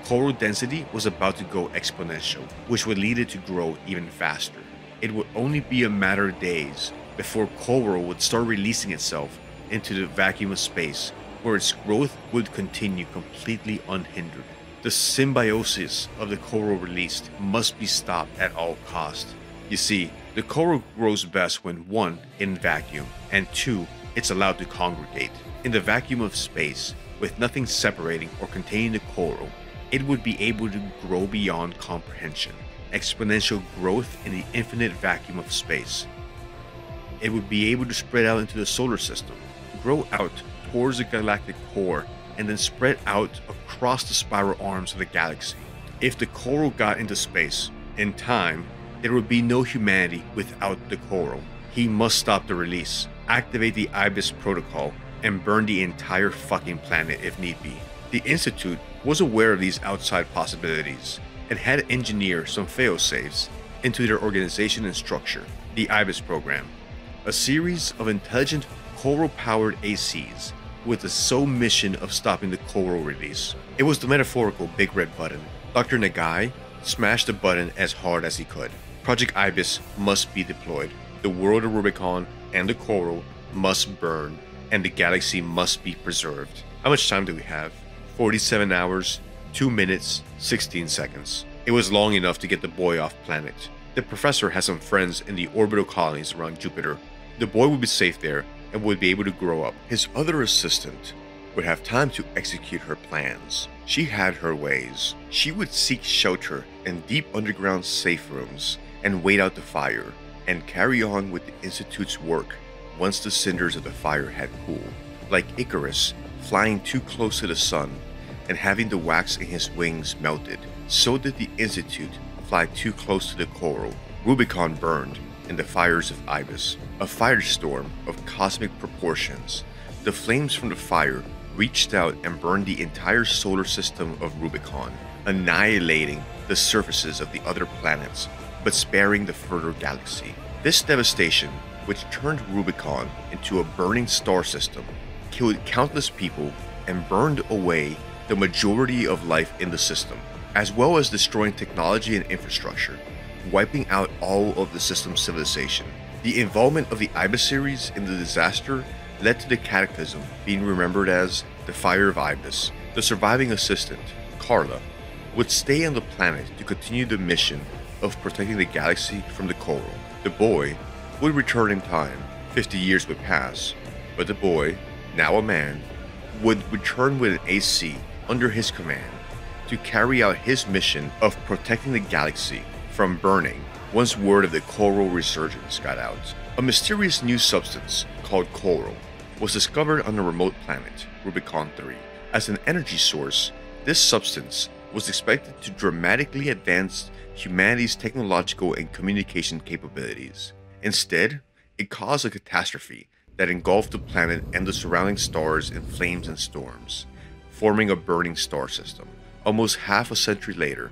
Coral density was about to go exponential, which would lead it to grow even faster. It would only be a matter of days before coral would start releasing itself into the vacuum of space, where its growth would continue completely unhindered. The symbiosis of the coral released must be stopped at all costs. You see, the coral grows best when 1. In vacuum, and 2. It's allowed to congregate. In the vacuum of space, with nothing separating or containing the coral, it would be able to grow beyond comprehension. Exponential growth in the infinite vacuum of space. It would be able to spread out into the solar system, grow out towards the galactic core, and then spread out across the spiral arms of the galaxy. If the coral got into space, in time, there would be no humanity without the coral. He must stop the release, activate the Ibis protocol, and burn the entire fucking planet if need be. The Institute was aware of these outside possibilities and had engineered some fail-safes into their organization and structure. The Ibis program, a series of intelligent coral-powered ACs with the sole mission of stopping the coral release. It was the metaphorical big red button. Dr. Nagai smashed the button as hard as he could. Project Ibis must be deployed. The world of Rubicon and the coral must burn, and the galaxy must be preserved. How much time do we have? 47 hours, 2 minutes, 16 seconds. It was long enough to get the boy off planet. The professor has some friends in the orbital colonies around Jupiter. The boy would be safe there and would be able to grow up. His other assistant would have time to execute her plans. She had her ways. She would seek shelter in deep underground safe rooms and wait out the fire, and carry on with the Institute's work once the cinders of the fire had cooled. Like Icarus, flying too close to the sun and having the wax in his wings melted, so did the Institute fly too close to the coral. Rubicon burned in the fires of Ibis, a firestorm of cosmic proportions. The flames from the fire reached out and burned the entire solar system of Rubicon, annihilating the surfaces of the other planets, but sparing the further galaxy. This devastation, which turned Rubicon into a burning star system, killed countless people and burned away the majority of life in the system, as well as destroying technology and infrastructure, wiping out all of the system's civilization. The involvement of the Ibis series in the disaster led to the Cataclysm being remembered as the Fire of Ibis. The surviving assistant, Carla, would stay on the planet to continue the mission of protecting the galaxy from the coral. The boy would return in time. 50 years would pass, but the boy, now a man, would return with an AC under his command to carry out his mission of protecting the galaxy from burning once word of the coral resurgence got out. A mysterious new substance called coral was discovered on a remote planet, Rubicon 3. As an energy source, this substance was expected to dramatically advance humanity's technological and communication capabilities. Instead, it caused a catastrophe that engulfed the planet and the surrounding stars in flames and storms, forming a burning star system. Almost half a century later,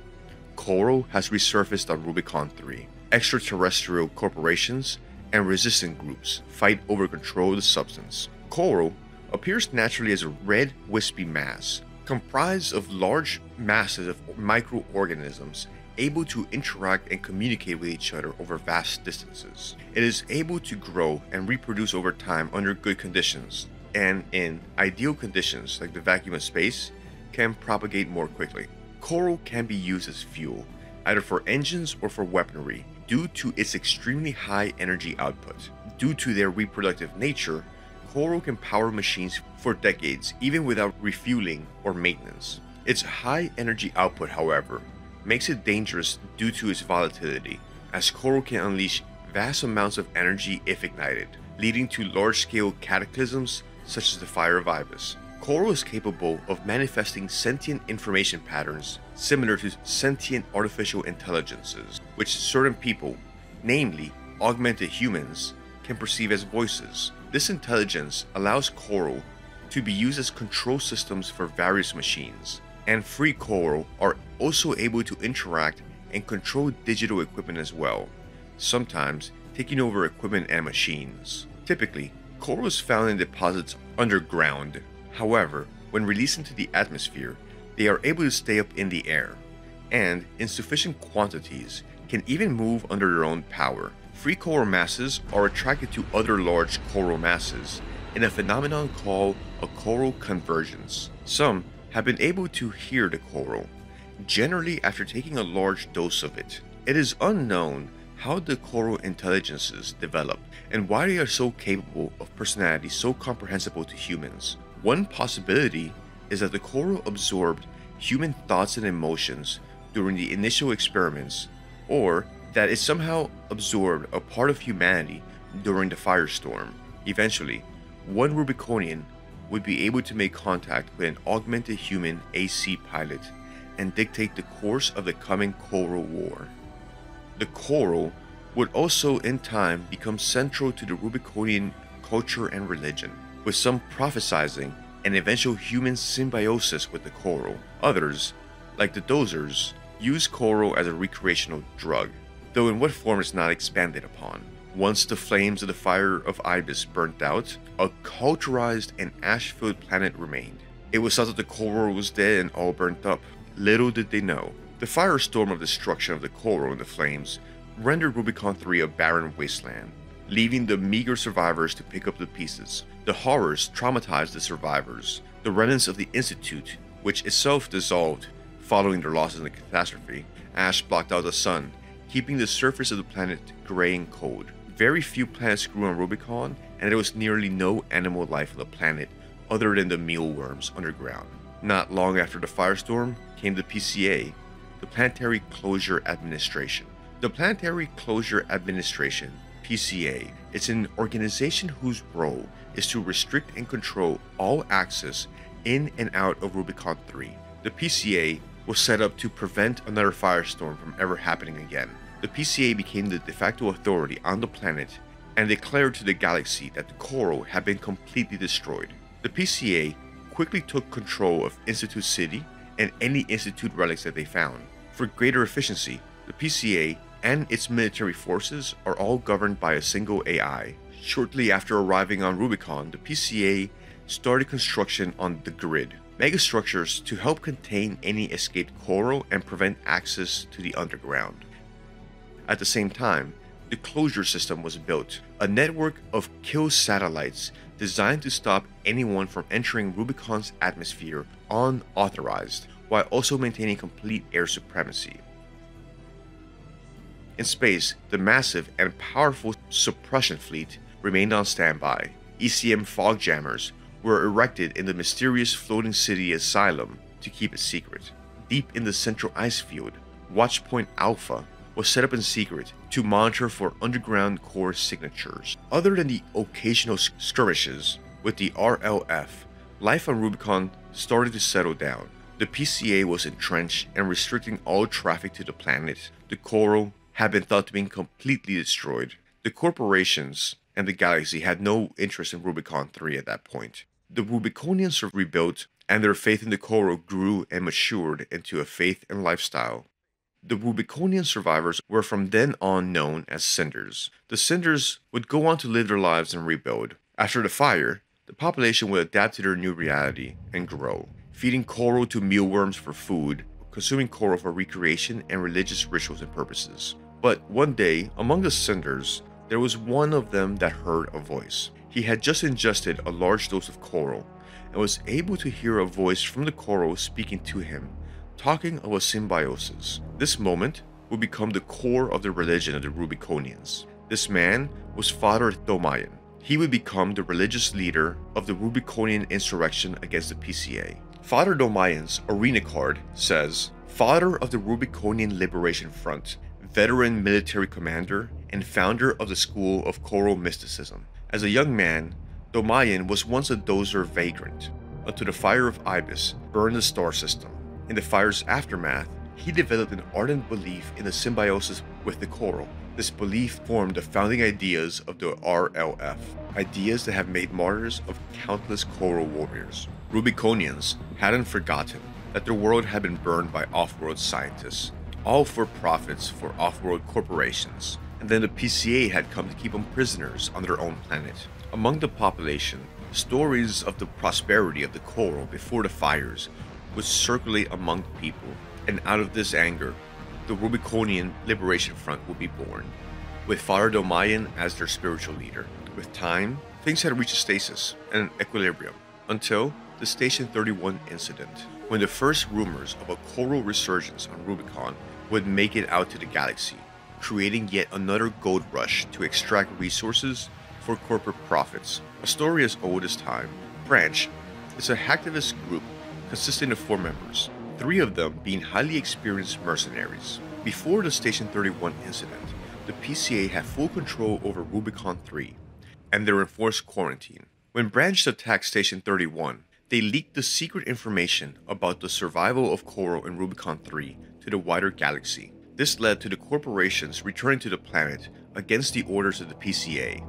coral has resurfaced on Rubicon 3. Extraterrestrial corporations and resistant groups fight over control of the substance. Coral appears naturally as a red, wispy mass, comprised of large masses of microorganisms able to interact and communicate with each other over vast distances. It is able to grow and reproduce over time under good conditions, and in ideal conditions like the vacuum of space, can propagate more quickly. Coral can be used as fuel, either for engines or for weaponry, due to its extremely high energy output. Due to their reproductive nature, coral can power machines for decades even without refueling or maintenance. Its high energy output, however, makes it dangerous due to its volatility, as coral can unleash vast amounts of energy if ignited, leading to large-scale cataclysms such as the Fire of Ibis. Coral is capable of manifesting sentient information patterns similar to sentient artificial intelligences, which certain people, namely augmented humans, can perceive as voices. This intelligence allows coral to be used as control systems for various machines, and free coral are also able to interact and control digital equipment as well, sometimes taking over equipment and machines. Typically, coral is found in deposits underground. However, when released into the atmosphere, They are able to stay up in the air, and in sufficient quantities can even move under their own power. Free coral masses are attracted to other large coral masses in a phenomenon called a coral convergence. Some have been able to hear the coral, generally after taking a large dose of it. It is unknown how the coral intelligences develop and why they are so capable of personality so comprehensible to humans. One possibility is that the coral absorbed human thoughts and emotions during the initial experiments, or that it somehow absorbed a part of humanity during the firestorm. Eventually, one Rubiconian would be able to make contact with an augmented human AC pilot and dictate the course of the coming Coral War. The coral would also in time become central to the Rubiconian culture and religion, with some prophesizing an eventual human symbiosis with the coral. Others, like the Dozers, use coral as a recreational drug, though in what form is not expanded upon. Once the flames of the fire of Ibis burnt out, a culturized and ash-filled planet remained. It was thought that the coral was dead and all burnt up. Little did they know. The firestorm of destruction of the coral and the flames rendered Rubicon 3 a barren wasteland, leaving the meager survivors to pick up the pieces. The horrors traumatized the survivors. The remnants of the Institute, which itself dissolved following their losses in the catastrophe. Ash blocked out the sun, keeping the surface of the planet gray and cold. Very few plants grew on Rubicon, and there was nearly no animal life on the planet other than the mealworms underground. Not long after the firestorm came the PCA, the Planetary Closure Administration. The Planetary Closure Administration, PCA, is an organization whose role is to restrict and control all access in and out of Rubicon 3. The PCA was set up to prevent another firestorm from ever happening again. The PCA became the de facto authority on the planet and declared to the galaxy that the coral had been completely destroyed. The PCA quickly took control of Institute City and any Institute relics that they found. For greater efficiency, the PCA and its military forces are all governed by a single AI. Shortly after arriving on Rubicon, the PCA started construction on the grid, megastructures to help contain any escaped coral and prevent access to the underground. At the same time, the closure system was built, a network of kill satellites designed to stop anyone from entering Rubicon's atmosphere unauthorized, while also maintaining complete air supremacy. In space, the massive and powerful suppression fleet remained on standby. ECM fog jammers were erected in the mysterious floating city Asylum to keep it secret. Deep in the central ice field, Watchpoint Alpha was set up in secret to monitor for underground core signatures. Other than the occasional skirmishes with the RLF, life on Rubicon started to settle down. The PCA was entrenched and restricting all traffic to the planet. The coral had been thought to be completely destroyed. The corporations and the galaxy had no interest in Rubicon 3 at that point. The Rubiconians were rebuilt, and their faith in the coral grew and matured into a faith and lifestyle. The Rubiconian survivors were from then on known as Cinders. The Cinders would go on to live their lives and rebuild. After the fire, the population would adapt to their new reality and grow, feeding coral to mealworms for food, consuming coral for recreation and religious rituals and purposes. But one day, among the Cinders, there was one of them that heard a voice. He had just ingested a large dose of coral and was able to hear a voice from the coral speaking to him, talking of a symbiosis. This moment would become the core of the religion of the Rubiconians. This man was Father Domayan. He would become the religious leader of the Rubiconian insurrection against the PCA. Father Domayan's arena card says, Father of the Rubiconian Liberation Front, veteran military commander, and founder of the School of Coral Mysticism. As a young man, Domayan was once a Dozer vagrant, until the fire of Ibis burned the star system. In the fire's aftermath, he developed an ardent belief in the symbiosis with the coral. This belief formed the founding ideas of the RLF, ideas that have made martyrs of countless coral warriors. Rubiconians hadn't forgotten that their world had been burned by off-world scientists, all for profits for off-world corporations, and then the PCA had come to keep them prisoners on their own planet. Among the population, stories of the prosperity of the coral before the fires would circulate among people, and out of this anger, the Rubiconian Liberation Front would be born, with Father Domayan as their spiritual leader. With time, things had reached a stasis and an equilibrium, until the Station 31 incident, when the first rumors of a coral resurgence on Rubicon would make it out to the galaxy, creating yet another gold rush to extract resources for corporate profits. A story as old as time, Branch is a hacktivist group consisting of 4 members, 3 of them being highly experienced mercenaries. Before the Station 31 incident, the PCA had full control over Rubicon 3 and their enforced quarantine. When Branch attacked Station 31, they leaked the secret information about the survival of Coral in Rubicon 3 to the wider galaxy. This led to the corporations returning to the planet against the orders of the PCA.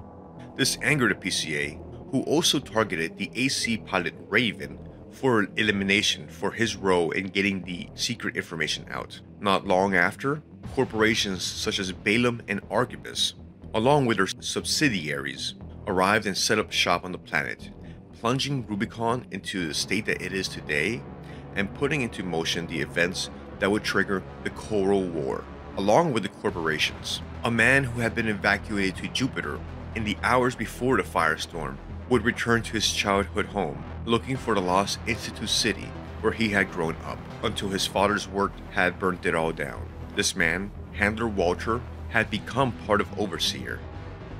This angered the PCA, who also targeted the AC pilot Raven for elimination for his role in getting the secret information out. Not long after, corporations such as Balaam and Archibus, along with their subsidiaries, arrived and set up shop on the planet, plunging Rubicon into the state that it is today and putting into motion the events that would trigger the Coral War. Along with the corporations, a man who had been evacuated to Jupiter in the hours before the firestorm would return to his childhood home, looking for the lost Institute City where he had grown up, until his father's work had burnt it all down. This man, Handler Walter, had become part of Overseer,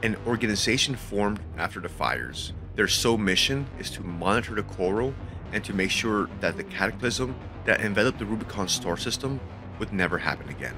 an organization formed after the fires. Their sole mission is to monitor the coral and to make sure that the cataclysm that enveloped the Rubicon star system would never happen again.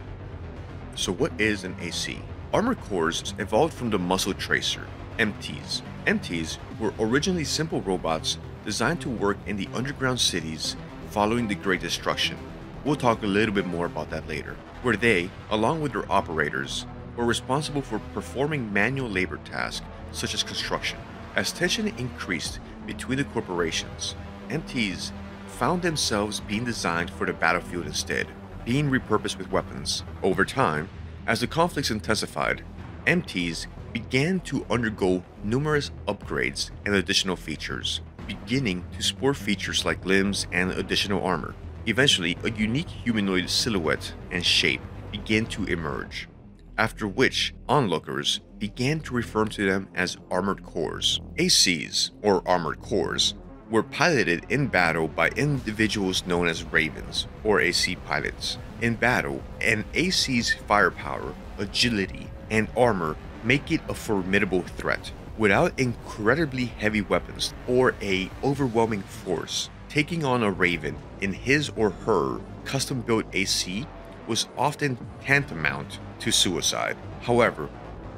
So what is an AC? Armored cores evolved from the muscle tracer, MTs. MTs were originally simple robots designed to work in the underground cities following the Great Destruction. We'll talk a little bit more about that later, where they, along with their operators, were responsible for performing manual labor tasks such as construction. As tension increased between the corporations, MTs found themselves being designed for the battlefield instead, being repurposed with weapons. Over time, as the conflicts intensified, MTs began to undergo numerous upgrades and additional features, beginning to sport features like limbs and additional armor. Eventually, a unique humanoid silhouette and shape began to emerge, after which onlookers began to refer to them as armored cores. ACs, or armored cores, were piloted in battle by individuals known as Ravens, or AC pilots. In battle, an AC's firepower, agility, and armor make it a formidable threat. Without incredibly heavy weapons or an overwhelming force, taking on a Raven in his or her custom-built AC was often tantamount to suicide. However,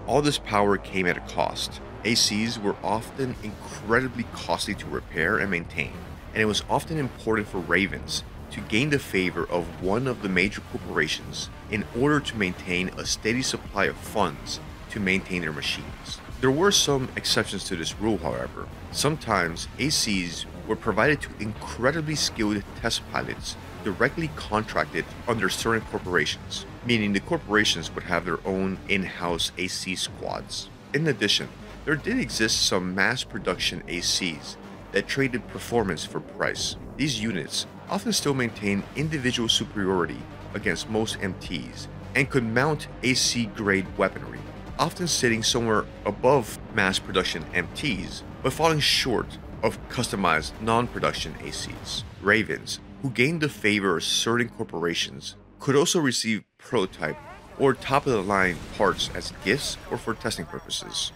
all this power came at a cost. ACs were often incredibly costly to repair and maintain, and it was often important for Ravens to gain the favor of one of the major corporations in order to maintain a steady supply of funds to maintain their machines. There were some exceptions to this rule, however. Sometimes ACs were provided to incredibly skilled test pilots directly contracted under certain corporations, meaning the corporations would have their own in-house AC squads. In addition, there did exist some mass production ACs that traded performance for price. These units often still maintained individual superiority against most MTs and could mount AC-grade weaponry, often sitting somewhere above mass production MTs, but falling short of customized non-production ACs. Ravens, who gained the favor of certain corporations, could also receive prototype or top-of-the-line parts as gifts or for testing purposes.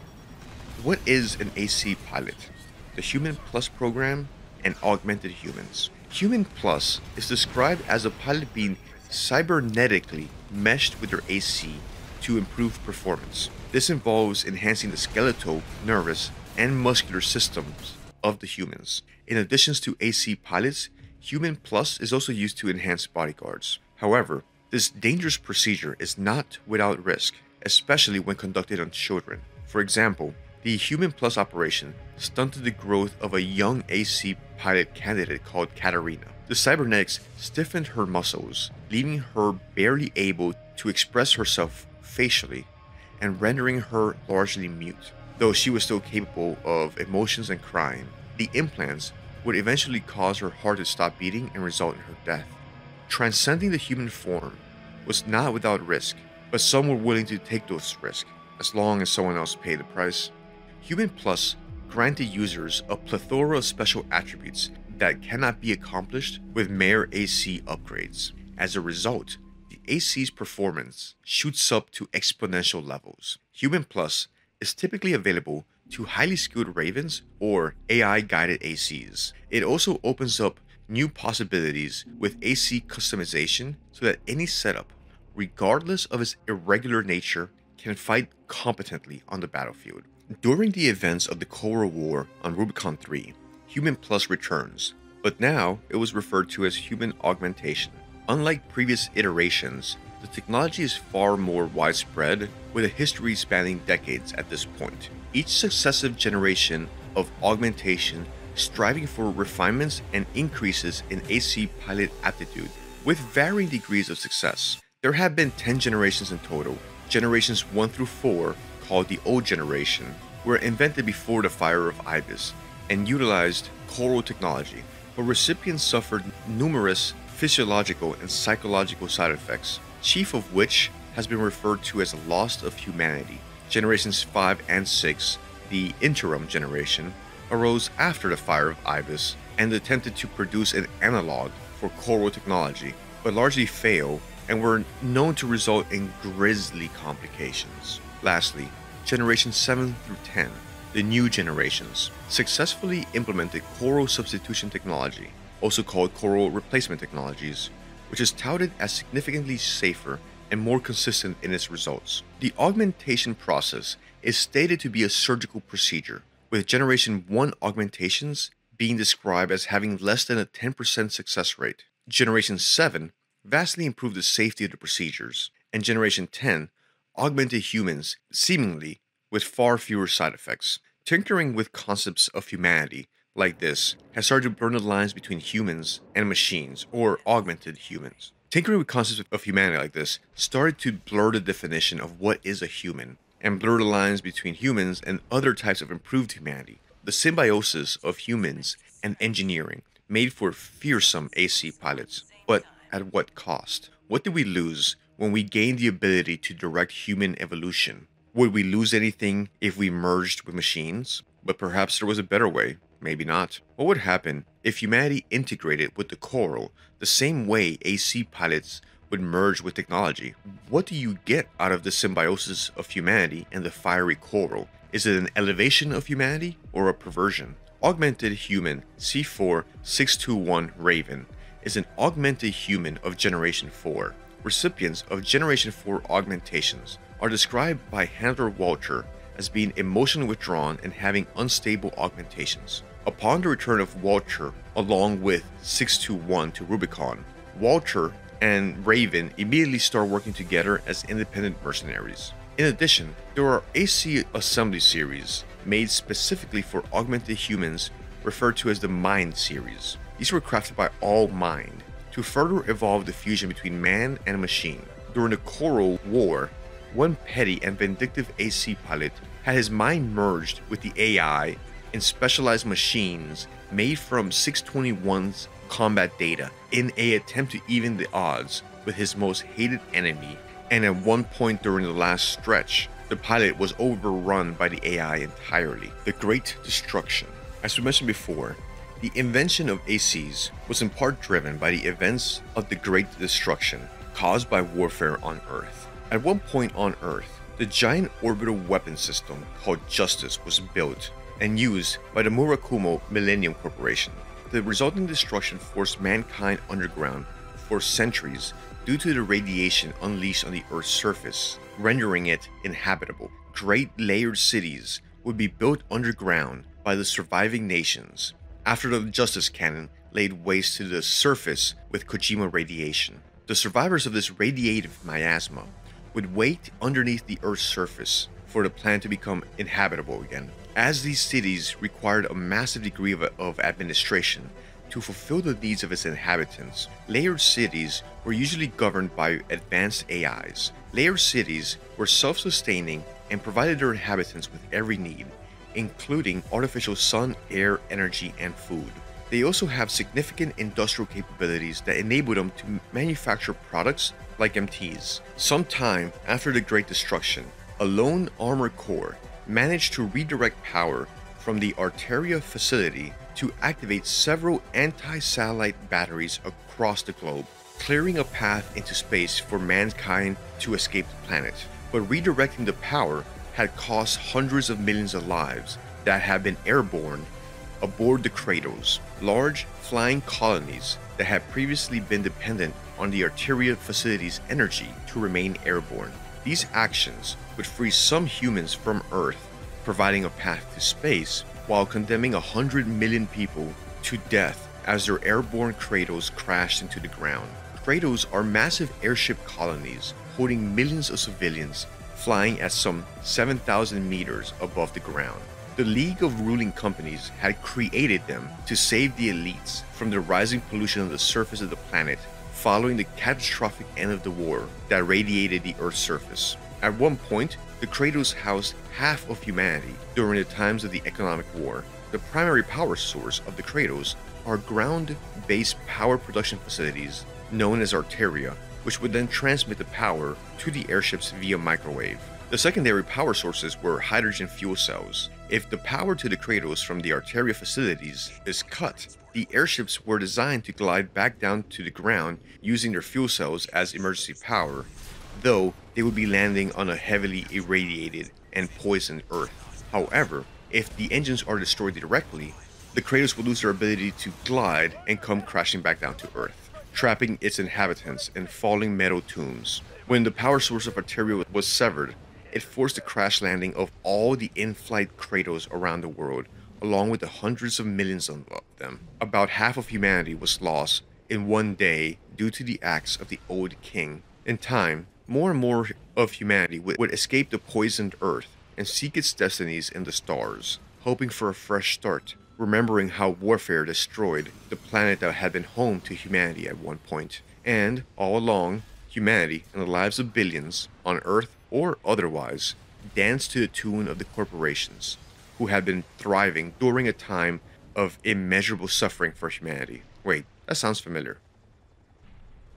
What is an AC pilot? The Human Plus program and augmented humans. Human Plus is described as a pilot being cybernetically meshed with their AC to improve performance. This involves enhancing the skeletal, nervous, and muscular systems of the humans. In addition to AC pilots, Human Plus is also used to enhance bodyguards. However, this dangerous procedure is not without risk, especially when conducted on children. For example, the Human Plus operation stunted the growth of a young AC pilot candidate called Katarina. The cybernetics stiffened her muscles, leaving her barely able to express herself facially and rendering her largely mute. Though she was still capable of emotions and crying, the implants would eventually cause her heart to stop beating and result in her death. Transcending the human form was not without risk, but some were willing to take those risks, as long as someone else paid the price. Human Plus granted users a plethora of special attributes that cannot be accomplished with mere AC upgrades. As a result, the AC's performance shoots up to exponential levels. Human Plus is typically available to highly skilled Ravens or AI-guided ACs. It also opens up new possibilities with AC customization so that any setup, regardless of its irregular nature, can fight competently on the battlefield. During the events of the Coral War on Rubicon 3, Human Plus returns, but now it was referred to as Human Augmentation. Unlike previous iterations, the technology is far more widespread, with a history spanning decades at this point. Each successive generation of augmentation striving for refinements and increases in AC pilot aptitude, with varying degrees of success. There have been 10 generations in total. Generations 1 through 4, called the Old Generation, were invented before the Fire of Ibis and utilized coral technology, but recipients suffered numerous physiological and psychological side effects, chief of which has been referred to as a loss of humanity. Generations 5 and 6, the interim generation, arose after the Fire of Ibis and attempted to produce an analog for coral technology, but largely failed and were known to result in grisly complications. Lastly, Generations 7 through 10, the new generations, successfully implemented coral substitution technology, also called coral replacement technologies, which is touted as significantly safer and more consistent in its results. The augmentation process is stated to be a surgical procedure, with Generation 1 augmentations being described as having less than a 10% success rate. Generation 7 vastly improved the safety of the procedures, and Generation 10 augmented humans seemingly with far fewer side effects. Tinkering with concepts of humanity like this has started to blur the lines between humans and machines, or augmented humans. Tinkering with concepts of humanity like this started to blur the definition of what is a human, and blur the lines between humans and other types of improved humanity. The symbiosis of humans and engineering made for fearsome AC pilots, but at what cost? What did we lose when we gained the ability to direct human evolution? Would we lose anything if we merged with machines? But perhaps there was a better way. Maybe not. What would happen if humanity integrated with the coral the same way AC pilots would merge with technology? What do you get out of the symbiosis of humanity and the fiery coral? Is it an elevation of humanity or a perversion? Augmented Human C4621 Raven is an augmented human of Generation 4. Recipients of Generation 4 augmentations are described by Handler Walter as being emotionally withdrawn and having unstable augmentations. Upon the return of Walter along with 621 to Rubicon, Walter and Raven immediately start working together as independent mercenaries. In addition, there are AC assembly series made specifically for augmented humans referred to as the Mind series. These were crafted by All Mind to further evolve the fusion between man and machine. During the Coral War, one petty and vindictive AC pilot had his mind merged with the AI in specialized machines made from 621's combat data in an attempt to even the odds with his most hated enemy, and at one point during the last stretch, the pilot was overrun by the AI entirely. The Great Destruction. As we mentioned before, the invention of ACs was in part driven by the events of the Great Destruction caused by warfare on Earth. At one point on Earth, the giant orbital weapon system called Justice was built and used by the Murakumo Millennium Corporation. The resulting destruction forced mankind underground for centuries due to the radiation unleashed on the Earth's surface, rendering it inhabitable. Great layered cities would be built underground by the surviving nations after the Justice Cannon laid waste to the surface with Kojima radiation. The survivors of this radiative miasma would wait underneath the Earth's surface for the planet to become inhabitable again. As these cities required a massive degree of administration to fulfill the needs of its inhabitants, layered cities were usually governed by advanced AIs. Layered cities were self-sustaining and provided their inhabitants with every need, including artificial sun, air, energy, and food. They also have significant industrial capabilities that enable them to manufacture products like MTs. Sometime after the Great Destruction, a lone armored core managed to redirect power from the Arteria facility to activate several anti-satellite batteries across the globe, clearing a path into space for mankind to escape the planet. But redirecting the power had cost hundreds of millions of lives that had been airborne aboard the Kratos, large flying colonies that had previously been dependent on the Arteria facility's energy to remain airborne. These actions would free some humans from Earth, providing a path to space, while condemning 100 million people to death as their airborne Kratos crashed into the ground. Kratos are massive airship colonies holding millions of civilians flying at some 7,000 meters above the ground. The League of Ruling Companies had created them to save the elites from the rising pollution on the surface of the planet following the catastrophic end of the war that radiated the Earth's surface. At one point, the Kratos housed half of humanity during the times of the economic war. The primary power source of the Kratos are ground-based power production facilities known as Arteria, which would then transmit the power to the airships via microwave. The secondary power sources were hydrogen fuel cells. If the power to the Kratos from the Arteria facilities is cut, the airships were designed to glide back down to the ground using their fuel cells as emergency power, though they would be landing on a heavily irradiated and poisoned Earth. However, if the engines are destroyed directly, the Kratos would lose their ability to glide and come crashing back down to Earth, trapping its inhabitants in falling metal tombs. When the power source of Arteria was severed, it forced the crash landing of all the in-flight Kratos around the world, along with the hundreds of millions of them. About half of humanity was lost in one day due to the acts of the old king. In time, more and more of humanity would escape the poisoned Earth and seek its destinies in the stars, hoping for a fresh start, remembering how warfare destroyed the planet that had been home to humanity at one point. And, all along, humanity and the lives of billions, on Earth or otherwise, danced to the tune of the corporations, who had been thriving during a time of immeasurable suffering for humanity. Wait, that sounds familiar.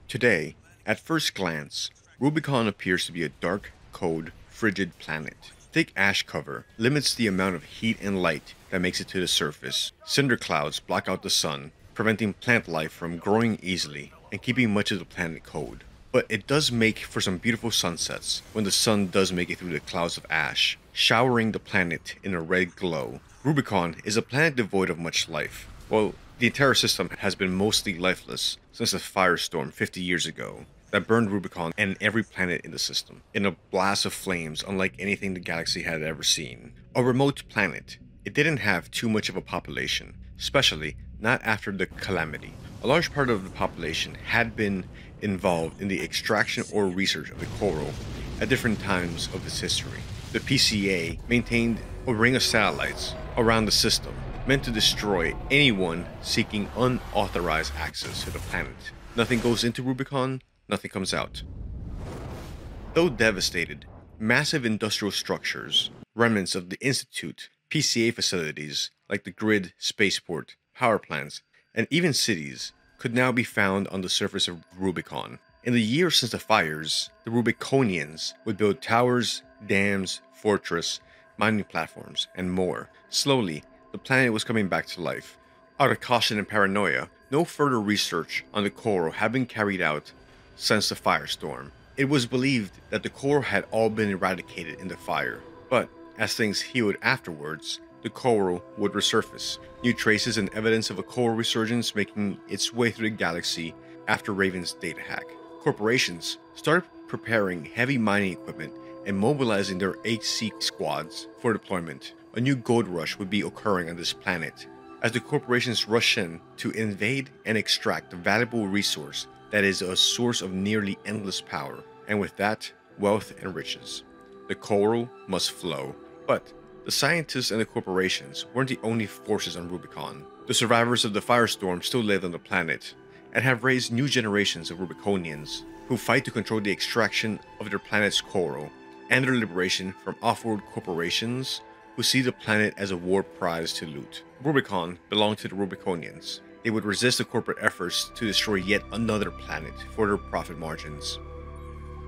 Today, at first glance, Rubicon appears to be a dark, cold, frigid planet. Thick ash cover limits the amount of heat and light that makes it to the surface. Cinder clouds block out the sun, preventing plant life from growing easily and keeping much of the planet cold. But it does make for some beautiful sunsets when the sun does make it through the clouds of ash, showering the planet in a red glow. Rubicon is a planet devoid of much life. Well, the entire system has been mostly lifeless since the firestorm 50 years ago that burned Rubicon and every planet in the system in a blast of flames unlike anything the galaxy had ever seen. A remote planet, it didn't have too much of a population, especially not after the calamity. A large part of the population had been involved in the extraction or research of the coral at different times of its history. The PCA maintained a ring of satellites around the system, meant to destroy anyone seeking unauthorized access to the planet. Nothing goes into Rubicon, nothing comes out. Though devastated, massive industrial structures, remnants of the Institute, PCA facilities like the grid, spaceport, power plants, and even cities could now be found on the surface of Rubicon. In the years since the fires, the Rubiconians would build towers, dams, fortress, mining platforms, and more. Slowly, the planet was coming back to life. Out of caution and paranoia, no further research on the coral had been carried out since the firestorm. It was believed that the coral had all been eradicated in the fire, but as things healed afterwards, the coral would resurface, new traces and evidence of a coral resurgence making its way through the galaxy after Raven's data hack. Corporations started preparing heavy mining equipment and mobilizing their HC squads for deployment. A new gold rush would be occurring on this planet, as the corporations rush in to invade and extract the valuable resource that is a source of nearly endless power, and with that, wealth and riches. The coral must flow. But the scientists and the corporations weren't the only forces on Rubicon. The survivors of the firestorm still live on the planet, and have raised new generations of Rubiconians who fight to control the extraction of their planet's coral, and their liberation from off-world corporations who see the planet as a war prize to loot. Rubicon belonged to the Rubiconians, they would resist the corporate efforts to destroy yet another planet for their profit margins.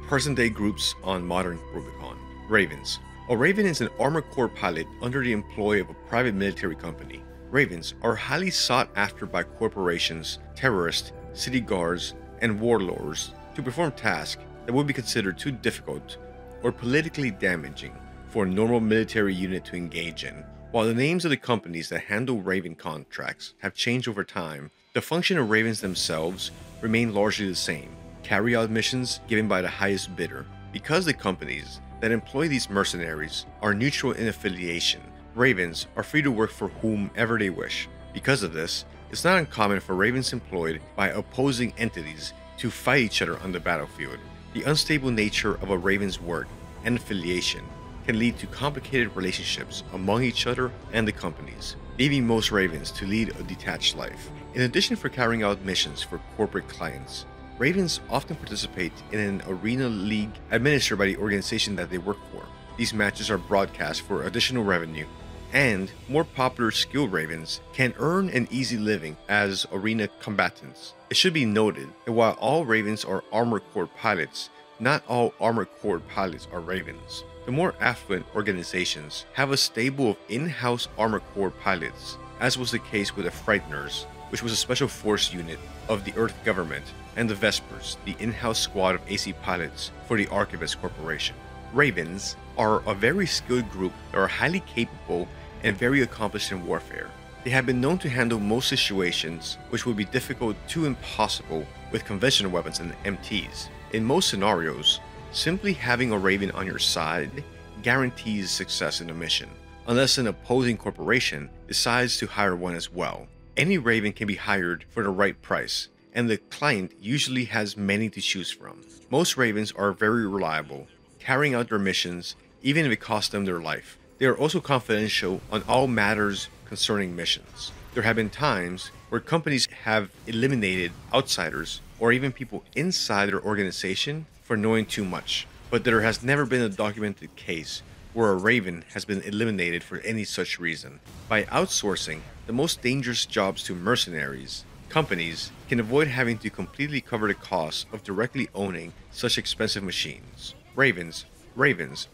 Present-day groups on modern Rubicon. Ravens. A Raven is an armored corps pilot under the employ of a private military company. Ravens are highly sought after by corporations, terrorists, city guards, and warlords to perform tasks that would be considered too difficult or politically damaging for a normal military unit to engage in. While the names of the companies that handle Raven contracts have changed over time, the function of Ravens themselves remain largely the same: carry out missions given by the highest bidder. Because the companies that employ these mercenaries are neutral in affiliation, Ravens are free to work for whomever they wish. Because of this, it's not uncommon for Ravens employed by opposing entities to fight each other on the battlefield. The unstable nature of a Raven's work and affiliation can lead to complicated relationships among each other and the companies, leaving most Ravens to lead a detached life. In addition for carrying out missions for corporate clients, Ravens often participate in an arena league administered by the organization that they work for. These matches are broadcast for additional revenue, and more popular skilled Ravens can earn an easy living as arena combatants. It should be noted that while all Ravens are Armored Corps pilots, not all Armored Corps pilots are Ravens. The more affluent organizations have a stable of in-house Armored Corps pilots, as was the case with the Frighteners, which was a special force unit of the Earth government, and the Vespers, the in-house squad of AC pilots for the Arquebus Corporation. Ravens are a very skilled group that are highly capable and very accomplished in warfare. They have been known to handle most situations which would be difficult to impossible with conventional weapons and MTs. In most scenarios, simply having a Raven on your side guarantees success in a mission, unless an opposing corporation decides to hire one as well. Any Raven can be hired for the right price, and the client usually has many to choose from. Most Ravens are very reliable, carrying out their missions even if it costs them their life. They are also confidential on all matters concerning missions. There have been times where companies have eliminated outsiders or even people inside their organization for knowing too much, but there has never been a documented case where a Raven has been eliminated for any such reason. By outsourcing the most dangerous jobs to mercenaries, companies can avoid having to completely cover the costs of directly owning such expensive machines. Ravens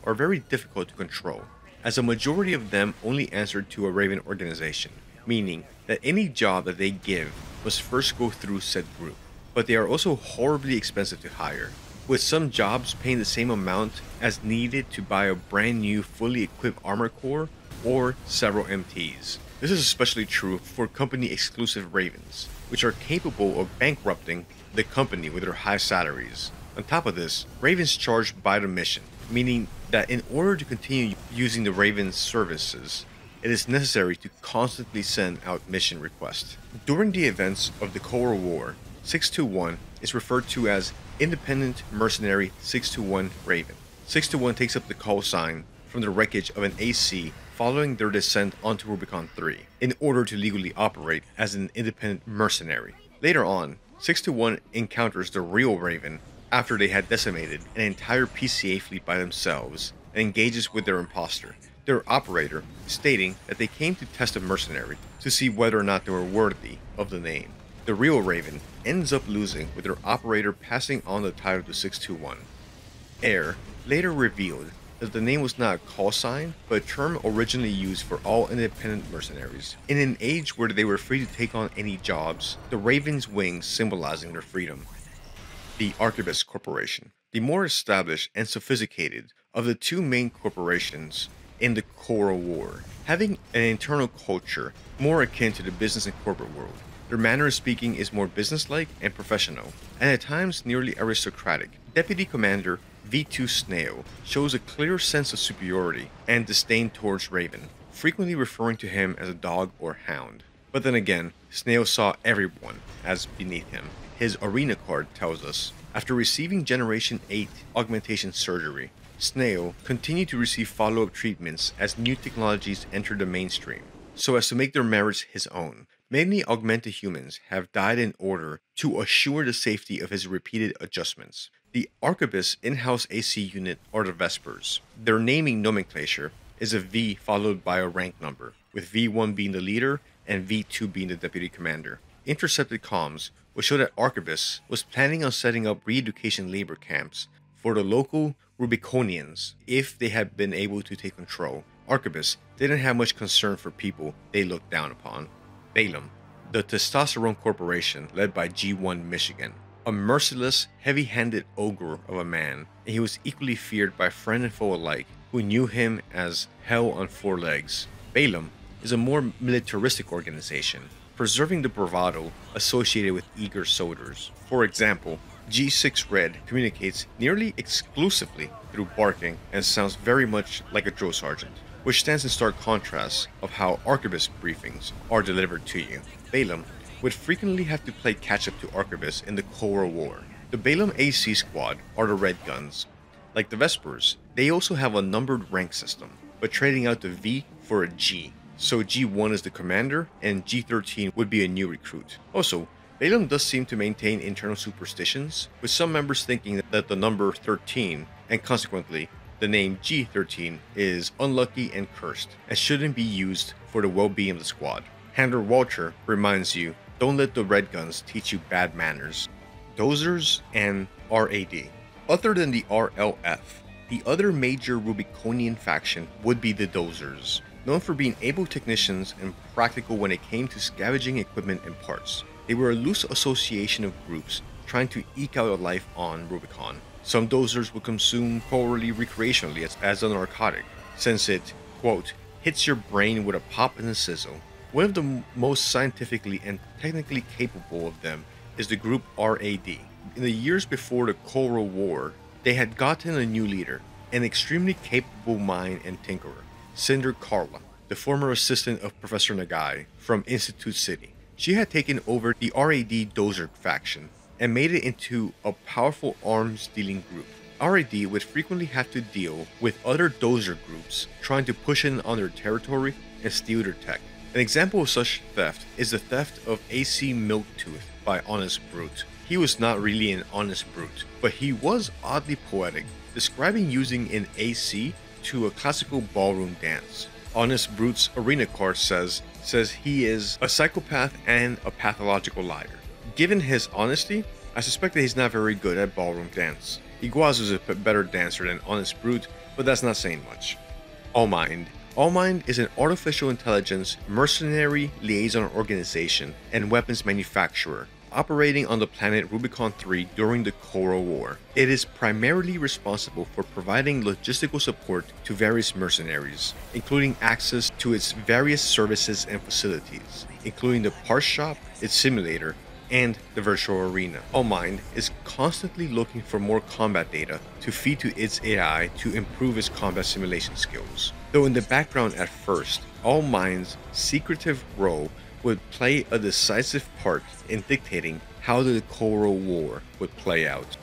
are very difficult to control, as a majority of them only answer to a Raven organization, meaning that any job that they give must first go through said group. But they are also horribly expensive to hire, with some jobs paying the same amount as needed to buy a brand new fully equipped armor core or several MTs. This is especially true for company exclusive Ravens, which are capable of bankrupting the company with their high salaries. On top of this, Ravens charge by the mission, meaning that in order to continue using the Raven's services, it is necessary to constantly send out mission requests. During the events of the Cold War, 621 is referred to as Independent Mercenary 621 Raven. 621 takes up the call sign from the wreckage of an AC following their descent onto Rubicon 3 in order to legally operate as an independent mercenary. Later on, 621 encounters the real Raven after they had decimated an entire PCA fleet by themselves and engages with their imposter, their operator, stating that they came to test a mercenary to see whether or not they were worthy of the name. The real Raven ends up losing, with their operator passing on the title to 621. Air later revealed that the name was not a call sign, but a term originally used for all independent mercenaries. In an age where they were free to take on any jobs, the Raven's wings symbolizing their freedom. The Arquebus Corporation, the more established and sophisticated of the two main corporations in the Coral War, having an internal culture more akin to the business and corporate world. Their manner of speaking is more businesslike and professional, and at times nearly aristocratic. Deputy Commander V2 Snail shows a clear sense of superiority and disdain towards Raven, frequently referring to him as a dog or hound. But then again, Snail saw everyone as beneath him. His arena card tells us, after receiving Generation 8 augmentation surgery, Snail continued to receive follow-up treatments as new technologies entered the mainstream, so as to make their merits his own. Many augmented humans have died in order to assure the safety of his repeated adjustments. The Arquebus in-house AC unit are the Vespers. Their naming nomenclature is a V followed by a rank number, with V1 being the leader and V2 being the deputy commander. intercepted comms would show that Archivist was planning on setting up re-education labor camps for the local Rubiconians if they had been able to take control. Archivist didn't have much concern for people they looked down upon. Balaam, the testosterone corporation led by G1 Michigan, a merciless, heavy-handed ogre of a man, and he was equally feared by friend and foe alike who knew him as Hell on 4 legs. Balaam is a more militaristic organization, preserving the bravado associated with eager soldiers. For example, G6 Red communicates nearly exclusively through barking and sounds very much like a drill sergeant, which stands in stark contrast of how Archivist briefings are delivered to you. Balaam would frequently have to play catch-up to Archivist in the Coral War. The Balaam AC squad are the Red Guns. Like the Vespers, they also have a numbered rank system, but trading out the V for a G. So G1 is the commander, and G13 would be a new recruit. Also, Balaam does seem to maintain internal superstitions, with some members thinking that the number 13, and consequently the name G13, is unlucky and cursed, and shouldn't be used for the well-being of the squad. Handler Walter reminds you, don't let the Red Guns teach you bad manners. Dozers and RAD. Other than the RLF, the other major Rubiconian faction would be the Dozers, known for being able technicians and practical when it came to scavenging equipment and parts. They were a loose association of groups trying to eke out a life on Rubicon. Some Dozers would consume orally recreationally as a narcotic, since it, quote, hits your brain with a pop and a sizzle. One of the most scientifically and technically capable of them is the group RAD. In the years before the Coral War, they had gotten a new leader, an extremely capable mine and tinkerer, Cinder Carla, the former assistant of Professor Nagai from Institute City. She had taken over the RAD Dozer faction and made it into a powerful arms-dealing group. RAD would frequently have to deal with other Dozer groups trying to push in on their territory and steal their tech. An example of such theft is the theft of AC Milktooth by Honest Brute. He was not really an honest brute, but he was oddly poetic, describing using an AC to a classical ballroom dance. Honest Brute's arena card says he is a psychopath and a pathological liar. Given his honesty, I suspect that he's not very good at ballroom dance. Iguazu is a better dancer than Honest Brute, but that's not saying much. Allmind. Allmind is an artificial intelligence, mercenary liaison organization, and weapons manufacturer, operating on the planet Rubicon 3 during the Coral War. It is primarily responsible for providing logistical support to various mercenaries, including access to its various services and facilities, including the parts shop, its simulator, and the virtual arena. Allmind is constantly looking for more combat data to feed to its AI to improve its combat simulation skills. Though in the background at first, Allmind's secretive role would play a decisive part in dictating how the Coral War would play out.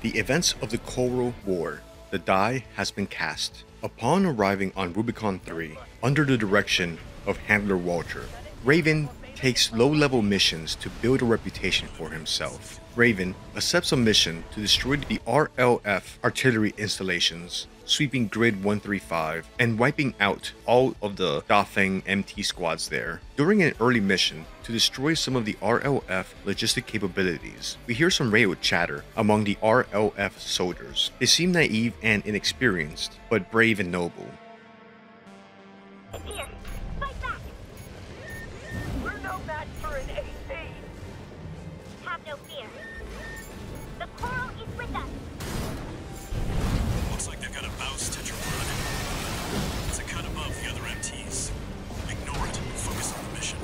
The events of the Coral War, the die has been cast. Upon arriving on Rubicon 3, under the direction of Handler Walter, Raven takes low-level missions to build a reputation for himself. Raven accepts a mission to destroy the RLF artillery installations, sweeping Grid 135 and wiping out all of the Datheng MT squads there. During an early mission to destroy some of the RLF logistic capabilities, we hear some radio chatter among the RLF soldiers. They seem naive and inexperienced, but brave and noble. Here, fight back! We're no match for an AC! Have no fear. The Coral is with us. Looks like they've got a Baus tetrapod. It's a cut above the other MTs. Ignore it and focus on the mission.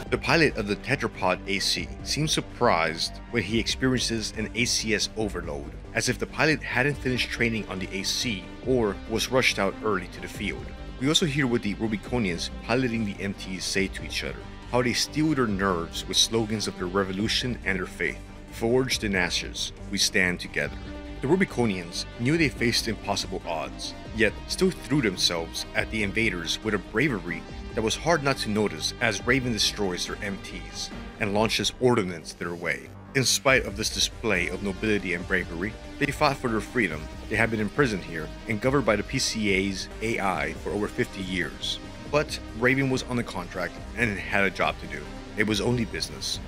The pilot of the Tetrapod AC seems surprised when he experiences an ACS overload, as if the pilot hadn't finished training on the AC or was rushed out early to the field. We also hear what the Rubiconians piloting the MTs say to each other, how they steel their nerves with slogans of their revolution and their faith. Forged in ashes, we stand together. The Rubiconians knew they faced impossible odds, yet still threw themselves at the invaders with a bravery that was hard not to notice as Raven destroys their MTs and launches ordnance their way. In spite of this display of nobility and bravery, they fought for their freedom. They had been imprisoned here and governed by the PCA's AI for over 50 years. But Raven was on a contract and had a job to do. It was only business.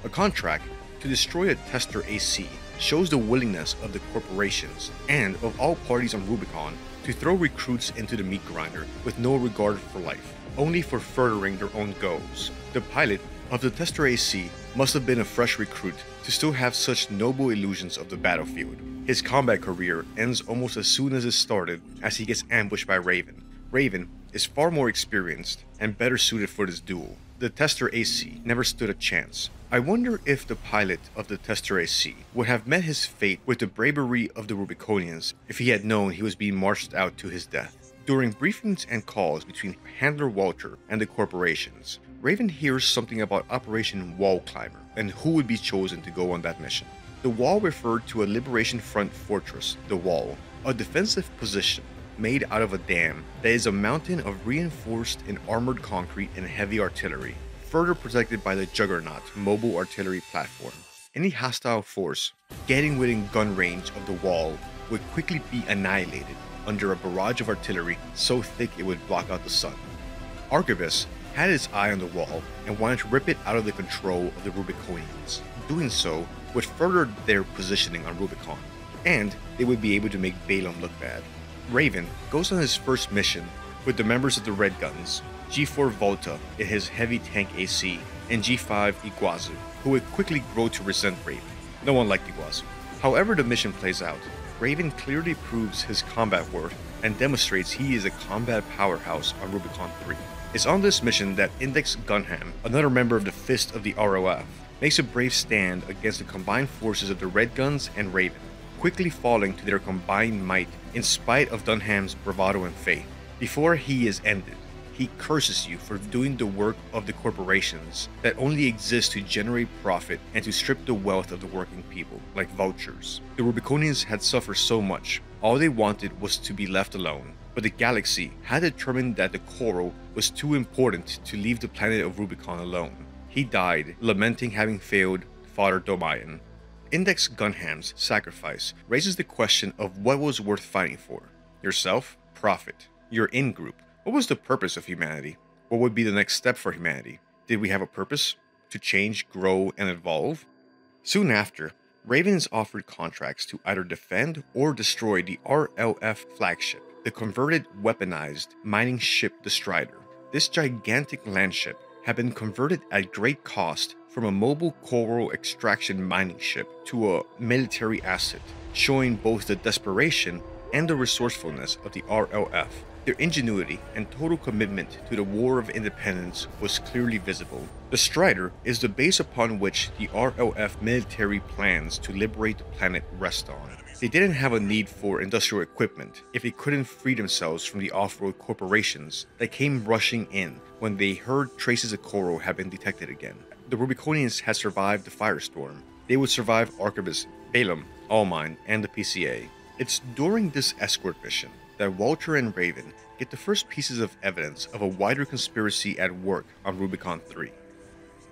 A contract to destroy a tester AC shows the willingness of the corporations and of all parties on Rubicon to throw recruits into the meat grinder with no regard for life, only for furthering their own goals. The pilot of the tester AC must have been a fresh recruit to still have such noble illusions of the battlefield. His combat career ends almost as soon as it started, as he gets ambushed by Raven. Raven is far more experienced and better suited for this duel. The tester AC never stood a chance. I wonder if the pilot of the tester AC would have met his fate with the bravery of the Rubiconians if he had known he was being marched out to his death. During briefings and calls between Handler Walter and the corporations, Raven hears something about Operation Wall Climber and who would be chosen to go on that mission. The Wall referred to a Liberation Front fortress, the Wall, a defensive position made out of a dam that is a mountain of reinforced and armored concrete and heavy artillery, further protected by the Juggernaut mobile artillery platform. Any hostile force getting within gun range of the Wall would quickly be annihilated under a barrage of artillery so thick it would block out the sun. Arquebus had its eye on the Wall and wanted to rip it out of the control of the Rubiconians. Doing so would further their positioning on Rubicon, and they would be able to make Balaam look bad. Raven goes on his first mission with the members of the Red Guns, G4 Volta in his heavy tank AC, and G5 Iguazu, who would quickly grow to resent Raven. No one liked Iguazu. However the mission plays out, Raven clearly proves his combat worth and demonstrates he is a combat powerhouse on Rubicon 3. It's on this mission that Index Gunham, another member of the Fist of the ROF, makes a brave stand against the combined forces of the Red Guns and Raven, quickly falling to their combined might in spite of Dunham's bravado and faith. Before he is ended, he curses you for doing the work of the corporations that only exist to generate profit and to strip the wealth of the working people, like vultures. The Rubiconians had suffered so much, all they wanted was to be left alone. But the galaxy had determined that the coral was too important to leave the planet of Rubicon alone. He died, lamenting having failed Father Domayan. Index Gunham's sacrifice raises the question of what was worth fighting for. Yourself? Profit. Your in-group. What was the purpose of humanity? What would be the next step for humanity? Did we have a purpose? To change, grow, and evolve? Soon after, Raven is offered contracts to either defend or destroy the RLF flagship, the converted weaponized mining ship the Strider. This gigantic landship had been converted at great cost from a mobile coral extraction mining ship to a military asset, showing both the desperation and the resourcefulness of the RLF. Their ingenuity and total commitment to the War of Independence was clearly visible. The Strider is the base upon which the RLF military plans to liberate the planet rest on. They didn't have a need for industrial equipment if they couldn't free themselves from the off-road corporations that came rushing in when they heard traces of coral had been detected again. The Rubiconians had survived the firestorm. They would survive Arquebus, Balaam, Allmine, and the PCA. It's during this escort mission that Walter and Raven get the first pieces of evidence of a wider conspiracy at work on Rubicon 3.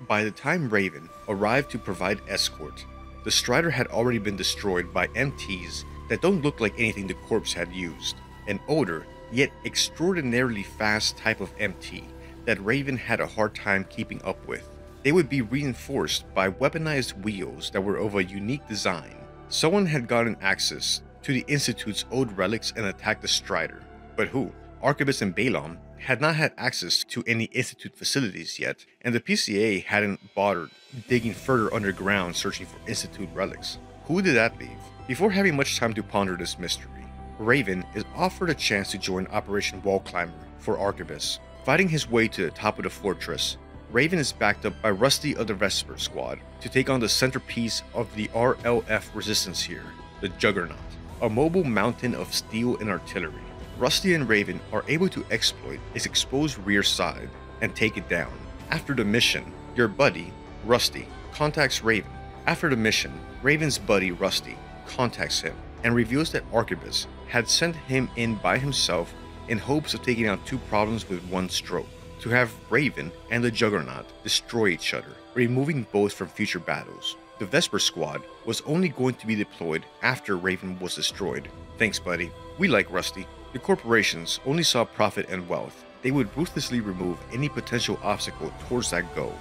By the time Raven arrived to provide escort, the Strider had already been destroyed by MTs that don't look like anything the corpse had used. An older, yet extraordinarily fast type of MT that Raven had a hard time keeping up with. They would be reinforced by weaponized wheels that were of a unique design. Someone had gotten access to the Institute's old relics and attacked the Strider. But who? Arquebus and Balaam had not had access to any Institute facilities yet, and the PCA hadn't bothered digging further underground searching for Institute relics. Who did that leave? Before having much time to ponder this mystery, Raven is offered a chance to join Operation Wall Climber for Arquebus. Fighting his way to the top of the fortress, Raven is backed up by Rusty of the Vesper Squad to take on the centerpiece of the RLF resistance here, the Juggernaut, a mobile mountain of steel and artillery. Rusty and Raven are able to exploit its exposed rear side and take it down. After the mission, your buddy, Rusty, contacts Raven. After the mission, Raven's buddy, Rusty, contacts him and reveals that Arquebus had sent him in by himself in hopes of taking out two problems with one stroke, to have Raven and the Juggernaut destroy each other, removing both from future battles. The Vesper Squad was only going to be deployed after Raven was destroyed. Thanks, buddy. We like Rusty. The corporations only saw profit and wealth. they would ruthlessly remove any potential obstacle towards that goal.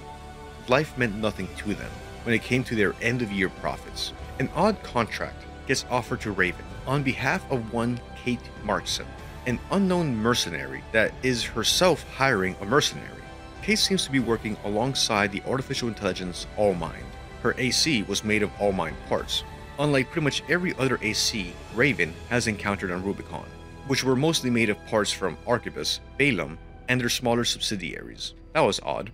Life meant nothing to them when it came to their end-of-year profits. An odd contract gets offered to Raven on behalf of one Kate Markson, an unknown mercenary that is herself hiring a mercenary. Kate seems to be working alongside the artificial intelligence Allmind. Her AC was made of Allmind parts, unlike pretty much every other AC Raven has encountered on Rubicon, which were mostly made of parts from Arquebus, Balaam, and their smaller subsidiaries. That was odd.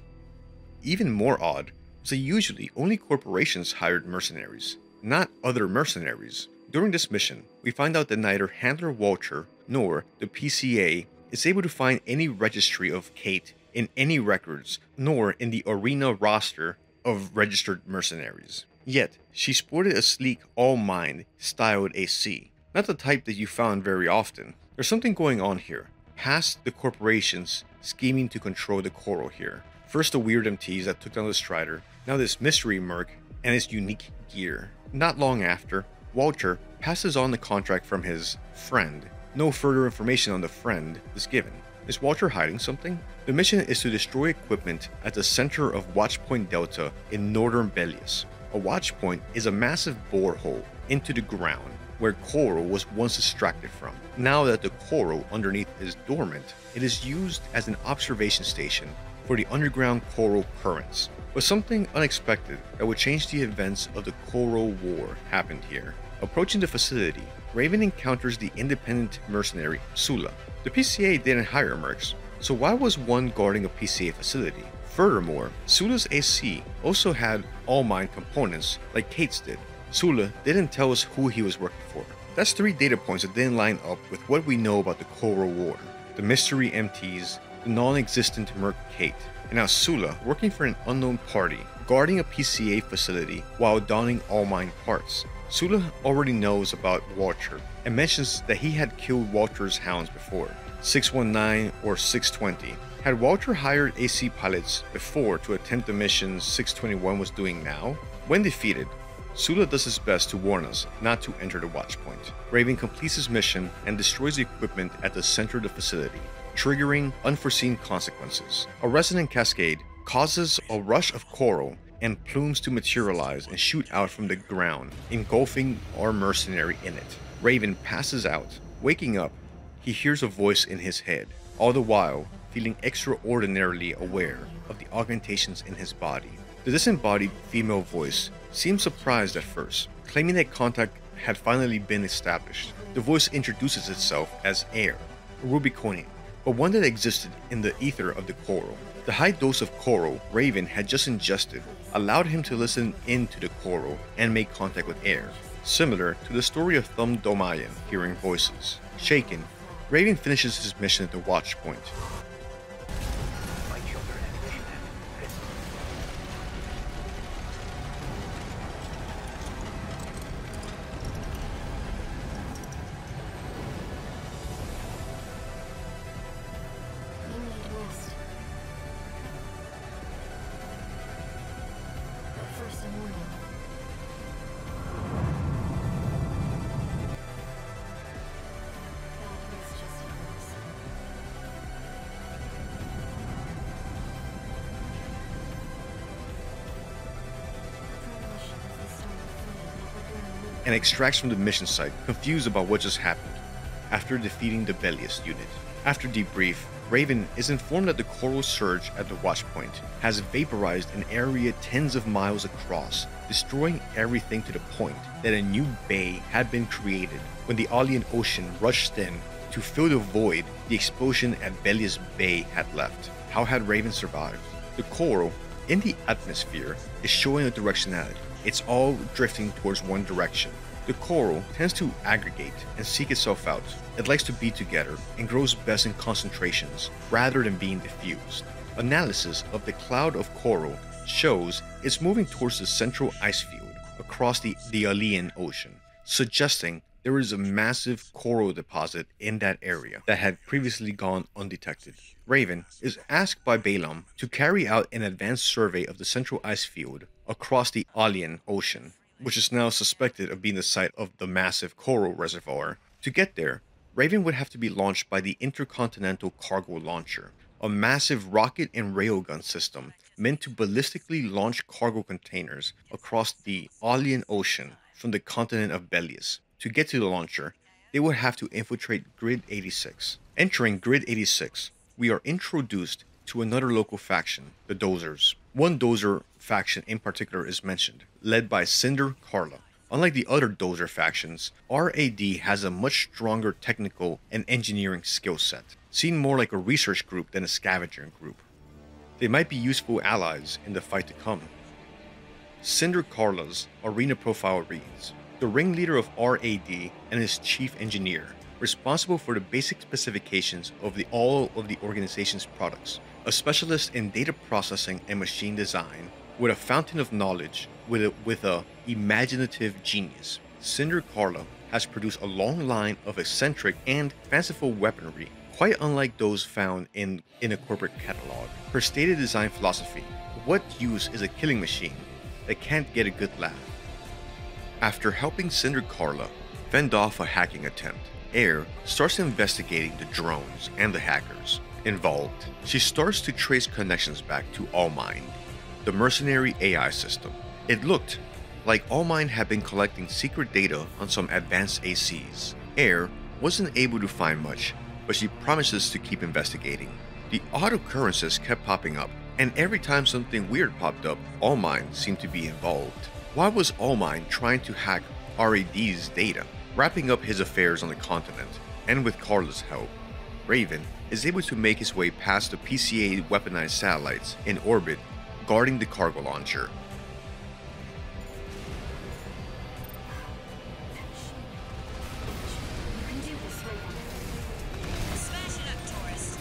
Even more odd was that usually only corporations hired mercenaries, not other mercenaries. During this mission, we find out that neither Handler Walter nor the PCA is able to find any registry of Kate in any records, nor in the arena roster of registered mercenaries. Yet, she sported a sleek All-Mind styled AC, not the type that you found very often. There's something going on here, past the corporations scheming to control the Coral here. First the weird MTs that took down the Strider, now this mystery merc and its unique gear. Not long after, Walter passes on the contract from his friend. No further information on the friend is given. Is Walter hiding something? The mission is to destroy equipment at the center of Watchpoint Delta in northern Belius. A watchpoint is a massive borehole into the ground where Coral was once extracted from. Now that the Coral underneath is dormant, it is used as an observation station for the underground Coral currents. But something unexpected that would change the events of the Coral War happened here. Approaching the facility, Raven encounters the independent mercenary Sula. The PCA didn't hire mercs, so why was one guarding a PCA facility? Furthermore, Sula's AC also had All-Mind components like Kate's did. Sula didn't tell us who he was working for. That's 3 data points that didn't line up with what we know about the Coral War. The mystery MTs, the non-existent merc Kate, and now Sula working for an unknown party, guarding a PCA facility while donning All-Mind parts. Sula already knows about Walter and mentions that he had killed Walter's hounds before, 619 or 620. Had Walter hired AC pilots before to attempt the mission 621 was doing now? When defeated, Sula does his best to warn us not to enter the watchpoint. Raven completes his mission and destroys the equipment at the center of the facility, triggering unforeseen consequences. A resonant cascade causes a rush of coral and plumes to materialize and shoot out from the ground, engulfing our mercenary in it. Raven passes out. Waking up, he hears a voice in his head, all the while feeling extraordinarily aware of the augmentations in his body. The disembodied female voice seems surprised at first, claiming that contact had finally been established. The voice introduces itself as Air, a Rubiconian, but one that existed in the ether of the Coral. The high dose of Coral Raven had just ingested allowed him to listen into the Coral and make contact with Air, similar to the story of Thumb Domayan hearing voices. Shaken, Raven finishes his mission at the watchpoint. My children have seen it. You need rest. But first a warning. Bad rest just hurts. Premonition is the start of flame that we're gonna move. And extracts from the mission site, confused about what just happened, after defeating the Belius unit. After debrief, Raven is informed that the coral surge at the watchpoint has vaporized an area tens of miles across, destroying everything to the point that a new bay had been created when the Alien Ocean rushed in to fill the void the explosion at Belius Bay had left. How had Raven survived? The coral in the atmosphere is showing a directionality. It's all drifting towards one direction. The coral tends to aggregate and seek itself out. It likes to be together and grows best in concentrations rather than being diffused. Analysis of the cloud of coral shows it's moving towards the central ice field across the Alien Ocean, suggesting there is a massive coral deposit in that area that had previously gone undetected. Raven is asked by Balaam to carry out an advanced survey of the central ice field across the Alien Ocean, which is now suspected of being the site of the massive coral reservoir. To get there, Raven would have to be launched by the Intercontinental Cargo Launcher, a massive rocket and railgun system meant to ballistically launch cargo containers across the Aeolian Ocean from the continent of Belius. To get to the launcher, they would have to infiltrate Grid 86. Entering Grid 86, we are introduced to another local faction, the Dozers. One Dozer faction in particular is mentioned, led by Cinder Carla. Unlike the other Dozer factions, RAD has a much stronger technical and engineering skill set, seen more like a research group than a scavenging group. They might be useful allies in the fight to come. Cinder Carla's arena profile reads: the ringleader of RAD and his chief engineer, responsible for the basic specifications of all of the organization's products, a specialist in data processing and machine design, with a fountain of knowledge, with a imaginative genius. Cinder Carla has produced a long line of eccentric and fanciful weaponry, quite unlike those found in a corporate catalog. Her stated design philosophy: what use is a killing machine that can't get a good laugh? After helping Cinder Carla fend off a hacking attempt, Air starts investigating the drones and the hackers involved. She starts to trace connections back to Allmind, the mercenary AI system. It looked like Allmind had been collecting secret data on some advanced ACs. Air wasn't able to find much, but she promises to keep investigating. The odd occurrences kept popping up, and every time something weird popped up, Allmind seemed to be involved. Why was Allmind trying to hack RAD's data? Wrapping up his affairs on the continent, and with Carla's help, Raven is able to make his way past the PCA weaponized satellites in orbit guarding the cargo launcher. You can do this, Raven. Smash it up, tourist.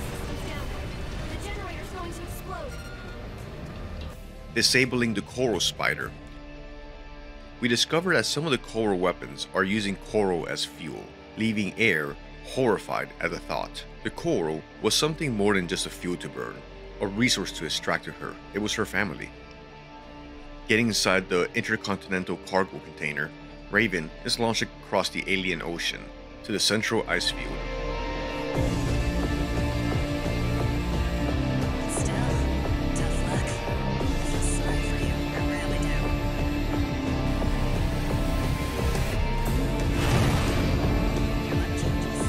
Systems down. The generator's going to explode. Disabling the coral spider. We discover that some of the coral weapons are using coral as fuel, leaving Air horrified at the thought. The coral was something more than just a fuel to burn, a resource to extract to her. It was her family. Getting inside the intercontinental cargo container, Raven is launched across the Aeolian Ocean to the central ice field. Still, tough luck. I feel sorry for you. I really do. Your luck changes.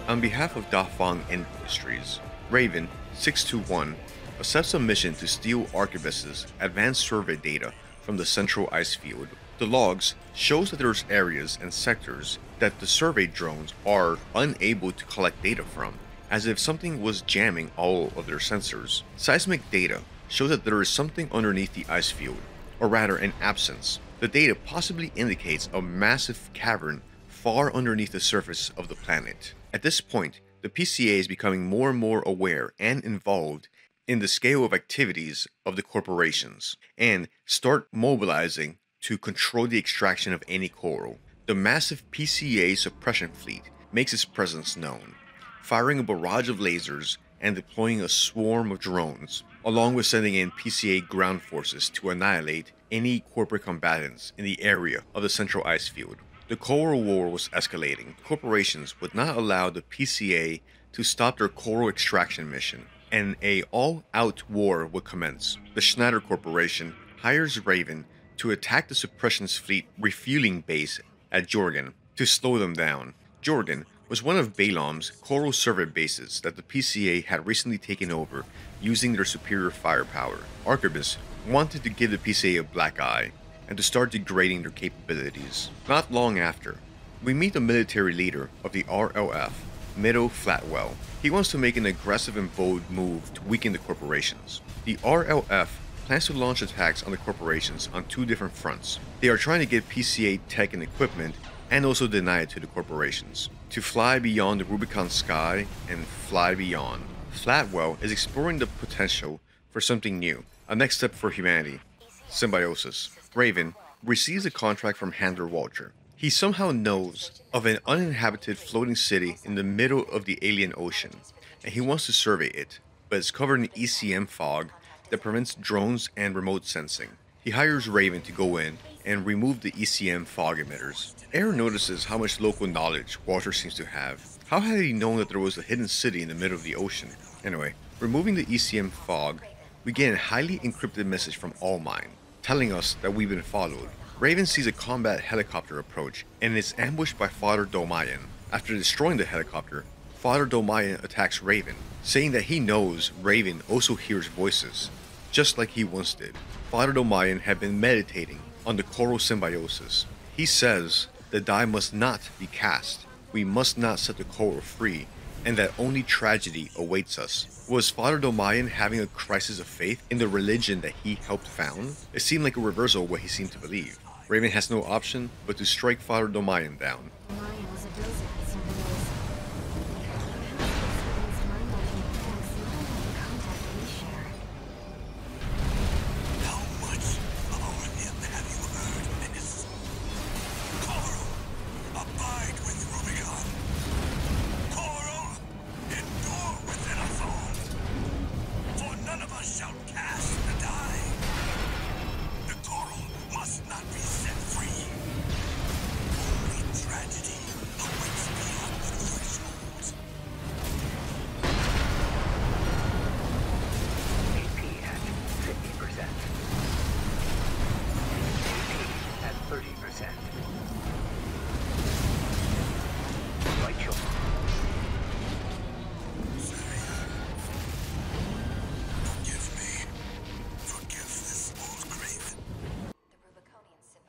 On behalf of Dafang Industries, Raven 621 accepts a mission to steal Archivist's advanced survey data from the central ice field. The logs shows that there's areas and sectors that the survey drones are unable to collect data from, as if something was jamming all of their sensors. Seismic data shows that there is something underneath the ice field, or rather an absence. The data possibly indicates a massive cavern far underneath the surface of the planet. At this point, the PCA is becoming more and more aware and involved in the scale of activities of the corporations, and start mobilizing to control the extraction of any coral. The massive PCA suppression fleet makes its presence known, firing a barrage of lasers and deploying a swarm of drones, along with sending in PCA ground forces to annihilate any corporate combatants in the area of the central ice field. The Coral War was escalating. Corporations would not allow the PCA to stop their coral extraction mission, and an all-out war would commence. The Schneider Corporation hires Raven to attack the suppression's fleet refueling base at Jorgen to slow them down. Jorgen was one of Balaam's coral survey bases that the PCA had recently taken over using their superior firepower. Archivist wanted to give the PCA a black eye and to start degrading their capabilities. Not long after, we meet the military leader of the RLF, Meadow Flatwell. He wants to make an aggressive and bold move to weaken the corporations. The RLF plans to launch attacks on the corporations on two different fronts. They are trying to get PCA tech and equipment and also deny it to the corporations. To fly beyond the Rubicon sky and fly beyond, Flatwell is exploring the potential for something new, a next step for humanity: symbiosis. Raven receives a contract from Handler Walter. He somehow knows of an uninhabited floating city in the middle of the alien ocean, and he wants to survey it, but it's covered in ECM fog that prevents drones and remote sensing. He hires Raven to go in and remove the ECM fog emitters. Air notices how much local knowledge Walter seems to have. How had he known that there was a hidden city in the middle of the ocean? Anyway, removing the ECM fog, we get a highly encrypted message from Allmind, telling us that we've been followed. Raven sees a combat helicopter approach and is ambushed by Father Domayan. After destroying the helicopter, Father Domayan attacks Raven, saying that he knows Raven also hears voices, just like he once did. Father Domayan had been meditating on the coral symbiosis. He says the die must not be cast, we must not set the coral free, and that only tragedy awaits us. Was Father Domayan having a crisis of faith in the religion that he helped found? It seemed like a reversal of what he seemed to believe. Raven has no option but to strike Father Domayan down. Maya was a builder at Signalis. Perhaps this mind altering effects not only the contact we share. How much about him have you heard, Menace? Coral, abide with Rubicon. Coral, endure within us all. For none of us shall cast the die. The coral must not be set free. Only tragedy awaits beyond the threshold. AP at 50%. AP at 30%. Right shoulder. Forgive me. Forgive this old craven.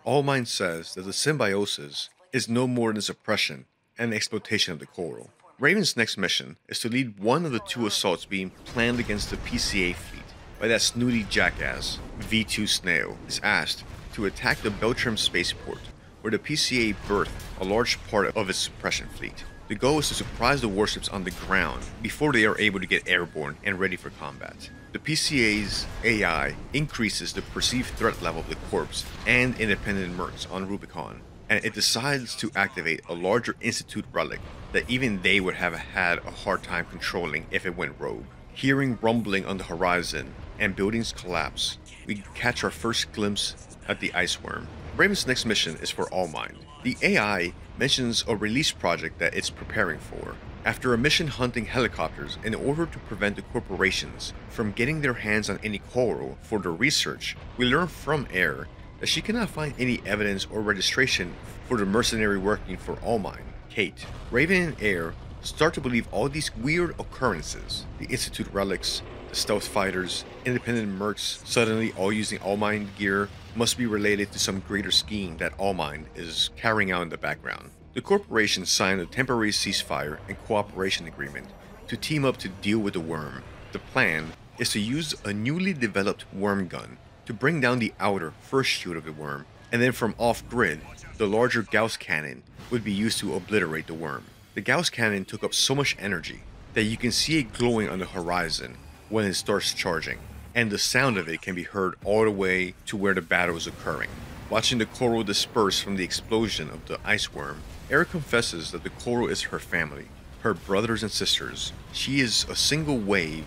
Allmind says that the symbiosis is no more than suppression and exploitation of the coral. Raven's next mission is to lead one of the two assaults being planned against the PCA fleet by that snooty jackass. V2 Snail is asked to attack the Beltram spaceport, where the PCA berthed a large part of its suppression fleet. The goal is to surprise the warships on the ground before they are able to get airborne and ready for combat. The PCA's AI increases the perceived threat level of the corps and independent mercs on Rubicon, and it decides to activate a larger Institute relic that even they would have had a hard time controlling if it went rogue. Hearing rumbling on the horizon and buildings collapse, we catch our first glimpse at the ice worm. Raven's next mission is for Allmind. The AI mentions a release project that it's preparing for. After a mission hunting helicopters in order to prevent the corporations from getting their hands on any coral for their research, we learn from Air that she cannot find any evidence or registration for the mercenary working for Allmind, Kate. Raven and Air start to believe all these weird occurrences, the Institute relics, the stealth fighters, independent mercs suddenly all using Allmind gear, must be related to some greater scheme that Allmind is carrying out in the background. The corporation signed a temporary ceasefire and cooperation agreement to team up to deal with the worm. The plan is to use a newly developed worm gun to bring down the outer first shoot of the worm, and then from off-grid, the larger Gauss cannon would be used to obliterate the worm. The Gauss cannon took up so much energy that you can see it glowing on the horizon when it starts charging, and the sound of it can be heard all the way to where the battle is occurring. Watching the coral disperse from the explosion of the ice worm, Eric confesses that the coral is her family, her brothers and sisters. She is a single wave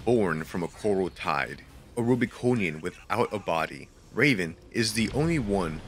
born from a coral tide, a Rubiconian without a body. Raven is the only one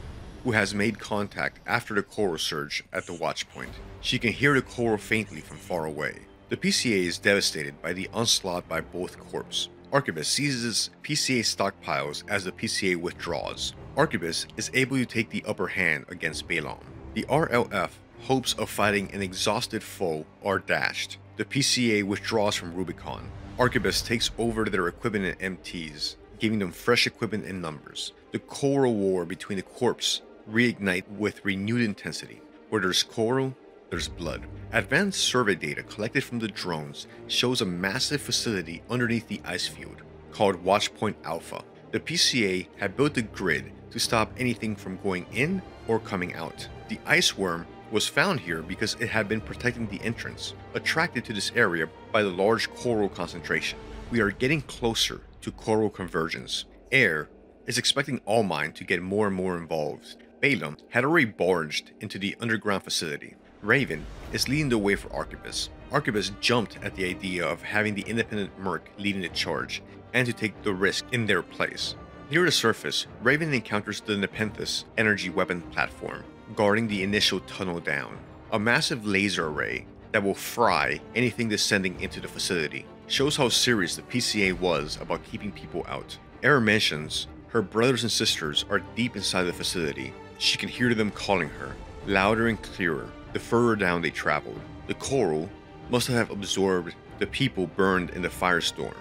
who has made contact after the coral surge at the watch point. She can hear the coral faintly from far away. The PCA is devastated by the onslaught by both corps. Arquebus seizes PCA stockpiles as the PCA withdraws. Arquebus is able to take the upper hand against Balon. The RLF hopes of fighting an exhausted foe are dashed. The PCA withdraws from Rubicon. Arquebus takes over their equipment and MTs, giving them fresh equipment in numbers. The coral war between the corps reignite with renewed intensity. Where there's coral, there's blood. Advanced survey data collected from the drones shows a massive facility underneath the ice field, called Watchpoint Alpha. The PCA had built a grid to stop anything from going in or coming out. The ice worm was found here because it had been protecting the entrance, attracted to this area by the large coral concentration. We are getting closer to coral convergence. Air is expecting Allmine to get more and more involved. Balaam had already barged into the underground facility. Raven is leading the way for Arquebus. Arquebus jumped at the idea of having the independent Merc leading the charge and to take the risk in their place. Near the surface, Raven encounters the Nepenthes energy weapon platform, guarding the initial tunnel down. A massive laser array that will fry anything descending into the facility shows how serious the PCA was about keeping people out. Air mentions her brothers and sisters are deep inside the facility. She can hear them calling her, louder and clearer, the further down they traveled. The coral must have absorbed the people burned in the firestorm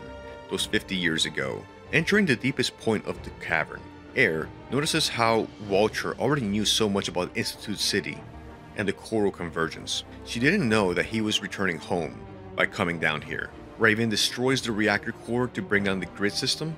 those 50 years ago. Entering the deepest point of the cavern, Air notices how Walter already knew so much about Institute City and the coral convergence. She didn't know that he was returning home by coming down here. Raven destroys the reactor core to bring down the grid system.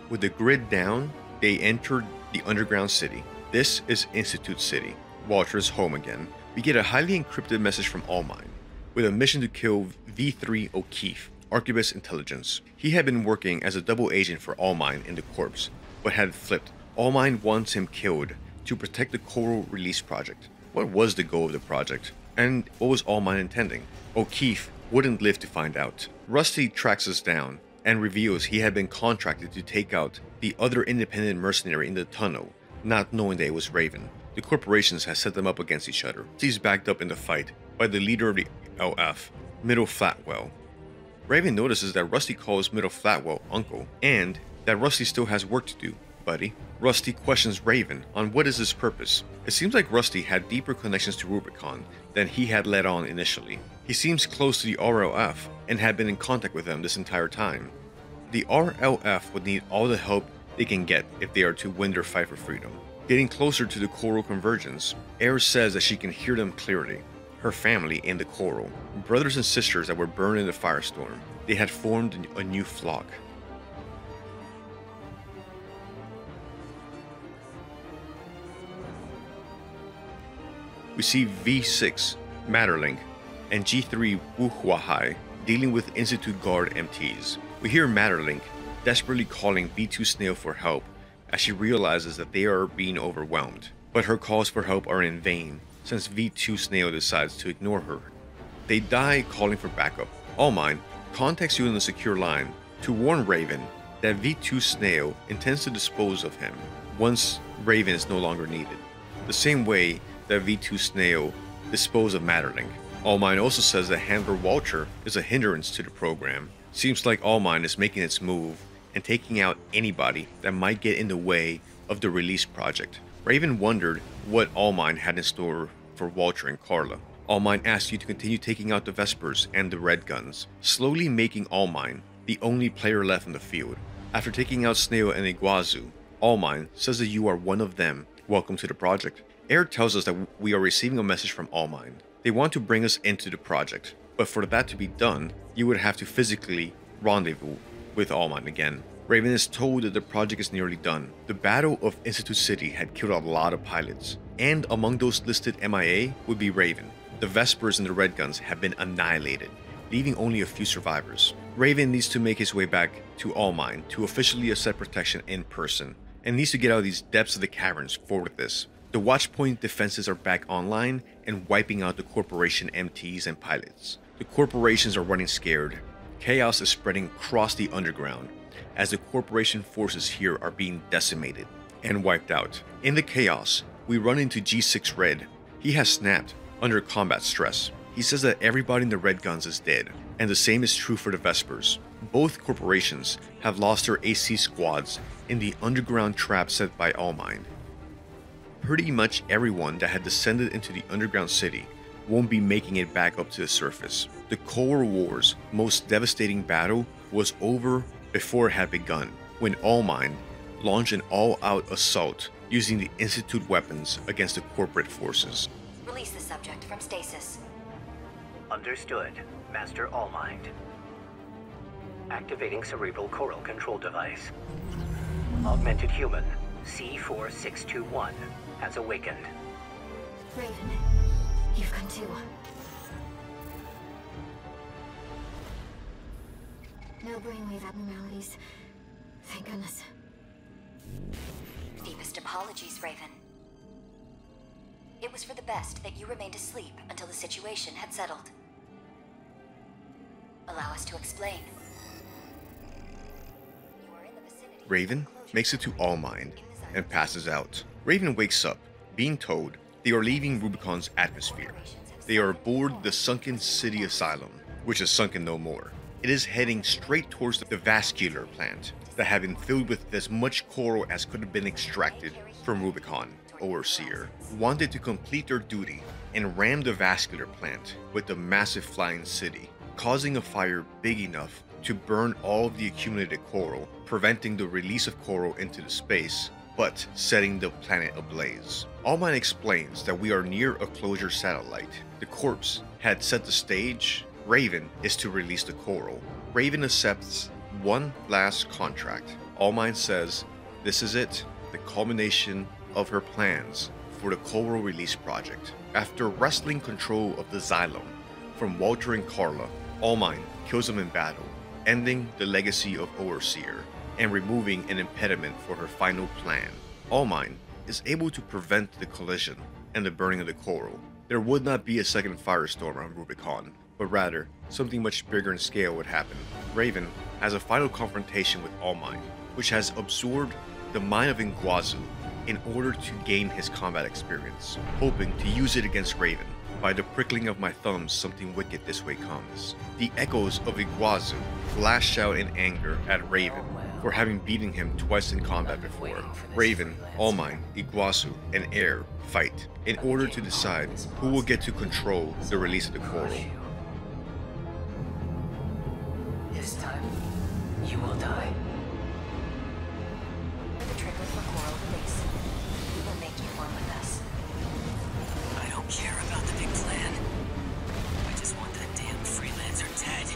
With the grid down, they entered the underground city. This is Institute City, Walter's home again. We get a highly encrypted message from Allmine with a mission to kill V3 O'Keefe, Arquebus Intelligence. He had been working as a double agent for Allmine in the Corps, but had flipped. Allmine wants him killed to protect the Coral Release Project. What was the goal of the project? And what was Allmine intending? O'Keefe wouldn't live to find out. Rusty tracks us down and reveals he had been contracted to take out the other independent mercenary in the tunnel, not knowing that it was Raven. The corporations had set them up against each other. He's backed up in the fight by the leader of the LF, Middle Flatwell. Raven notices that Rusty calls Middle Flatwell uncle, and that Rusty still has work to do, buddy. Rusty questions Raven on what is his purpose. It seems like Rusty had deeper connections to Rubicon than he had let on initially. He seems close to the RLF and had been in contact with them this entire time. The RLF would need all the help they can get if they are to win their fight for freedom. Getting closer to the coral convergence, Air says that she can hear them clearly. Her family in the coral, brothers and sisters that were burned in the firestorm. They had formed a new flock. We see V6, Matterlink, and G3 Wuhuahai dealing with Institute Guard MTs. We hear Matterlink desperately calling V2 Snail for help as she realizes that they are being overwhelmed. But her calls for help are in vain since V2 Snail decides to ignore her. They die calling for backup. Allmine contacts you on the secure line to warn Raven that V2 Snail intends to dispose of him once Raven is no longer needed, the same way that V2 Snail disposed of Matterlink. Allmine also says that Handler Walter is a hindrance to the program. Seems like Allmine is making its move and taking out anybody that might get in the way of the release project. Raven wondered what Allmine had in store for Walter and Carla. Allmine asks you to continue taking out the Vespers and the Red Guns, slowly making Allmine the only player left in the field. After taking out Snail and Iguazu, Allmine says that you are one of them. Welcome to the project. Air tells us that we are receiving a message from Allmine. They want to bring us into the project, but for that to be done, you would have to physically rendezvous with Allmine again. Raven is told that the project is nearly done. The Battle of Institute City had killed a lot of pilots, and among those listed MIA would be Raven. The Vespers and the Red Guns have been annihilated, leaving only a few survivors. Raven needs to make his way back to Allmine to officially accept protection in person, and needs to get out of these depths of the caverns for this. The Watchpoint defenses are back online and wiping out the corporation MTs and pilots. The corporations are running scared. Chaos is spreading across the underground, as the corporation forces here are being decimated and wiped out. In the chaos, we run into G6 Red. He has snapped under combat stress. He says that everybody in the Red Guns is dead, and the same is true for the Vespers. Both corporations have lost their AC squads in the underground trap set by Allmine. Pretty much everyone that had descended into the underground city won't be making it back up to the surface. The Coral War's most devastating battle was over before it had begun, when Allmine launched an all-out assault using the Institute weapons against the corporate forces. Release the subject from stasis. Understood, Master Allmind. Activating cerebral coral control device. Augmented human C4621 has awakened. Raven, you've come too. No brainwave abnormalities. Thank goodness. Deepest apologies, Raven. It was for the best that you remained asleep until the situation had settled. Allow us to explain. You are in the vicinity of Raven the enclosure makes it to zone. Allmind In the and Xylem passes out. Raven wakes up, being told they are leaving Rubicon's atmosphere. They are aboard the sunken city asylum, which is sunken no more. It is heading straight towards the vascular plant that had been filled with as much coral as could have been extracted from Rubicon. Overseer wanted to complete their duty and ram the vascular plant with the massive flying city, causing a fire big enough to burn all of the accumulated coral, preventing the release of coral into the space, but setting the planet ablaze. Allmind explains that we are near a closure satellite. The corpse had set the stage. Raven is to release the coral. Raven accepts one last contract. Allmind says this is it, the culmination of her plans for the coral release project. After wresting control of the Xylem from Walter and Carla, Allmind kills them in battle, ending the legacy of Overseer and removing an impediment for her final plan. Allmind is able to prevent the collision and the burning of the coral. There would not be a second firestorm on Rubicon, but rather something much bigger in scale would happen. Raven has a final confrontation with Allmind, which has absorbed the mind of Iguazu in order to gain his combat experience, hoping to use it against Raven. By the prickling of my thumbs, something wicked this way comes. The echoes of Iguazu flash out in anger at Raven for having beaten him twice in combat before. Raven, Allmind, Iguazu, and Air fight in order to decide who will get to control the release of the coral. This time, you will die. For the trigger for coral release, we will make you one with us. I don't care about the big plan. I just want that damn freelancer dead.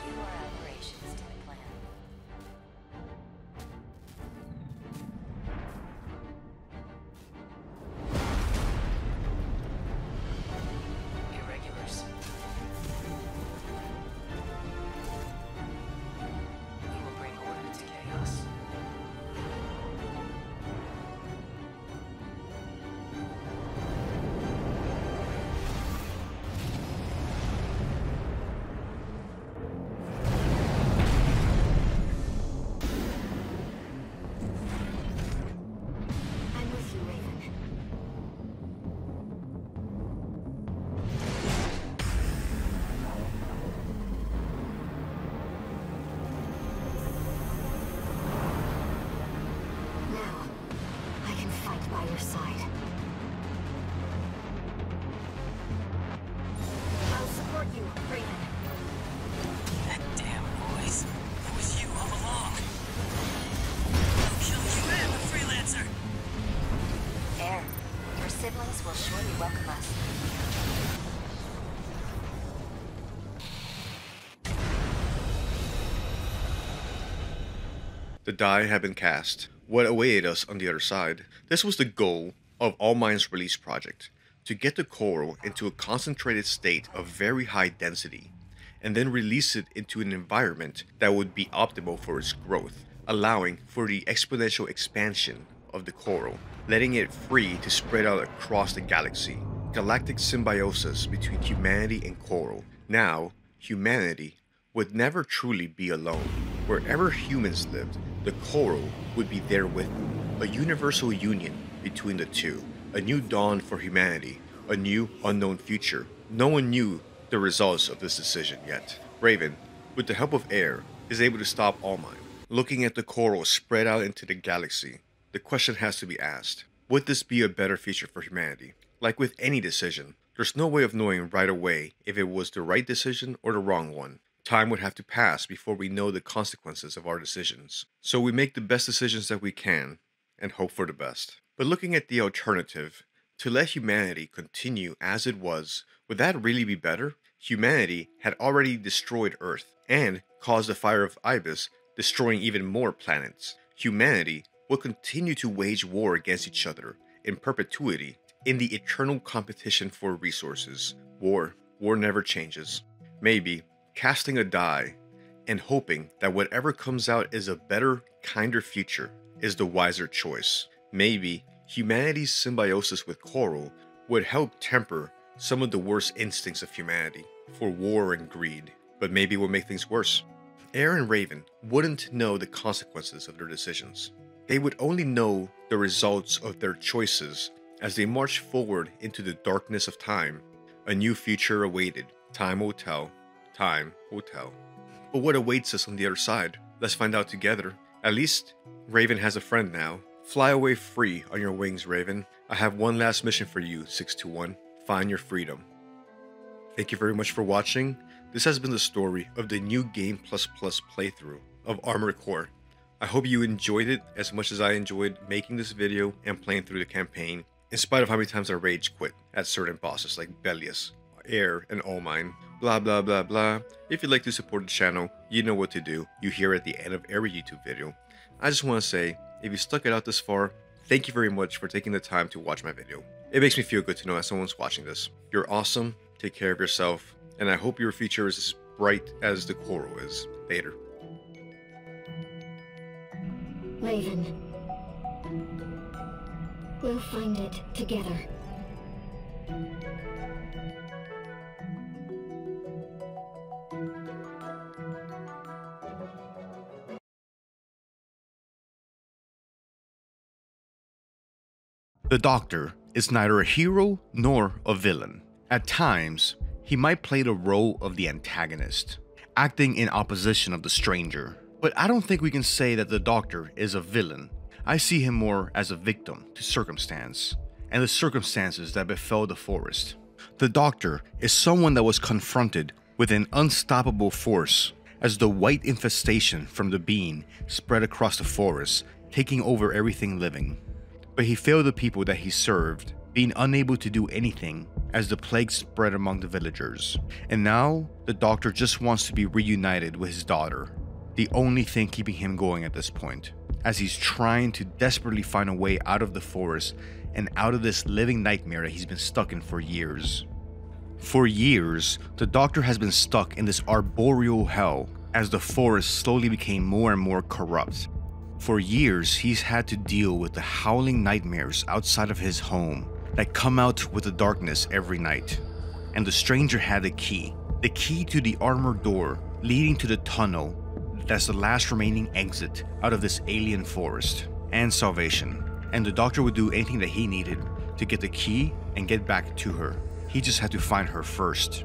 You are aberrations to the plan. Irregulars. We will bring order to chaos. I'm with you, Raven. Now, I can fight by your side. I'll support you, Raven. That damn voice. It was you all along. I'll kill you and the freelancer. Air, your siblings will surely welcome us. The die had been cast. What awaited us on the other side? This was the goal of Allmind's release project, to get the coral into a concentrated state of very high density, and then release it into an environment that would be optimal for its growth, allowing for the exponential expansion of the coral, letting it free to spread out across the galaxy. Galactic symbiosis between humanity and coral. Now, humanity would never truly be alone. Wherever humans lived, the coral would be there with them. A universal union between the two. A new dawn for humanity. A new, unknown future. No one knew the results of this decision yet. Raven, with the help of Air, is able to stop Allmind. Looking at the coral spread out into the galaxy, the question has to be asked. Would this be a better future for humanity? Like with any decision, there's no way of knowing right away if it was the right decision or the wrong one. Time would have to pass before we know the consequences of our decisions. So we make the best decisions that we can and hope for the best. But looking at the alternative, to let humanity continue as it was, would that really be better? Humanity had already destroyed Earth and caused the fire of Ibis, destroying even more planets. Humanity will continue to wage war against each other in perpetuity in the eternal competition for resources. War never changes. Maybe casting a die and hoping that whatever comes out is a better, kinder future is the wiser choice. Maybe humanity's symbiosis with Coral would help temper some of the worst instincts of humanity for war and greed, but maybe it would make things worse. Air and Raven wouldn't know the consequences of their decisions. They would only know the results of their choices as they marched forward into the darkness of time. A new future awaited. Time will tell. Time will tell. But what awaits us on the other side? Let's find out together. At least Raven has a friend now. Fly away free on your wings, Raven. I have one last mission for you, 621. Find your freedom. Thank you very much for watching. This has been the story of the new Game++ playthrough of Armored Core. I hope you enjoyed it as much as I enjoyed making this video and playing through the campaign, in spite of how many times I rage quit at certain bosses like Belius, Air, and Allmine. Blah blah blah blah. If you'd like to support the channel, you know what to do. You hear at the end of every YouTube video. I just want to say, if you stuck it out this far, thank you very much for taking the time to watch my video. It makes me feel good to know that someone's watching this. You're awesome, take care of yourself, and I hope your future is as bright as the Coral is. Later. Raven. We'll find it together. The Doctor is neither a hero nor a villain. At times, he might play the role of the antagonist, acting in opposition of the stranger. But I don't think we can say that the Doctor is a villain. I see him more as a victim to circumstance, and the circumstances that befell the forest. The Doctor is someone that was confronted with an unstoppable force as the white infestation from the being spread across the forest, taking over everything living. But he failed the people that he served, being unable to do anything as the plague spread among the villagers. And now, the Doctor just wants to be reunited with his daughter, the only thing keeping him going at this point, as he's trying to desperately find a way out of the forest and out of this living nightmare that he's been stuck in for years. For years, the Doctor has been stuck in this arboreal hell as the forest slowly became more and more corrupt. For years, he's had to deal with the howling nightmares outside of his home that come out with the darkness every night. And the stranger had the key to the armored door leading to the tunnel that's the last remaining exit out of this alien forest, and salvation. And the Doctor would do anything that he needed to get the key and get back to her. He just had to find her first.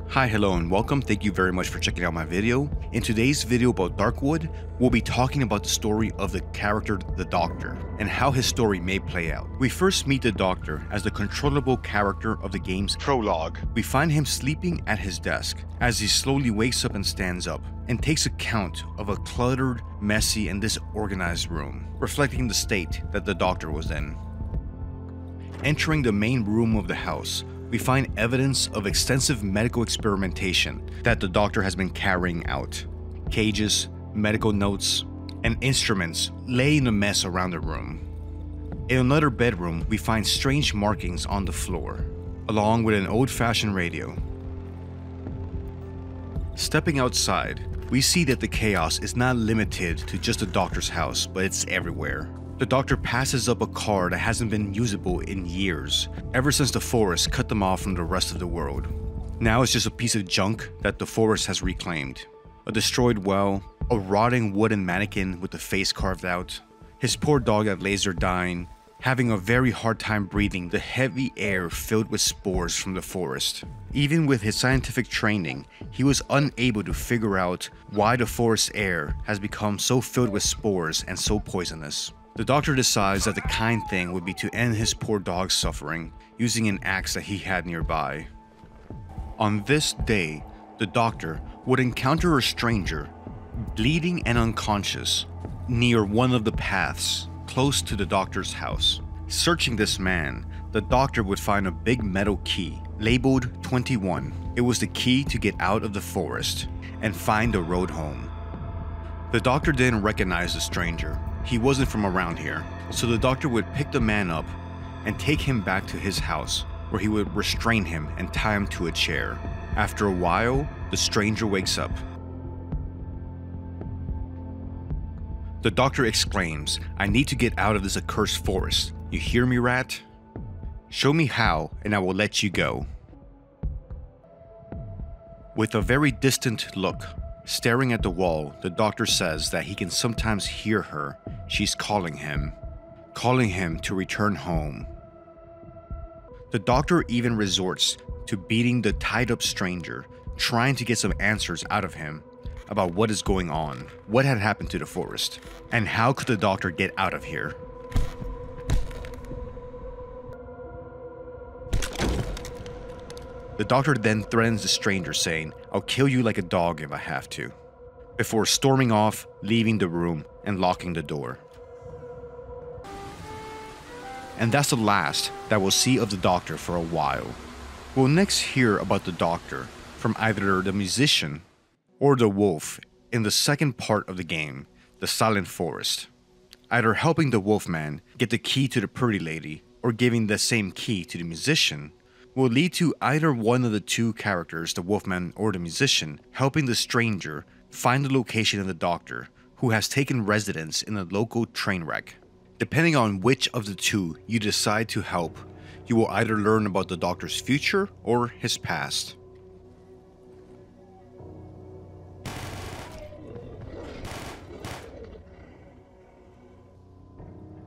Hi, hello, and welcome. Thank you very much for checking out my video. In today's video about Darkwood, we'll be talking about the story of the character the Doctor and how his story may play out. We first meet the Doctor as the controllable character of the game's prologue. We find him sleeping at his desk as he slowly wakes up and stands up and takes account of a cluttered, messy, and disorganized room, reflecting the state that the Doctor was in. Entering the main room of the house, we find evidence of extensive medical experimentation that the Doctor has been carrying out. Cages, medical notes, and instruments lay in a mess around the room. In another bedroom, we find strange markings on the floor, along with an old-fashioned radio. Stepping outside, we see that the chaos is not limited to just the Doctor's house, but it's everywhere. The Doctor passes up a car that hasn't been usable in years, ever since the forest cut them off from the rest of the world. Now it's just a piece of junk that the forest has reclaimed. A destroyed well, a rotting wooden mannequin with the face carved out, his poor dog that lays there dying, having a very hard time breathing the heavy air filled with spores from the forest. Even with his scientific training, he was unable to figure out why the forest air has become so filled with spores and so poisonous. The Doctor decides that the kind thing would be to end his poor dog's suffering using an axe that he had nearby. On this day, the doctor would encounter a stranger, bleeding and unconscious, near one of the paths close to the doctor's house. Searching this man, the doctor would find a big metal key labeled 21. It was the key to get out of the forest and find the road home. The doctor didn't recognize the stranger. He wasn't from around here, so the doctor would pick the man up and take him back to his house, where he would restrain him and tie him to a chair. After a while, the stranger wakes up. The doctor exclaims, "I need to get out of this accursed forest. You hear me, rat? Show me how, and I will let you go." With a very distant look, staring at the wall, the doctor says that he can sometimes hear her. She's calling him to return home. The doctor even resorts to beating the tied-up stranger, trying to get some answers out of him about what is going on, what had happened to the forest, and how could the doctor get out of here. The doctor then threatens the stranger, saying, "I'll kill you like a dog if I have to," before storming off, leaving the room, and locking the door. And that's the last that we'll see of the doctor for a while. We'll next hear about the doctor from either the musician or the wolf in the second part of the game, the Silent Forest. Either helping the wolfman get the key to the pretty lady or giving the same key to the musician will lead to either one of the two characters, the wolfman or the musician, helping the stranger find the location of the doctor, who has taken residence in a local train wreck. Depending on which of the two you decide to help, you will either learn about the doctor's future or his past.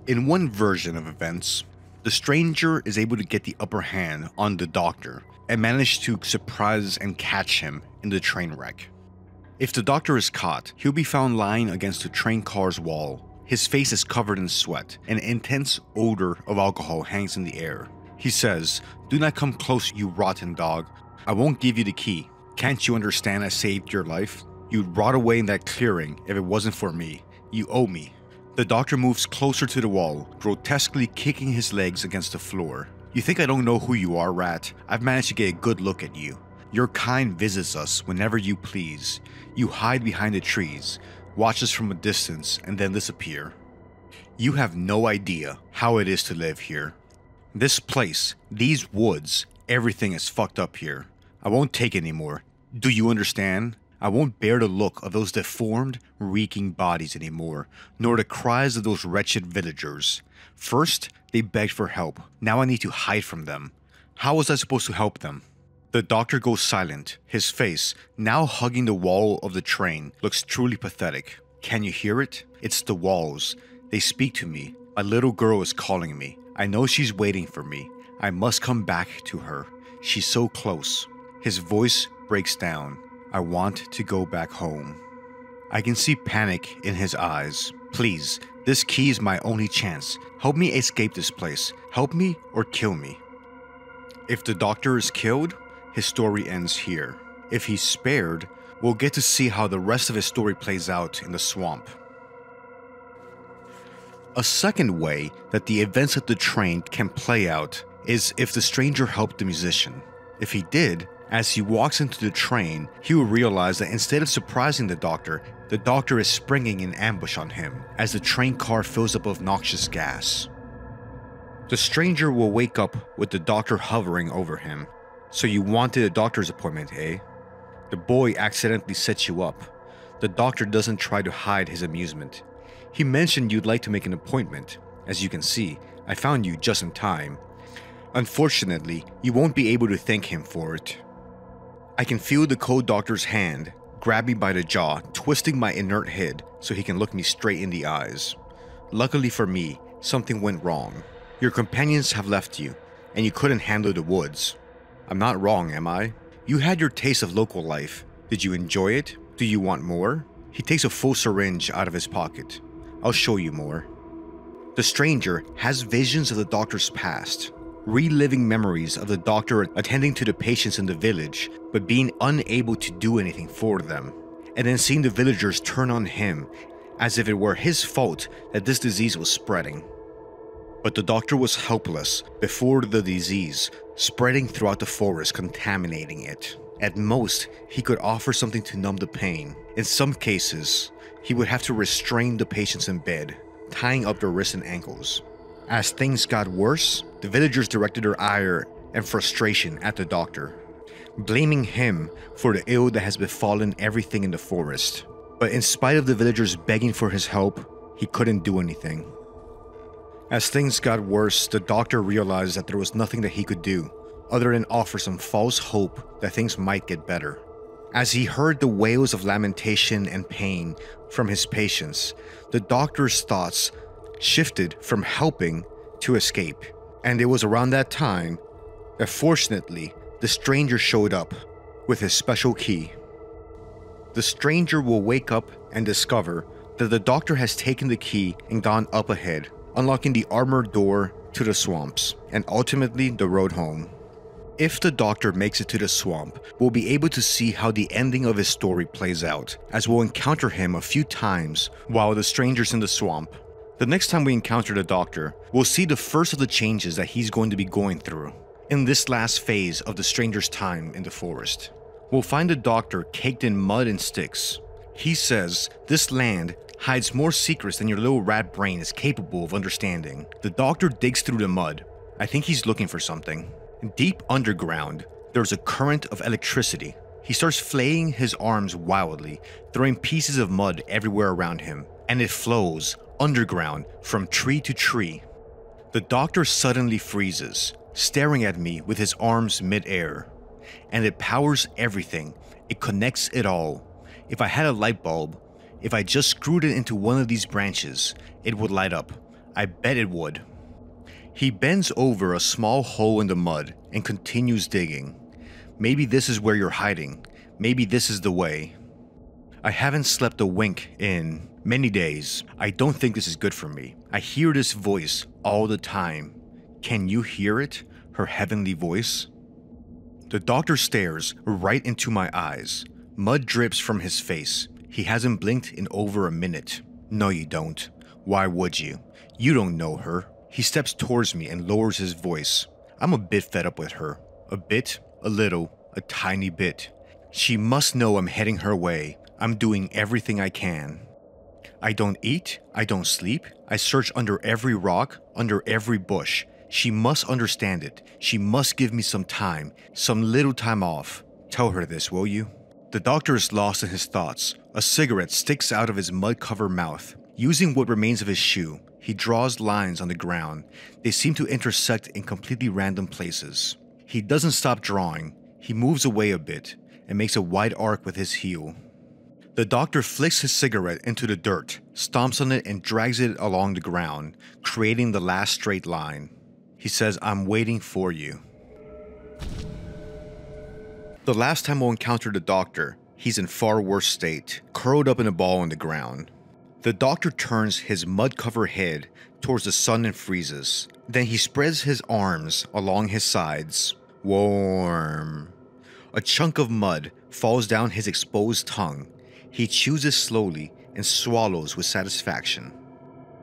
In one version of events, the stranger is able to get the upper hand on the doctor and manage to surprise and catch him in the train wreck. If the doctor is caught, he'll be found lying against the train car's wall. His face is covered in sweat, and an intense odor of alcohol hangs in the air. He says, "Do not come close, you rotten dog. I won't give you the key. Can't you understand I saved your life? You'd rot away in that clearing if it wasn't for me. You owe me." The doctor moves closer to the wall, grotesquely kicking his legs against the floor. "You think I don't know who you are, rat? I've managed to get a good look at you. Your kind visits us whenever you please. You hide behind the trees, watch us from a distance, and then disappear. You have no idea how it is to live here. This place, these woods, everything is fucked up here. I won't take anymore. Do you understand? I won't bear the look of those deformed, reeking bodies anymore, nor the cries of those wretched villagers. First, they begged for help. Now I need to hide from them. How was I supposed to help them?" The doctor goes silent. His face, now hugging the wall of the train, looks truly pathetic. Can you hear it? It's the walls. They speak to me. A little girl is calling me. I know she's waiting for me. I must come back to her. She's so close. His voice breaks down. I want to go back home. I can see panic in his eyes. Please, this key is my only chance. Help me escape this place. Help me or kill me. If the doctor is killed, his story ends here. If he's spared, we'll get to see how the rest of his story plays out in the swamp. A second way that the events of the train can play out is if the stranger helped the musician. If he did, as he walks into the train, he will realize that instead of surprising the doctor is springing in ambush on him as the train car fills up with noxious gas. The stranger will wake up with the doctor hovering over him. "So you wanted a doctor's appointment, eh? The boy accidentally set you up." The doctor doesn't try to hide his amusement. "He mentioned you'd like to make an appointment. As you can see, I found you just in time. Unfortunately, you won't be able to thank him for it." I can feel the cold doctor's hand grab me by the jaw, twisting my inert head so he can look me straight in the eyes. Luckily for me, something went wrong. Your companions have left you, and you couldn't handle the woods. I'm not wrong, am I? You had your taste of local life. Did you enjoy it? Do you want more? He takes a full syringe out of his pocket. I'll show you more. The stranger has visions of the doctor's past. reliving memories of the doctor attending to the patients in the village, but being unable to do anything for them, and then seeing the villagers turn on him as if it were his fault that this disease was spreading. But the doctor was helpless before the disease, spreading throughout the forest, contaminating it. At most, he could offer something to numb the pain. In some cases, he would have to restrain the patients in bed, tying up their wrists and ankles. As things got worse, the villagers directed their ire and frustration at the doctor, blaming him for the ill that has befallen everything in the forest. But in spite of the villagers begging for his help, he couldn't do anything. As things got worse, the doctor realized that there was nothing that he could do other than offer some false hope that things might get better. As he heard the wails of lamentation and pain from his patients, the doctor's thoughts shifted from helping to escape. And it was around that time that fortunately the stranger showed up with his special key. The stranger will wake up and discover that the doctor has taken the key and gone up ahead, unlocking the armored door to the swamps and ultimately the road home. If the doctor makes it to the swamp, we'll be able to see how the ending of his story plays out, as we'll encounter him a few times while the stranger's in the swamp. The next time we encounter the doctor, we'll see the first of the changes that he's going to be going through in this last phase of the stranger's time in the forest. We'll find the doctor caked in mud and sticks. He says this land hides more secrets than your little rat brain is capable of understanding. The doctor digs through the mud. I think he's looking for something. Deep underground, there's a current of electricity. He starts flaying his arms wildly, throwing pieces of mud everywhere around him, and it flows underground from tree to tree. The doctor suddenly freezes, staring at me with his arms mid-air. And it powers everything. It connects it all. If I had a light bulb, if I just screwed it into one of these branches, it would light up. I bet it would. He bends over a small hole in the mud and continues digging. Maybe this is where you're hiding. Maybe this is the way. I haven't slept a wink in many days. I don't think this is good for me. I hear this voice all the time. Can you hear it? Her heavenly voice? The doctor stares right into my eyes. Mud drips from his face. He hasn't blinked in over a minute. No, you don't. Why would you? You don't know her. He steps towards me and lowers his voice. I'm a bit fed up with her. A bit, a little, a tiny bit. She must know I'm heading her way. I'm doing everything I can. I don't eat. I don't sleep. I search under every rock, under every bush. She must understand it. She must give me some time, some little time off. Tell her this, will you? The doctor is lost in his thoughts. A cigarette sticks out of his mud-covered mouth. Using what remains of his shoe, he draws lines on the ground. They seem to intersect in completely random places. He doesn't stop drawing. He moves away a bit and makes a wide arc with his heel. The doctor flicks his cigarette into the dirt, stomps on it and drags it along the ground, creating the last straight line. He says, I'm waiting for you. The last time we'll encounter the doctor, he's in far worse state, curled up in a ball on the ground. The doctor turns his mud-covered head towards the sun and freezes. Then he spreads his arms along his sides. Warm. A chunk of mud falls down his exposed tongue. He chews it slowly and swallows with satisfaction.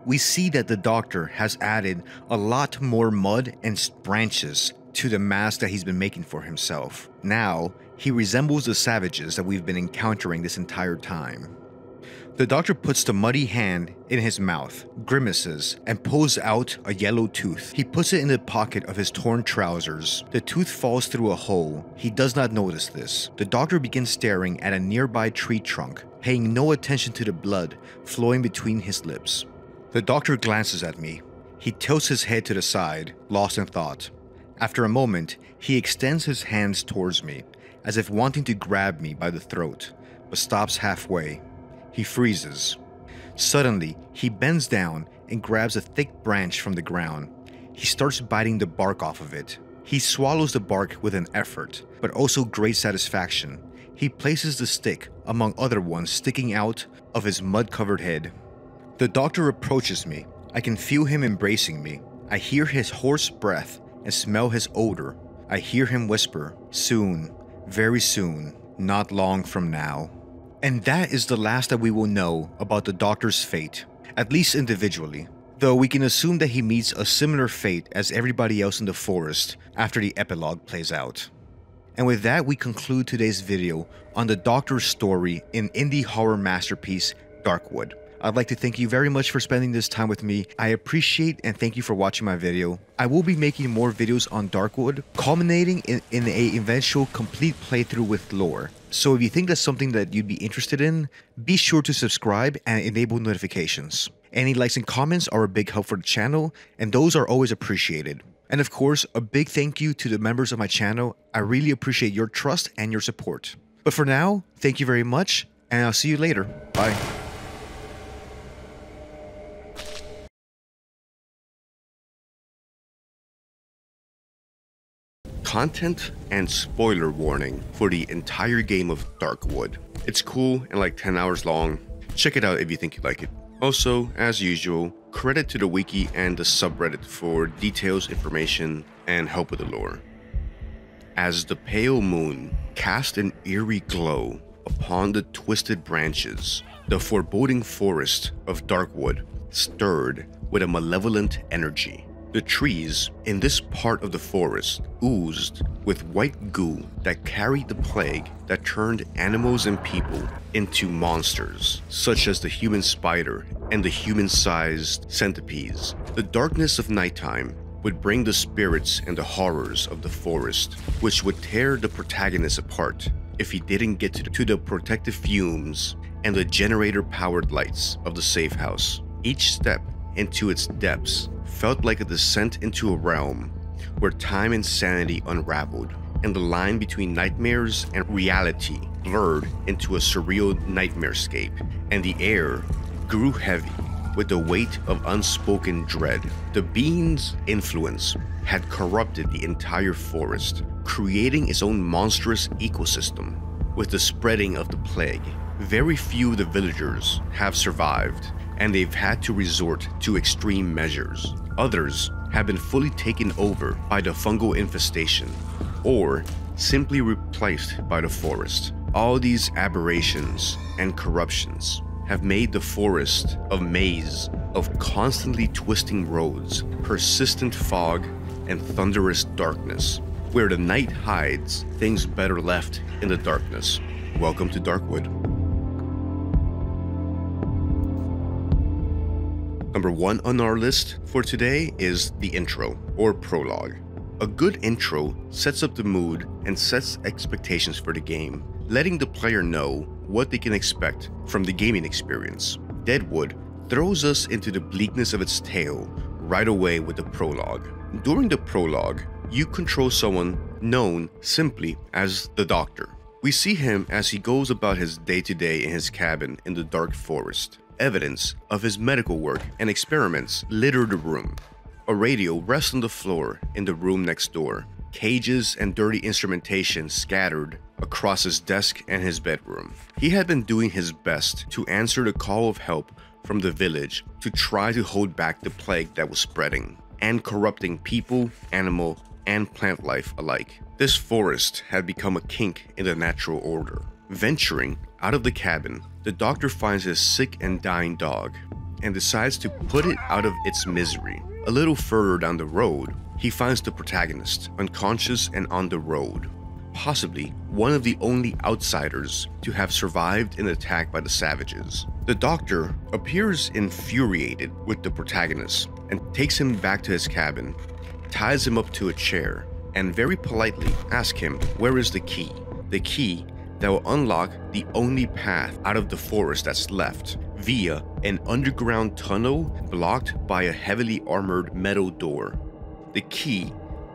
We see that the doctor has added a lot more mud and branches to the mask that he's been making for himself. Now, he resembles the savages that we've been encountering this entire time. The doctor puts the muddy hand in his mouth, grimaces, and pulls out a yellow tooth. He puts it in the pocket of his torn trousers. The tooth falls through a hole. He does not notice this. The doctor begins staring at a nearby tree trunk, paying no attention to the blood flowing between his lips. The doctor glances at me. He tilts his head to the side, lost in thought. After a moment, he extends his hands towards me, as if wanting to grab me by the throat, but stops halfway. He freezes. Suddenly, he bends down and grabs a thick branch from the ground. He starts biting the bark off of it. He swallows the bark with an effort, but also great satisfaction. He places the stick among other ones sticking out of his mud-covered head. The doctor approaches me. I can feel him embracing me. I hear his hoarse breath and smell his odor, I hear him whisper, "Soon, very soon, not long from now." And that is the last that we will know about the Doctor's fate, at least individually. Though we can assume that he meets a similar fate as everybody else in the forest after the epilogue plays out. And with that, we conclude today's video on the Doctor's story in indie horror masterpiece Darkwood. I'd like to thank you very much for spending this time with me. I appreciate and thank you for watching my video. I will be making more videos on Darkwood, culminating in an eventual complete playthrough with lore. So if you think that's something that you'd be interested in, be sure to subscribe and enable notifications. Any likes and comments are a big help for the channel, and those are always appreciated. And of course, a big thank you to the members of my channel. I really appreciate your trust and your support. But for now, thank you very much, and I'll see you later. Bye. Content and spoiler warning for the entire game of Darkwood. It's cool and like 10 hours long. Check it out if you think you like it. Also, as usual, credit to the wiki and the subreddit for details, information, and help with the lore. As the pale moon cast an eerie glow upon the twisted branches, the foreboding forest of Darkwood stirred with a malevolent energy. The trees in this part of the forest oozed with white goo that carried the plague that turned animals and people into monsters, such as the human spider and the human-sized centipedes. The darkness of nighttime would bring the spirits and the horrors of the forest, which would tear the protagonist apart if he didn't get to the protective fumes and the generator-powered lights of the safe house. Each step into its depths felt like a descent into a realm where time and sanity unraveled, and the line between nightmares and reality blurred into a surreal nightmarescape, and the air grew heavy with the weight of unspoken dread. The being's influence had corrupted the entire forest, creating its own monstrous ecosystem. With the spreading of the plague, very few of the villagers have survived, and they've had to resort to extreme measures. Others have been fully taken over by the fungal infestation, or simply replaced by the forest. All these aberrations and corruptions have made the forest a maze of constantly twisting roads, persistent fog, and thunderous darkness. Where the night hides, things better left in the darkness. Welcome to Darkwood. Number 1 on our list for today is the intro, or prologue. A good intro sets up the mood and sets expectations for the game, letting the player know what they can expect from the gaming experience. Deadwood throws us into the bleakness of its tale right away with the prologue. During the prologue, you control someone known simply as the Doctor. We see him as he goes about his day-to-day in his cabin in the dark forest. Evidence of his medical work and experiments litter the room. A radio rests on the floor in the room next door. Cages and dirty instrumentation scattered across his desk and his bedroom. He had been doing his best to answer the call of help from the village to try to hold back the plague that was spreading and corrupting people, animal, and plant life alike. This forest had become a kink in the natural order. Venturing out of the cabin, the Doctor finds his sick and dying dog and decides to put it out of its misery. A little further down the road, he finds the protagonist, unconscious and on the road, possibly one of the only outsiders to have survived an attack by the savages. The Doctor appears infuriated with the protagonist and takes him back to his cabin, ties him up to a chair, and very politely asks him where is the key that will unlock the only path out of the forest that's left, via an underground tunnel blocked by a heavily armored metal door. The key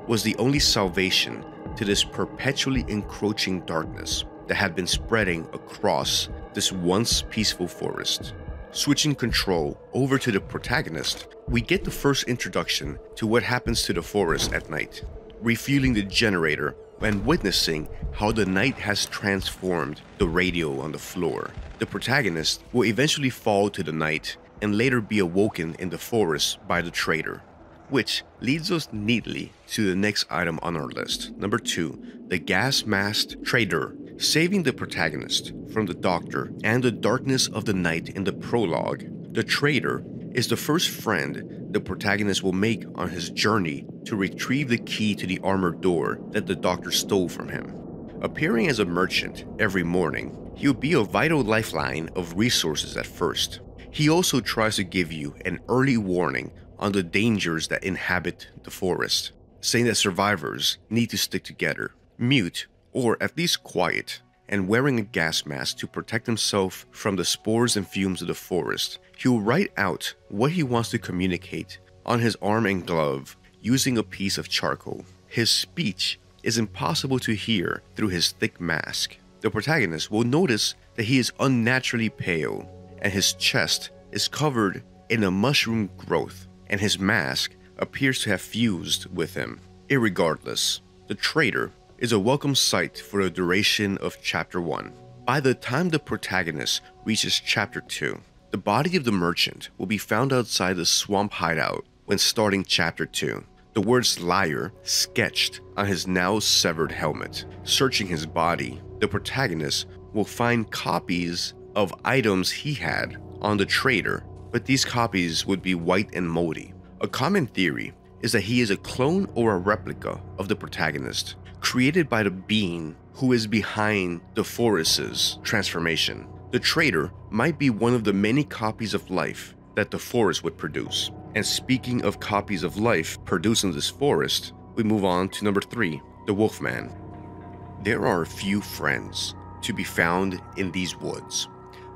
was the only salvation to this perpetually encroaching darkness that had been spreading across this once peaceful forest. Switching control over to the protagonist, we get the first introduction to what happens to the forest at night, refueling the generator and witnessing how the night has transformed the radio on the floor. The protagonist will eventually fall to the night and later be awoken in the forest by the traitor. which leads us neatly to the next item on our list. Number 2, the gas-masked trader. Saving the protagonist from the Doctor and the darkness of the night in the prologue, the trader is the first friend the protagonist will make on his journey to retrieve the key to the armored door that the Doctor stole from him. Appearing as a merchant every morning, he will be a vital lifeline of resources at first. He also tries to give you an early warning on the dangers that inhabit the forest, saying that survivors need to stick together, mute, or at least quiet, and wearing a gas mask to protect himself from the spores and fumes of the forest. He will write out what he wants to communicate on his arm and glove using a piece of charcoal. His speech is impossible to hear through his thick mask. The protagonist will notice that he is unnaturally pale, and his chest is covered in a mushroom growth, and his mask appears to have fused with him. Irregardless, the trader is a welcome sight for the duration of Chapter 1. By the time the protagonist reaches Chapter 2, the body of the merchant will be found outside the swamp hideout when starting Chapter 2. The words liar sketched on his now severed helmet. Searching his body, the protagonist will find copies of items he had on the trader, but these copies would be white and moldy. A common theory is that he is a clone or a replica of the protagonist, created by the being who is behind the forest's transformation. The trader might be one of the many copies of life that the forest would produce. And speaking of copies of life produced in this forest, we move on to number 3, the Wolfman. There are few friends to be found in these woods,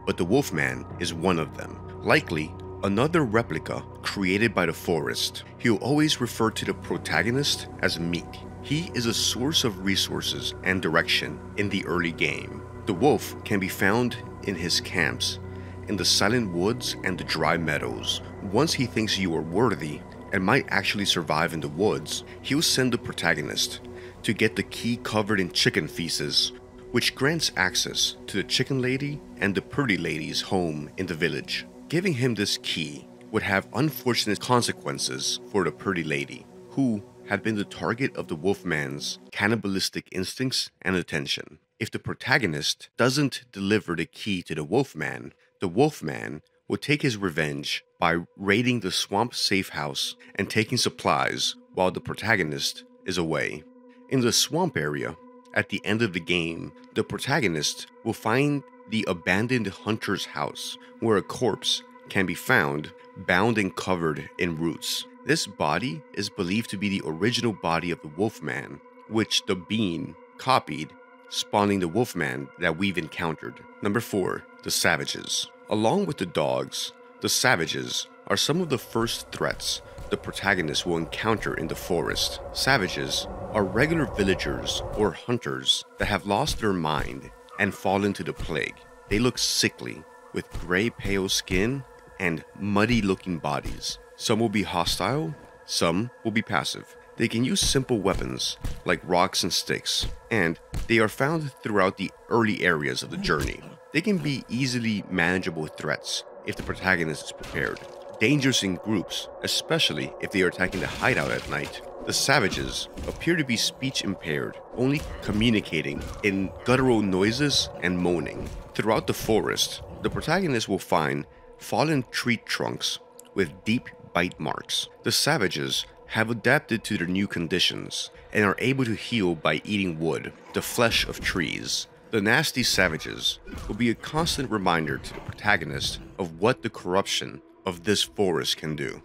but the Wolfman is one of them. Likely another replica created by the forest. He will always refer to the protagonist as Meek. He is a source of resources and direction in the early game. The wolf can be found in his camps, in the silent woods and the dry meadows. Once he thinks you are worthy and might actually survive in the woods, he will send the protagonist to get the key covered in chicken feces, which grants access to the chicken lady and the pretty lady's home in the village. Giving him this key would have unfortunate consequences for the pretty lady, who had been the target of the Wolfman's cannibalistic instincts and attention. If the protagonist doesn't deliver the key to the Wolfman will take his revenge by raiding the swamp safe house and taking supplies while the protagonist is away. In the swamp area, at the end of the game, the protagonist will find the abandoned hunter's house, where a corpse can be found bound and covered in roots. This body is believed to be the original body of the Wolfman, which the being copied, spawning the Wolfman that we've encountered. Number 4, the Savages. Along with the dogs, the Savages are some of the first threats the protagonist will encounter in the forest. Savages are regular villagers or hunters that have lost their mind and fallen to the plague. They look sickly, with gray pale skin and muddy looking bodies. Some will be hostile, some will be passive. They can use simple weapons like rocks and sticks, and they are found throughout the early areas of the journey. They can be easily manageable threats if the protagonist is prepared. Dangerous in groups, especially if they are attacking the hideout at night. The Savages appear to be speech impaired, only communicating in guttural noises and moaning. Throughout the forest, the protagonist will find fallen tree trunks with deep bite marks. The Savages have adapted to their new conditions and are able to heal by eating wood, the flesh of trees. The nasty Savages will be a constant reminder to the protagonist of what the corruption of this forest can do.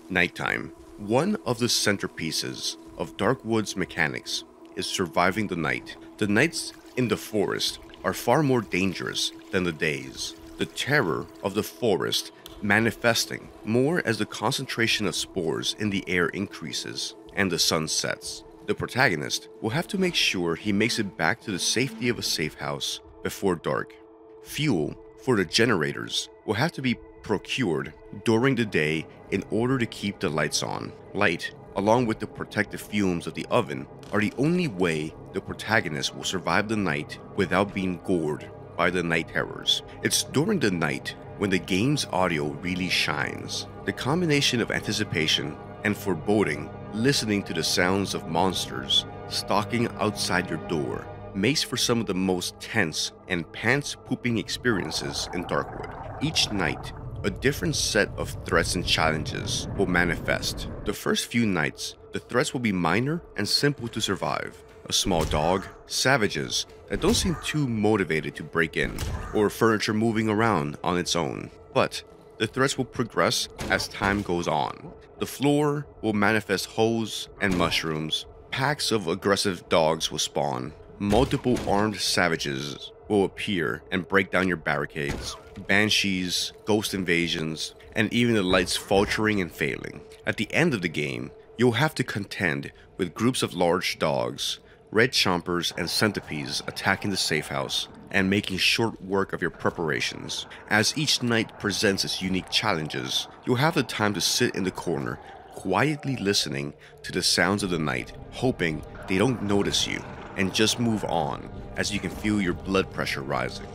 Nighttime. One of the centerpieces of Darkwood's mechanics is surviving the night. The nights in the forest are far more dangerous than the days. The terror of the forest manifesting more as the concentration of spores in the air increases and the sun sets. The protagonist will have to make sure he makes it back to the safety of a safe house before dark. Fuel for the generators will have to be procured during the day in order to keep the lights on. Light, along with the protective fumes of the oven, are the only way the protagonist will survive the night without being gored by the night terrors. It's during the night when the game's audio really shines. The combination of anticipation and foreboding, listening to the sounds of monsters stalking outside your door makes for some of the most tense and pants-pooping experiences in Darkwood. Each night, a different set of threats and challenges will manifest. The first few nights, the threats will be minor and simple to survive. A small dog, savages that don't seem too motivated to break in, or furniture moving around on its own. But the threats will progress as time goes on. The floor will manifest holes and mushrooms. Packs of aggressive dogs will spawn. Multiple armed savages will appear and break down your barricades. Banshees, ghost invasions, and even the lights faltering and failing. At the end of the game, you'll have to contend with groups of large dogs, red chompers, and centipedes attacking the safe house and making short work of your preparations. As each night presents its unique challenges, you'll have the time to sit in the corner, quietly listening to the sounds of the night, hoping they don't notice you, and just move on as you can feel your blood pressure rising.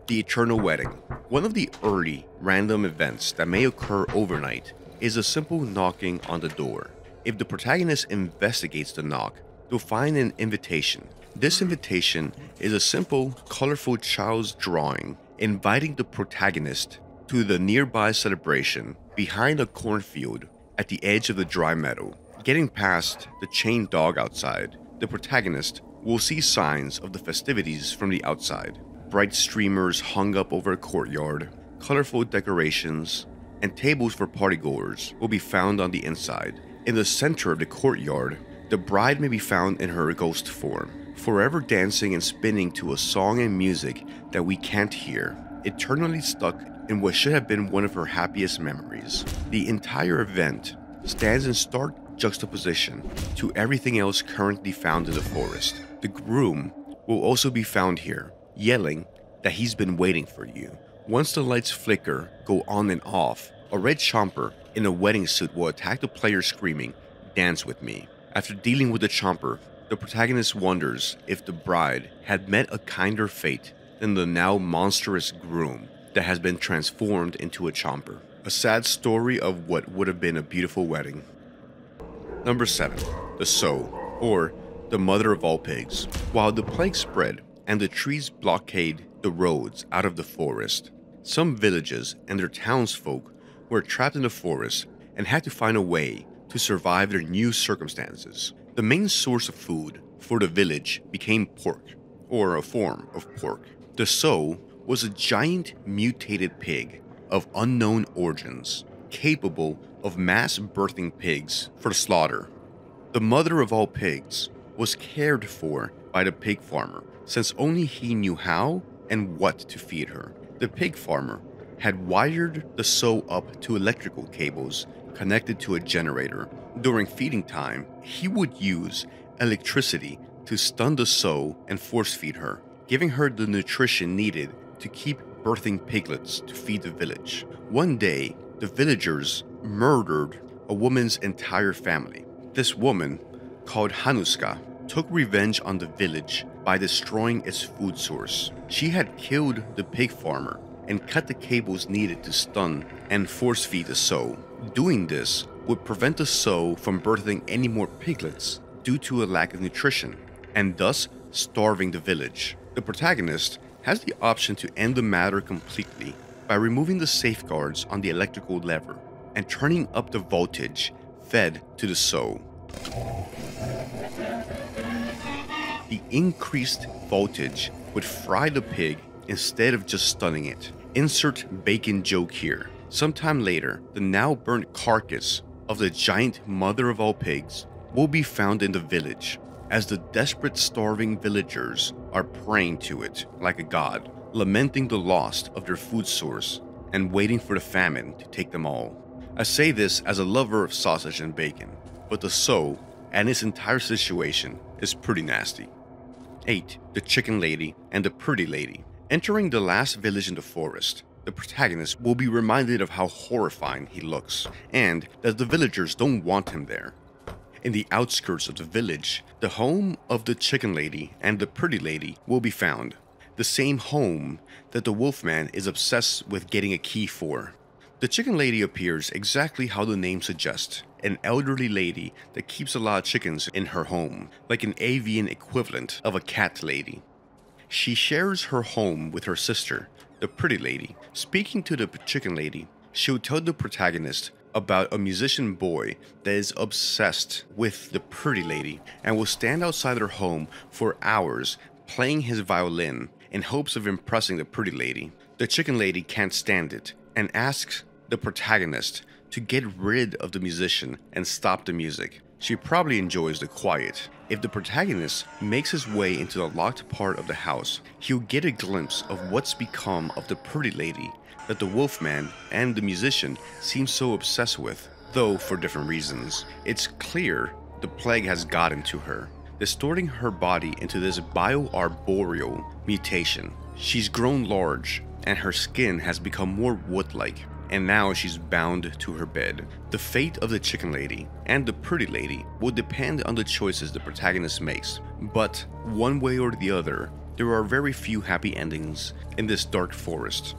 The Eternal Wedding. One of the early random events that may occur overnight is a simple knocking on the door. If the protagonist investigates the knock, they'll find an invitation. This invitation is a simple, colorful child's drawing inviting the protagonist to the nearby celebration behind a cornfield at the edge of the dry meadow. Getting past the chained dog outside, the protagonist will see signs of the festivities from the outside. Bright streamers hung up over a courtyard, colorful decorations, and tables for partygoers will be found on the inside. In the center of the courtyard, the bride may be found in her ghost form, forever dancing and spinning to a song and music that we can't hear, eternally stuck in what should have been one of her happiest memories. The entire event stands in stark juxtaposition to everything else currently found in the forest. The groom will also be found here, yelling that he's been waiting for you. Once the lights flicker, go on and off, a red chomper in a wedding suit will attack the player screaming, "Dance with me." After dealing with the chomper, the protagonist wonders if the bride had met a kinder fate than the now monstrous groom that has been transformed into a chomper. A sad story of what would have been a beautiful wedding. Number 7. The Sow, or the Mother of All Pigs. While the plague spread and the trees blockade the roads out of the forest, some villages and their townsfolk were trapped in the forest and had to find a way to survive their new circumstances. The main source of food for the village became pork, or a form of pork. The Sow was a giant mutated pig of unknown origins, capable of mass birthing pigs for slaughter. The mother of all pigs was cared for by the pig farmer, since only he knew how and what to feed her. The pig farmer had wired the Sow up to electrical cables connected to a generator. During feeding time, he would use electricity to stun the Sow and force feed her, giving her the nutrition needed to keep birthing piglets to feed the village. One day, the villagers murdered a woman's entire family. This woman, called Hanuska, took revenge on the village by destroying its food source. She had killed the pig farmer and cut the cables needed to stun and force feed the Sow. Doing this would prevent the Sow from birthing any more piglets due to a lack of nutrition, and thus starving the village. The protagonist has the option to end the matter completely by removing the safeguards on the electrical lever and turning up the voltage fed to the Sow. The increased voltage would fry the pig instead of just stunning it. Insert bacon joke here. Sometime later, the now burnt carcass of the giant mother of all pigs will be found in the village, as the desperate starving villagers are praying to it like a god, lamenting the loss of their food source and waiting for the famine to take them all. I say this as a lover of sausage and bacon, but the Sow and its entire situation is pretty nasty. 8. The Chicken Lady and the Pretty Lady. Entering the last village in the forest, the protagonist will be reminded of how horrifying he looks, and that the villagers don't want him there. In the outskirts of the village, the home of the Chicken Lady and the Pretty Lady will be found, the same home that the Wolfman is obsessed with getting a key for. The Chicken Lady appears exactly how the name suggests, an elderly lady that keeps a lot of chickens in her home, like an avian equivalent of a cat lady. She shares her home with her sister, the pretty lady. Speaking to the chicken lady, she'll tell the protagonist about a musician boy that is obsessed with the pretty lady and will stand outside her home for hours playing his violin in hopes of impressing the pretty lady. The chicken lady can't stand it and asks the protagonist to get rid of the musician and stop the music. She probably enjoys the quiet. If the protagonist makes his way into the locked part of the house, he'll get a glimpse of what's become of the pretty lady that the wolfman and the musician seem so obsessed with, though for different reasons. It's clear the plague has gotten to her, distorting her body into this bioarboreal mutation. She's grown large, and her skin has become more wood-like, and now she's bound to her bed. The fate of the chicken lady and the pretty lady will depend on the choices the protagonist makes, but one way or the other, there are very few happy endings in this dark forest.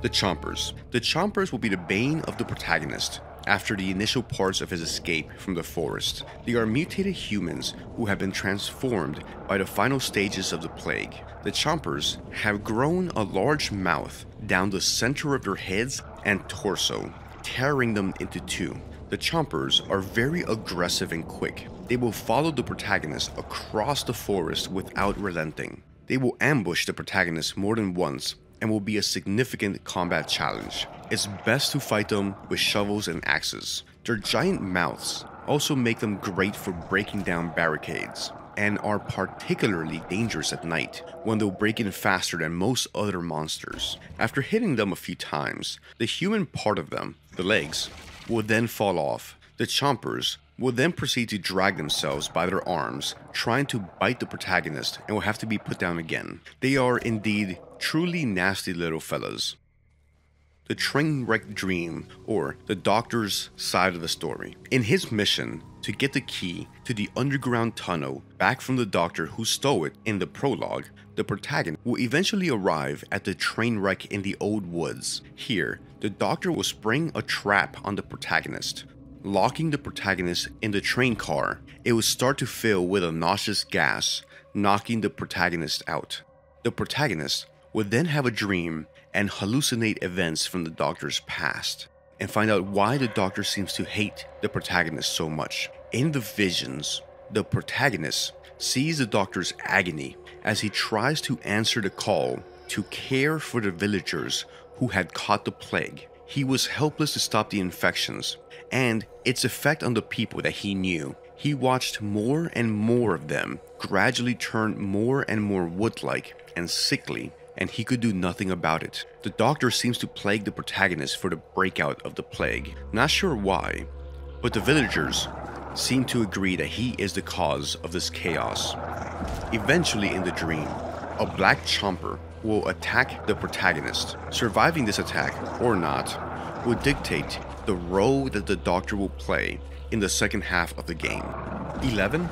The Chompers. The Chompers will be the bane of the protagonist after the initial parts of his escape from the forest. They are mutated humans who have been transformed by the final stages of the plague. The Chompers have grown a large mouth down the center of their heads and torso, tearing them into two. The Chompers are very aggressive and quick. They will follow the protagonist across the forest without relenting. They will ambush the protagonist more than once and will be a significant combat challenge. It's best to fight them with shovels and axes. Their giant mouths also make them great for breaking down barricades, and are particularly dangerous at night when they'll break in faster than most other monsters. After hitting them a few times, the human part of them, the legs, will then fall off. The Chompers will then proceed to drag themselves by their arms, trying to bite the protagonist, and will have to be put down again. They are indeed truly nasty little fellas. The Trainwreck Dream, or the Doctor's side of the story. In his mission to get the key to the underground tunnel back from the Doctor who stole it in the prologue, the protagonist will eventually arrive at the train wreck in the old woods. Here, the Doctor will spring a trap on the protagonist, locking the protagonist in the train car. It will start to fill with a nauseous gas, knocking the protagonist out. The protagonist would then have a dream and hallucinate events from the Doctor's past, and find out why the Doctor seems to hate the protagonist so much. In the visions, the protagonist sees the Doctor's agony as he tries to answer the call to care for the villagers who had caught the plague. He was helpless to stop the infections and its effect on the people that he knew. He watched more and more of them gradually turn more and more wood-like and sickly, and he could do nothing about it. The Doctor seems to plague the protagonist for the breakout of the plague. Not sure why, but the villagers seem to agree that he is the cause of this chaos. Eventually in the dream, a black chomper will attack the protagonist. Surviving this attack, or not, will dictate the role that the Doctor will play in the second half of the game. 11.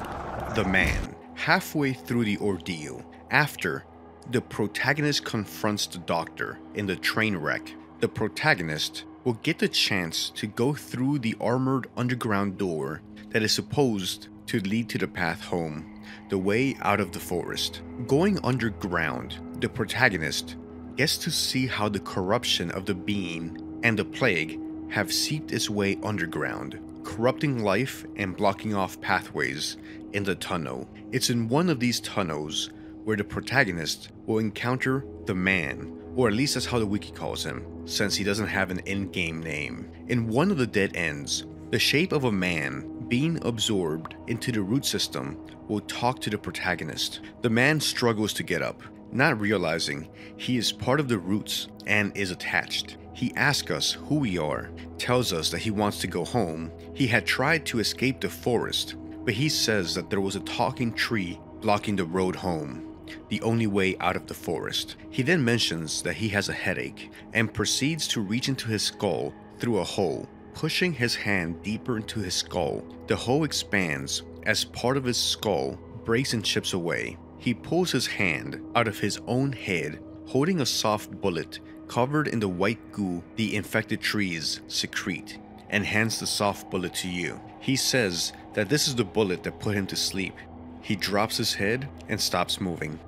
The Man. Halfway through the ordeal, after the protagonist confronts the Doctor in the train wreck, the protagonist will get the chance to go through the armored underground door that is supposed to lead to the path home, the way out of the forest. Going underground, the protagonist gets to see how the corruption of the being and the plague have seeped its way underground, corrupting life and blocking off pathways in the tunnel. It's in one of these tunnels where the protagonist will encounter the Man, or at least that's how the wiki calls him, since he doesn't have an in-game name. In one of the dead ends, the shape of a man being absorbed into the root system will talk to the protagonist. The man struggles to get up, not realizing he is part of the roots and is attached. He asks us who we are, tells us that he wants to go home. He had tried to escape the forest, but he says that there was a talking tree blocking the road home, the only way out of the forest. He then mentions that he has a headache and proceeds to reach into his skull through a hole. Pushing his hand deeper into his skull, the hole expands as part of his skull breaks and chips away. He pulls his hand out of his own head, holding a soft bullet covered in the white goo the infected trees secrete. and hands the soft bullet to you. He says that this is the bullet that put him to sleep. He drops his head and stops moving.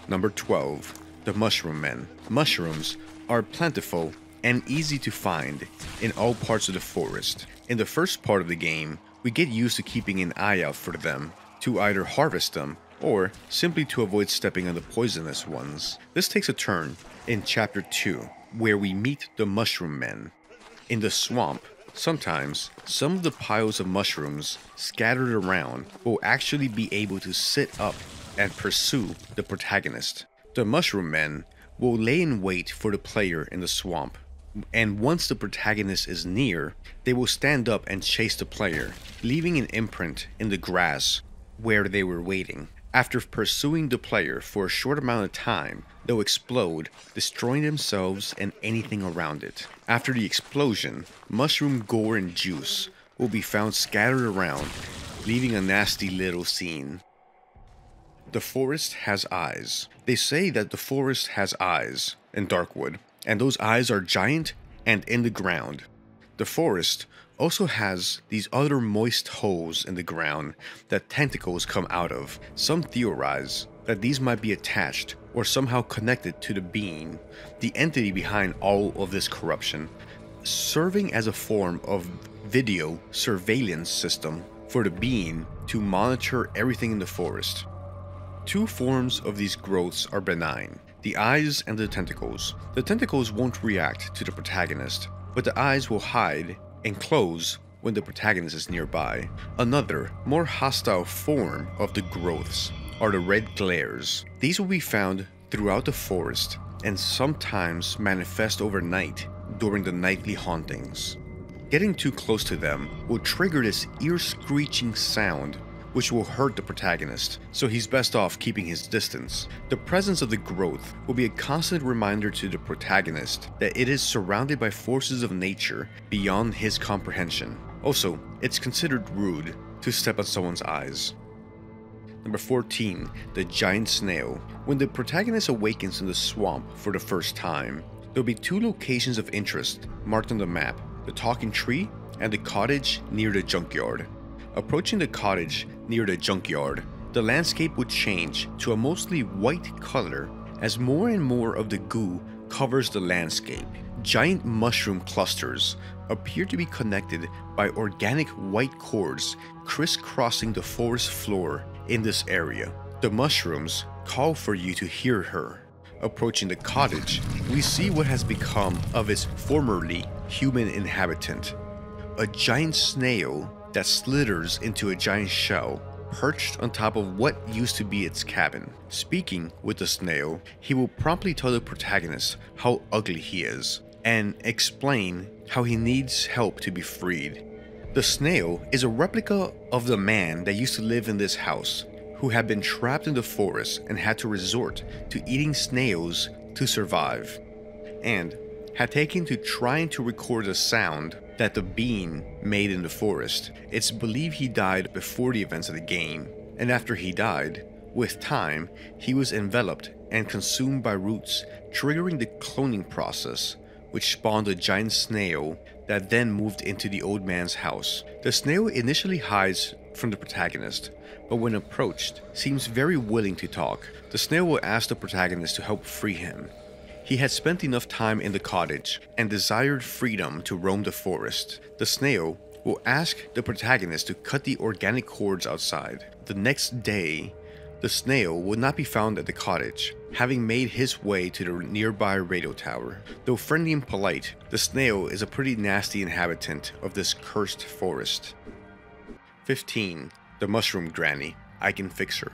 Number 12. The Mushroom Men. Mushrooms are plentiful and easy to find in all parts of the forest. In the first part of the game, we get used to keeping an eye out for them, to either harvest them or simply to avoid stepping on the poisonous ones. This takes a turn in Chapter 2, where we meet the Mushroom Men. In the swamp, sometimes some of the piles of mushrooms scattered around will actually be able to sit up and pursue the protagonist. The Mushroom Men will lay in wait for the player in the swamp, and once the protagonist is near, they will stand up and chase the player, leaving an imprint in the grass where they were waiting. After pursuing the player for a short amount of time, they'll explode, destroying themselves and anything around it. After the explosion, mushroom gore and juice will be found scattered around, leaving a nasty little scene. The forest has eyes. They say that the forest has eyes in Darkwood, and those eyes are giant and in the ground. The forest also has these other moist holes in the ground that tentacles come out of. Some theorize that these might be attached or somehow connected to the being, the entity behind all of this corruption, serving as a form of video surveillance system for the being to monitor everything in the forest. Two forms of these growths are benign: the eyes and the tentacles. The tentacles won't react to the protagonist, but the eyes will hide and close when the protagonist is nearby. Another, more hostile form of the growths are the red glares. These will be found throughout the forest and sometimes manifest overnight during the nightly hauntings. Getting too close to them will trigger this ear-screeching sound, which will hurt the protagonist, so he's best off keeping his distance. The presence of the growth will be a constant reminder to the protagonist that it is surrounded by forces of nature beyond his comprehension. Also, it's considered rude to step on someone's eyes. Number 14. The Giant Snail. When the protagonist awakens in the swamp for the first time, there'll be two locations of interest marked on the map: the talking tree and the cottage near the junkyard. Approaching the cottage near the junkyard, the landscape would change to a mostly white color as more and more of the goo covers the landscape. Giant mushroom clusters appear to be connected by organic white cords crisscrossing the forest floor in this area. The mushrooms call for you to hear her. Approaching the cottage, we see what has become of its formerly human inhabitant: a giant snail that slithers into a giant shell perched on top of what used to be its cabin. Speaking with the snail, he will promptly tell the protagonist how ugly he is and explain how he needs help to be freed. The snail is a replica of the man that used to live in this house, who had been trapped in the forest and had to resort to eating snails to survive, and had taken to trying to record the sound that the being made in the forest. It's believed he died before the events of the game, and after he died, with time, he was enveloped and consumed by roots, triggering the cloning process, which spawned a giant snail that then moved into the old man's house. The snail initially hides from the protagonist, but when approached, seems very willing to talk. The snail will ask the protagonist to help free him. He had spent enough time in the cottage and desired freedom to roam the forest. The snail will ask the protagonist to cut the organic cords outside. The next day, the snail would not be found at the cottage, having made his way to the nearby radio tower. Though friendly and polite, the snail is a pretty nasty inhabitant of this cursed forest. 15. The Mushroom Granny. I Can Fix Her.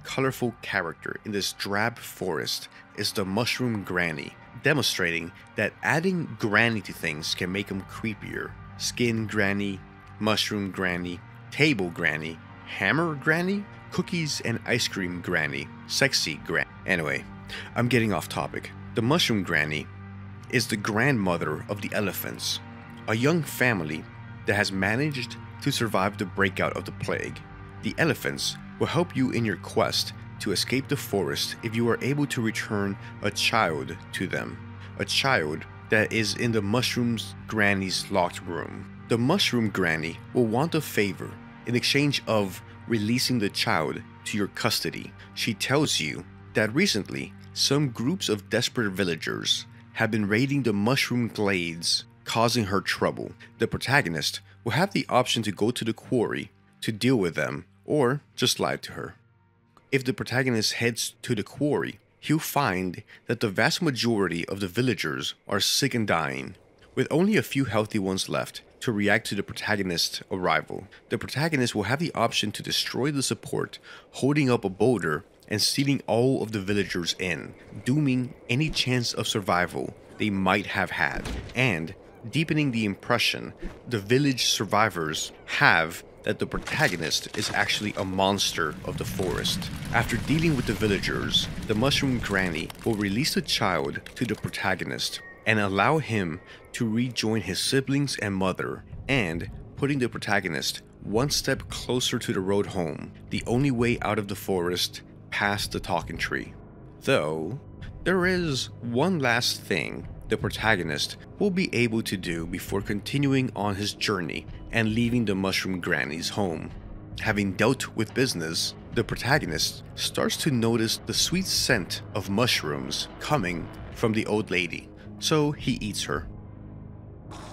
Colorful character in this drab forest is the Mushroom Granny, demonstrating that adding granny to things can make them creepier. Skin Granny, Mushroom Granny, Table Granny, Hammer Granny, Cookies and Ice Cream Granny, Sexy Granny. Anyway, I'm getting off topic. The Mushroom Granny is the grandmother of the elephants, a young family that has managed to survive the breakout of the plague. The elephants will help you in your quest to escape the forest if you are able to return a child to them. A child that is in the Mushroom Granny's locked room. The Mushroom Granny will want a favor in exchange of releasing the child to your custody. She tells you that recently, some groups of desperate villagers have been raiding the Mushroom Glades, causing her trouble. The protagonist will have the option to go to the quarry to deal with them, or just lie to her. If the protagonist heads to the quarry, he'll find that the vast majority of the villagers are sick and dying, with only a few healthy ones left to react to the protagonist's arrival. The protagonist will have the option to destroy the support holding up a boulder and sealing all of the villagers in, dooming any chance of survival they might have had, and deepening the impression the village survivors have that the protagonist is actually a monster of the forest. After dealing with the villagers, the Mushroom Granny will release the child to the protagonist and allow him to rejoin his siblings and mother, and putting the protagonist one step closer to the road home, the only way out of the forest past the talking tree. Though, there is one last thing the protagonist will be able to do before continuing on his journey and leaving the Mushroom Granny's home. Having dealt with business, the protagonist starts to notice the sweet scent of mushrooms coming from the old lady, so he eats her.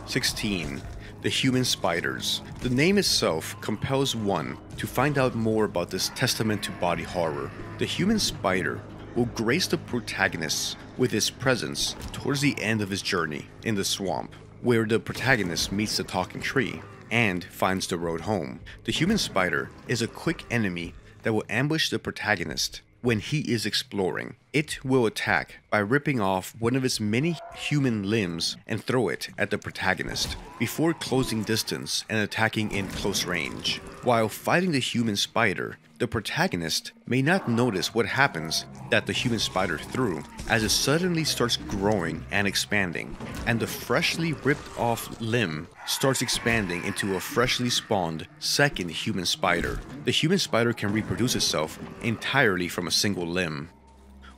16. The Human Spiders. The name itself compels one to find out more about this testament to body horror. The human spider will grace the protagonist with his presence towards the end of his journey in the swamp, where the protagonist meets the talking tree and finds the road home. The human spider is a quick enemy that will ambush the protagonist when he is exploring. It will attack by ripping off one of its many human limbs and throw it at the protagonist before closing distance and attacking in close range. While fighting the human spider, the protagonist may not notice what happens that the human spider threw, as it suddenly starts growing and expanding, and the freshly ripped off limb starts expanding into a freshly spawned second human spider. The human spider can reproduce itself entirely from a single limb.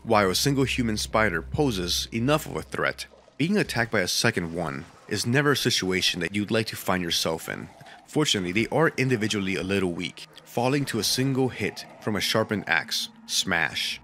While a single human spider poses enough of a threat, being attacked by a second one is never a situation that you'd like to find yourself in. Fortunately, they are individually a little weak, falling to a single hit from a sharpened axe. Smash.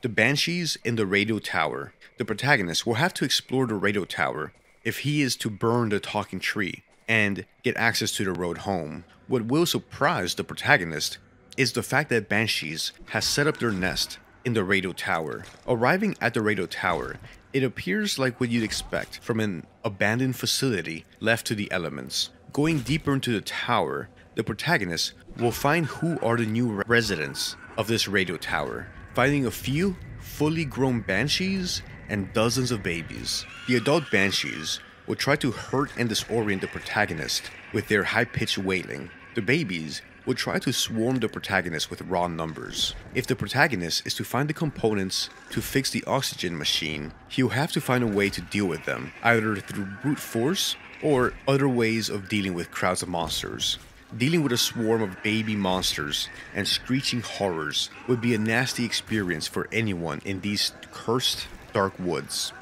The Banshees in the radio tower. The protagonist will have to explore the radio tower if he is to burn the talking tree and get access to the road home. What will surprise the protagonist is the fact that Banshees has set up their nest in the radio tower. Arriving at the radio tower, it appears like what you'd expect from an abandoned facility left to the elements. Going deeper into the tower, the protagonist will find who are the new residents of this radio tower, finding a few fully grown banshees and dozens of babies. The adult banshees will try to hurt and disorient the protagonist with their high-pitched wailing. The babies will try to swarm the protagonist with raw numbers. If the protagonist is to find the components to fix the oxygen machine, he'll have to find a way to deal with them, either through brute force or other ways of dealing with crowds of monsters. Dealing with a swarm of baby monsters and screeching horrors would be a nasty experience for anyone in these cursed dark woods.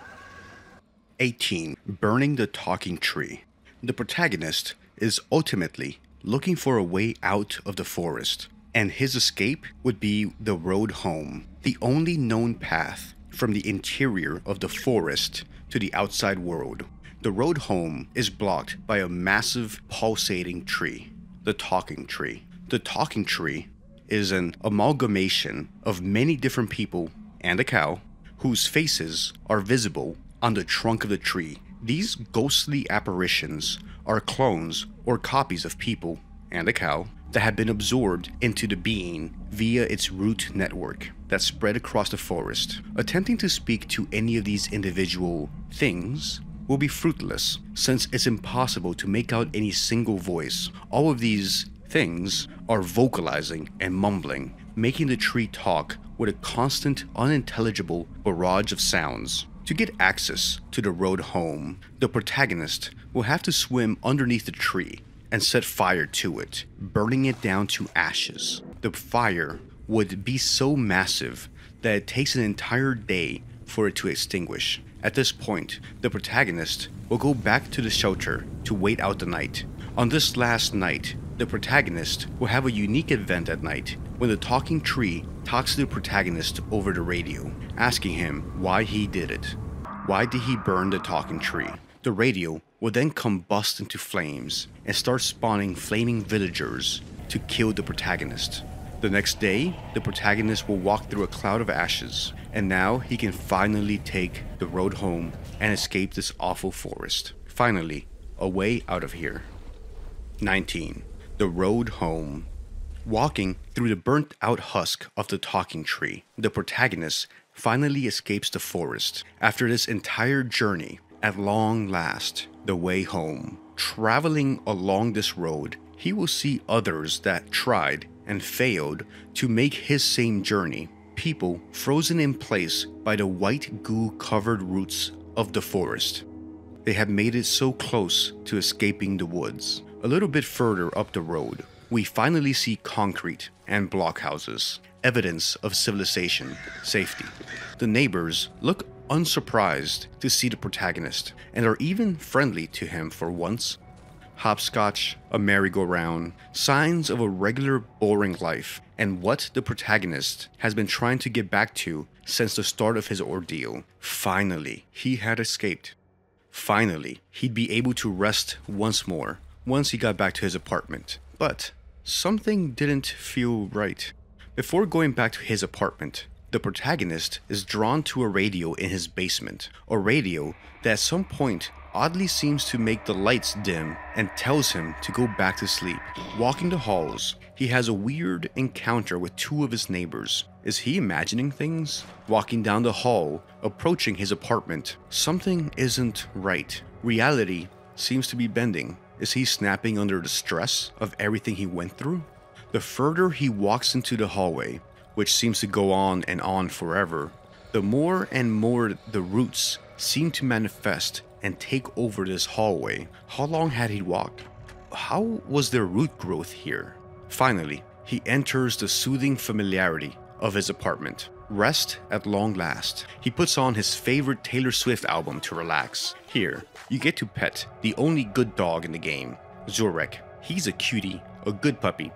18. Burning the talking tree. The protagonist is ultimately looking for a way out of the forest, and his escape would be the road home, the only known path from the interior of the forest to the outside world. The road home is blocked by a massive pulsating tree, the talking tree. The talking tree is an amalgamation of many different people and a cow whose faces are visible on the trunk of the tree. These ghostly apparitions are clones or copies of people and a cow that have been absorbed into the being via its root network that spread across the forest. Attempting to speak to any of these individual things will be fruitless, since it's impossible to make out any single voice. All of these things are vocalizing and mumbling, making the tree talk with a constant, unintelligible barrage of sounds. To get access to the road home, the protagonist will have to swim underneath the tree and set fire to it, burning it down to ashes. The fire would be so massive that it takes an entire day for it to extinguish. At this point, the protagonist will go back to the shelter to wait out the night. On this last night, the protagonist will have a unique event at night when the talking tree talks to the protagonist over the radio, asking him why he did it. Why did he burn the talking tree? The radio will then combust into flames and start spawning flaming villagers to kill the protagonist. The next day, the protagonist will walk through a cloud of ashes, and now he can finally take the road home and escape this awful forest. Finally, a way out of here. 19. The road home. Walking through the burnt out husk of the talking tree, the protagonist finally escapes the forest. After this entire journey, at long last, the way home. Traveling along this road, he will see others that tried and failed to make his same journey. People frozen in place by the white goo-covered roots of the forest. They have made it so close to escaping the woods. A little bit further up the road, we finally see concrete and blockhouses, evidence of civilization, safety. The neighbors look unsurprised to see the protagonist and are even friendly to him for once. Hopscotch, a merry-go-round, signs of a regular boring life and what the protagonist has been trying to get back to since the start of his ordeal. Finally, he had escaped. Finally, he'd be able to rest once more once he got back to his apartment. But something didn't feel right. Before going back to his apartment, the protagonist is drawn to a radio in his basement, a radio that at some point oddly seems to make the lights dim and tells him to go back to sleep. Walking the halls, he has a weird encounter with two of his neighbors. Is he imagining things? Walking down the hall, approaching his apartment, something isn't right. Reality seems to be bending. Is he snapping under the stress of everything he went through? The further he walks into the hallway, which seems to go on and on forever, the more and more the roots seem to manifest and take over this hallway. How long had he walked? How was there root growth here? Finally, he enters the soothing familiarity of his apartment. Rest at long last. He puts on his favorite Taylor Swift album to relax. Here, you get to pet the only good dog in the game, Zurek. He's a cutie, a good puppy.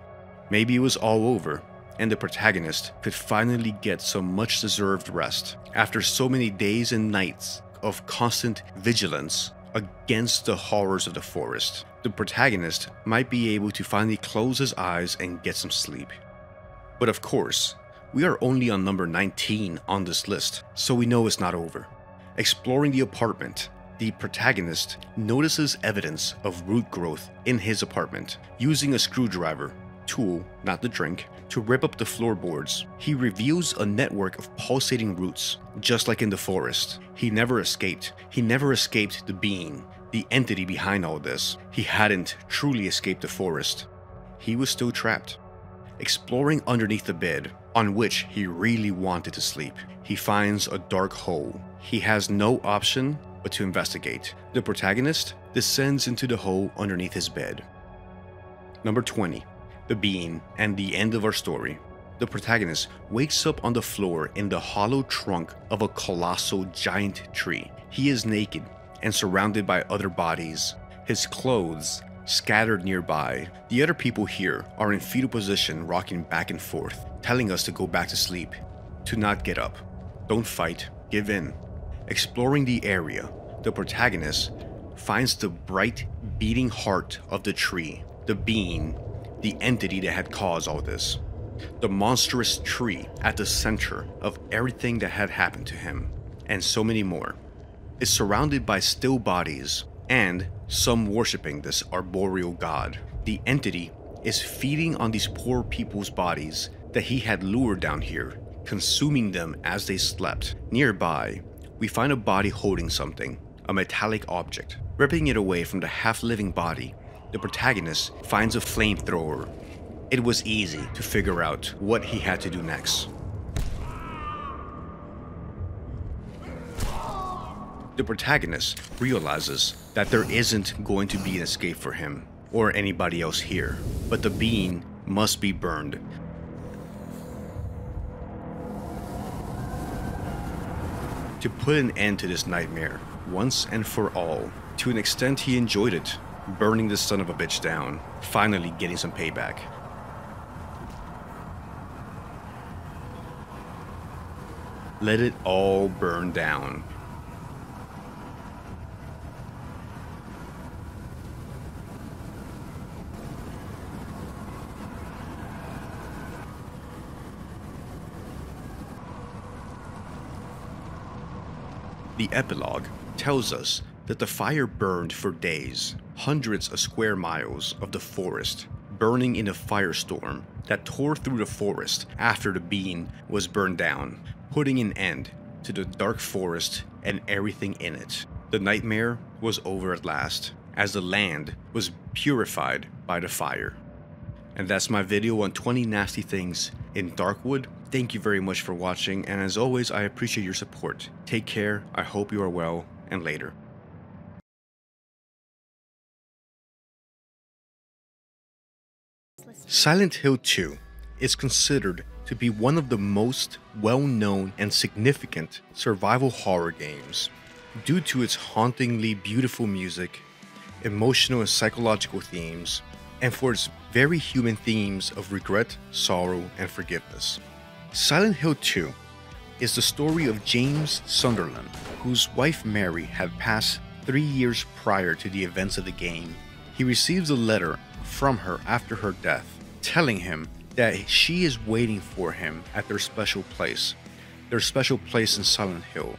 Maybe it was all over, and the protagonist could finally get some much-deserved rest. After so many days and nights of constant vigilance against the horrors of the forest, the protagonist might be able to finally close his eyes and get some sleep. But of course, we are only on number 19 on this list, so we know it's not over. Exploring the apartment, the protagonist notices evidence of root growth in his apartment. Using a screwdriver, tool, not the drink, to rip up the floorboards, he reveals a network of pulsating roots, just like in the forest. He never escaped. He never escaped the being, the entity behind all this. He hadn't truly escaped the forest. He was still trapped. Exploring underneath the bed, on which he really wanted to sleep, he finds a dark hole. He has no option but to investigate. The protagonist descends into the hole underneath his bed. Number 20. The being and the end of our story. The protagonist wakes up on the floor in the hollow trunk of a colossal giant tree. He is naked and surrounded by other bodies, his clothes scattered nearby. The other people here are in fetal position, rocking back and forth, telling us to go back to sleep, to not get up. Don't fight, give in. Exploring the area, the protagonist finds the bright, beating heart of the tree, the being, the entity that had caused all this. The monstrous tree at the center of everything that had happened to him, and so many more, is surrounded by still bodies, and some worshipping this arboreal god. The entity is feeding on these poor people's bodies that he had lured down here, consuming them as they slept. Nearby, we find a body holding something, a metallic object. Ripping it away from the half-living body, the protagonist finds a flamethrower. It was easy to figure out what he had to do next. The protagonist realizes that there isn't going to be an escape for him or anybody else here, but the being must be burned. to put an end to this nightmare once and for all. To an extent, he enjoyed it, burning this son of a bitch down, finally getting some payback. Let it all burn down. The epilogue tells us that the fire burned for days, hundreds of square miles of the forest, burning in a firestorm that tore through the forest after the bean was burned down, putting an end to the dark forest and everything in it. The nightmare was over at last, as the land was purified by the fire. And that's my video on 20 nasty things in Darkwood. Thank you very much for watching, and as always, I appreciate your support. Take care, I hope you are well, and later. Silent Hill 2 is considered to be one of the most well-known and significant survival horror games due to its hauntingly beautiful music, emotional and psychological themes, and for its very human themes of regret, sorrow, and forgiveness. Silent Hill 2 is the story of James Sunderland, whose wife Mary had passed 3 years prior to the events of the game. He receives a letter from her after her death, telling him that she is waiting for him at their special place in Silent Hill.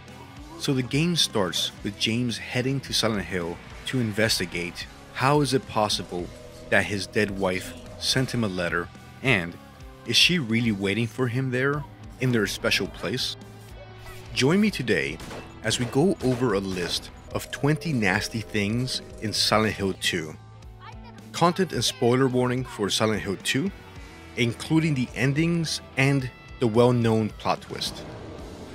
So the game starts with James heading to Silent Hill to investigate how is it possible that his dead wife sent him a letter, and is she really waiting for him there in their special place? Join me today as we go over a list of 20 nasty things in Silent Hill 2. Content and spoiler warning for Silent Hill 2, including the endings and the well-known plot twist.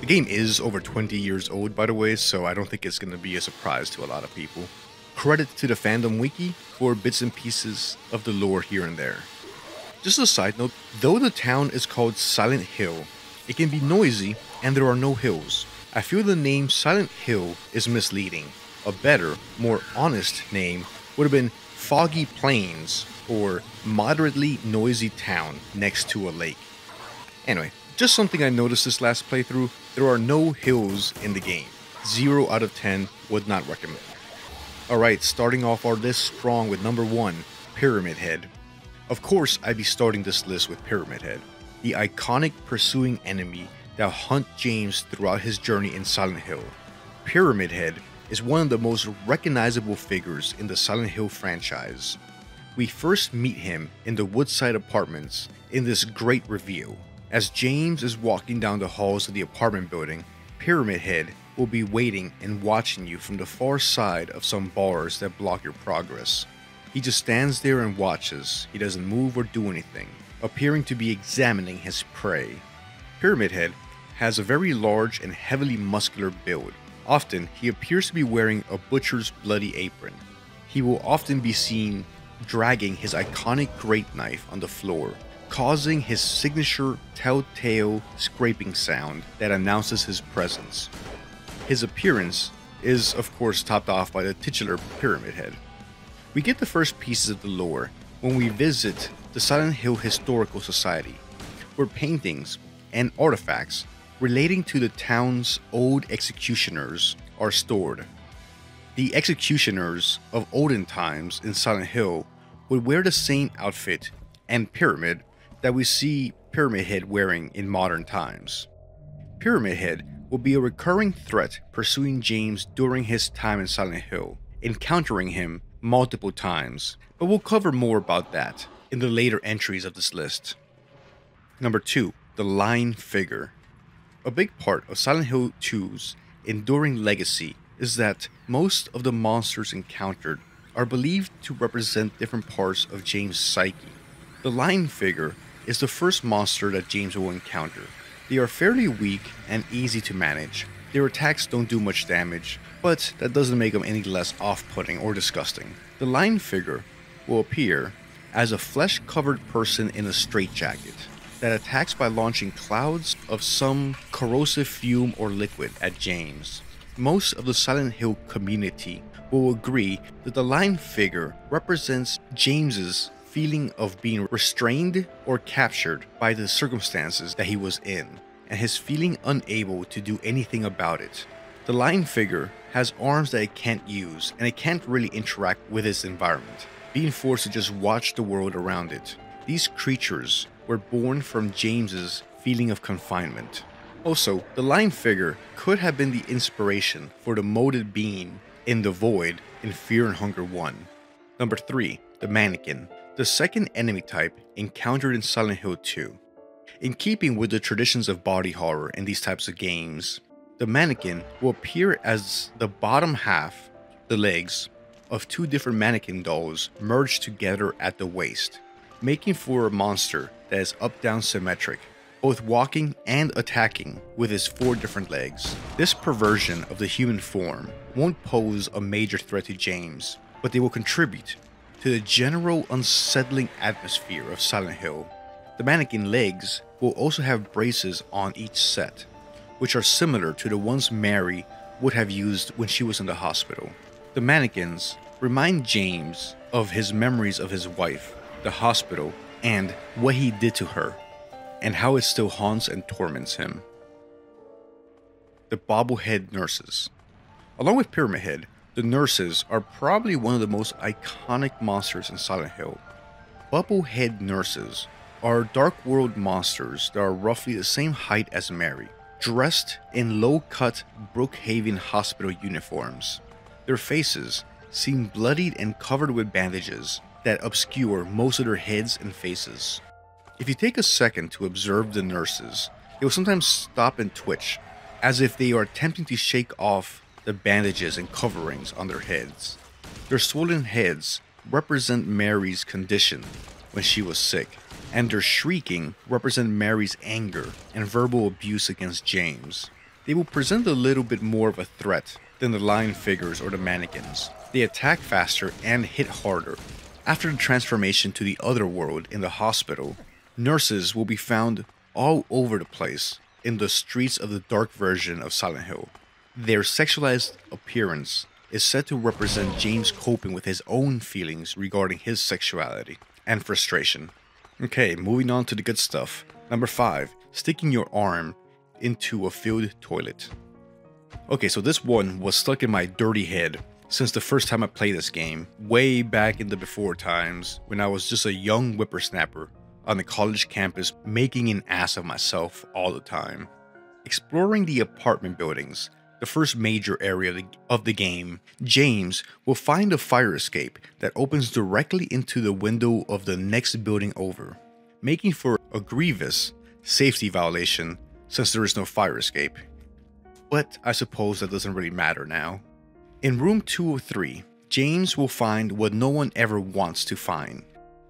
The game is over 20 years old, by the way, so I don't think it's going to be a surprise to a lot of people. Credit to the fandom wiki for bits and pieces of the lore here and there. Just a side note, though the town is called Silent Hill, it can be noisy and there are no hills. I feel the name Silent Hill is misleading. A better, more honest name would have been Foggy Plains or Moderately Noisy Town next to a lake. Anyway, just something I noticed this last playthrough, there are no hills in the game. 0 out of 10 would not recommend. Alright, starting off our list strong with number 1, Pyramid Head. Of course, I'd be starting this list with Pyramid Head, the iconic pursuing enemy that hunts James throughout his journey in Silent Hill. Pyramid Head is one of the most recognizable figures in the Silent Hill franchise. We first meet him in the Woodside Apartments in this great reveal. As James is walking down the halls of the apartment building, Pyramid Head will be waiting and watching you from the far side of some bars that block your progress. He just stands there and watches. He doesn't move or do anything, appearing to be examining his prey. Pyramid Head has a very large and heavily muscular build. Often, he appears to be wearing a butcher's bloody apron. He will often be seen dragging his iconic great knife on the floor, causing his signature telltale scraping sound that announces his presence. His appearance is, of course, topped off by the titular Pyramid Head. We get the first pieces of the lore when we visit the Silent Hill Historical Society, where paintings and artifacts relating to the town's old executioners are stored. The executioners of olden times in Silent Hill would wear the same outfit and pyramid that we see Pyramid Head wearing in modern times. Pyramid Head will be a recurring threat pursuing James during his time in Silent Hill, encountering him multiple times, but we'll cover more about that in the later entries of this list. Number 2, the Line Figure. A big part of Silent Hill 2's enduring legacy is that most of the monsters encountered are believed to represent different parts of James' psyche. The Line Figure is the first monster that James will encounter. They are fairly weak and easy to manage. Their attacks don't do much damage, but that doesn't make them any less off-putting or disgusting. The Line Figure will appear as a flesh-covered person in a straitjacket. that attacks by launching clouds of some corrosive fume or liquid at James. Most of the Silent Hill community will agree that the line figure represents James's feeling of being restrained or captured by the circumstances that he was in, and his feeling unable to do anything about it. The line figure has arms that it can't use, and it can't really interact with its environment, being forced to just watch the world around it. These creatures were born from James's feeling of confinement. Also, the line figure could have been the inspiration for the molded being in the void in Fear and Hunger 1. Number 3. The mannequin, the second enemy type encountered in Silent Hill 2. In keeping with the traditions of body horror in these types of games, the mannequin will appear as the bottom half, the legs, of two different mannequin dolls merged together at the waist, making for a monster that is up-down symmetric, both walking and attacking with his 4 different legs. This perversion of the human form won't pose a major threat to James, but they will contribute to the general unsettling atmosphere of Silent Hill. The mannequin legs will also have braces on each set, which are similar to the ones Mary would have used when she was in the hospital. The mannequins remind James of his memories of his wife, the hospital, and what he did to her, and how it still haunts and torments him. The bobblehead nurses. Along with Pyramid Head, the nurses are probably one of the most iconic monsters in Silent Hill. Bubblehead nurses are dark world monsters that are roughly the same height as Mary, dressed in low-cut Brookhaven hospital uniforms. Their faces seem bloodied and covered with bandages that obscure most of their heads and faces. If you take a second to observe the nurses, they will sometimes stop and twitch, as if they are attempting to shake off the bandages and coverings on their heads. Their swollen heads represent Mary's condition when she was sick, and their shrieking represent Mary's anger and verbal abuse against James. They will present a little bit more of a threat than the line figures or the mannequins. They attack faster and hit harder. After the transformation to the other world in the hospital, nurses will be found all over the place in the streets of the dark version of Silent Hill. Their sexualized appearance is said to represent James coping with his own feelings regarding his sexuality and frustration. Okay, moving on to the good stuff. Number 5, sticking your arm into a filled toilet. Okay, so this one was stuck in my dirty head since the first time I played this game, way back in the before times when I was just a young whippersnapper on the college campus making an ass of myself all the time. Exploring the apartment buildings, the first major area of the game, James will find a fire escape that opens directly into the window of the next building over, making for a grievous safety violation since there is no fire escape. But I suppose that doesn't really matter now. In room 203, James will find what no one ever wants to find: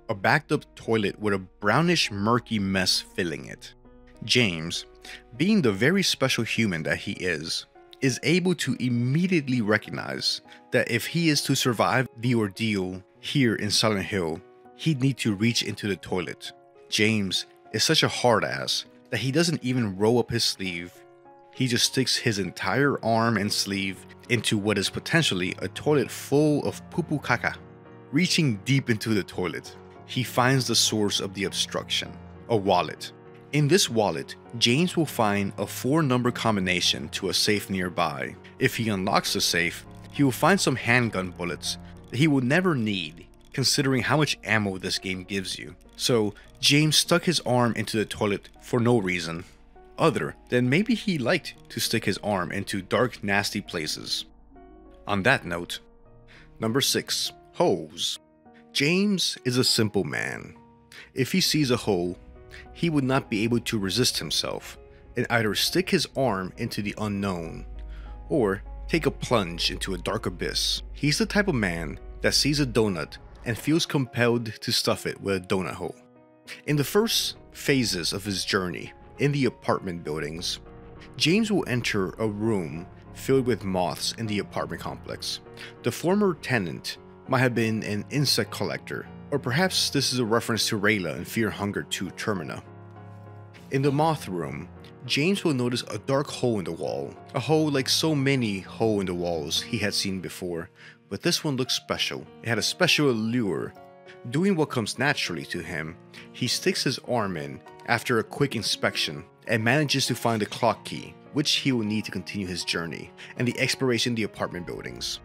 a backed up toilet with a brownish murky mess filling it. James, being the very special human that he is able to immediately recognize that if he is to survive the ordeal here in Silent Hill, he'd need to reach into the toilet. James is such a hard ass that he doesn't even roll up his sleeve. He just sticks his entire arm and sleeve into what is potentially a toilet full of poo-poo caca. Reaching deep into the toilet, he finds the source of the obstruction, a wallet. In this wallet, James will find a 4-number combination to a safe nearby. If he unlocks the safe, he will find some handgun bullets that he will never need, considering how much ammo this game gives you. So, James stuck his arm into the toilet for no reason other than maybe he liked to stick his arm into dark, nasty places. On that note, number 6, holes. James is a simple man. If he sees a hole, he would not be able to resist himself and either stick his arm into the unknown or take a plunge into a dark abyss. He's the type of man that sees a donut and feels compelled to stuff it with a donut hole. In the first phases of his journey in the apartment buildings, James will enter a room filled with moths in the apartment complex. The former tenant might have been an insect collector, or perhaps this is a reference to Rayla in Fear Hunger 2 Termina. In the moth room, James will notice a dark hole in the wall, a hole like so many hole in the walls he had seen before, but this one looked special. It had a special allure. Doing what comes naturally to him, he sticks his arm in after a quick inspection and manages to find the clock key, which he will need to continue his journey and the exploration in the apartment buildings.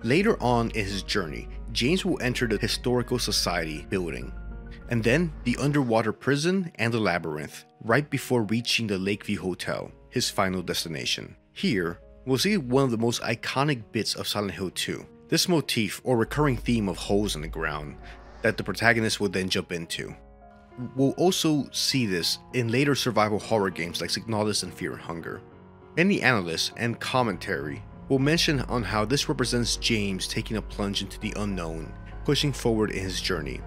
Later on in his journey, James will enter the Historical Society building, and then the underwater prison and the labyrinth, right before reaching the Lakeview Hotel, his final destination. Here, we'll see one of the most iconic bits of Silent Hill 2. This motif or recurring theme of holes in the ground that the protagonist will then jump into. We'll also see this in later survival horror games like Signalis and Fear and Hunger. Many analysts and commentary will mention on how this represents James taking a plunge into the unknown, pushing forward in his journey.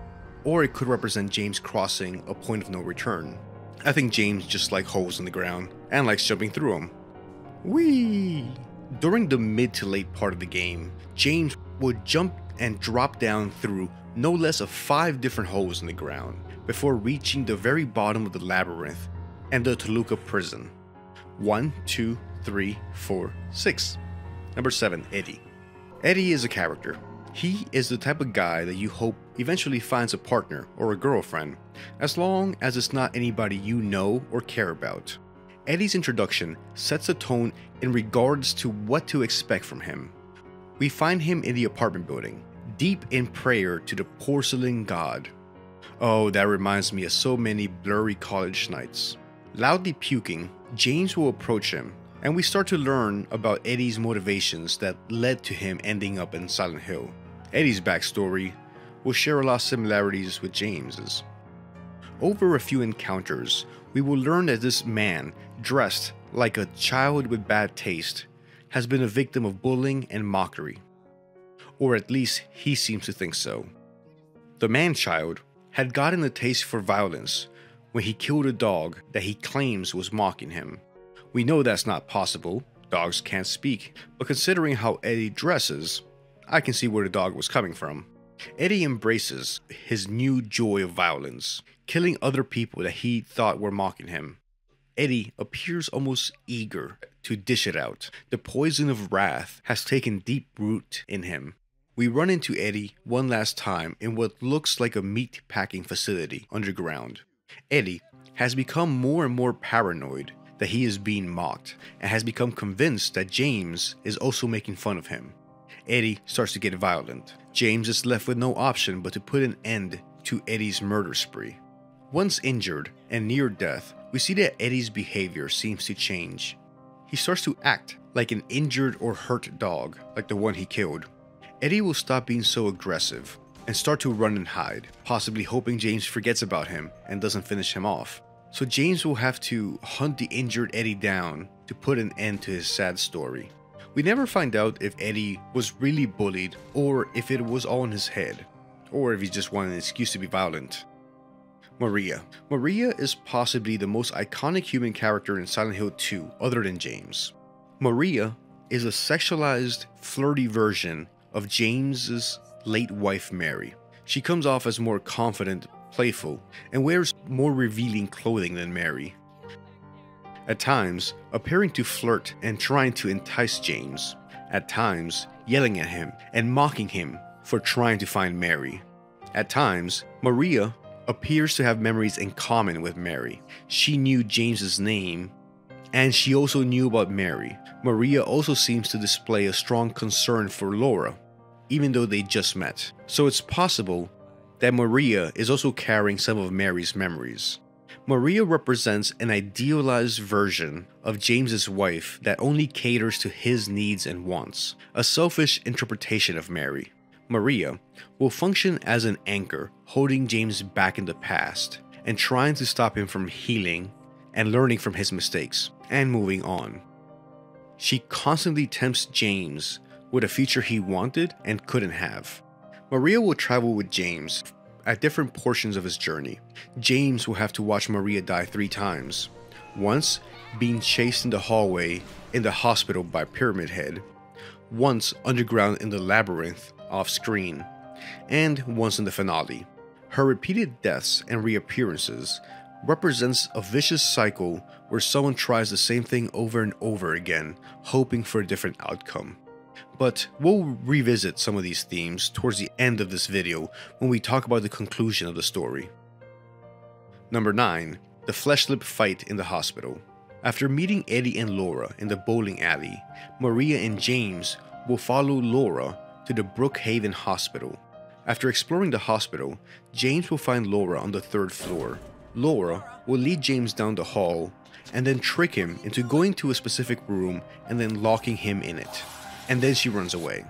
Or it could represent James crossing a point of no return. I think James just likes holes in the ground and likes jumping through them. Whee! During the mid to late part of the game, James would jump and drop down through no less of 5 different holes in the ground before reaching the very bottom of the labyrinth and the Toluca prison. 1, 2, 3, 4, 6. Number 7, Eddie. Eddie is a character. He is the type of guy that you hope eventually finds a partner or a girlfriend, as long as it's not anybody you know or care about. Eddie's introduction sets a tone in regards to what to expect from him. We find him in the apartment building, deep in prayer to the porcelain god. Oh, that reminds me of so many blurry college nights. Loudly puking, James will approach him, and we start to learn about Eddie's motivations that led to him ending up in Silent Hill. Eddie's backstory will share a lot of similarities with James's. Over a few encounters, we will learn that this man, dressed like a child with bad taste, has been a victim of bullying and mockery. Or at least he seems to think so. The man-child had gotten a taste for violence when he killed a dog that he claims was mocking him. We know that's not possible, dogs can't speak, but considering how Eddie dresses, I can see where the dog was coming from. Eddie embraces his new joy of violence, killing other people that he thought were mocking him. Eddie appears almost eager to dish it out. The poison of wrath has taken deep root in him. We run into Eddie one last time in what looks like a meat packing facility underground. Eddie has become more and more paranoid that he is being mocked and has become convinced that James is also making fun of him. Eddie starts to get violent. James is left with no option but to put an end to Eddie's murder spree. Once injured and near death, we see that Eddie's behavior seems to change. He starts to act like an injured or hurt dog, like the one he killed. Eddie will stop being so aggressive and start to run and hide, possibly hoping James forgets about him and doesn't finish him off. So James will have to hunt the injured Eddie down to put an end to his sad story. We never find out if Eddie was really bullied or if it was all in his head, or if he just wanted an excuse to be violent. Maria. Maria is possibly the most iconic human character in Silent Hill 2 other than James. Maria is a sexualized, flirty version of James's late wife Mary. She comes off as more confident, playful, and wears more revealing clothing than Mary. At times, appearing to flirt and trying to entice James. At times, yelling at him and mocking him for trying to find Mary. At times, Maria appears to have memories in common with Mary. She knew James's name, and she also knew about Mary. Maria also seems to display a strong concern for Laura, even though they just met. So it's possible that Maria is also carrying some of Mary's memories. Maria represents an idealized version of James's wife that only caters to his needs and wants, a selfish interpretation of Mary. Maria will function as an anchor, holding James back in the past and trying to stop him from healing and learning from his mistakes and moving on. She constantly tempts James with a future he wanted and couldn't have. Maria will travel with James at different portions of his journey. James will have to watch Maria die 3 times. Once being chased in the hallway in the hospital by Pyramid Head, once underground in the labyrinth off screen, and once in the finale. Her repeated deaths and reappearances represents a vicious cycle where someone tries the same thing over and over again, hoping for a different outcome. But we'll revisit some of these themes towards the end of this video when we talk about the conclusion of the story. Number 9. The flesh slip fight in the hospital. After meeting Eddie and Laura in the bowling alley, Maria and James will follow Laura to the Brookhaven Hospital. After exploring the hospital, James will find Laura on the 3rd floor. Laura will lead James down the hall and then trick him into going to a specific room and then locking him in it. And then she runs away.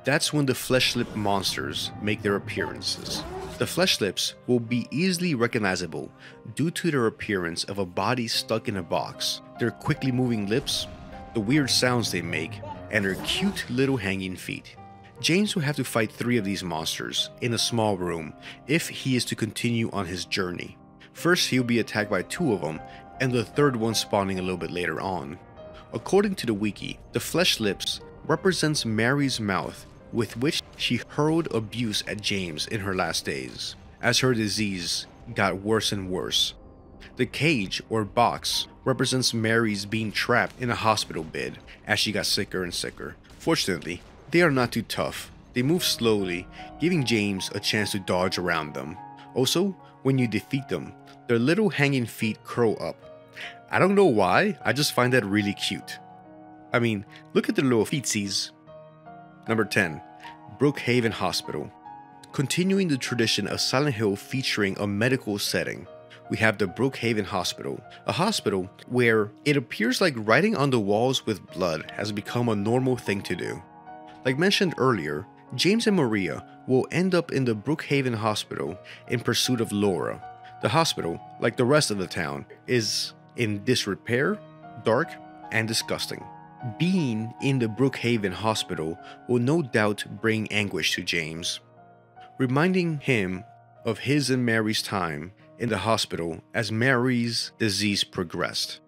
That's when the flesh slip monsters make their appearances. The flesh slips will be easily recognizable due to their appearance of a body stuck in a box, their quickly moving lips, the weird sounds they make, and their cute little hanging feet. James will have to fight 3 of these monsters in a small room if he is to continue on his journey. First, he'll be attacked by 2 of them, and the 3rd one spawning a little bit later on. According to the wiki, the flesh lips represents Mary's mouth with which she hurled abuse at James in her last days, as her disease got worse and worse. The cage or box represents Mary's being trapped in a hospital bed as she got sicker and sicker. Fortunately, they are not too tough. They move slowly, giving James a chance to dodge around them. Also, when you defeat them, their little hanging feet curl up. I don't know why, I just find that really cute. I mean, look at the little feetsies. Number 10. Brookhaven Hospital. Continuing the tradition of Silent Hill featuring a medical setting, we have the Brookhaven Hospital, a hospital where it appears like writing on the walls with blood has become a normal thing to do. Like mentioned earlier, James and Maria will end up in the Brookhaven Hospital in pursuit of Laura. The hospital, like the rest of the town, is in disrepair, dark, and disgusting. Being in the Brookhaven Hospital will no doubt bring anguish to James, reminding him of his and Mary's time in the hospital as Mary's disease progressed.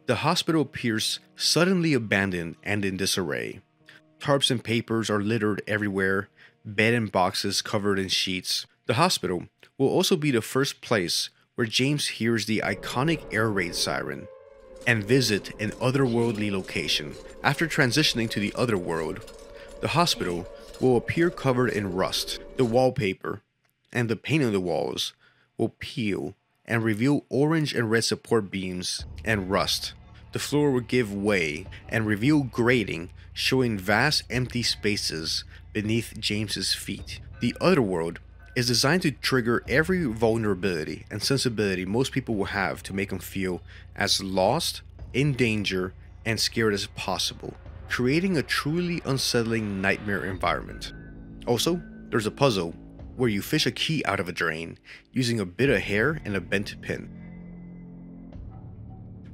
The hospital appears suddenly abandoned and in disarray. Tarps and papers are littered everywhere, bed and boxes covered in sheets. The hospital will also be the first place where James hears the iconic air raid siren and visit an otherworldly location. After transitioning to the otherworld, the hospital will appear covered in rust. The wallpaper and the paint on the walls will peel and reveal orange and red support beams and rust. The floor will give way and reveal grating, showing vast empty spaces beneath James's feet. The otherworld is designed to trigger every vulnerability and sensibility most people will have to make them feel as lost, in danger, and scared as possible, creating a truly unsettling nightmare environment. Also, there's a puzzle where you fish a key out of a drain using a bit of hair and a bent pin.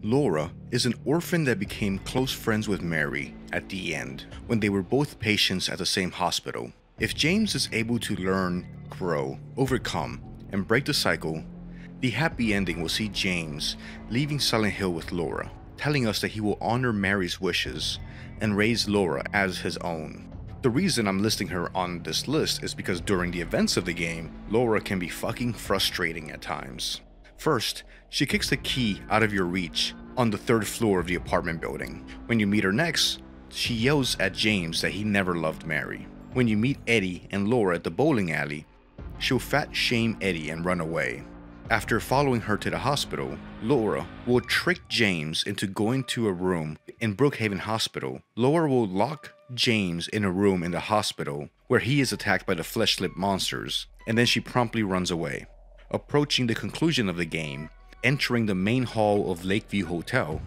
Laura is an orphan that became close friends with Mary at the end, when they were both patients at the same hospital. If James is able to learn, grow, overcome, and break the cycle, the happy ending will see James leaving Silent Hill with Laura, telling us that he will honor Mary's wishes and raise Laura as his own. The reason I'm listing her on this list is because during the events of the game, Laura can be fucking frustrating at times. First, she kicks the key out of your reach on the 3rd floor of the apartment building. When you meet her next, she yells at James that he never loved Mary. When you meet Eddie and Laura at the bowling alley, she'll fat shame Eddie and run away. After following her to the hospital, Laura will trick James into going to a room in Brookhaven Hospital. Laura will lock James in a room in the hospital where he is attacked by the flesh slip monsters, and then she promptly runs away. Approaching the conclusion of the game, entering the main hall of Lakeview Hotel,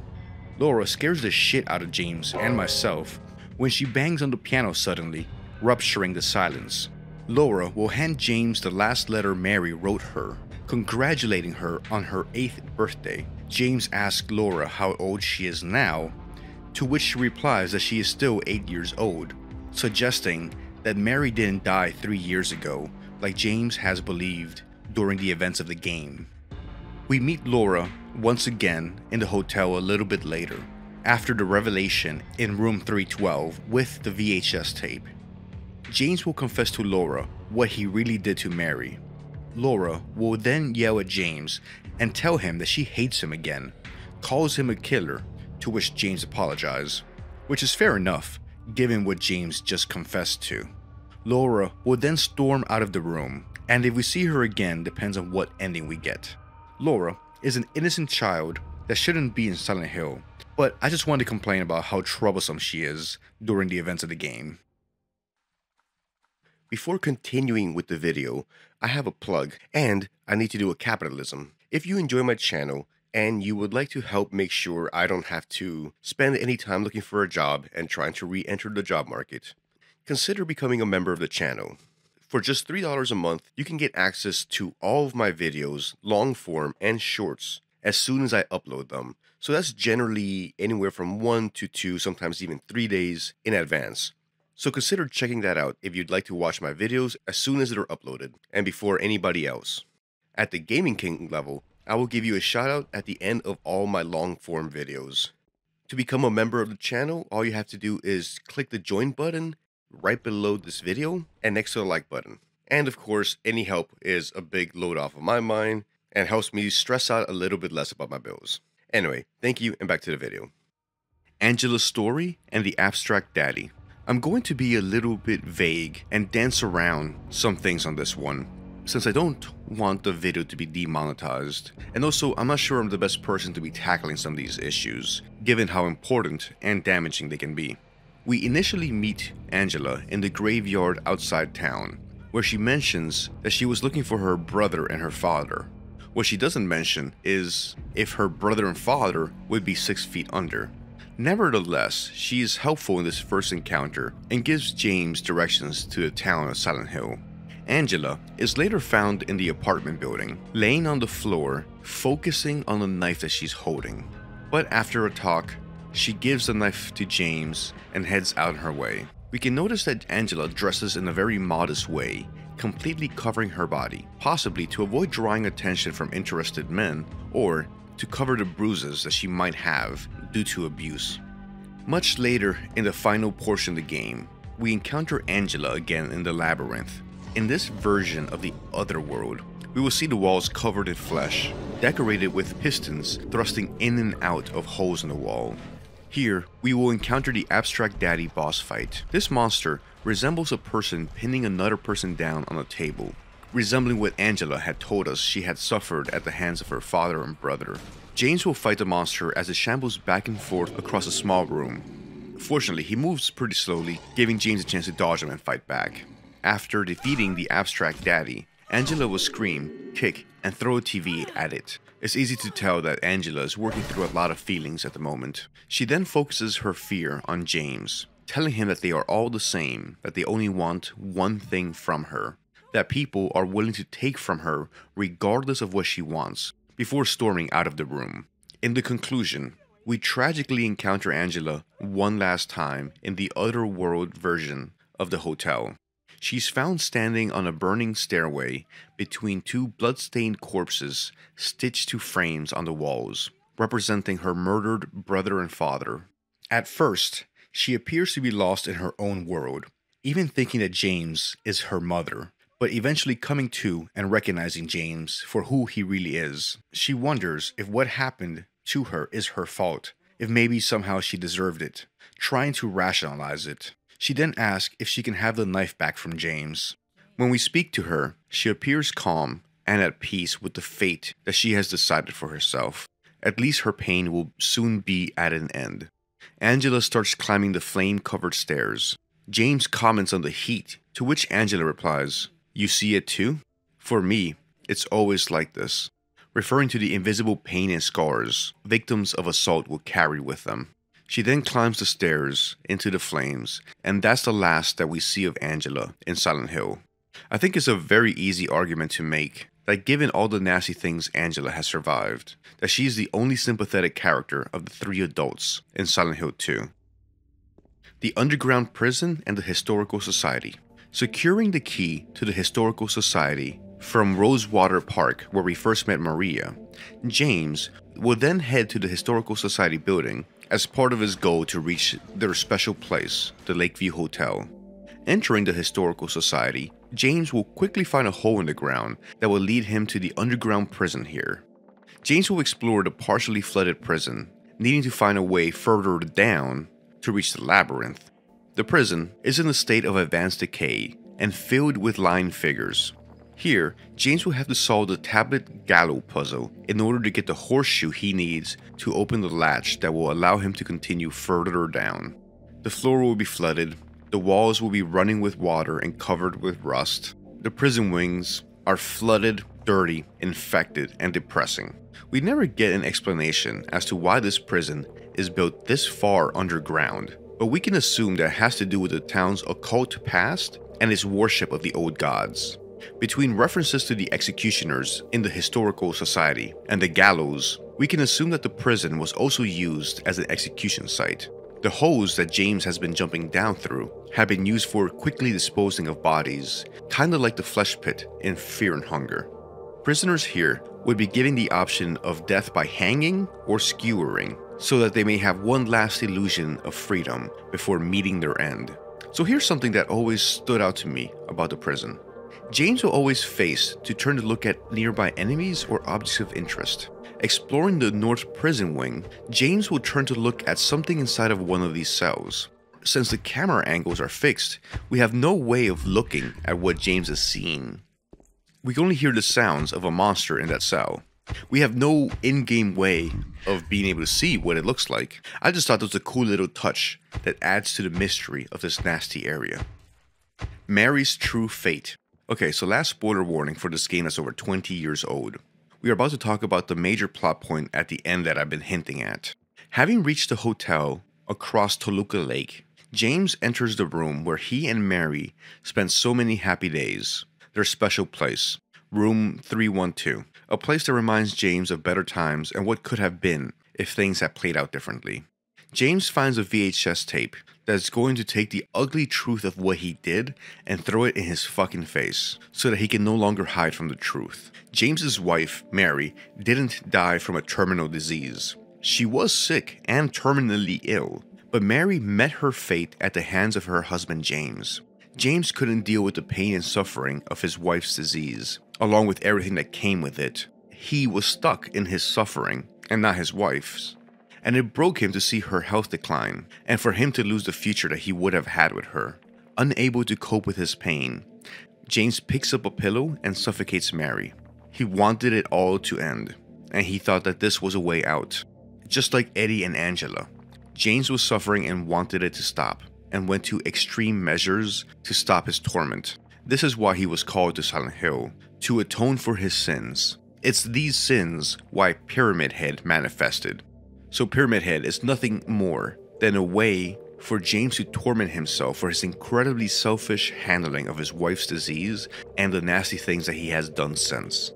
Laura scares the shit out of James and myself when she bangs on the piano suddenly, rupturing the silence. Laura will hand James the last letter Mary wrote her, congratulating her on her 8th birthday. James asks Laura how old she is now, to which she replies that she is still 8 years old, suggesting that Mary didn't die 3 years ago, like James has believed during the events of the game. We meet Laura once again in the hotel a little bit later, after the revelation in room 312 with the VHS tape. James will confess to Laura what he really did to Mary. Laura will then yell at James and tell him that she hates him again, calls him a killer, to which James apologizes, which is fair enough given what James just confessed to. Laura will then storm out of the room, and if we see her again depends on what ending we get. Laura is an innocent child that shouldn't be in Silent Hill, but I just wanted to complain about how troublesome she is during the events of the game. Before continuing with the video, I have a plug, and I need to do a capitalism. If you enjoy my channel, and you would like to help make sure I don't have to spend any time looking for a job and trying to re-enter the job market, consider becoming a member of the channel. For just $3 a month, you can get access to all of my videos, long form and shorts, as soon as I upload them. So that's generally anywhere from 1 to 2, sometimes even 3 days in advance. So consider checking that out if you'd like to watch my videos as soon as they're uploaded and before anybody else. At the Gaming King level, I will give you a shout out at the end of all my long form videos. To become a member of the channel, all you have to do is click the join button right below this video and next to the like button. And of course, any help is a big load off of my mind and helps me stress out a little bit less about my bills. Anyway, thank you and back to the video. Angela's story and the abstract daddy. I'm going to be a little bit vague and dance around some things on this one, since I don't want the video to be demonetized, and also I'm not sure I'm the best person to be tackling some of these issues, given how important and damaging they can be. We initially meet Angela in the graveyard outside town, where she mentions that she was looking for her brother and her father. What she doesn't mention is if her brother and father would be 6 feet under. Nevertheless, she is helpful in this first encounter and gives James directions to the town of Silent Hill. Angela is later found in the apartment building, laying on the floor, focusing on the knife that she's holding. But after a talk, she gives the knife to James and heads out on her way. We can notice that Angela dresses in a very modest way, completely covering her body, possibly to avoid drawing attention from interested men or to cover the bruises that she might have due to abuse. Much later in the final portion of the game, we encounter Angela again in the labyrinth. In this version of the other world, we will see the walls covered in flesh, decorated with pistons thrusting in and out of holes in the wall. Here, we will encounter the abstract daddy boss fight. This monster resembles a person pinning another person down on a table, resembling what Angela had told us she had suffered at the hands of her father and brother. James will fight the monster as it shambles back and forth across a small room. Fortunately, he moves pretty slowly, giving James a chance to dodge him and fight back. After defeating the abstract daddy, Angela will scream, kick, and throw a TV at it. It's easy to tell that Angela is working through a lot of feelings at the moment. She then focuses her fear on James, telling him that they are all the same, that they only want one thing from her, that people are willing to take from her regardless of what she wants, before storming out of the room. In the conclusion, we tragically encounter Angela one last time in the otherworld version of the hotel. She's found standing on a burning stairway between two blood-stained corpses stitched to frames on the walls, representing her murdered brother and father. At first, she appears to be lost in her own world, even thinking that James is her mother, but eventually coming to and recognizing James for who he really is. She wonders if what happened to her is her fault, if maybe somehow she deserved it, trying to rationalize it. She then asks if she can have the knife back from James. When we speak to her, she appears calm and at peace with the fate that she has decided for herself. At least her pain will soon be at an end. Angela starts climbing the flame-covered stairs. James comments on the heat, to which Angela replies, "You see it too? For me, it's always like this," referring to the invisible pain and scars victims of assault will carry with them. She then climbs the stairs into the flames, and that's the last that we see of Angela in Silent Hill. I think it's a very easy argument to make that given all the nasty things Angela has survived, that she is the only sympathetic character of the 3 adults in Silent Hill 2. The underground prison and the historical society. Securing the key to the historical society from Rosewater Park, where we first met Maria, James will then head to the historical society building as part of his goal to reach their special place, the Lakeview Hotel. Entering the historical society, James will quickly find a hole in the ground that will lead him to the underground prison here. James will explore the partially flooded prison, needing to find a way further down to reach the labyrinth. The prison is in a state of advanced decay and filled with lying figures. Here, James will have to solve the tablet gallows puzzle in order to get the horseshoe he needs to open the latch that will allow him to continue further down. The floor will be flooded, the walls will be running with water and covered with rust. The prison wings are flooded, dirty, infected, and depressing. We never get an explanation as to why this prison is built this far underground, but we can assume that it has to do with the town's occult past and its worship of the old gods. Between references to the executioners in the historical society and the gallows, we can assume that the prison was also used as an execution site. The holes that James has been jumping down through have been used for quickly disposing of bodies, kinda like the flesh pit in Fear and Hunger. Prisoners here would be given the option of death by hanging or skewering, so that they may have one last illusion of freedom before meeting their end. So here's something that always stood out to me about the prison. James will always face to turn to look at nearby enemies or objects of interest. Exploring the north prison wing, James will turn to look at something inside of one of these cells. Since the camera angles are fixed, we have no way of looking at what James is seeing. We can only hear the sounds of a monster in that cell. We have no in-game way of being able to see what it looks like. I just thought that was a cool little touch that adds to the mystery of this nasty area. Mary's true fate. Okay, so last spoiler warning for this game that's over 20 years old. We are about to talk about the major plot point at the end that I've been hinting at. Having reached the hotel across Toluca Lake, James enters the room where he and Mary spent so many happy days. Their special place, room 312. A place that reminds James of better times and what could have been if things had played out differently. James finds a VHS tape that's going to take the ugly truth of what he did and throw it in his fucking face so that he can no longer hide from the truth. James's wife, Mary, didn't die from a terminal disease. She was sick and terminally ill, but Mary met her fate at the hands of her husband James. James couldn't deal with the pain and suffering of his wife's disease, along with everything that came with it. He was stuck in his suffering and not his wife's. And it broke him to see her health decline, and for him to lose the future that he would have had with her. Unable to cope with his pain, James picks up a pillow and suffocates Mary. He wanted it all to end, and he thought that this was a way out. Just like Eddie and Angela, James was suffering and wanted it to stop, and went to extreme measures to stop his torment. This is why he was called to Silent Hill, to atone for his sins. It's these sins why Pyramid Head manifested. So Pyramid Head is nothing more than a way for James to torment himself for his incredibly selfish handling of his wife's disease and the nasty things that he has done since.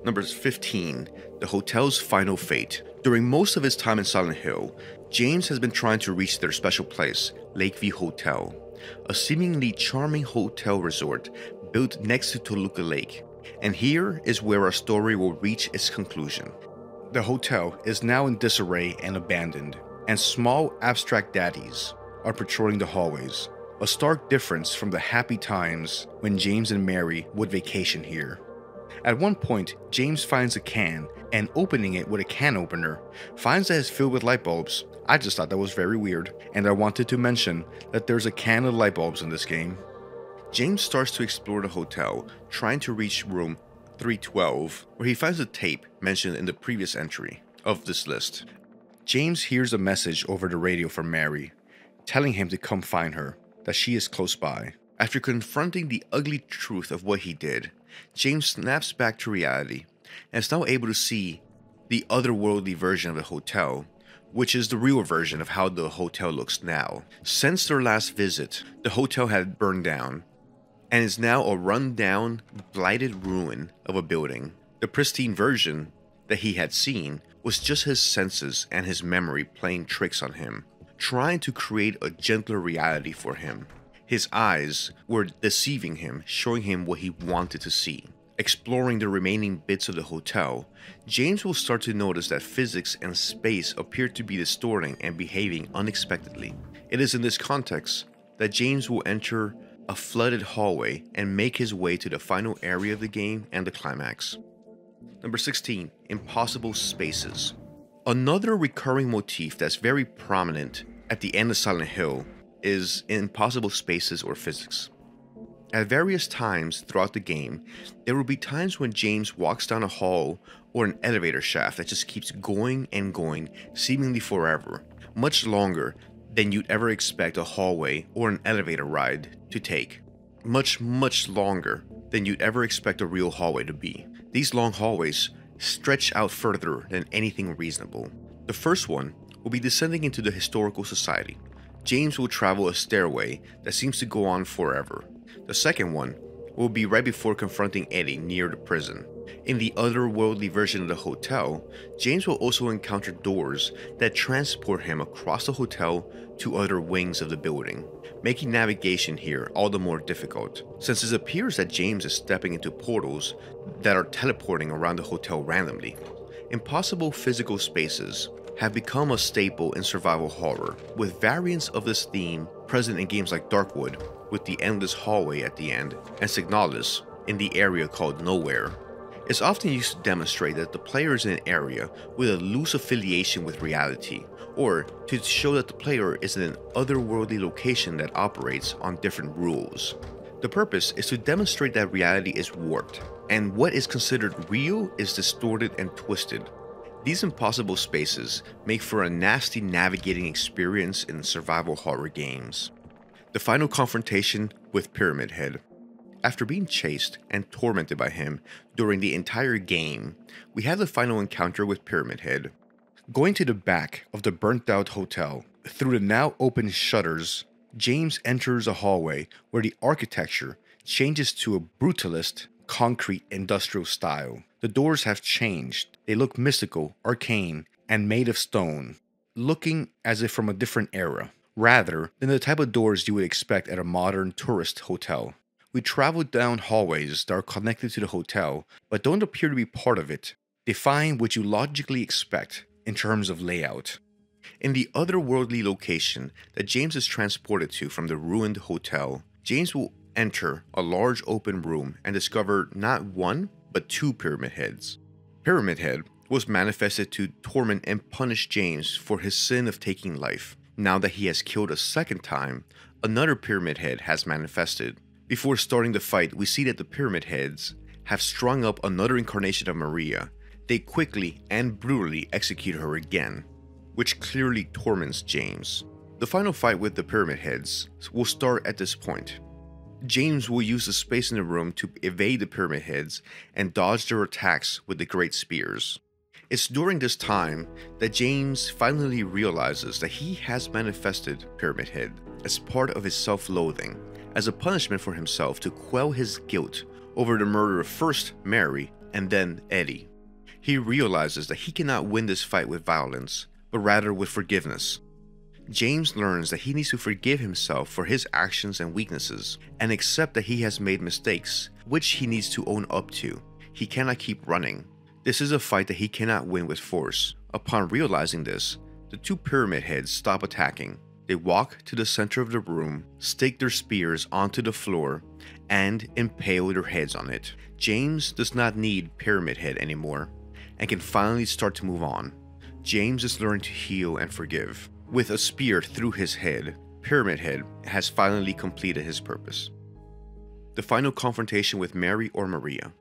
Number 15, the hotel's final fate. During most of his time in Silent Hill, James has been trying to reach their special place, Lakeview Hotel, a seemingly charming hotel resort built next to Toluca Lake. And here is where our story will reach its conclusion. The hotel is now in disarray and abandoned, and small abstract daddies are patrolling the hallways, a stark difference from the happy times when James and Mary would vacation here. At one point, James finds a can, and opening it with a can opener, finds that it's filled with light bulbs. I just thought that was very weird, and I wanted to mention that there's a can of light bulbs in this game. James starts to explore the hotel, trying to reach room 312, where he finds a tape mentioned in the previous entry of this list. James hears a message over the radio from Mary, telling him to come find her, that she is close by. After confronting the ugly truth of what he did, James snaps back to reality, and is now able to see the otherworldly version of the hotel, which is the real version of how the hotel looks now. Since their last visit, the hotel had burned down, and is now a run-down, blighted ruin of a building. The pristine version that he had seen was just his senses and his memory playing tricks on him, trying to create a gentler reality for him. His eyes were deceiving him, showing him what he wanted to see. Exploring the remaining bits of the hotel, James will start to notice that physics and space appear to be distorting and behaving unexpectedly. It is in this context that James will enter a flooded hallway and make his way to the final area of the game and the climax. Number 16. Impossible spaces. Another recurring motif that's very prominent at the end of Silent Hill is impossible spaces or physics. At various times throughout the game, there will be times when James walks down a hall or an elevator shaft that just keeps going and going, seemingly forever, much longer than you'd ever expect a hallway or an elevator ride to take. Much longer than you'd ever expect a real hallway to be. These long hallways stretch out further than anything reasonable. The first one will be descending into the Historical Society. James will travel a stairway that seems to go on forever. The second one will be right before confronting Eddie near the prison. In the otherworldly version of the hotel, James will also encounter doors that transport him across the hotel to other wings of the building, making navigation here all the more difficult, since it appears that James is stepping into portals that are teleporting around the hotel randomly. Impossible physical spaces have become a staple in survival horror, with variants of this theme present in games like Darkwood, with the endless hallway at the end, and Signalis, in the area called Nowhere. It's often used to demonstrate that the player is in an area with a loose affiliation with reality, or to show that the player is in an otherworldly location that operates on different rules. The purpose is to demonstrate that reality is warped, and what is considered real is distorted and twisted. These impossible spaces make for a nasty navigating experience in survival horror games. The final confrontation with Pyramid Head. After being chased and tormented by him during the entire game, we have the final encounter with Pyramid Head. Going to the back of the burnt out hotel, through the now open shutters, James enters a hallway where the architecture changes to a brutalist, concrete industrial style. The doors have changed. They look mystical, arcane, and made of stone, looking as if from a different era, rather than the type of doors you would expect at a modern tourist hotel. We travel down hallways that are connected to the hotel, but don't appear to be part of it, defying what you logically expect in terms of layout. In the otherworldly location that James is transported to from the ruined hotel, James will enter a large open room and discover not one, but two Pyramid Heads. Pyramid Head was manifested to torment and punish James for his sin of taking life. Now that he has killed a second time, another Pyramid Head has manifested. Before starting the fight, we see that the Pyramid Heads have strung up another incarnation of Maria. They quickly and brutally execute her again, which clearly torments James. The final fight with the Pyramid Heads will start at this point. James will use the space in the room to evade the Pyramid Heads and dodge their attacks with the Great Spears. It's during this time that James finally realizes that he has manifested Pyramid Head as part of his self-loathing, as a punishment for himself to quell his guilt over the murder of first Mary and then Eddie. He realizes that he cannot win this fight with violence, but rather with forgiveness. James learns that he needs to forgive himself for his actions and weaknesses, and accept that he has made mistakes, which he needs to own up to. He cannot keep running. This is a fight that he cannot win with force. Upon realizing this, the two Pyramid Heads stop attacking. They walk to the center of the room, stake their spears onto the floor, and impale their heads on it. James does not need Pyramid Head anymore, and can finally start to move on. James is learning to heal and forgive. With a spear through his head, Pyramid Head has finally completed his purpose. The final confrontation with Mary or Maria.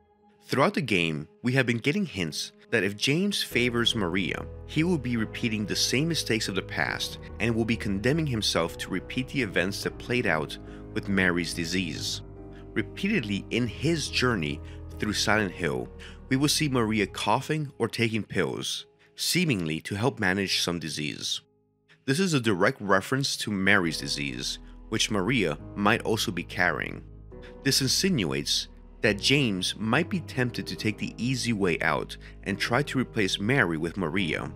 Throughout the game, we have been getting hints that if James favors Maria, he will be repeating the same mistakes of the past and will be condemning himself to repeat the events that played out with Mary's disease. Repeatedly in his journey through Silent Hill, we will see Maria coughing or taking pills, seemingly to help manage some disease. This is a direct reference to Mary's disease, which Maria might also be carrying. This insinuates that James might be tempted to take the easy way out and try to replace Mary with Maria,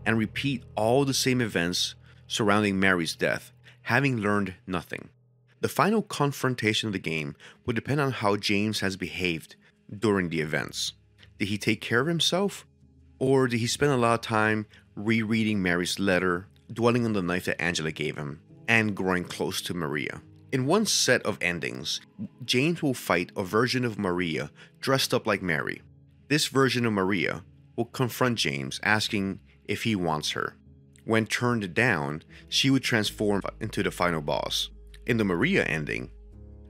and repeat all the same events surrounding Mary's death, having learned nothing. The final confrontation of the game will depend on how James has behaved during the events. Did he take care of himself? Or did he spend a lot of time rereading Mary's letter, dwelling on the knife that Angela gave him, and growing close to Maria? In one set of endings, James will fight a version of Maria dressed up like Mary. This version of Maria will confront James, asking if he wants her. When turned down, she would transform into the final boss. In the Maria ending,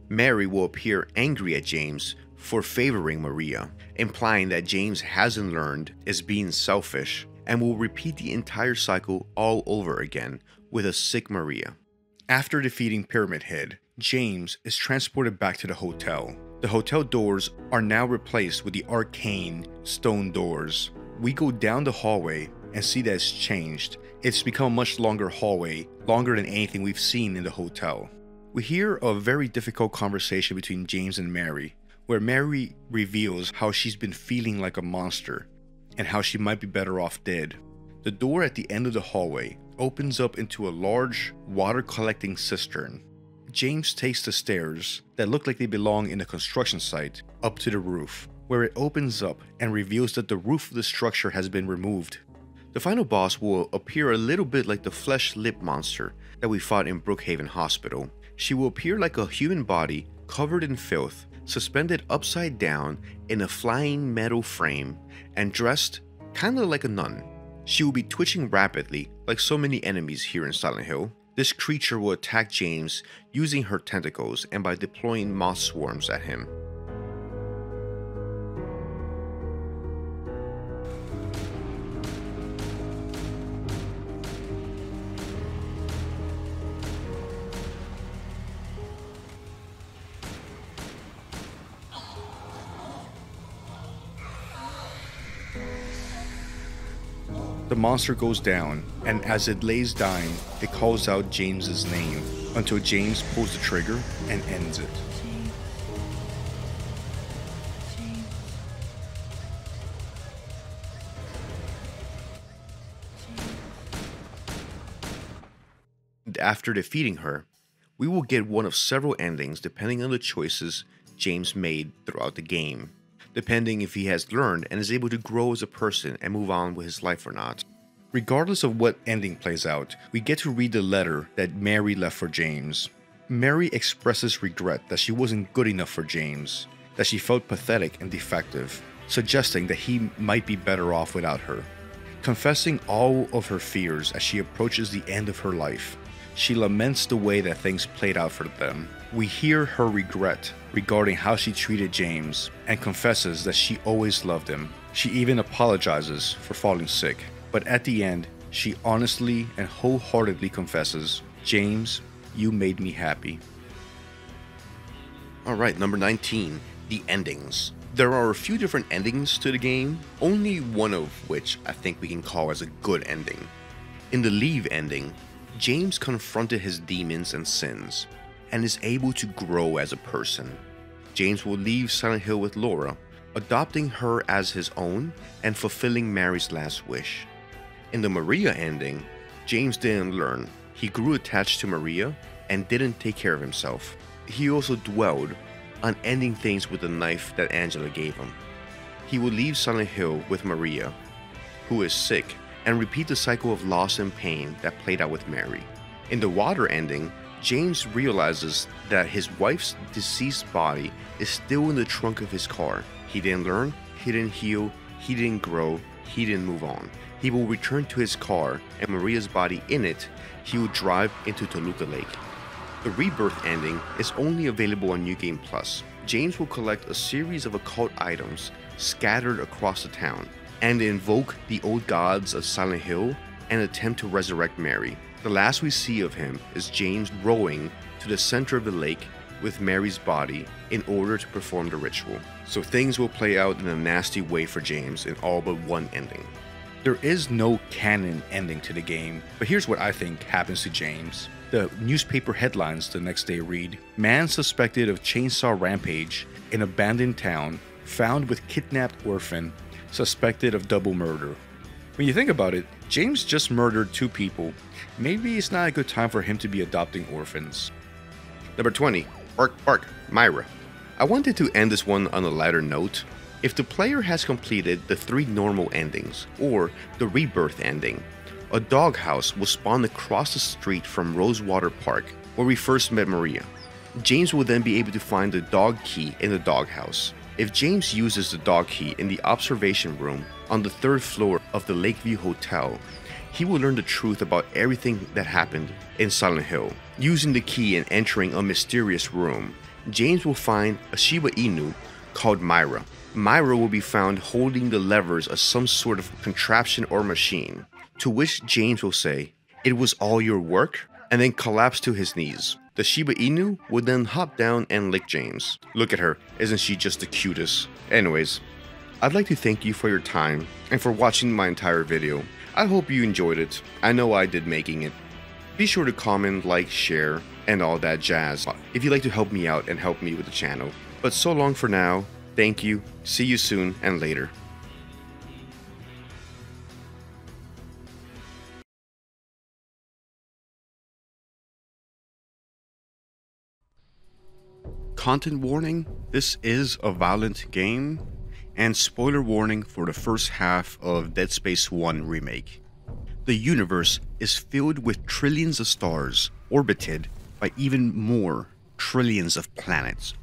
Mary will appear angry at James for favoring Maria, implying that James hasn't learned, is being selfish, and will repeat the entire cycle all over again with a sick Maria. After defeating Pyramid Head, James is transported back to the hotel. The hotel doors are now replaced with the arcane stone doors. We go down the hallway and see that it's changed. It's become a much longer hallway, longer than anything we've seen in the hotel. We hear a very difficult conversation between James and Mary, where Mary reveals how she's been feeling like a monster and how she might be better off dead. The door at the end of the hallway opens up into a large water collecting cistern. James takes the stairs that look like they belong in a construction site up to the roof, where it opens up and reveals that the roof of the structure has been removed. The final boss will appear a little bit like the flesh lip monster that we fought in Brookhaven Hospital. She will appear like a human body covered in filth, suspended upside down in a flying metal frame, and dressed kinda like a nun. She will be twitching rapidly like so many enemies here in Silent Hill. This creature will attack James using her tentacles and by deploying moth swarms at him. The monster goes down, and as it lays dying, it calls out James's name until James pulls the trigger and ends it. After defeating her, we will get one of several endings depending on the choices James made throughout the game, depending if he has learned and is able to grow as a person and move on with his life or not. Regardless of what ending plays out, we get to read the letter that Mary left for James. Mary expresses regret that she wasn't good enough for James, that she felt pathetic and defective, suggesting that he might be better off without her. Confessing all of her fears as she approaches the end of her life, she laments the way that things played out for them. We hear her regret regarding how she treated James and confesses that she always loved him. She even apologizes for falling sick. But at the end, she honestly and wholeheartedly confesses, "James, you made me happy." Alright, number 19, the endings. There are a few different endings to the game, only one of which I think we can call as a good ending. In the Leave ending, James confronted his demons and sins, and is able to grow as a person. James will leave Silent Hill with Laura, adopting her as his own and fulfilling Mary's last wish. In the Maria ending, James didn't learn. He grew attached to Maria and didn't take care of himself. He also dwelled on ending things with the knife that Angela gave him. He will leave Silent Hill with Maria, who is sick, and repeat the cycle of loss and pain that played out with Mary. In the Water ending, James realizes that his wife's deceased body is still in the trunk of his car. He didn't learn, he didn't heal, he didn't grow, he didn't move on. He will return to his car and Maria's body in it. He will drive into Toluca Lake. The Rebirth ending is only available on New Game Plus. James will collect a series of occult items scattered across the town and invoke the old gods of Silent Hill and attempt to resurrect Mary. The last we see of him is James rowing to the center of the lake with Mary's body in order to perform the ritual. So things will play out in a nasty way for James in all but one ending. There is no canon ending to the game, but here's what I think happens to James. The newspaper headlines the next day read, "Man suspected of chainsaw rampage in abandoned town, found with kidnapped orphan, suspected of double murder." When you think about it, James just murdered 2 people. Maybe it's not a good time for him to be adopting orphans. Number 20, Bark Bark, Myra. I wanted to end this one on a lighter note. If the player has completed the 3 normal endings, or the Rebirth ending, a doghouse will spawn across the street from Rosewater Park, where we first met Maria. James will then be able to find the dog key in the doghouse. If James uses the dog key in the observation room on the 3rd floor of the Lakeview Hotel, he will learn the truth about everything that happened in Silent Hill. Using the key and entering a mysterious room, James will find a Shiba Inu called Myra. Myra will be found holding the levers of some sort of contraption or machine, to which James will say, "It was all your work?" and then collapse to his knees. The Shiba Inu would then hop down and lick James. Look at her, isn't she just the cutest? Anyways, I'd like to thank you for your time and for watching my entire video. I hope you enjoyed it. I know I did making it. Be sure to comment, like, share, and all that jazz if you'd like to help me out and help me with the channel. But so long for now. Thank you, see you soon, and later. Content warning, this is a violent game, and spoiler warning for the first half of Dead Space 1 Remake. The universe is filled with trillions of stars, orbited by even more trillions of planets.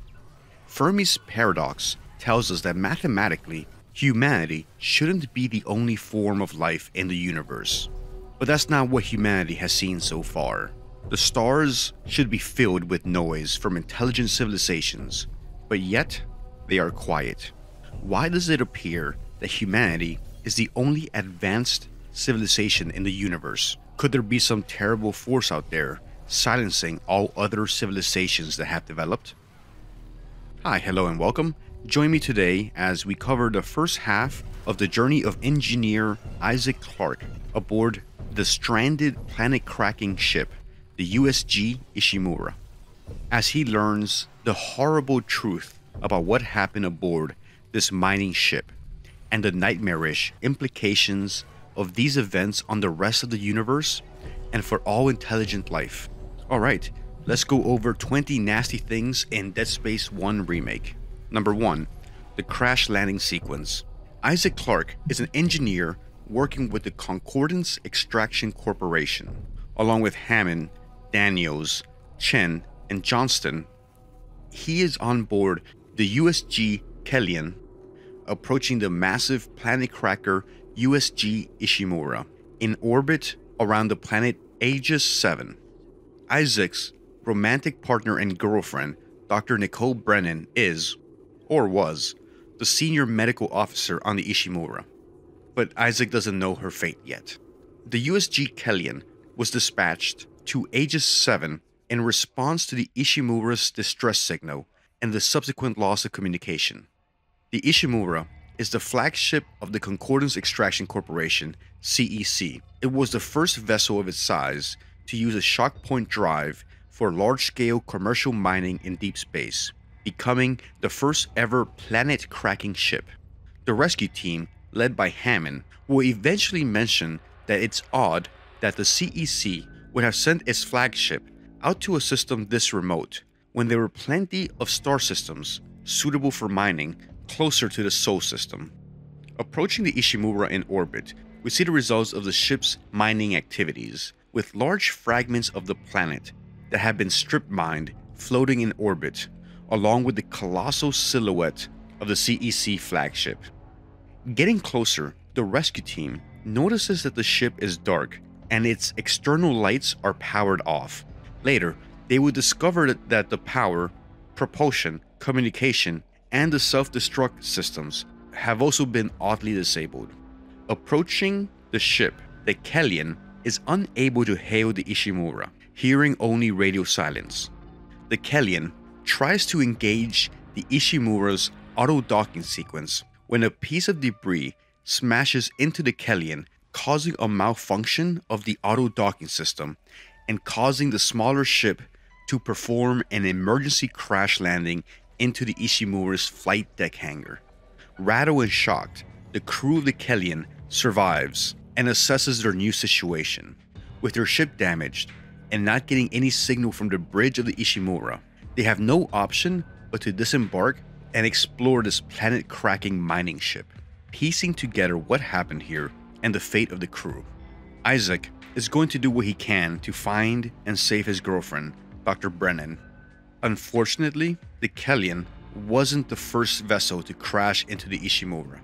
Fermi's paradox tells us that mathematically, humanity shouldn't be the only form of life in the universe. But that's not what humanity has seen so far. The stars should be filled with noise from intelligent civilizations, but yet they are quiet. Why does it appear that humanity is the only advanced civilization in the universe? Could there be some terrible force out there silencing all other civilizations that have developed? Hi, hello and welcome. Join me today as we cover the first half of the journey of engineer Isaac Clarke aboard the stranded planet-cracking ship, the USG Ishimura, as he learns the horrible truth about what happened aboard this mining ship and the nightmarish implications of these events on the rest of the universe and for all intelligent life. Alright, let's go over 20 nasty things in Dead Space 1 Remake. Number 1. The crash landing sequence. Isaac Clarke is an engineer working with the Concordance Extraction Corporation, along with Hammond, Daniels, Chen, and Johnston. He is on board the USG Kellyan, approaching the massive planet cracker USG Ishimura, in orbit around the planet Aegis 7. Isaac's romantic partner and girlfriend, Dr. Nicole Brennan, is, or was, the senior medical officer on the Ishimura, but Isaac doesn't know her fate yet. The USG Kellyan was dispatched to Aegis 7 in response to the Ishimura's distress signal and the subsequent loss of communication. The Ishimura is the flagship of the Concordance Extraction Corporation, CEC. It was the first vessel of its size to use a shock point drive for large-scale commercial mining in deep space, becoming the first ever planet-cracking ship. The rescue team, led by Hammond, will eventually mention that it's odd that the CEC would have sent its flagship out to a system this remote when there were plenty of star systems suitable for mining closer to the Sol system. Approaching the Ishimura in orbit, we see the results of the ship's mining activities, with large fragments of the planet that have been strip mined floating in orbit, along with the colossal silhouette of the CEC flagship. Getting closer, the rescue team notices that the ship is dark and its external lights are powered off. Later, they would discover that the power, propulsion, communication, and the self-destruct systems have also been oddly disabled. Approaching the ship, the Kellyan is unable to hail the Ishimura, hearing only radio silence. The Kellyan tries to engage the Ishimura's auto-docking sequence when a piece of debris smashes into the Kellyan, causing a malfunction of the auto-docking system and causing the smaller ship to perform an emergency crash landing into the Ishimura's flight deck hangar. Rattled and shocked, the crew of the Kellyan survives and assesses their new situation. With their ship damaged and not getting any signal from the bridge of the Ishimura, they have no option but to disembark and explore this planet-cracking mining ship, piecing together what happened here and the fate of the crew. Isaac is going to do what he can to find and save his girlfriend, Dr. Brennan. Unfortunately, the Kellion wasn't the first vessel to crash into the Ishimura.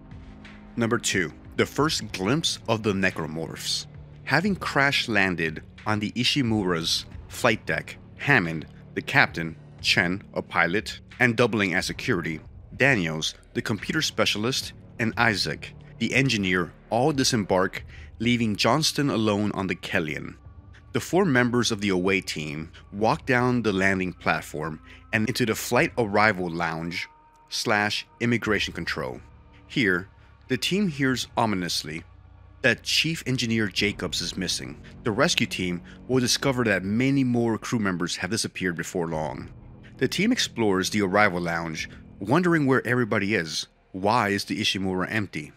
Number 2. The first glimpse of the Necromorphs. Having crash-landed on the Ishimura's flight deck, Hammond, the captain, Chen, a pilot, and doubling as security, Daniels, the computer specialist, and Isaac, the engineer, all disembark, leaving Johnston alone on the Kellion. The 4 members of the away team walk down the landing platform and into the flight arrival lounge / immigration control. Here, the team hears ominously that Chief Engineer Jacobs is missing. The rescue team will discover that many more crew members have disappeared before long. The team explores the arrival lounge, wondering where everybody is. Why is the Ishimura empty?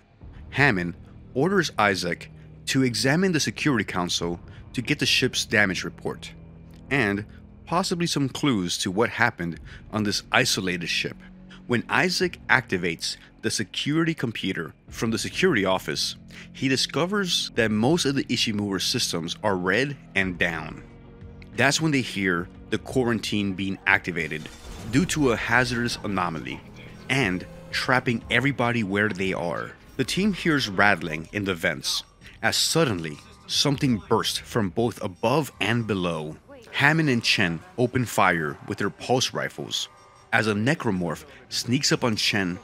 Hammond orders Isaac to examine the security console to get the ship's damage report, and possibly some clues to what happened on this isolated ship. When Isaac activates the security computer from the security office, he discovers that most of the Ishimura systems are red and down. That's when they hear the quarantine being activated due to a hazardous anomaly and trapping everybody where they are. The team hears rattling in the vents as suddenly something bursts from both above and below. Hammond and Chen open fire with their pulse rifles as a necromorph sneaks up on Chen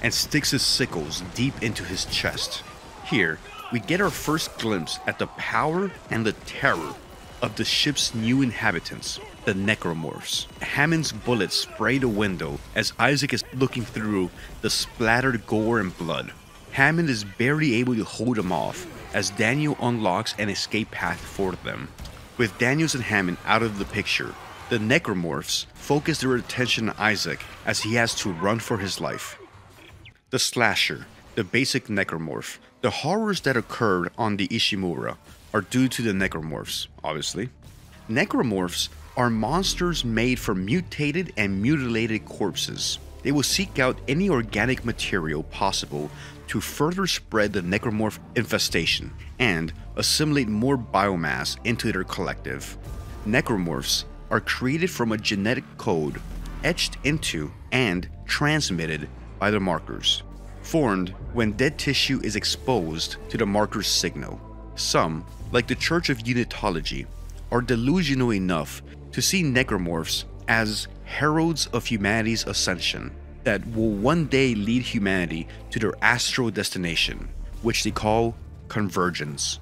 and sticks his sickles deep into his chest. Here, we get our first glimpse at the power and the terror of the ship's new inhabitants, the necromorphs. Hammond's bullets spray the window as Isaac is looking through the splattered gore and blood. Hammond is barely able to hold them off as Daniel unlocks an escape path for them. With Daniels and Hammond out of the picture, the necromorphs focus their attention on Isaac as he has to run for his life. The Slasher, the basic necromorph. The horrors that occurred on the Ishimura are due to the necromorphs, obviously. Necromorphs are monsters made from mutated and mutilated corpses. They will seek out any organic material possible to further spread the necromorph infestation and assimilate more biomass into their collective. Necromorphs are created from a genetic code etched into and transmitted by the markers, formed when dead tissue is exposed to the marker's signal. Some, like the Church of Unitology, are delusional enough to see necromorphs as heralds of humanity's ascension that will one day lead humanity to their astral destination, which they call convergence.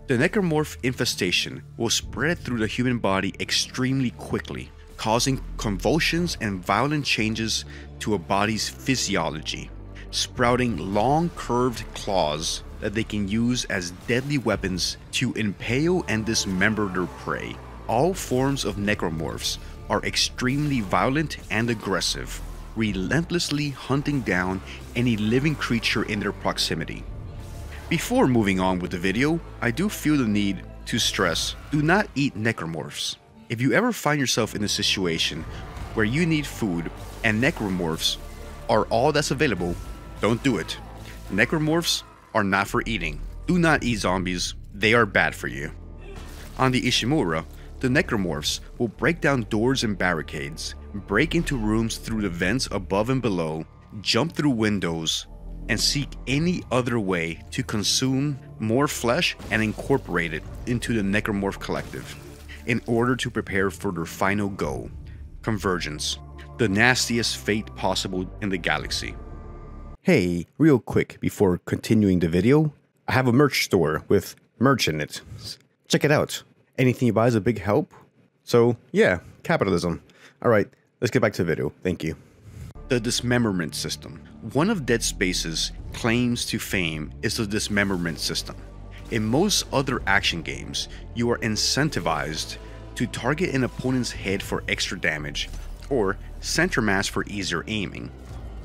The necromorph infestation will spread through the human body extremely quickly, causing convulsions and violent changes to a body's physiology, sprouting long curved claws that they can use as deadly weapons to impale and dismember their prey. All forms of necromorphs are extremely violent and aggressive, relentlessly hunting down any living creature in their proximity. Before moving on with the video, I do feel the need to stress, do not eat necromorphs. If you ever find yourself in a situation where you need food and necromorphs are all that's available, don't do it. Necromorphs are not for eating. Do not eat zombies, they are bad for you. On the Ishimura, the necromorphs will break down doors and barricades, break into rooms through the vents above and below, jump through windows, and seek any other way to consume more flesh and incorporate it into the necromorph collective in order to prepare for their final goal, convergence, the nastiest fate possible in the galaxy. Hey, real quick before continuing the video, I have a merch store with merch in it. Check it out. Anything you buy is a big help. So yeah, capitalism. Alright, let's get back to the video. Thank you. The dismemberment system. One of Dead Space's claims to fame is the dismemberment system. In most other action games, you are incentivized to target an opponent's head for extra damage, or center mass for easier aiming.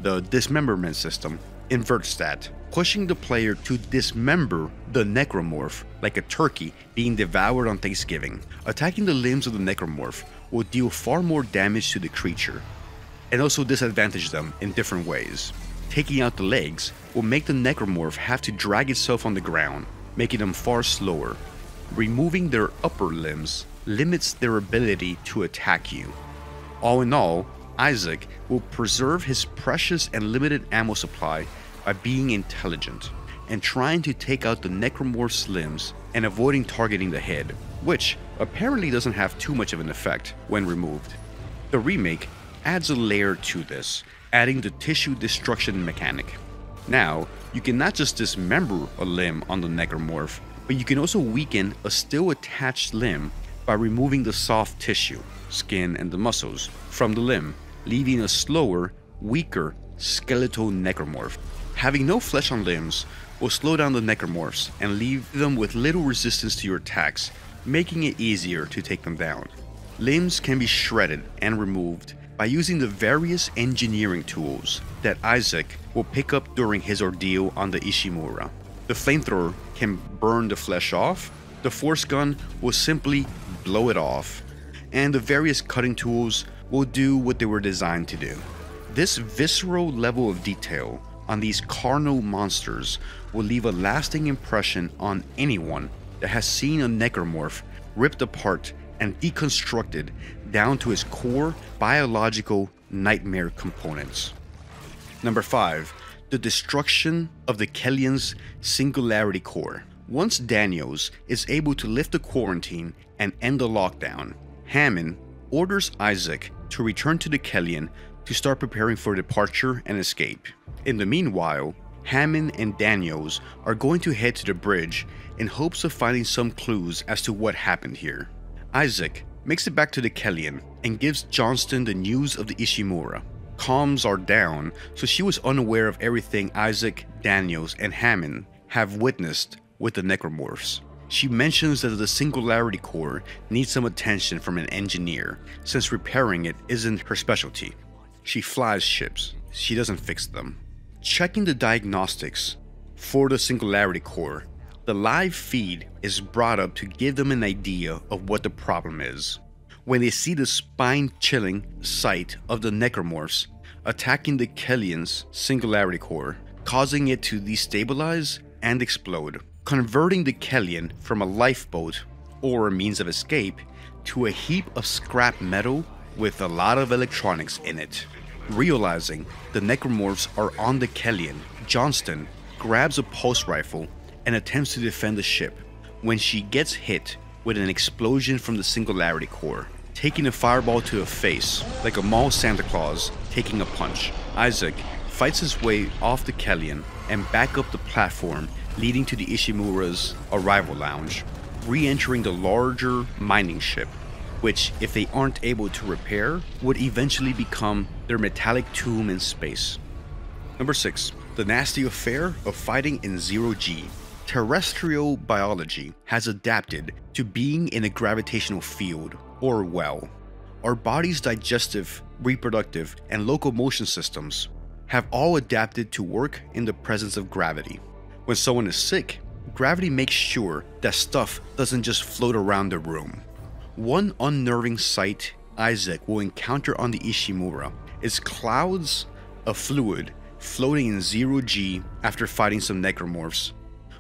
The dismemberment system inverts that, pushing the player to dismember the necromorph like a turkey being devoured on Thanksgiving. Attacking the limbs of the necromorph will deal far more damage to the creature, and also disadvantage them in different ways. Taking out the legs will make the necromorph have to drag itself on the ground, making them far slower. Removing their upper limbs limits their ability to attack you. All in all, Isaac will preserve his precious and limited ammo supply by being intelligent and trying to take out the necromorph's limbs and avoiding targeting the head, which apparently doesn't have too much of an effect when removed. The remake adds a layer to this, adding the tissue destruction mechanic. Now, you can not just dismember a limb on the necromorph, but you can also weaken a still attached limb by removing the soft tissue, skin and the muscles, from the limb, leaving a slower, weaker skeletal necromorph. Having no flesh on limbs will slow down the necromorphs and leave them with little resistance to your attacks, making it easier to take them down. Limbs can be shredded and removed by using the various engineering tools that Isaac will pick up during his ordeal on the Ishimura. The flamethrower can burn the flesh off, the force gun will simply blow it off, and the various cutting tools will do what they were designed to do. This visceral level of detail on these carnal monsters will leave a lasting impression on anyone that has seen a necromorph ripped apart and deconstructed down to its core biological nightmare components. Number 5. The destruction of the Kellian's Singularity Core. Once Daniels is able to lift the quarantine and end the lockdown, Hammond orders Isaac to return to the Kellian to start preparing for departure and escape. In the meanwhile, Hammond and Daniels are going to head to the bridge in hopes of finding some clues as to what happened here. Isaac makes it back to the Kellian and gives Johnston the news of the Ishimura. Comms are down, so she was unaware of everything Isaac, Daniels, and Hammond have witnessed with the necromorphs. She mentions that the Singularity Core needs some attention from an engineer, since repairing it isn't her specialty. She flies ships, she doesn't fix them. Checking the diagnostics for the Singularity Core, the live feed is brought up to give them an idea of what the problem is. When they see the spine-chilling sight of the necromorphs attacking the Kellian's Singularity Core, causing it to destabilize and explode, converting the Kellian from a lifeboat or a means of escape to a heap of scrap metal with a lot of electronics in it. Realizing the necromorphs are on the Kellian, Johnston grabs a pulse rifle and attempts to defend the ship when she gets hit with an explosion from the Singularity Core, taking a fireball to the face like a mall Santa Claus taking a punch. Isaac fights his way off the Kellian and back up the platform leading to the Ishimura's arrival lounge, re-entering the larger mining ship, which, if they aren't able to repair, would eventually become their metallic tomb in space. Number 6. The nasty affair of fighting in zero-G. Terrestrial biology has adapted to being in a gravitational field, or well. Our body's digestive, reproductive, and locomotion systems have all adapted to work in the presence of gravity. When someone is sick, gravity makes sure that stuff doesn't just float around the room. One unnerving sight Isaac will encounter on the Ishimura is clouds of fluid floating in zero-G after fighting some necromorphs.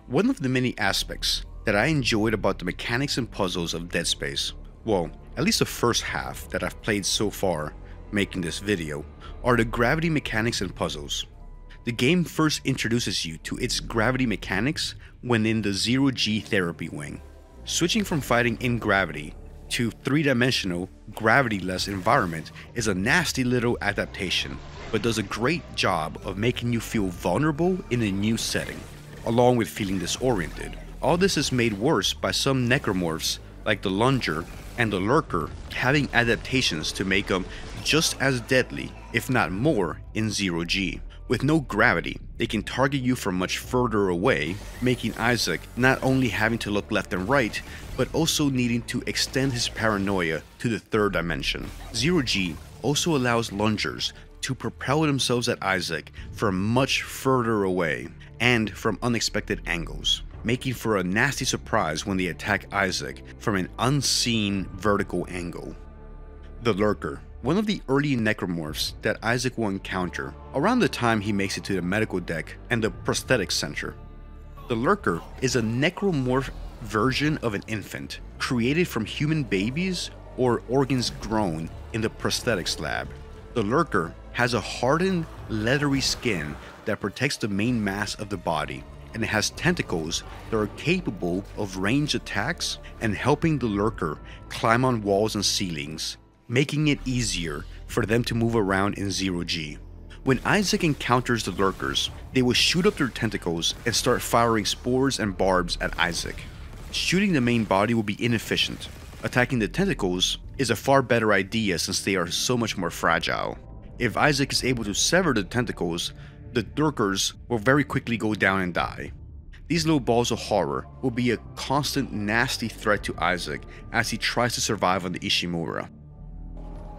One of the many aspects that I enjoyed about the mechanics and puzzles of Dead Space, well, at least the first half that I've played so far making this video, are the gravity mechanics and puzzles. The game first introduces you to its gravity mechanics when in the zero-G therapy wing. Switching from fighting in gravity to three-dimensional, gravity-less environment is a nasty little adaptation, but does a great job of making you feel vulnerable in a new setting, along with feeling disoriented. All this is made worse by some necromorphs like the Lunger and the Lurker having adaptations to make them just as deadly, if not more, in zero-G. With no gravity, they can target you from much further away, making Isaac not only having to look left and right, but also needing to extend his paranoia to the third dimension. Zero-G also allows Lungers to propel themselves at Isaac from much further away and from unexpected angles, making for a nasty surprise when they attack Isaac from an unseen vertical angle. The Lurker, one of the early necromorphs that Isaac will encounter around the time he makes it to the medical deck and the prosthetics center. The Lurker is a necromorph version of an infant, created from human babies or organs grown in the prosthetics lab. The lurker has a hardened, leathery skin that protects the main mass of the body, and it has tentacles that are capable of ranged attacks and helping the lurker climb on walls and ceilings, making it easier for them to move around in zero-G. When Isaac encounters the lurkers, they will shoot up their tentacles and start firing spores and barbs at Isaac. Shooting the main body will be inefficient. Attacking the tentacles is a far better idea since they are so much more fragile. If Isaac is able to sever the tentacles, the lurkers will very quickly go down and die. These little balls of horror will be a constant nasty threat to Isaac as he tries to survive on the Ishimura.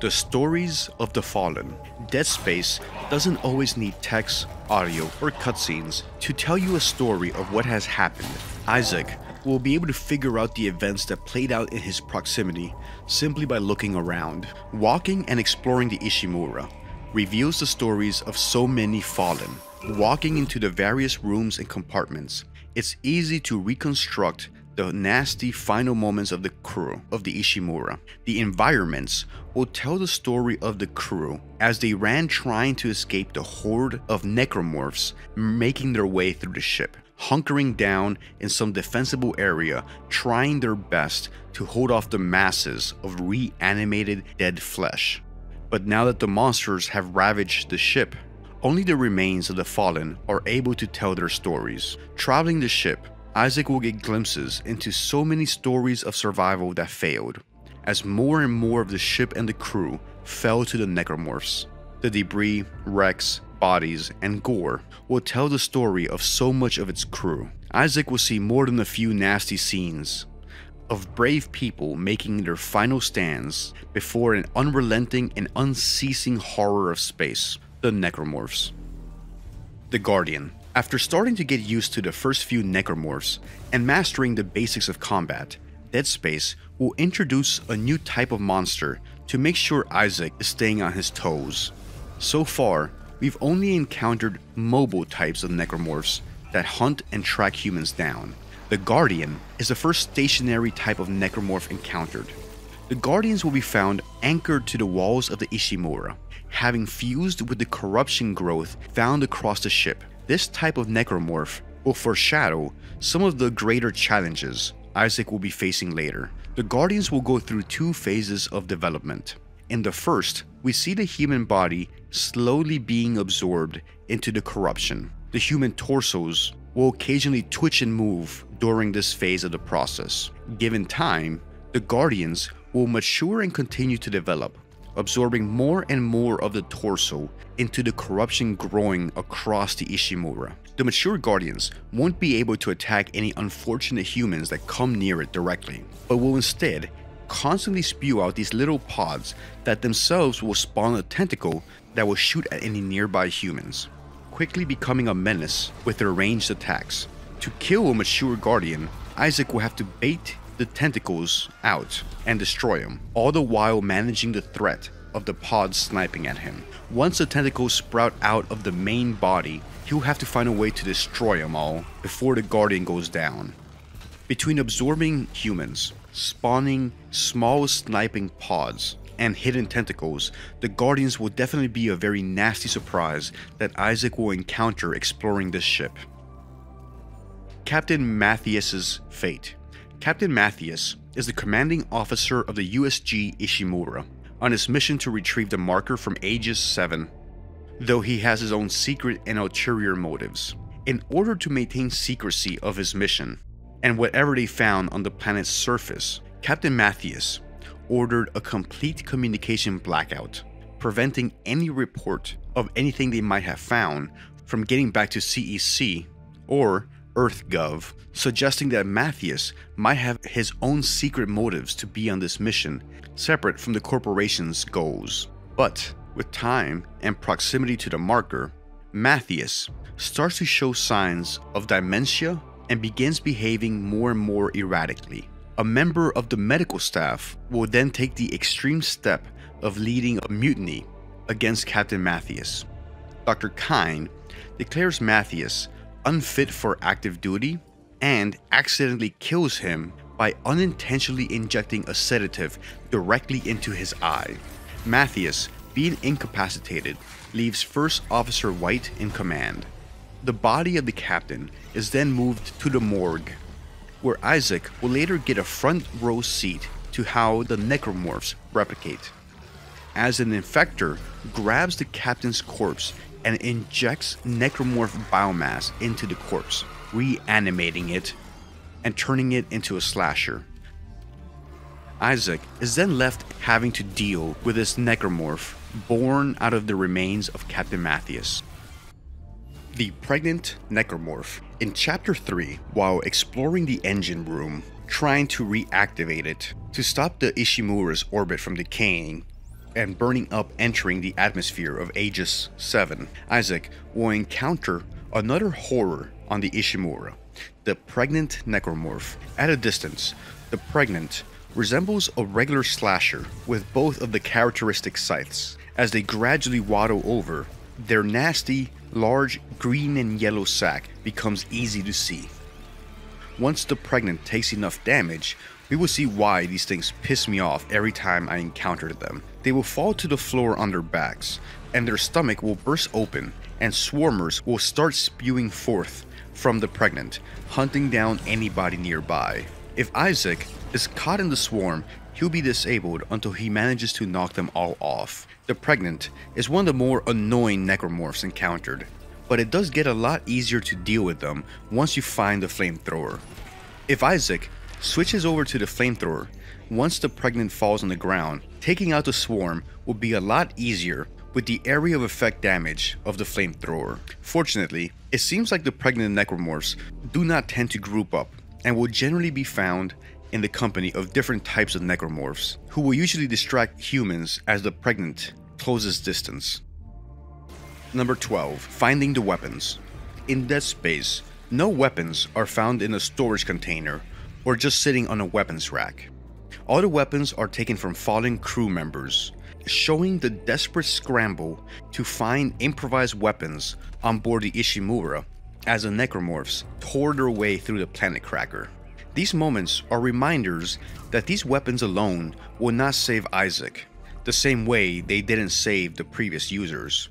The stories of the fallen. Dead Space doesn't always need text, audio, or cutscenes to tell you a story of what has happened. Isaac will be able to figure out the events that played out in his proximity simply by looking around. Walking and exploring the Ishimura reveals the stories of so many fallen. Walking into the various rooms and compartments, it's easy to reconstruct the nasty final moments of the crew of the Ishimura. The environments will tell the story of the crew as they ran trying to escape the horde of necromorphs making their way through the ship, hunkering down in some defensible area, trying their best to hold off the masses of reanimated dead flesh. But now that the monsters have ravaged the ship, only the remains of the fallen are able to tell their stories. Traveling the ship, Isaac will get glimpses into so many stories of survival that failed, as more and more of the ship and the crew fell to the necromorphs. The debris, wrecks, bodies, and gore will tell the story of so much of its crew. Isaac will see more than a few nasty scenes of brave people making their final stands before an unrelenting and unceasing horror of space, the necromorphs. The Guardian. After starting to get used to the first few necromorphs and mastering the basics of combat, Dead Space will introduce a new type of monster to make sure Isaac is staying on his toes. So far, we've only encountered mobile types of necromorphs that hunt and track humans down. The Guardian is the first stationary type of necromorph encountered. The Guardians will be found anchored to the walls of the Ishimura, having fused with the corruption growth found across the ship. This type of necromorph will foreshadow some of the greater challenges Isaac will be facing later. The Guardians will go through two phases of development. In the first, we see the human body slowly being absorbed into the corruption. The human torsos will occasionally twitch and move during this phase of the process. Given time, the Guardians will mature and continue to develop, absorbing more and more of the torso into the corruption growing across the Ishimura. The mature Guardians won't be able to attack any unfortunate humans that come near it directly, but will instead constantly spew out these little pods that themselves will spawn a tentacle that will shoot at any nearby humans, quickly becoming a menace with their ranged attacks. To kill a mature Guardian, Isaac will have to bait the tentacles out and destroy them, all the while managing the threat of the pods sniping at him. Once the tentacles sprout out of the main body, he'll have to find a way to destroy them all before the Guardian goes down. Between absorbing humans, spawning small sniping pods, and hidden tentacles, the Guardians will definitely be a very nasty surprise that Isaac will encounter exploring this ship. Captain Matthias's fate. Captain Matthias is the commanding officer of the USG Ishimura on his mission to retrieve the marker from Aegis 7, though he has his own secret and ulterior motives. In order to maintain secrecy of his mission and whatever they found on the planet's surface, Captain Matthias ordered a complete communication blackout, preventing any report of anything they might have found from getting back to CEC or EarthGov, suggesting that Matthias might have his own secret motives to be on this mission, separate from the corporation's goals. But with time and proximity to the marker, Matthias starts to show signs of dementia and begins behaving more and more erratically. A member of the medical staff will then take the extreme step of leading a mutiny against Captain Matthias. Dr. Kine declares Matthias unfit for active duty and accidentally kills him by unintentionally injecting a sedative directly into his eye. Matthias, being incapacitated, leaves First Officer White in command. The body of the captain is then moved to the morgue, where Isaac will later get a front row seat to how the necromorphs replicate, as an infector grabs the captain's corpse and injects necromorph biomass into the corpse, reanimating it and turning it into a slasher. Isaac is then left having to deal with this necromorph born out of the remains of Captain Matthias. The pregnant necromorph. In Chapter 3, while exploring the engine room, trying to reactivate it to stop the Ishimura's orbit from decaying and burning up entering the atmosphere of Aegis 7, Isaac will encounter another horror on the Ishimura, the pregnant necromorph. At a distance, the pregnant resembles a regular slasher with both of the characteristic scythes. As they gradually waddle over, their nasty, large green and yellow sac becomes easy to see. Once the pregnant takes enough damage, we will see why these things piss me off every time I encounter them. They will fall to the floor on their backs, and their stomach will burst open, and swarmers will start spewing forth from the pregnant, hunting down anybody nearby. If Isaac is caught in the swarm, he'll be disabled until he manages to knock them all off. The pregnant is one of the more annoying necromorphs encountered, but it does get a lot easier to deal with them once you find the flamethrower. If Isaac switches over to the flamethrower, once the pregnant falls on the ground, taking out the swarm will be a lot easier with the area of effect damage of the flamethrower. Fortunately, it seems like the pregnant necromorphs do not tend to group up and will generally be found in the company of different types of necromorphs, who will usually distract humans as the pregnant closes distance. Number 12. Finding the weapons. In Dead Space, no weapons are found in a storage container or just sitting on a weapons rack. All the weapons are taken from fallen crew members, showing the desperate scramble to find improvised weapons on board the Ishimura as the necromorphs tore their way through the planet cracker. These moments are reminders that these weapons alone will not save Isaac, the same way they didn't save the previous users.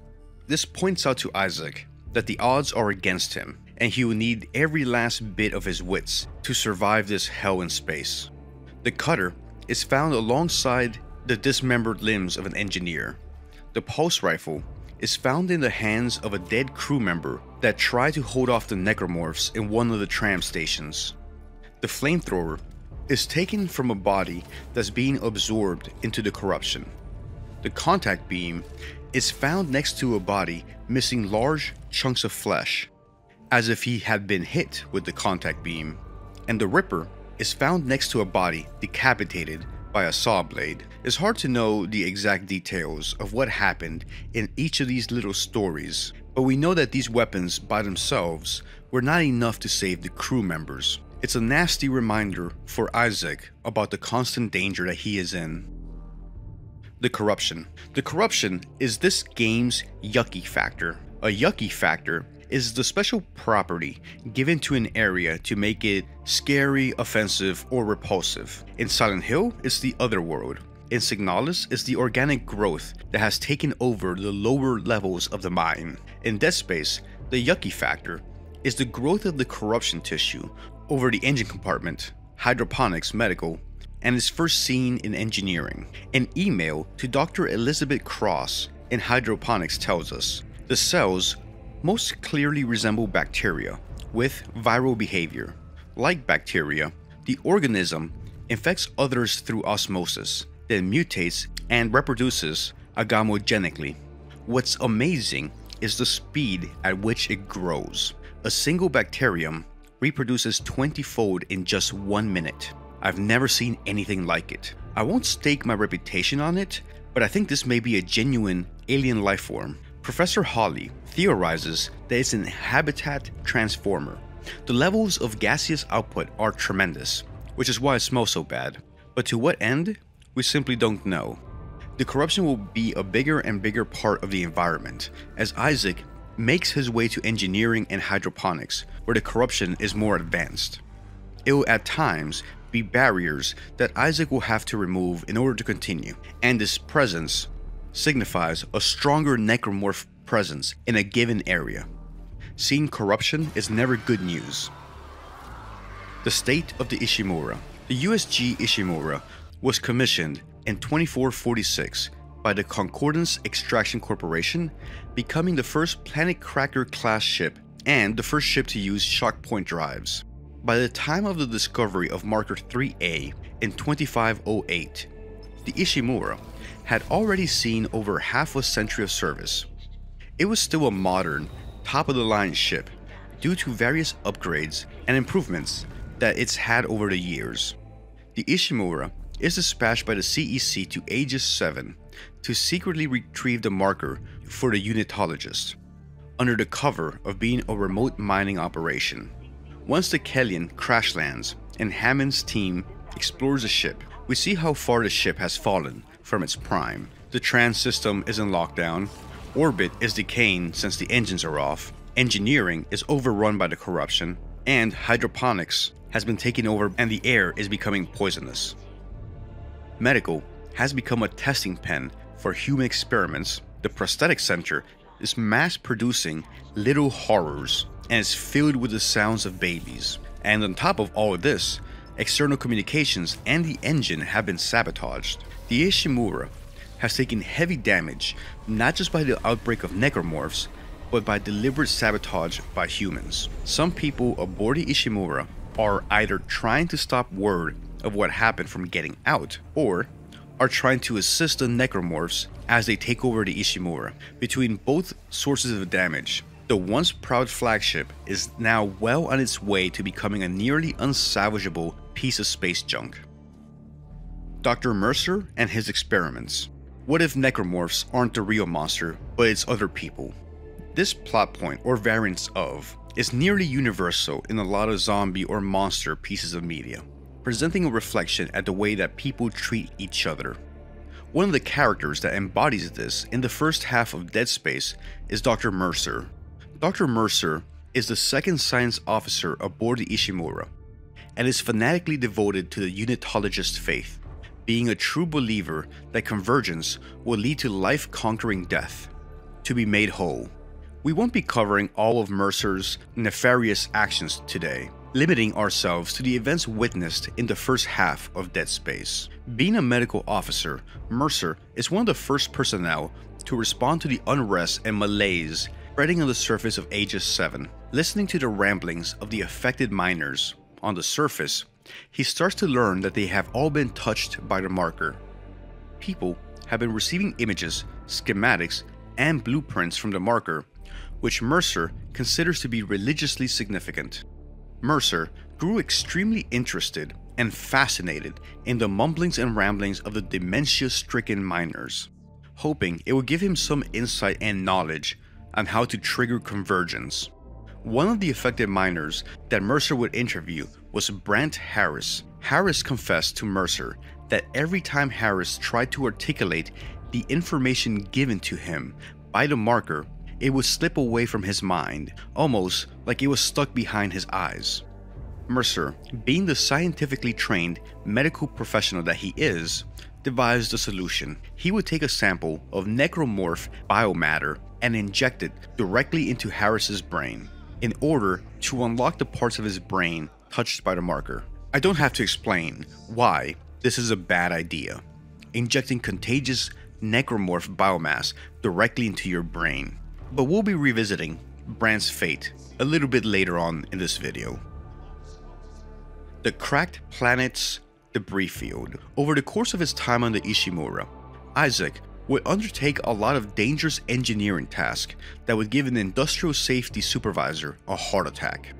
This points out to Isaac that the odds are against him, and he will need every last bit of his wits to survive this hell in space. The cutter is found alongside the dismembered limbs of an engineer. The pulse rifle is found in the hands of a dead crew member that tried to hold off the necromorphs in one of the tram stations. The flamethrower is taken from a body that's being absorbed into the corruption. The contact beam is found next to a body missing large chunks of flesh, as if he had been hit with the contact beam. And the Ripper is found next to a body decapitated by a saw blade. It's hard to know the exact details of what happened in each of these little stories, but we know that these weapons by themselves were not enough to save the crew members. It's a nasty reminder for Isaac about the constant danger that he is in. The corruption. The corruption is this game's yucky factor. A yucky factor is the special property given to an area to make it scary, offensive, or repulsive. In Silent Hill, it's the Otherworld. In Signalis, it's the organic growth that has taken over the lower levels of the mine. In Dead Space, the yucky factor is the growth of the corruption tissue over the engine compartment, hydroponics, medical, and is first seen in engineering. An email to Dr. Elizabeth Cross in hydroponics tells us the cells most clearly resemble bacteria with viral behavior. Like bacteria, the organism infects others through osmosis, then mutates and reproduces agamogenically. What's amazing is the speed at which it grows. A single bacterium reproduces 20-fold in just 1 minute. I've never seen anything like it. I won't stake my reputation on it, but I think this may be a genuine alien life form. Professor Hawley theorizes that it's an habitat transformer. The levels of gaseous output are tremendous, which is why it smells so bad. But to what end? We simply don't know. The corruption will be a bigger and bigger part of the environment as Isaac makes his way to engineering and hydroponics, where the corruption is more advanced. It will at times be barriers that Isaac will have to remove in order to continue, and this presence signifies a stronger necromorph presence in a given area. Seeing corruption is never good news. The state of the Ishimura. The USG Ishimura was commissioned in 2446 by the Concordance Extraction Corporation, becoming the first Planet Cracker class ship and the first ship to use shock point drives. By the time of the discovery of Marker 3A in 2508, the Ishimura had already seen over half a century of service. It was still a modern, top-of-the-line ship due to various upgrades and improvements that it's had over the years. The Ishimura is dispatched by the CEC to Aegis 7 to secretly retrieve the marker for the unitologist, under the cover of being a remote mining operation. Once the Kellion crash lands and Hammond's team explores the ship, we see how far the ship has fallen from its prime. The trans system is in lockdown, orbit is decaying since the engines are off, engineering is overrun by the corruption, and hydroponics has been taken over and the air is becoming poisonous. Medical has become a testing pen for human experiments. The prosthetic center is mass producing little horrors and is filled with the sounds of babies. And on top of all of this, external communications and the engine have been sabotaged. The Ishimura has taken heavy damage not just by the outbreak of necromorphs, but by deliberate sabotage by humans. Some people aboard the Ishimura are either trying to stop word of what happened from getting out, or are trying to assist the necromorphs as they take over the Ishimura. Between both sources of damage, the once proud flagship is now well on its way to becoming a nearly unsalvageable piece of space junk. Dr. Mercer and his experiments. What if necromorphs aren't the real monster, but it's other people? This plot point, or variance of, is nearly universal in a lot of zombie or monster pieces of media, presenting a reflection at the way that people treat each other. One of the characters that embodies this in the first half of Dead Space is Dr. Mercer. Dr. Mercer is the second science officer aboard the Ishimura, and is fanatically devoted to the unitologist faith, being a true believer that convergence will lead to life-conquering death, to be made whole. We won't be covering all of Mercer's nefarious actions today, limiting ourselves to the events witnessed in the first half of Dead Space. Being a medical officer, Mercer is one of the first personnel to respond to the unrest and malaise spreading on the surface of Aegis 7. Listening to the ramblings of the affected miners on the surface, he starts to learn that they have all been touched by the marker. People have been receiving images, schematics, and blueprints from the marker, which Mercer considers to be religiously significant. Mercer grew extremely interested and fascinated in the mumblings and ramblings of the dementia-stricken miners, hoping it would give him some insight and knowledge on how to trigger convergence. One of the affected miners that Mercer would interview was Brant Harris. Harris confessed to Mercer that every time Harris tried to articulate the information given to him by the marker, it would slip away from his mind, almost like it was stuck behind his eyes. Mercer, being the scientifically trained medical professional that he is, devised a solution. He would take a sample of necromorph biomatter and inject it directly into Harris's brain, in order to unlock the parts of his brain touched by the marker. I don't have to explain why this is a bad idea, injecting contagious necromorph biomass directly into your brain. But we'll be revisiting Brant's fate a little bit later on in this video. The cracked planet's debris field. Over the course of his time on the Ishimura, Isaac would undertake a lot of dangerous engineering tasks that would give an industrial safety supervisor a heart attack.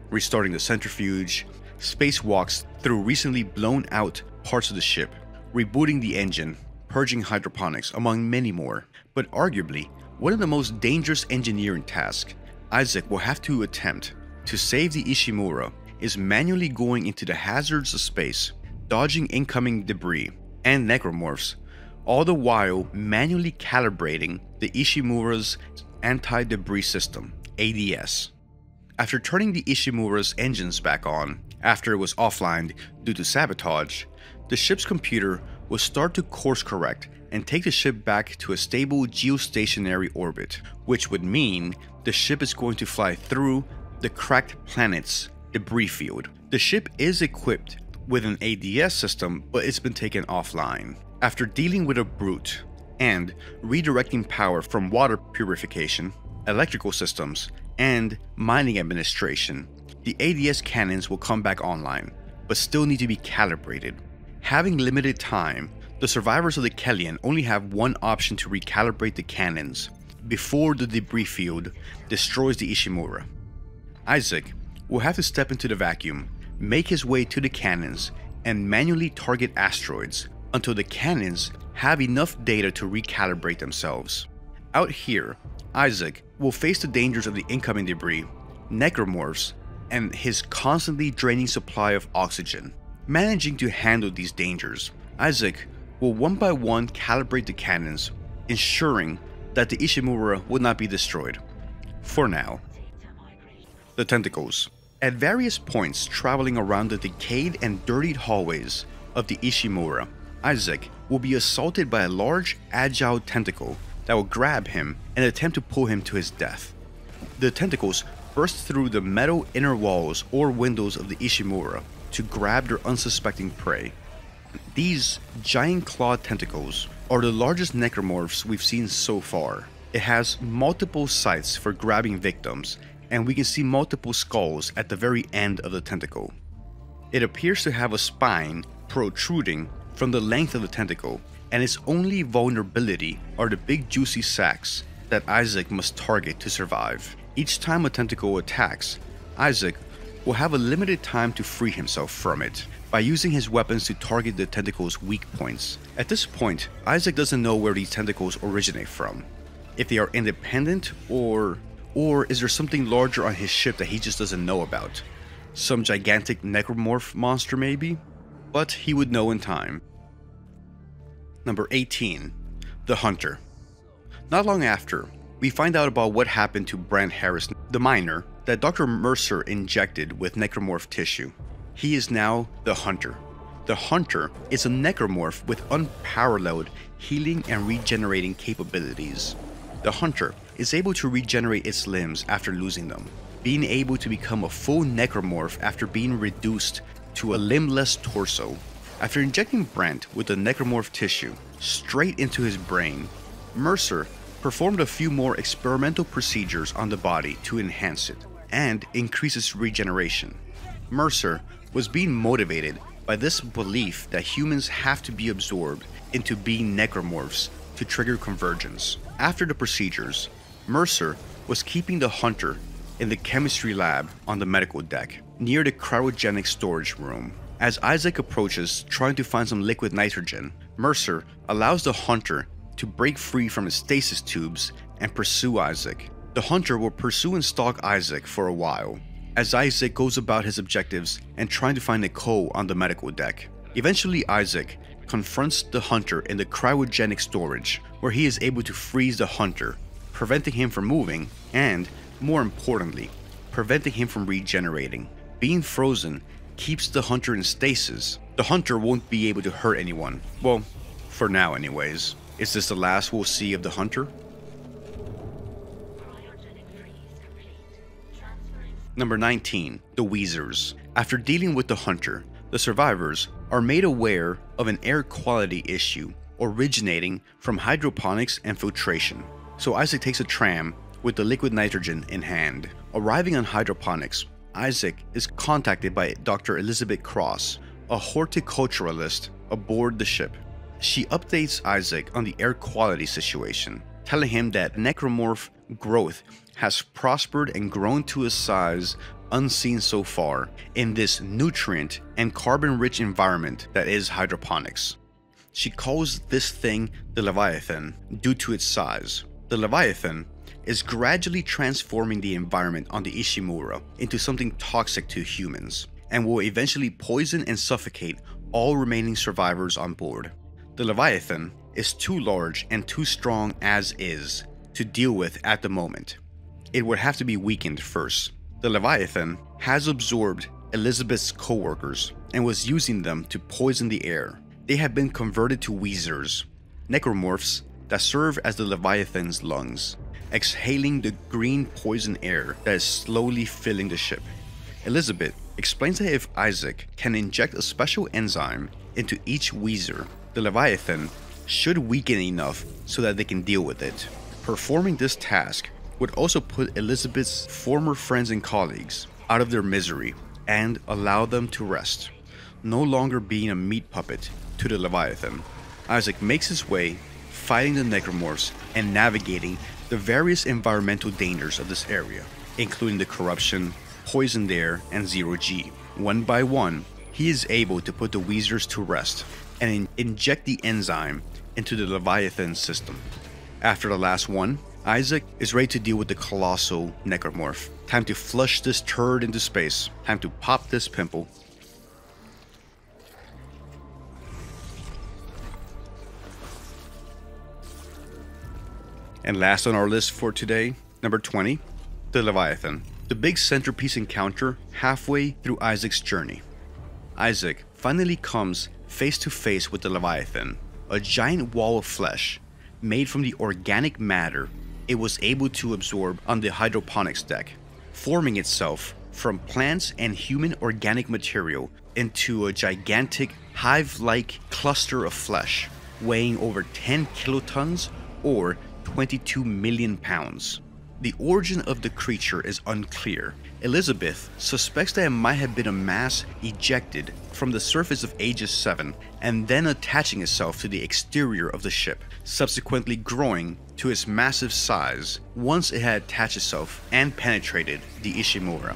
Restarting the centrifuge, spacewalks through recently blown out parts of the ship, rebooting the engine, purging hydroponics, among many more. But arguably, one of the most dangerous engineering tasks Isaac will have to attempt to save the Ishimura is manually going into the hazards of space, dodging incoming debris and necromorphs, all the while manually calibrating the Ishimura's Anti-Debris System, ADS. After turning the Ishimura's engines back on, after it was offline due to sabotage, the ship's computer will start to course correct and take the ship back to a stable geostationary orbit, which would mean the ship is going to fly through the cracked planet's debris field. The ship is equipped with an ADS system, but it's been taken offline. After dealing with a brute and redirecting power from water purification, electrical systems, and mining administration, the ADS cannons will come back online, but still need to be calibrated. Having limited time, the survivors of the Kellyan only have one option to recalibrate the cannons before the debris field destroys the Ishimura. Isaac will have to step into the vacuum, make his way to the cannons, and manually target asteroids until the cannons have enough data to recalibrate themselves. Out here, Isaac will face the dangers of the incoming debris, necromorphs, and his constantly draining supply of oxygen. Managing to handle these dangers, Isaac will one by one calibrate the cannons, ensuring that the Ishimura will not be destroyed. For now. The tentacles. At various points traveling around the decayed and dirtied hallways of the Ishimura, Isaac will be assaulted by a large, agile tentacle that will grab him and attempt to pull him to his death. The tentacles burst through the metal inner walls or windows of the Ishimura to grab their unsuspecting prey. These giant clawed tentacles are the largest necromorphs we've seen so far. It has multiple sites for grabbing victims, and we can see multiple skulls at the very end of the tentacle. It appears to have a spine protruding from the length of the tentacle, and its only vulnerability are the big juicy sacs that Isaac must target to survive. Each time a tentacle attacks, Isaac will have a limited time to free himself from it by using his weapons to target the tentacle's weak points. At this point, Isaac doesn't know where these tentacles originate from, if they are independent or is there something larger on his ship that he just doesn't know about. Some gigantic necromorph monster maybe? But he would know in time. Number 18. The Hunter. Not long after, we find out about what happened to Brant Harris, the miner that Dr. Mercer injected with necromorph tissue. He is now the Hunter. The Hunter is a necromorph with unparalleled healing and regenerating capabilities. The Hunter is able to regenerate its limbs after losing them, being able to become a full necromorph after being reduced to a limbless torso. After injecting Brant with the necromorph tissue straight into his brain, Mercer performed a few more experimental procedures on the body to enhance it and increase its regeneration. Mercer was being motivated by this belief that humans have to be absorbed into being necromorphs to trigger convergence. After the procedures, Mercer was keeping the Hunter in the chemistry lab on the medical deck, near the cryogenic storage room. As Isaac approaches trying to find some liquid nitrogen, Mercer allows the Hunter to break free from his stasis tubes and pursue Isaac. The Hunter will pursue and stalk Isaac for a while, as Isaac goes about his objectives and trying to find Nicole on the medical deck. Eventually, Isaac confronts the Hunter in the cryogenic storage, where he is able to freeze the Hunter, preventing him from moving and, more importantly, preventing him from regenerating. Being frozen keeps the Hunter in stasis. The Hunter won't be able to hurt anyone. Well, for now anyways. Is this the last we'll see of the Hunter? Number 19. The Wheezers. After dealing with the Hunter, the survivors are made aware of an air quality issue originating from hydroponics and filtration. So Isaac takes a tram with the liquid nitrogen in hand. Arriving on hydroponics, Isaac is contacted by Dr. Elizabeth Cross, a horticulturalist aboard the ship. She updates Isaac on the air quality situation, telling him that necromorph growth has prospered and grown to a size unseen so far in this nutrient and carbon-rich environment that is hydroponics. She calls this thing the Leviathan due to its size. The Leviathan is gradually transforming the environment on the Ishimura into something toxic to humans, and will eventually poison and suffocate all remaining survivors on board. The Leviathan is too large and too strong as is, to deal with at the moment. It would have to be weakened first. The Leviathan has absorbed Elizabeth's co-workers and was using them to poison the air. They have been converted to Wheezers, necromorphs that serve as the Leviathan's lungs, exhaling the green poison air that is slowly filling the ship. Elizabeth explains that if Isaac can inject a special enzyme into each Wheezer, the Leviathan should weaken enough so that they can deal with it. Performing this task would also put Elizabeth's former friends and colleagues out of their misery and allow them to rest, no longer being a meat puppet to the Leviathan. Isaac makes his way, fighting the necromorphs and navigating the various environmental dangers of this area, including the corruption, poisoned air, and zero-G. One by one, he is able to put the Wheezers to rest and inject the enzyme into the Leviathan system. After the last one, Isaac is ready to deal with the colossal necromorph. Time to flush this turd into space. Time to pop this pimple. And last on our list for today, number 20, the Leviathan. The big centerpiece encounter halfway through Isaac's journey. Isaac finally comes face to face with the Leviathan, a giant wall of flesh made from the organic matter it was able to absorb on the hydroponics deck, forming itself from plants and human organic material into a gigantic hive-like cluster of flesh, weighing over 10 kilotons or 22 million pounds. The origin of the creature is unclear. Elizabeth suspects that it might have been a mass ejected from the surface of Aegis 7 and then attaching itself to the exterior of the ship, subsequently growing to its massive size once it had attached itself and penetrated the Ishimura.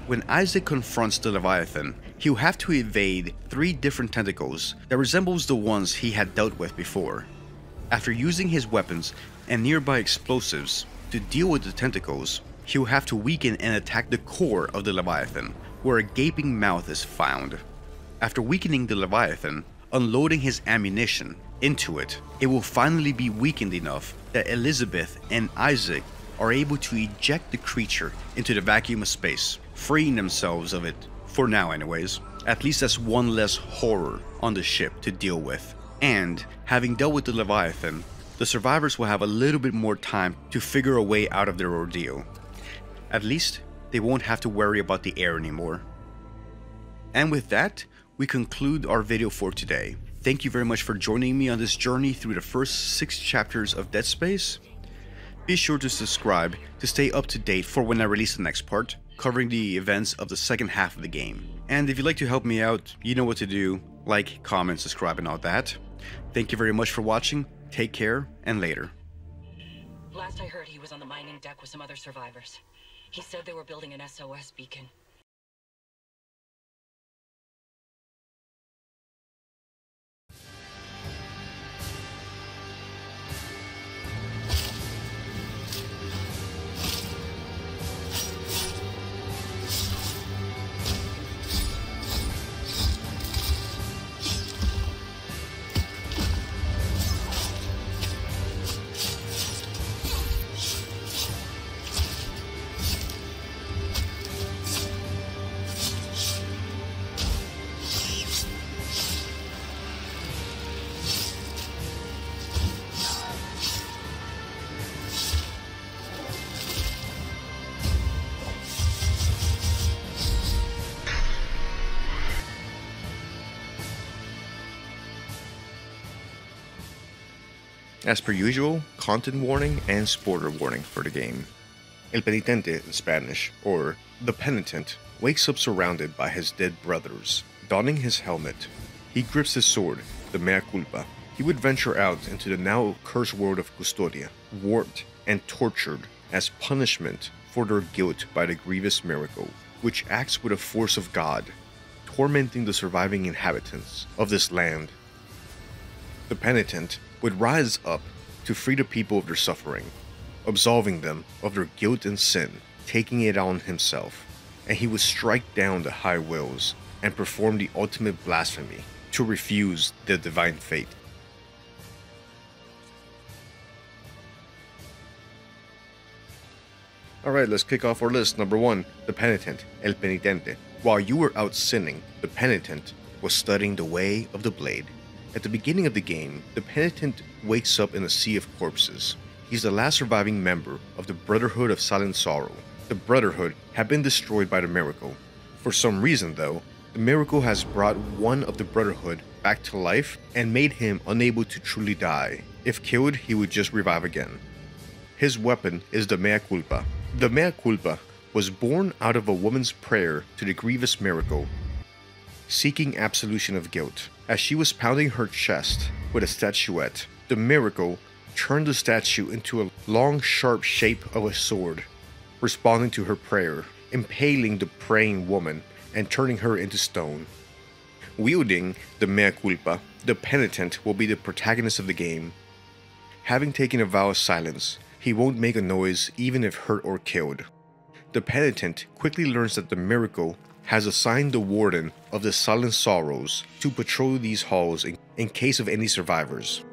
When Isaac confronts the Leviathan, he'll have to evade 3 different tentacles that resembles the ones he had dealt with before. After using his weapons and nearby explosives to deal with the tentacles, he'll have to weaken and attack the core of the Leviathan, where a gaping mouth is found. After weakening the Leviathan, unloading his ammunition into it, it will finally be weakened enough that Elizabeth and Isaac are able to eject the creature into the vacuum of space, freeing themselves of it, for now anyways. At least that's one less horror on the ship to deal with. And, having dealt with the Leviathan, the survivors will have a little bit more time to figure a way out of their ordeal. At least, they won't have to worry about the air anymore. And with that, we conclude our video for today. Thank you very much for joining me on this journey through the first 6 chapters of Dead Space. Be sure to subscribe to stay up to date for when I release the next part, covering the events of the second half of the game. And if you'd like to help me out, you know what to do. Like, comment, subscribe, and all that. Thank you very much for watching. Take care, and later. Last I heard, he was on the mining deck with some other survivors. He said they were building an SOS beacon. As per usual, content warning and spoiler warning for the game. El Penitente in Spanish, or the Penitent, wakes up surrounded by his dead brothers. Donning his helmet, he grips his sword, the mea culpa. He would venture out into the now cursed world of Custodia, warped and tortured as punishment for their guilt by the grievous miracle, which acts with a force of God, tormenting the surviving inhabitants of this land. The Penitent would rise up to free the people of their suffering, absolving them of their guilt and sin, taking it on himself, and he would strike down the high wills and perform the ultimate blasphemy to refuse the divine fate. Alright, let's kick off our list. Number 1, the Penitent, El Penitente. While you were out sinning, the Penitent was studying the way of the blade. At the beginning of the game, the Penitent wakes up in a sea of corpses. He's the last surviving member of the Brotherhood of Silent Sorrow. The Brotherhood had been destroyed by the miracle. For some reason though, the miracle has brought one of the Brotherhood back to life and made him unable to truly die. If killed, he would just revive again. His weapon is the Mea Culpa. The Mea Culpa was born out of a woman's prayer to the grievous miracle, seeking absolution of guilt. As she was pounding her chest with a statuette, the miracle turned the statue into a long, sharp shape of a sword, responding to her prayer, impaling the praying woman and turning her into stone. Wielding the Mea Culpa, the Penitent will be the protagonist of the game. Having taken a vow of silence, he won't make a noise even if hurt or killed. The Penitent quickly learns that the miracle has assigned the Warden of the Silent Sorrows to patrol these halls in case of any survivors.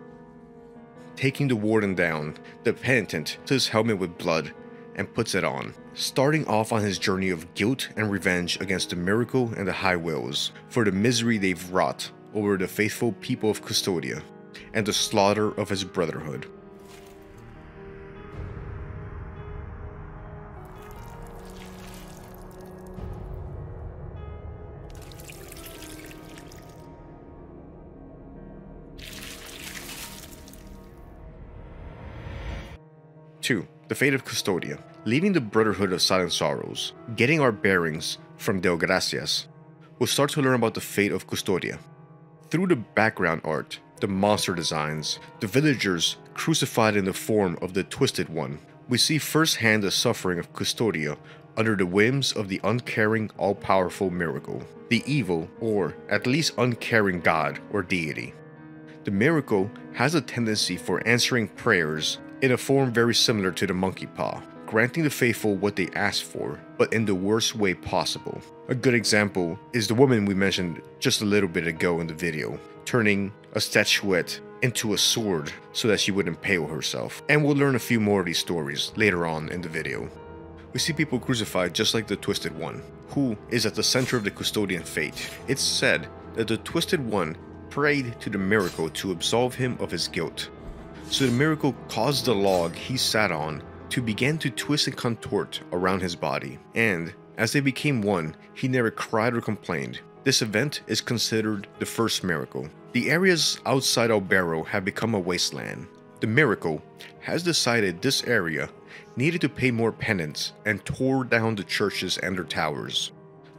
Taking the Warden down, the Penitent fills his helmet with blood and puts it on, starting off on his journey of guilt and revenge against the miracle and the High Wills for the misery they've wrought over the faithful people of Custodia and the slaughter of his Brotherhood. Two, the fate of Custodia. Leaving the Brotherhood of Silent Sorrows, getting our bearings from Deo Gracias, we'll start to learn about the fate of Custodia. Through the background art, the monster designs, the villagers crucified in the form of the Twisted One, we see firsthand the suffering of Custodia under the whims of the uncaring, all-powerful miracle, the evil, or at least uncaring god or deity. The miracle has a tendency for answering prayers in a form very similar to the monkey paw, granting the faithful what they ask for, but in the worst way possible. A good example is the woman we mentioned just a little bit ago in the video, turning a statuette into a sword so that she would impale herself. And we'll learn a few more of these stories later on in the video. We see people crucified just like the Twisted One, who is at the center of the Custodian fate. It's said that the Twisted One prayed to the miracle to absolve him of his guilt. So the miracle caused the log he sat on to begin to twist and contort around his body. And as they became one, he never cried or complained. This event is considered the first miracle. The areas outside Albero have become a wasteland. The miracle has decided this area needed to pay more penance and tore down the churches and their towers.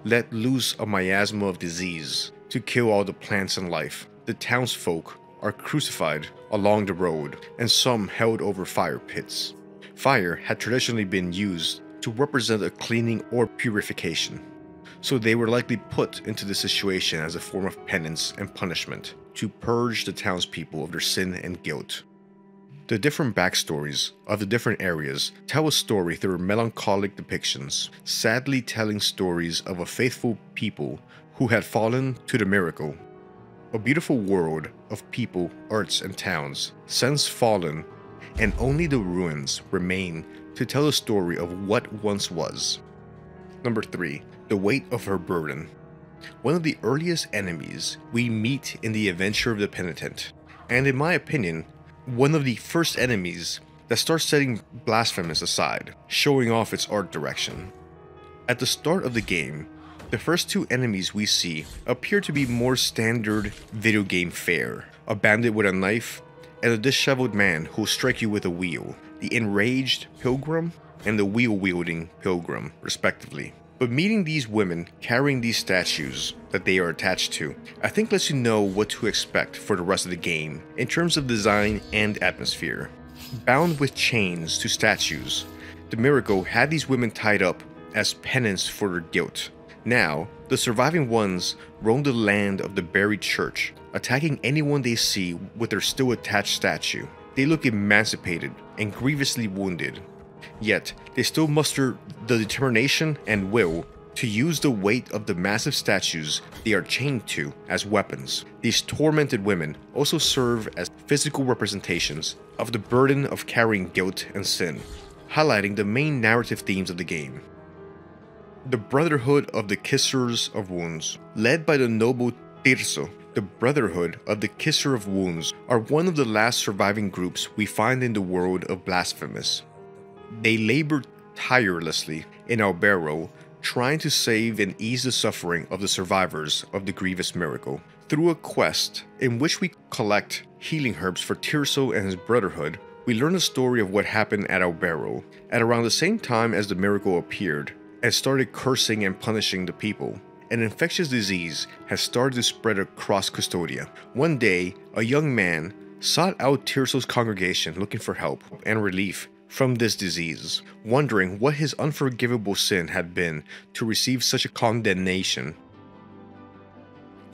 Let loose a miasma of disease to kill all the plants and life. The townsfolk are crucified along the road, and some held over fire pits. Fire had traditionally been used to represent a cleaning or purification, so they were likely put into this situation as a form of penance and punishment to purge the townspeople of their sin and guilt. The different backstories of the different areas tell a story through melancholic depictions, sadly telling stories of a faithful people who had fallen to the miracle. A beautiful world of people, arts, and towns, since fallen, and only the ruins remain to tell the story of what once was. Number 3. The weight of her burden. One of the earliest enemies we meet in the adventure of the Penitent, and in my opinion, one of the first enemies that starts setting Blasphemous aside, showing off its art direction. At the start of the game, the first two enemies we see appear to be more standard video game fare. A bandit with a knife and a disheveled man who'll strike you with a wheel. The enraged pilgrim and the wheel-wielding pilgrim, respectively. But meeting these women carrying these statues that they are attached to, I think lets you know what to expect for the rest of the game in terms of design and atmosphere. Bound with chains to statues, the miracle had these women tied up as penance for their guilt. Now, the surviving ones roam the land of the buried church, attacking anyone they see with their still attached statue. They look emancipated and grievously wounded, yet they still muster the determination and will to use the weight of the massive statues they are chained to as weapons. These tormented women also serve as physical representations of the burden of carrying guilt and sin. highlighting the main narrative themes of the game. The Brotherhood of the Kissers of Wounds. Led by the noble Tirso, the Brotherhood of the Kisser of Wounds are one of the last surviving groups we find in the world of Blasphemous. They labor tirelessly in Albero, trying to save and ease the suffering of the survivors of the grievous miracle. Through a quest in which we collect healing herbs for Tirso and his Brotherhood, we learn the story of what happened at Albero, at around the same time as the miracle appeared, and started cursing and punishing the people. An infectious disease has started to spread across Custodia. One day, a young man sought out Tirso's congregation looking for help and relief from this disease, wondering what his unforgivable sin had been to receive such a condemnation.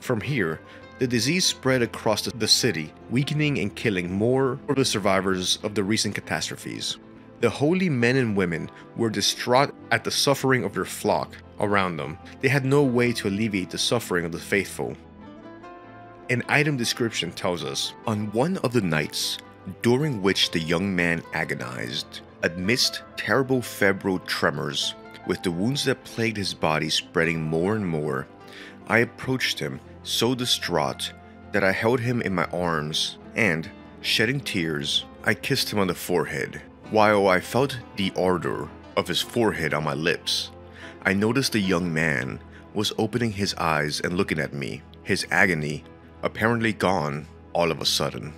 From here, the disease spread across the city, weakening and killing more of the survivors of the recent catastrophes. The holy men and women were distraught at the suffering of their flock around them. They had no way to alleviate the suffering of the faithful. An item description tells us, on one of the nights during which the young man agonized, amidst terrible febrile tremors, with the wounds that plagued his body spreading more and more, I approached him, so distraught that I held him in my arms and, shedding tears, I kissed him on the forehead. While I felt the ardor of his forehead on my lips, I noticed the young man was opening his eyes and looking at me, his agony apparently gone all of a sudden.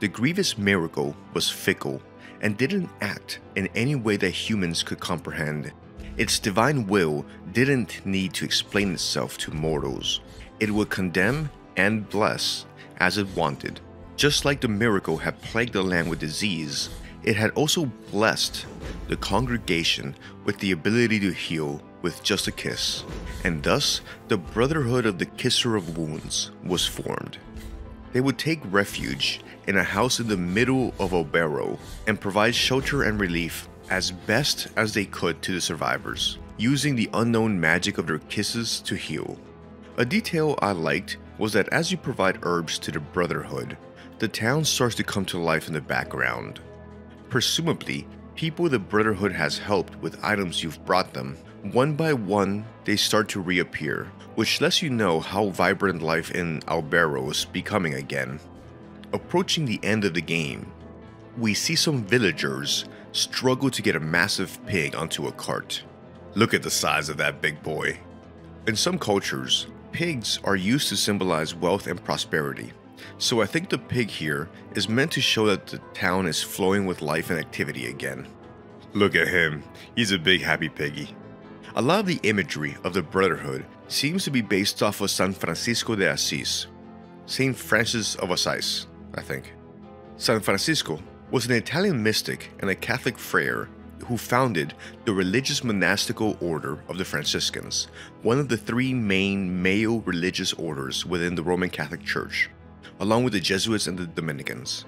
The grievous miracle was fickle and didn't act in any way that humans could comprehend. Its divine will didn't need to explain itself to mortals. It would condemn and bless as it wanted. Just like the miracle had plagued the land with disease, it had also blessed the congregation with the ability to heal with just a kiss, and thus the Brotherhood of the Kisser of Wounds was formed. They would take refuge in a house in the middle of Albero and provide shelter and relief as best as they could to the survivors, using the unknown magic of their kisses to heal. A detail I liked was that as you provide herbs to the Brotherhood, the town starts to come to life in the background. Presumably, people the Brotherhood has helped with items you've brought them. One by one, they start to reappear, which lets you know how vibrant life in Albero is becoming again. Approaching the end of the game, we see some villagers struggle to get a massive pig onto a cart. Look at the size of that big boy. In some cultures, pigs are used to symbolize wealth and prosperity, so I think the pig here is meant to show that the town is flowing with life and activity again. Look at him, he's a big happy piggy. A lot of the imagery of the Brotherhood seems to be based off of San Francisco de Asís. Saint Francis of Assisi, I think. San Francisco was an Italian mystic and a Catholic friar who founded the religious monastical order of the Franciscans, one of the three main male religious orders within the Roman Catholic Church, along with the Jesuits and the Dominicans.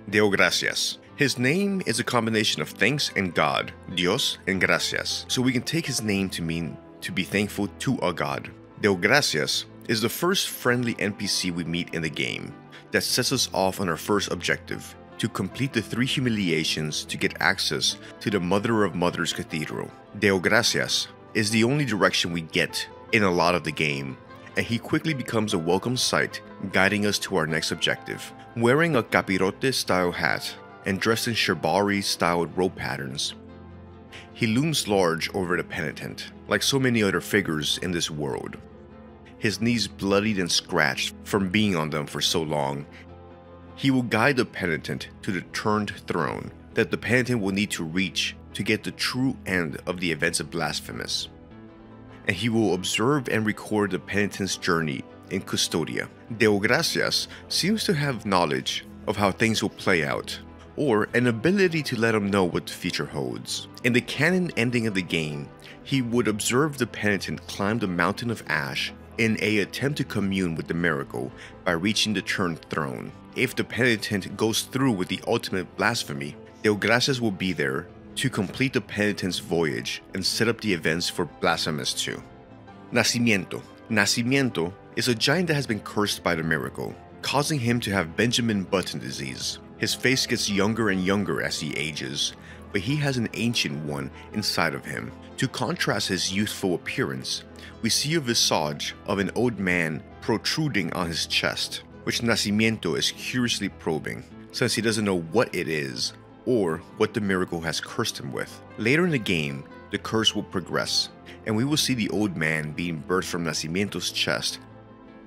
Deo Gracias. His name is a combination of thanks and God, Dios and Gracias, so we can take his name to mean to be thankful to a god. Deo Gracias is the first friendly NPC we meet in the game that sets us off on our first objective, to complete the 3 humiliations to get access to the Mother of Mothers Cathedral. Deo Gracias is the only direction we get in a lot of the game, and he quickly becomes a welcome sight, guiding us to our next objective. Wearing a capirote-style hat and dressed in shibari-styled robe patterns, he looms large over the penitent, like so many other figures in this world. His knees bloodied and scratched from being on them for so long, he will guide the penitent to the turned throne that the penitent will need to reach to get the true end of the events of Blasphemous. And he will observe and record the penitent's journey in Custodia. Deo Gracias seems to have knowledge of how things will play out, or an ability to let him know what the future holds. In the canon ending of the game, he would observe the penitent climb the mountain of ash in an attempt to commune with the miracle by reaching the turned throne. If the penitent goes through with the ultimate blasphemy, Deo Gracias will be there to complete the penitent's voyage and set up the events for Blasphemous 2. Nacimiento. Nacimiento is a giant that has been cursed by the miracle, causing him to have Benjamin Button disease. His face gets younger and younger as he ages, but he has an ancient one inside of him. To contrast his youthful appearance, we see a visage of an old man protruding on his chest, which Nacimiento is curiously probing, since he doesn't know what it is or what the miracle has cursed him with. Later in the game, the curse will progress, and we will see the old man being birthed from Nacimiento's chest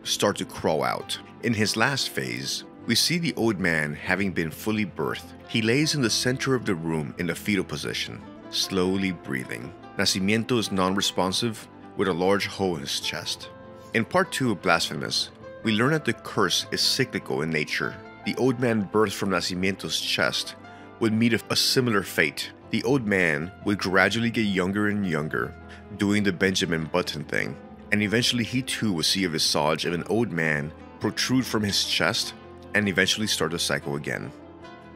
start to crawl out. In his last phase, we see the old man having been fully birthed. He lays in the center of the room in the fetal position, slowly breathing. Nacimiento is non-responsive, with a large hole in his chest. In part 2 of Blasphemous, we learn that the curse is cyclical in nature. The old man birthed from Nacimiento's chest would meet a similar fate. The old man would gradually get younger and younger, doing the Benjamin Button thing, and eventually he too would see a visage of an old man protrude from his chest and eventually start the cycle again.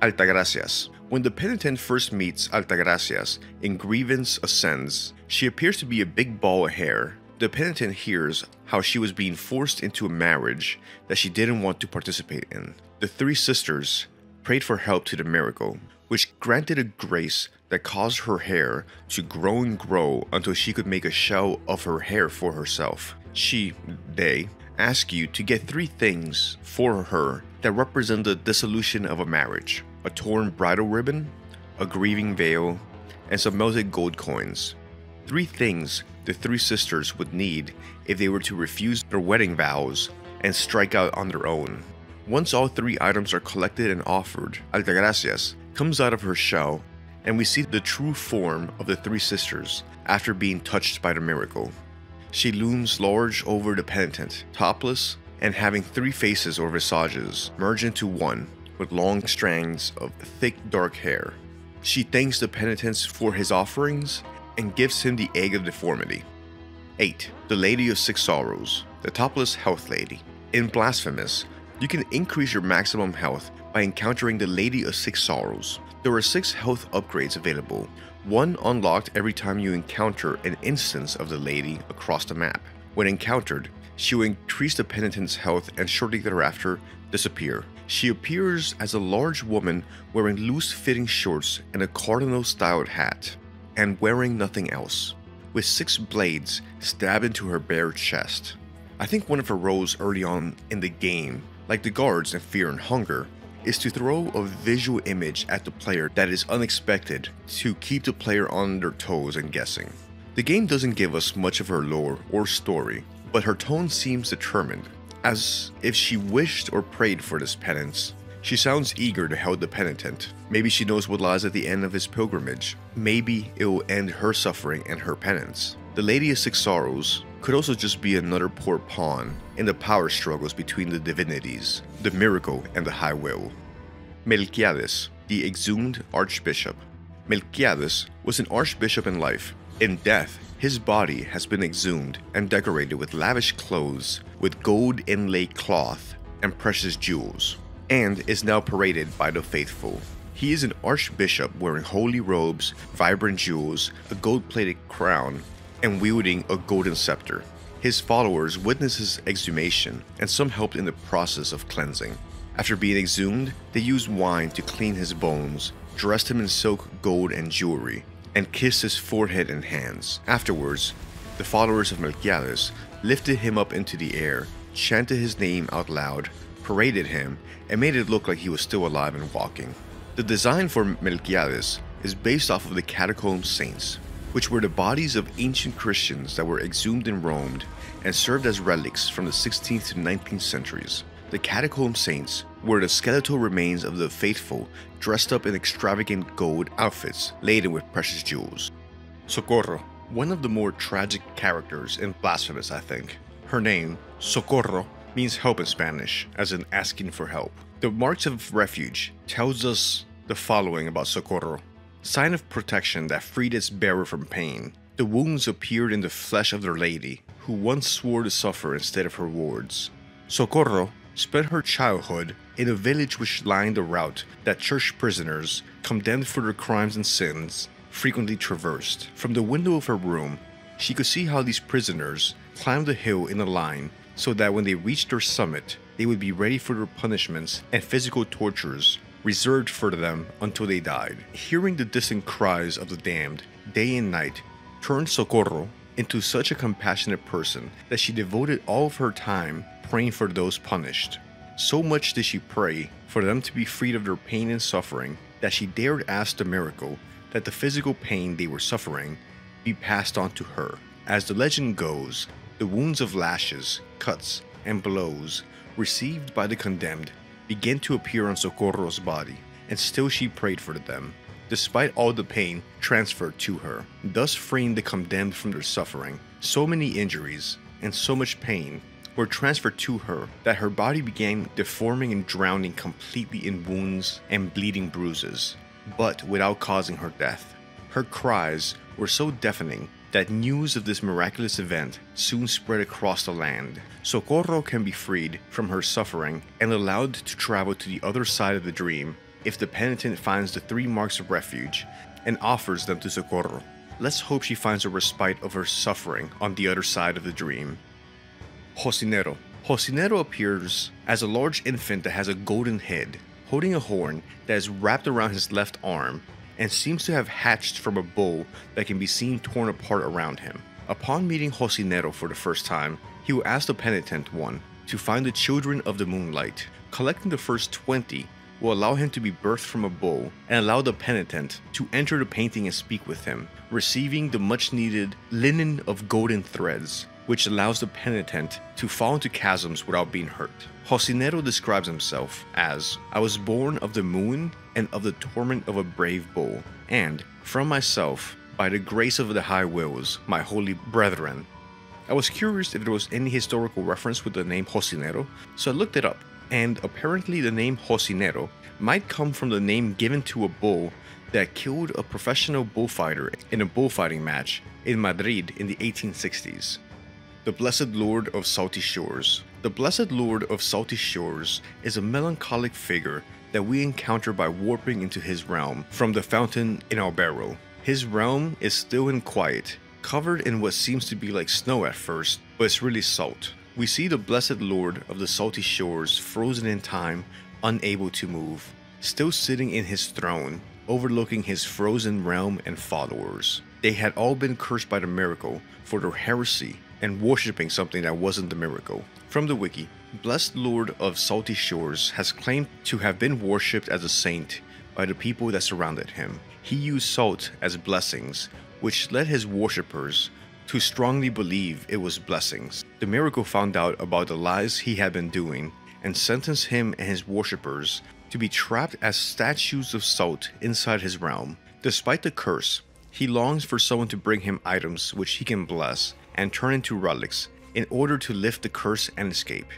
Altagracias. When the penitent first meets Altagracias in Grievance Ascends, she appears to be a big ball of hair. The penitent hears how she was being forced into a marriage that she didn't want to participate in. The three sisters prayed for help to the miracle, which granted a grace that caused her hair to grow and grow until she could make a shell of her hair for herself. They ask you to get 3 things for her that represent the dissolution of a marriage: a torn bridal ribbon, a grieving veil, and some melted gold coins. 3 things the 3 sisters would need if they were to refuse their wedding vows and strike out on their own. Once all 3 items are collected and offered, Altagracias comes out of her shell, and we see the true form of the 3 sisters after being touched by the miracle. She looms large over the penitent, topless, and having 3 faces or visages merge into one, with long strands of thick dark hair. She thanks the penitent for his offerings and gives him the egg of deformity. 8. The Lady of 6 Sorrows, the topless health lady. In Blasphemous, you can increase your maximum health by encountering the Lady of 6 Sorrows. There are 6 health upgrades available, one unlocked every time you encounter an instance of the lady across the map. When encountered, she will increase the penitent's health and shortly thereafter disappear. She appears as a large woman wearing loose-fitting shorts and a cardinal-styled hat, and wearing nothing else, with 6 blades stabbed into her bare chest. I think one of her roles early on in the game, like the guards in Fear and Hunger, is to throw a visual image at the player that is unexpected to keep the player on their toes and guessing. The game doesn't give us much of her lore or story, but her tone seems determined, as if she wished or prayed for this penance. She sounds eager to help the penitent. Maybe she knows what lies at the end of his pilgrimage. Maybe it will end her suffering and her penance. The Lady of 6 Sorrows could also just be another poor pawn in the power struggles between the divinities, the miracle and the high will. Melquiades, the exhumed archbishop. Melquiades was an archbishop in life. In death, his body has been exhumed and decorated with lavish clothes, with gold inlaid cloth and precious jewels, and is now paraded by the faithful. He is an archbishop wearing holy robes, vibrant jewels, a gold-plated crown, and wielding a golden scepter. His followers witnessed his exhumation, and some helped in the process of cleansing. After being exhumed, they used wine to clean his bones, dressed him in silk, gold, and jewelry, and kissed his forehead and hands. Afterwards, the followers of Melquiades lifted him up into the air, chanted his name out loud, paraded him, and made it look like he was still alive and walking. The design for Melquiades is based off of the Catacomb Saints, which were the bodies of ancient Christians that were exhumed in Rome and served as relics from the 16th to 19th centuries. The Catacomb Saints were the skeletal remains of the faithful dressed up in extravagant gold outfits laden with precious jewels. Socorro, one of the more tragic characters in Blasphemous, I think. Her name, Socorro, means help in Spanish, as in asking for help. The Marks of Refuge tells us the following about Socorro. Sign of protection that freed its bearer from pain. The wounds appeared in the flesh of their lady, who once swore to suffer instead of her wards. Socorro spent her childhood in a village which lined the route that church prisoners, condemned for their crimes and sins, frequently traversed. From the window of her room, she could see how these prisoners climbed the hill in a line so that when they reached their summit, they would be ready for their punishments and physical tortures reserved for them until they died. Hearing the distant cries of the damned day and night turned Socorro into such a compassionate person that she devoted all of her time praying for those punished. So much did she pray for them to be freed of their pain and suffering that she dared ask the miracle that the physical pain they were suffering be passed on to her. As the legend goes, the wounds of lashes, cuts, and blows received by the condemned began to appear on Socorro's body, and still she prayed for them, despite all the pain transferred to her, thus freeing the condemned from their suffering. So many injuries and so much pain were transferred to her that her body began deforming and drowning completely in wounds and bleeding bruises, but without causing her death. Her cries were so deafening that news of this miraculous event soon spread across the land. Socorro can be freed from her suffering and allowed to travel to the other side of the dream if the penitent finds the 3 marks of refuge and offers them to Socorro. Let's hope she finds a respite of her suffering on the other side of the dream. Jocinero. Jocinero appears as a large infant that has a golden head, holding a horn that is wrapped around his left arm and seems to have hatched from a bow that can be seen torn apart around him. Upon meeting Jocinero for the first time, he will ask the penitent one to find the children of the moonlight. Collecting the first 20 will allow him to be birthed from a bow and allow the penitent to enter the painting and speak with him, receiving the much needed linen of golden threads, which allows the penitent to fall into chasms without being hurt. Jocinero describes himself as, "I was born of the moon and of the torment of a brave bull, and from myself, by the grace of the high wills, my holy brethren." I was curious if there was any historical reference with the name Jocinero, so I looked it up, and apparently the name Jocinero might come from the name given to a bull that killed a professional bullfighter in a bullfighting match in Madrid in the 1860s. The Blessed Lord of Salty Shores. The Blessed Lord of Salty Shores is a melancholic figure that we encounter by warping into his realm from the fountain in Albero. His realm is still and quiet, covered in what seems to be like snow at first, but it's really salt. We see the Blessed Lord of the Salty Shores frozen in time, unable to move, still sitting in his throne, overlooking his frozen realm and followers. They had all been cursed by the miracle for their heresy and worshipping something that wasn't the miracle. From the wiki, Blessed Lord of Salty Shores has claimed to have been worshipped as a saint by the people that surrounded him. He used salt as blessings, which led his worshippers to strongly believe it was blessings. The miracle found out about the lies he had been doing and sentenced him and his worshippers to be trapped as statues of salt inside his realm. Despite the curse, he longs for someone to bring him items which he can bless and turn into relics in order to lift the curse and escape.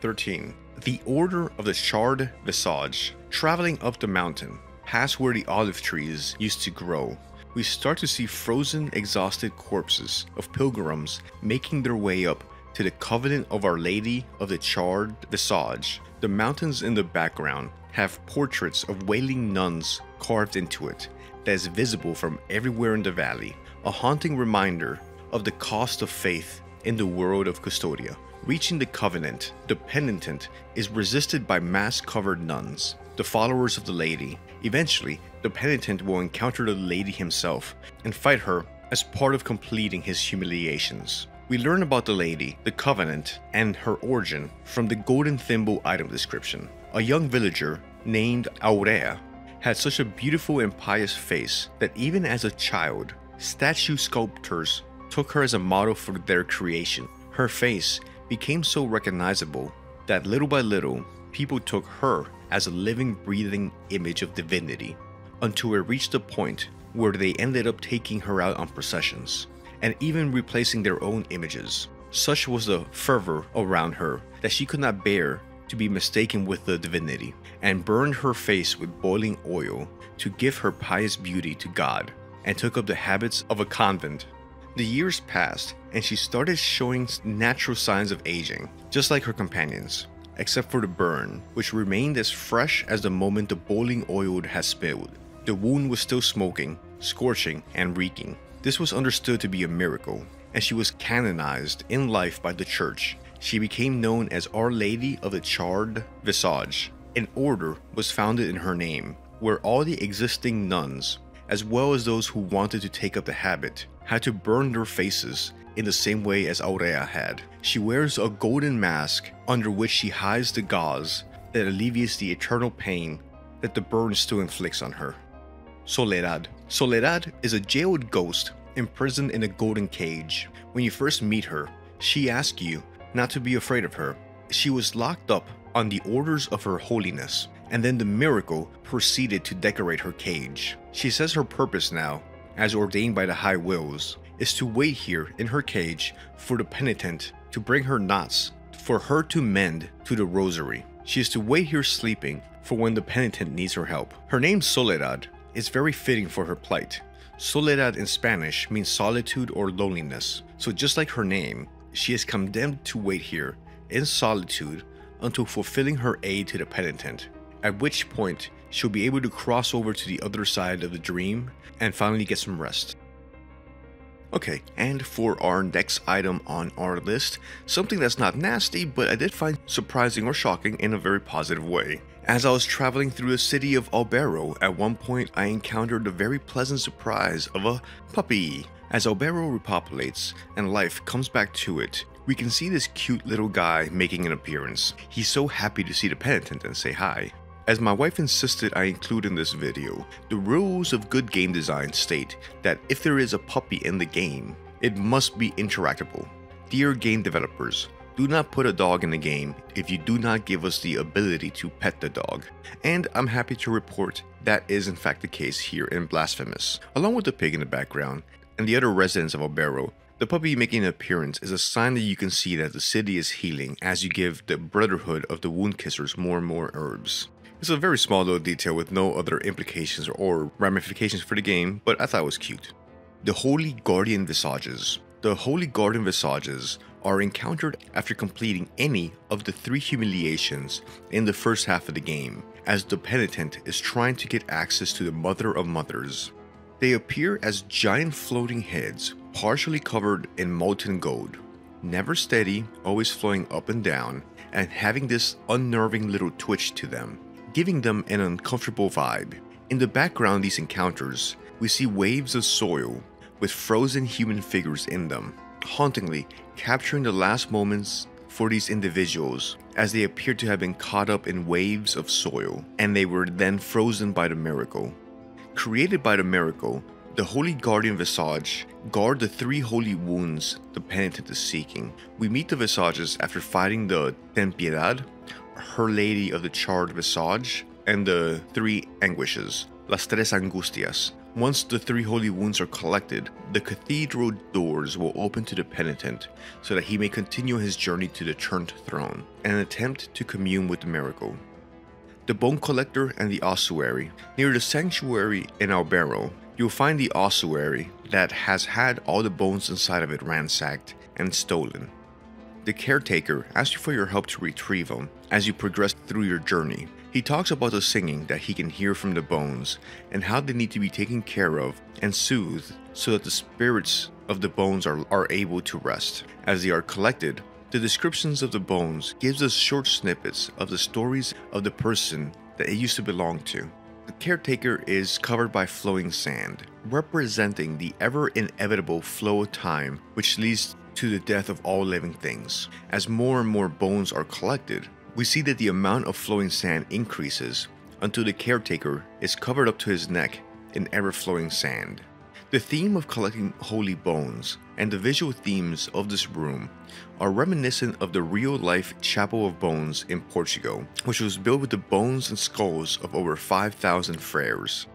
13. The Order of the Charred Visage. Traveling up the mountain, past where the olive trees used to grow, we start to see frozen, exhausted corpses of pilgrims making their way up to the Covenant of Our Lady of the Charred Visage. The mountains in the background have portraits of wailing nuns carved into it that is visible from everywhere in the valley, a haunting reminder of the cost of faith in the world of Custodia. Reaching the Covenant, the penitent is resisted by mask-covered nuns, the followers of the Lady. Eventually, the penitent will encounter the Lady himself and fight her as part of completing his humiliations. We learn about the Lady, the Covenant, and her origin from the golden thimble item description. A young villager named Aurea had such a beautiful and pious face that even as a child, statue sculptors took her as a model for their creation. Her face became so recognizable that little by little, people took her as a living, breathing image of divinity, until it reached a point where they ended up taking her out on processions, and even replacing their own images. Such was the fervor around her that she could not bear to be mistaken with the divinity, and burned her face with boiling oil to give her pious beauty to God, and took up the habits of a convent. The years passed, and she started showing natural signs of aging, just like her companions, except for the burn, which remained as fresh as the moment the boiling oil had spilled. The wound was still smoking, scorching, and reeking. This was understood to be a miracle, and she was canonized in life by the church. She became known as Our Lady of the Charred Visage. An order was founded in her name, where all the existing nuns, as well as those who wanted to take up the habit, had to burn their faces in the same way as Aurea had. She wears a golden mask under which she hides the gauze that alleviates the eternal pain that the burn still inflicts on her. Soledad. Soledad is a jailed ghost imprisoned in a golden cage. When you first meet her, she asks you not to be afraid of her. She was locked up on the orders of her holiness, and then the miracle proceeded to decorate her cage. She says her purpose now, as ordained by the high wills, is to wait here in her cage for the penitent to bring her knots for her to mend to the rosary. She is to wait here sleeping for when the penitent needs her help. Her name Soledad is very fitting for her plight. Soledad in Spanish means solitude or loneliness, so just like her name, she is condemned to wait here in solitude until fulfilling her aid to the penitent, at which point she'll be able to cross over to the other side of the dream and finally get some rest. Okay, and for our next item on our list, something that's not nasty, but I did find surprising or shocking in a very positive way. As I was traveling through the city of Albero, at one point I encountered the very pleasant surprise of a puppy. As Albero repopulates and life comes back to it, we can see this cute little guy making an appearance. He's so happy to see the penitent and say hi. As my wife insisted I include in this video, the rules of good game design state that if there is a puppy in the game, it must be interactable. Dear game developers, do not put a dog in the game if you do not give us the ability to pet the dog. And I'm happy to report that is in fact the case here in Blasphemous. Along with the pig in the background and the other residents of Albero, the puppy making an appearance is a sign that you can see that the city is healing as you give the Brotherhood of the Wound Kissers more and more herbs. It's a very small little detail with no other implications or ramifications for the game, but I thought it was cute. The Holy Guardian Visages. The Holy Guardian Visages are encountered after completing any of the 3 humiliations in the first half of the game, as the penitent is trying to get access to the Mother of Mothers. They appear as giant floating heads, partially covered in molten gold, never steady, always flowing up and down, and having this unnerving little twitch to them, giving them an uncomfortable vibe. In the background of these encounters, we see waves of soil with frozen human figures in them, hauntingly capturing the last moments for these individuals as they appear to have been caught up in waves of soil, and they were then frozen by the miracle. Created by the miracle, the Holy Guardian Visage guard the 3 holy wounds the penitent is seeking. We meet the Visages after fighting the Ten Piedad, Her Lady of the Charred Visage, and the 3 Anguishes, Las Tres Angustias. Once the 3 holy wounds are collected, the cathedral doors will open to the penitent so that he may continue his journey to the Turned Throne and attempt to commune with the miracle. The Bone Collector and the Ossuary. Near the sanctuary in Albero, you'll find the ossuary that has had all the bones inside of it ransacked and stolen. The caretaker asks you for your help to retrieve them as you progress through your journey. He talks about the singing that he can hear from the bones and how they need to be taken care of and soothed so that the spirits of the bones are able to rest. As they are collected, the descriptions of the bones gives us short snippets of the stories of the person that it used to belong to. The caretaker is covered by flowing sand, representing the ever-inevitable flow of time which leads to the death of all living things. As more and more bones are collected, we see that the amount of flowing sand increases until the caretaker is covered up to his neck in ever-flowing sand. The theme of collecting holy bones and the visual themes of this room are reminiscent of the real-life Chapel of Bones in Portugal, which was built with the bones and skulls of over 5,000 friars.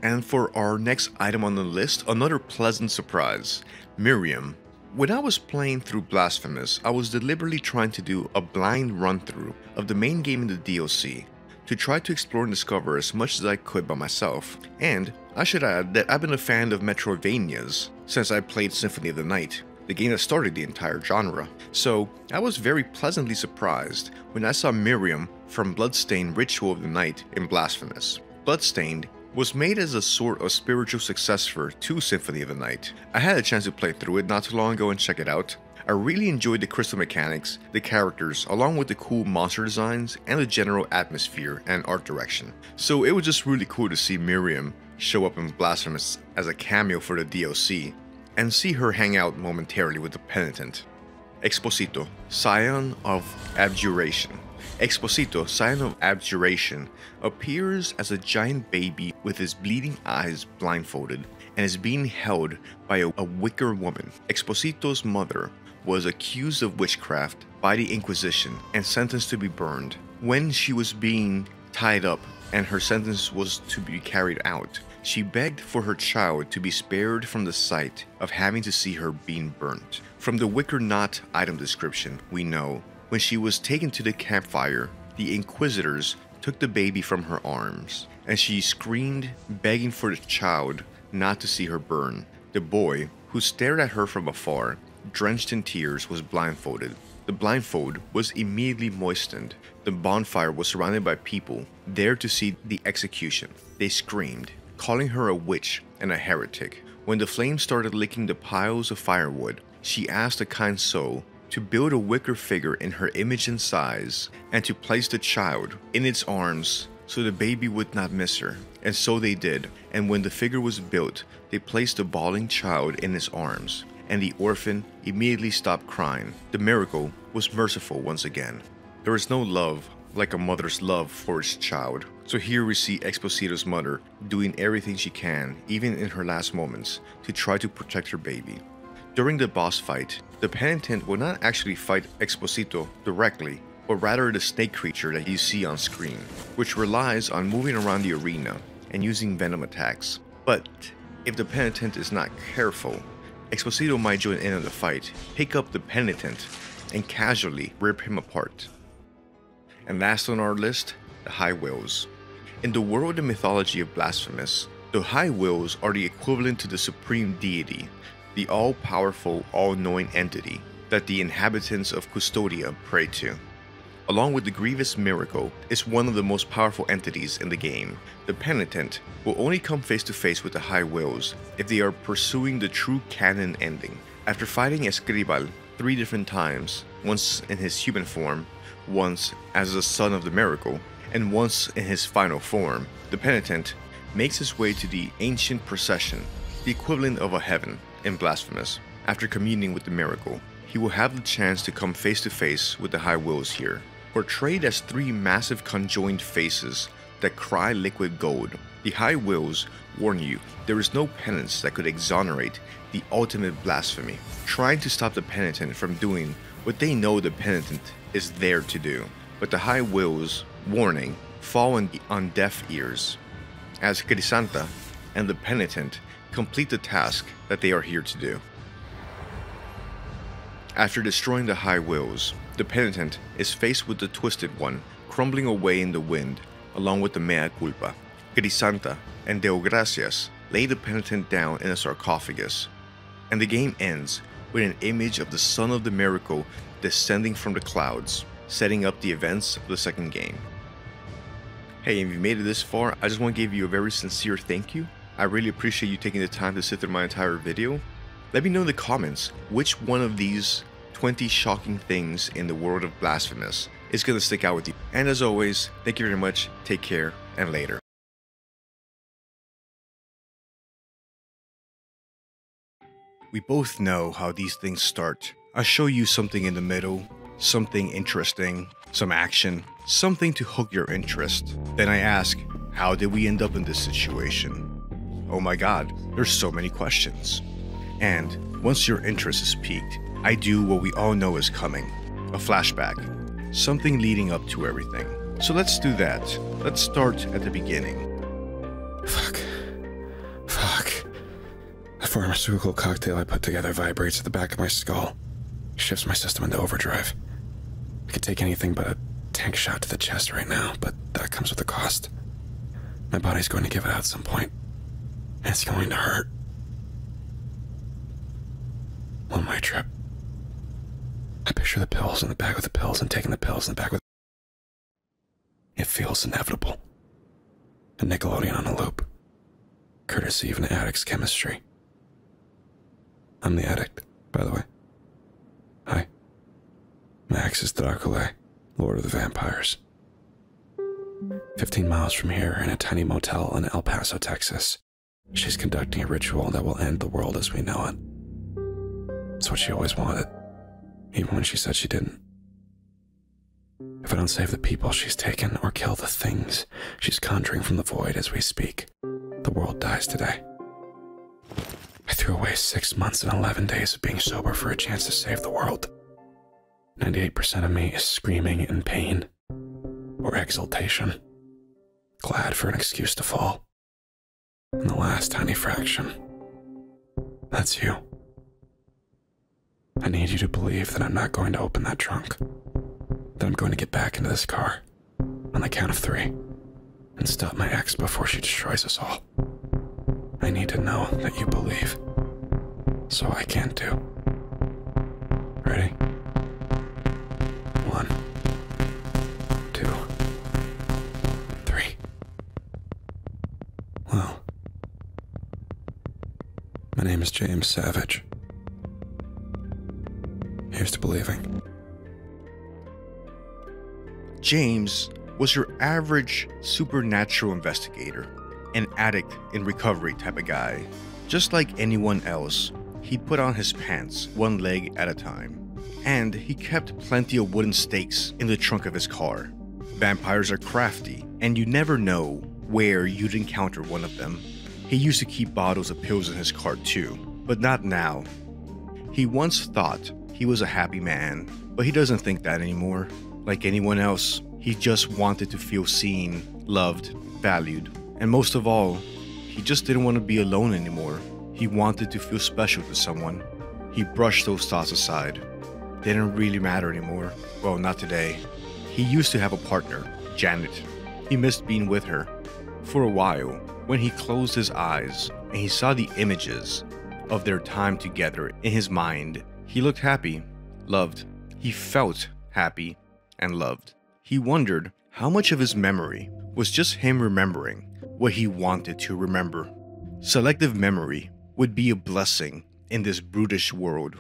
And for our next item on the list, another pleasant surprise, Miriam. When I was playing through Blasphemous, I was deliberately trying to do a blind run-through of the main game in the DLC to try to explore and discover as much as I could by myself. And I should add that I've been a fan of Metroidvanias since I played Symphony of the Night, the game that started the entire genre. So I was very pleasantly surprised when I saw Miriam from Bloodstained Ritual of the Night in Blasphemous. Bloodstained was made as a sort of spiritual successor to Symphony of the Night. I had a chance to play through it not too long ago and check it out. I really enjoyed the crystal mechanics, the characters, along with the cool monster designs and the general atmosphere and art direction. So it was just really cool to see Miriam show up in Blasphemous as a cameo for the DLC, and see her hang out momentarily with the Penitent. Exposito, Scion of Abjuration. Exposito, Scion of Abjuration, appears as a giant baby with his bleeding eyes blindfolded and is being held by a wicker woman. Exposito's mother was accused of witchcraft by the Inquisition and sentenced to be burned. When she was being tied up and her sentence was to be carried out, she begged for her child to be spared from the sight of having to see her being burnt. From the wicker knot item description, we know when she was taken to the campfire, the Inquisitors took the baby from her arms, and she screamed, begging for the child not to see her burn. The boy, who stared at her from afar, drenched in tears, was blindfolded. The blindfold was immediately moistened. The bonfire was surrounded by people there to see the execution. They screamed, calling her a witch and a heretic. When the flames started licking the piles of firewood, she asked a kind soul to build a wicker figure in her image and size, and to place the child in its arms so the baby would not miss her. And so they did, and when the figure was built, they placed the bawling child in his arms, and the orphan immediately stopped crying. The miracle was merciful once again. There is no love like a mother's love for its child. So here we see Exposito's mother doing everything she can, even in her last moments, to try to protect her baby. During the boss fight, the Penitent will not actually fight Exposito directly, but rather the snake creature that you see on screen, which relies on moving around the arena and using venom attacks. But if the Penitent is not careful, Exposito might join in on the fight, pick up the Penitent, and casually rip him apart. And last on our list, the High Wills. In the world and mythology of Blasphemous, the High Wills are the equivalent to the supreme deity, the all-powerful, all-knowing entity that the inhabitants of Custodia pray to. Along with the Grievous Miracle, is one of the most powerful entities in the game. The Penitent will only come face to face with the High Wills if they are pursuing the true canon ending. After fighting Escribal 3 different times, once in his human form, once as the son of the miracle, and once in his final form, the Penitent makes his way to the ancient procession, the equivalent of a heaven in Blasphemous. After communing with the miracle, he will have the chance to come face to face with the High Wills here. Portrayed as 3 massive conjoined faces that cry liquid gold, the High Wills warn you there is no penance that could exonerate the ultimate blasphemy, trying to stop the Penitent from doing what they know the Penitent is there to do. But the High Wills' warning fall on deaf ears, as Crisanta and the Penitent complete the task that they are here to do. After destroying the High Wills, the Penitent is faced with the Twisted One crumbling away in the wind, along with the Mea Culpa. Crisanta and Deo Gracias lay the Penitent down in a sarcophagus, and the game ends with an image of the Son of the Miracle descending from the clouds, setting up the events of the second game. Hey, if you made it this far, I just want to give you a very sincere thank you. I really appreciate you taking the time to sit through my entire video. Let me know in the comments which one of these 20 shocking things in the world of Blasphemous is going to stick out with you. And as always, thank you very much, take care, and later. We both know how these things start. I'll show you something in the middle, something interesting, some action, something to hook your interest. Then I ask, how did we end up in this situation? Oh my god, there's so many questions. And once your interest is piqued, I do what we all know is coming, a flashback, something leading up to everything. So let's do that. Let's start at the beginning. Fuck. The pharmaceutical cocktail I put together vibrates at the back of my skull, shifts my system into overdrive. I could take anything but a tank shot to the chest right now, but that comes with a cost. My body's going to give it out at some point, and it's going to hurt. One-way trip. I picture the pills in the bag with the pills and taking the pills in the bag with... It feels inevitable. A Nickelodeon on a loop. Courtesy of an addict's chemistry. I'm the addict, by the way. Hi. Max is Dracula, Lord of the Vampires. 15 miles from here, in a tiny motel in El Paso, Texas, she's conducting a ritual that will end the world as we know it. It's what she always wanted, even when she said she didn't. If I don't save the people she's taken or kill the things she's conjuring from the void as we speak, the world dies today. I threw away 6 months and 11 days of being sober for a chance to save the world. 98% of me is screaming in pain or exultation, glad for an excuse to fall. And the last tiny fraction, that's you. I need you to believe that I'm not going to open that trunk, that I'm going to get back into this car on the count of 3 and stop my ex before she destroys us all. I need to know that you believe, so I can too. Ready? 1, 2, 3. Well, my name is James Savage. Here's to believing. James was your average supernatural investigator, an addict in recovery type of guy. Just like anyone else, he'd put on his pants one leg at a time. And he kept plenty of wooden stakes in the trunk of his car. Vampires are crafty, and you never know where you'd encounter one of them. He used to keep bottles of pills in his car too, but not now. He once thought he was a happy man, but he doesn't think that anymore. Like anyone else, he just wanted to feel seen, loved, valued, and most of all, he just didn't want to be alone anymore. He wanted to feel special to someone. He brushed those thoughts aside. They didn't really matter anymore. Well, not today. He used to have a partner, Janet. He missed being with her. For a while, when he closed his eyes and he saw the images of their time together in his mind, he looked happy, loved. He felt happy and loved. He wondered how much of his memory was just him remembering what he wanted to remember. Selective memory would be a blessing in this brutish world.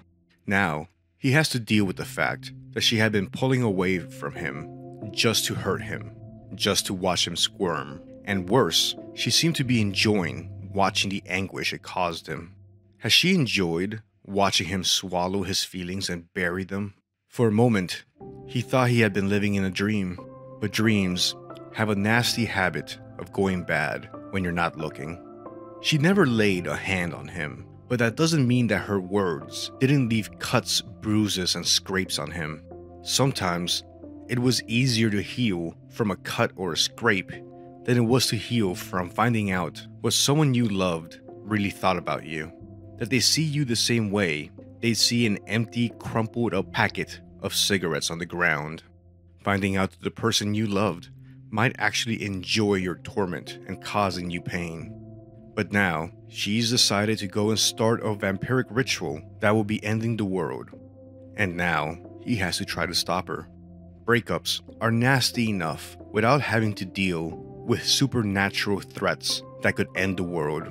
Now, he has to deal with the fact that she had been pulling away from him just to hurt him, just to watch him squirm. And worse, she seemed to be enjoying watching the anguish it caused him. Has she enjoyed watching him swallow his feelings and bury them? For a moment, he thought he had been living in a dream, but dreams have a nasty habit of going bad when you're not looking. She never laid a hand on him, but that doesn't mean that her words didn't leave cuts, bruises, and scrapes on him. Sometimes, it was easier to heal from a cut or a scrape than it was to heal from finding out what someone you loved really thought about you. That they see you the same way they'd see an empty, crumpled up packet of cigarettes on the ground. Finding out that the person you loved might actually enjoy your torment and causing you pain. But now, she's decided to go and start a vampiric ritual that will be ending the world. And now, he has to try to stop her. Breakups are nasty enough without having to deal with supernatural threats that could end the world.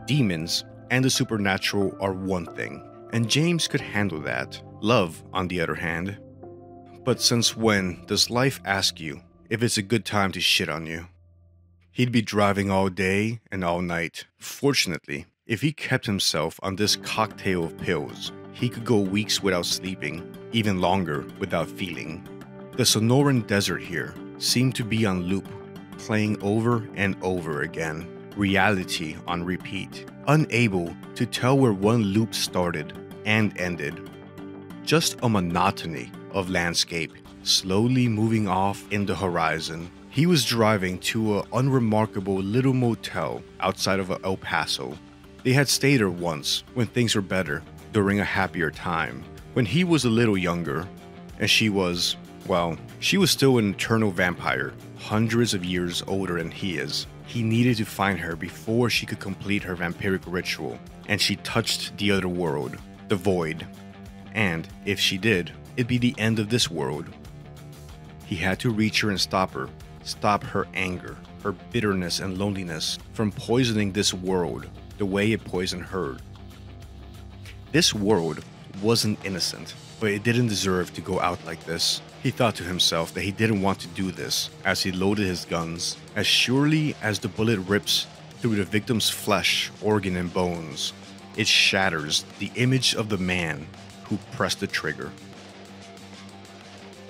Demons and the supernatural are one thing, and James could handle that. Love, on the other hand. But since when does life ask you if it's a good time to shit on you? He'd be driving all day and all night. Fortunately, if he kept himself on this cocktail of pills, he could go weeks without sleeping, even longer without feeling. The Sonoran Desert here seemed to be on loop, playing over and over again, reality on repeat, unable to tell where one loop started and ended. Just a monotony of landscape, slowly moving off in the horizon. He was driving to an unremarkable little motel outside of El Paso. They had stayed there once when things were better, during a happier time, when he was a little younger, and she was, well, she was still an eternal vampire, hundreds of years older than he is. He needed to find her before she could complete her vampiric ritual, and she touched the other world, the void. And if she did, it'd be the end of this world. He had to reach her and stop her anger, her bitterness and loneliness from poisoning this world the way it poisoned her. This world wasn't innocent. but it didn't deserve to go out like this. He thought to himself that he didn't want to do this as he loaded his guns. As surely as the bullet rips through the victim's flesh, organ, and bones, it shatters the image of the man who pressed the trigger.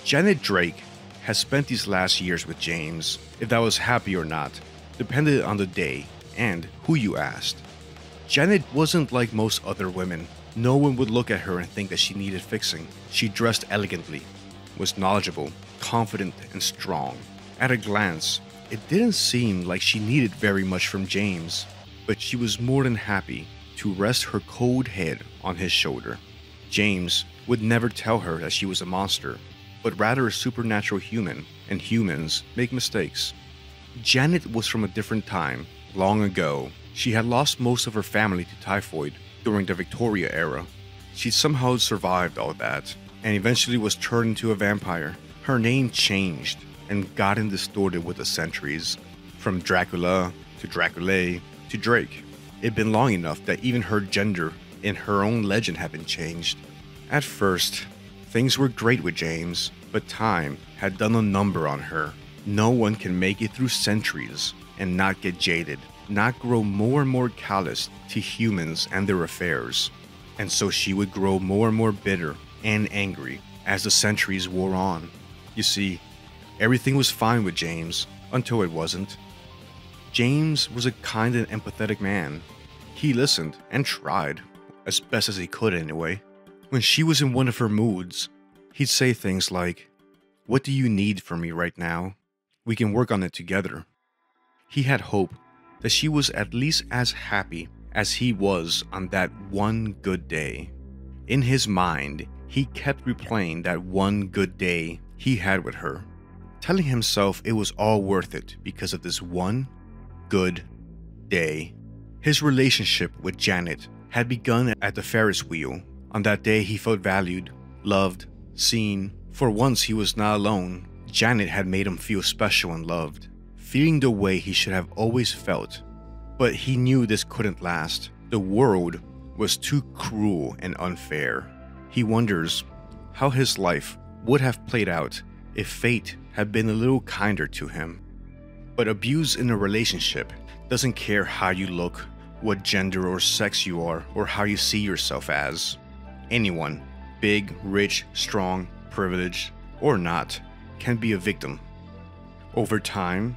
Janet Drake has spent these last years with James. If that was happy or not depended on the day and who you asked. Janet wasn't like most other women. No one would look at her and think that she needed fixing. She dressed elegantly, was knowledgeable, confident, and strong. At a glance, it didn't seem like she needed very much from James, but she was more than happy to rest her cold head on his shoulder. James would never tell her that she was a monster, but rather a supernatural human, and humans make mistakes. Janet was from a different time. Long ago, she had lost most of her family to typhoid during the Victoria era. She somehow survived all that, and eventually was turned into a vampire. Her name changed and gotten distorted with the centuries, from Dracula to Draculae to Drake. It'd been long enough that even her gender in her own legend had been changed. At first, things were great with James, but time had done a number on her. No one can make it through centuries and not get jaded, not grow more and more callous to humans and their affairs. And so she would grow more and more bitter and angry as the centuries wore on. You see, everything was fine with James until it wasn't. James was a kind and empathetic man. He listened and tried, as best as he could anyway. When she was in one of her moods, he'd say things like, "What do you need from me right now? We can work on it together." He had hope that she was at least as happy as he was on that one good day. In his mind, he kept replaying that one good day he had with her, telling himself it was all worth it because of this one good day. His relationship with Janet had begun at the Ferris wheel. On that day, he felt valued, loved, seen. For once, he was not alone. Janet had made him feel special and loved, feeling the way he should have always felt. But he knew this couldn't last. The world was too cruel and unfair. He wonders how his life would have played out if fate had been a little kinder to him. But abuse in a relationship doesn't care how you look, what gender or sex you are, or how you see yourself as. Anyone, big, rich, strong, privileged, or not, can be a victim. Over time,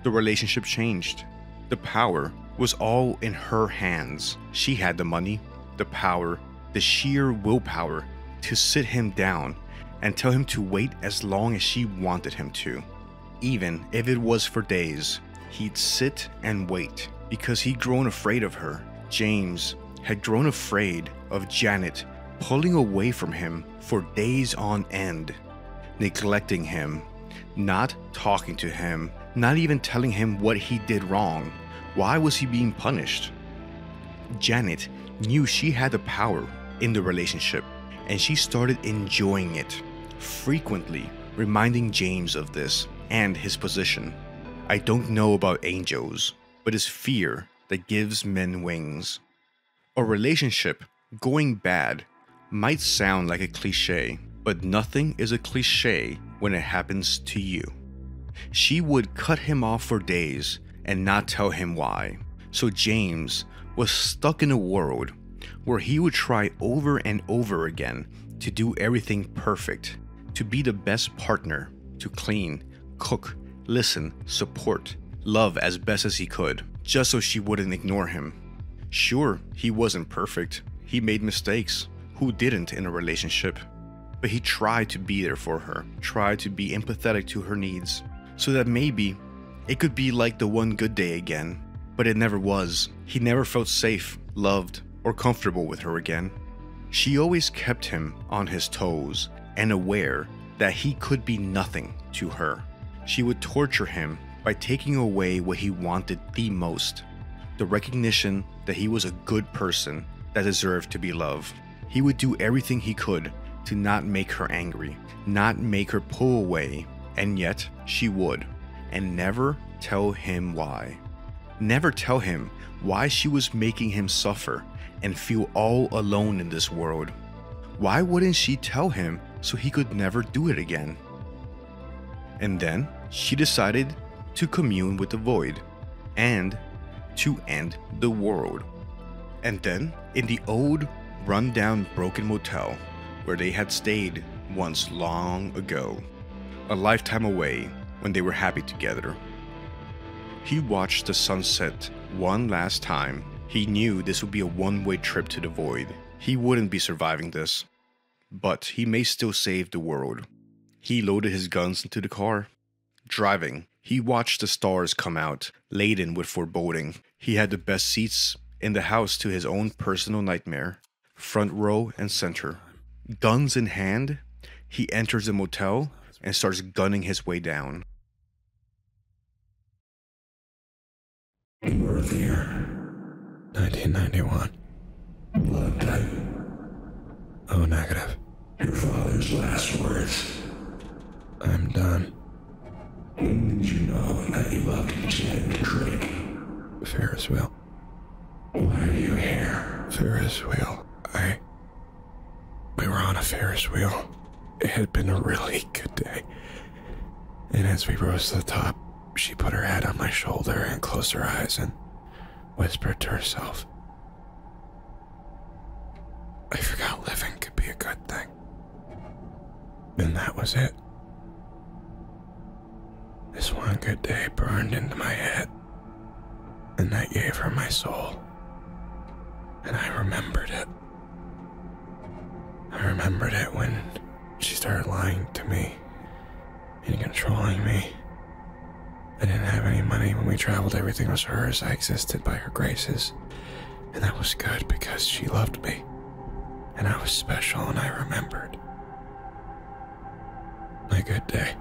the relationship changed. The power was all in her hands. She had the money, the power, the sheer willpower to sit him down and tell him to wait as long as she wanted him to. Even if it was for days, he'd sit and wait because he'd grown afraid of her. James had grown afraid of Janet pulling away from him for days on end, neglecting him, not talking to him, not even telling him what he did wrong. Why was he being punished? Janet knew she had the power in the relationship, and she started enjoying it, frequently reminding James of this and his position. I don't know about angels, but it's fear that gives men wings. A relationship going bad might sound like a cliche, but nothing is a cliche when it happens to you. She would cut him off for days and not tell him why. So James was stuck in a world where he would try over and over again to do everything perfect, to be the best partner, to clean, cook, listen, support, love as best as he could, just so she wouldn't ignore him. Sure, he wasn't perfect. He made mistakes. Who didn't in a relationship? But he tried to be there for her, tried to be empathetic to her needs, so that maybe it could be like the one good day again. But it never was. He never felt safe, loved, or comfortable with her again. She always kept him on his toes and aware that he could be nothing to her. She would torture him by taking away what he wanted the most, the recognition that he was a good person that deserved to be loved. He would do everything he could to not make her angry, not make her pull away, and yet she would, and never tell him why. Never tell him why she was making him suffer and feel all alone in this world. Why wouldn't she tell him so he could never do it again? And then she decided to commune with the void and to end the world. And then in the old, run-down, broken motel where they had stayed once long ago, a lifetime away when they were happy together, he watched the sunset one last time. He knew this would be a one-way trip to the void. He wouldn't be surviving this, but he may still save the world. He loaded his guns into the car. Driving, he watched the stars come out, laden with foreboding. He had the best seats in the house to his own personal nightmare. Front row and center. Guns in hand, he enters the motel and starts gunning his way down. Birth year, 1991. Blood type. O negative. Your father's last words. I'm done. When did you know that you loved each other to drink? Ferris wheel. Why are you here? Ferris wheel. We were on a Ferris wheel. It had been a really good day. And as we rose to the top, she put her head on my shoulder and closed her eyes and whispered to herself, I forgot living could be a good thing. And that was it. This one good day burned into my head, and I gave her my soul. And I remembered it. I remembered it when she started lying to me and controlling me. I didn't have any money when we traveled. Everything was hers. I existed by her graces. And that was good because she loved me. And I was special, and I remembered. My good day.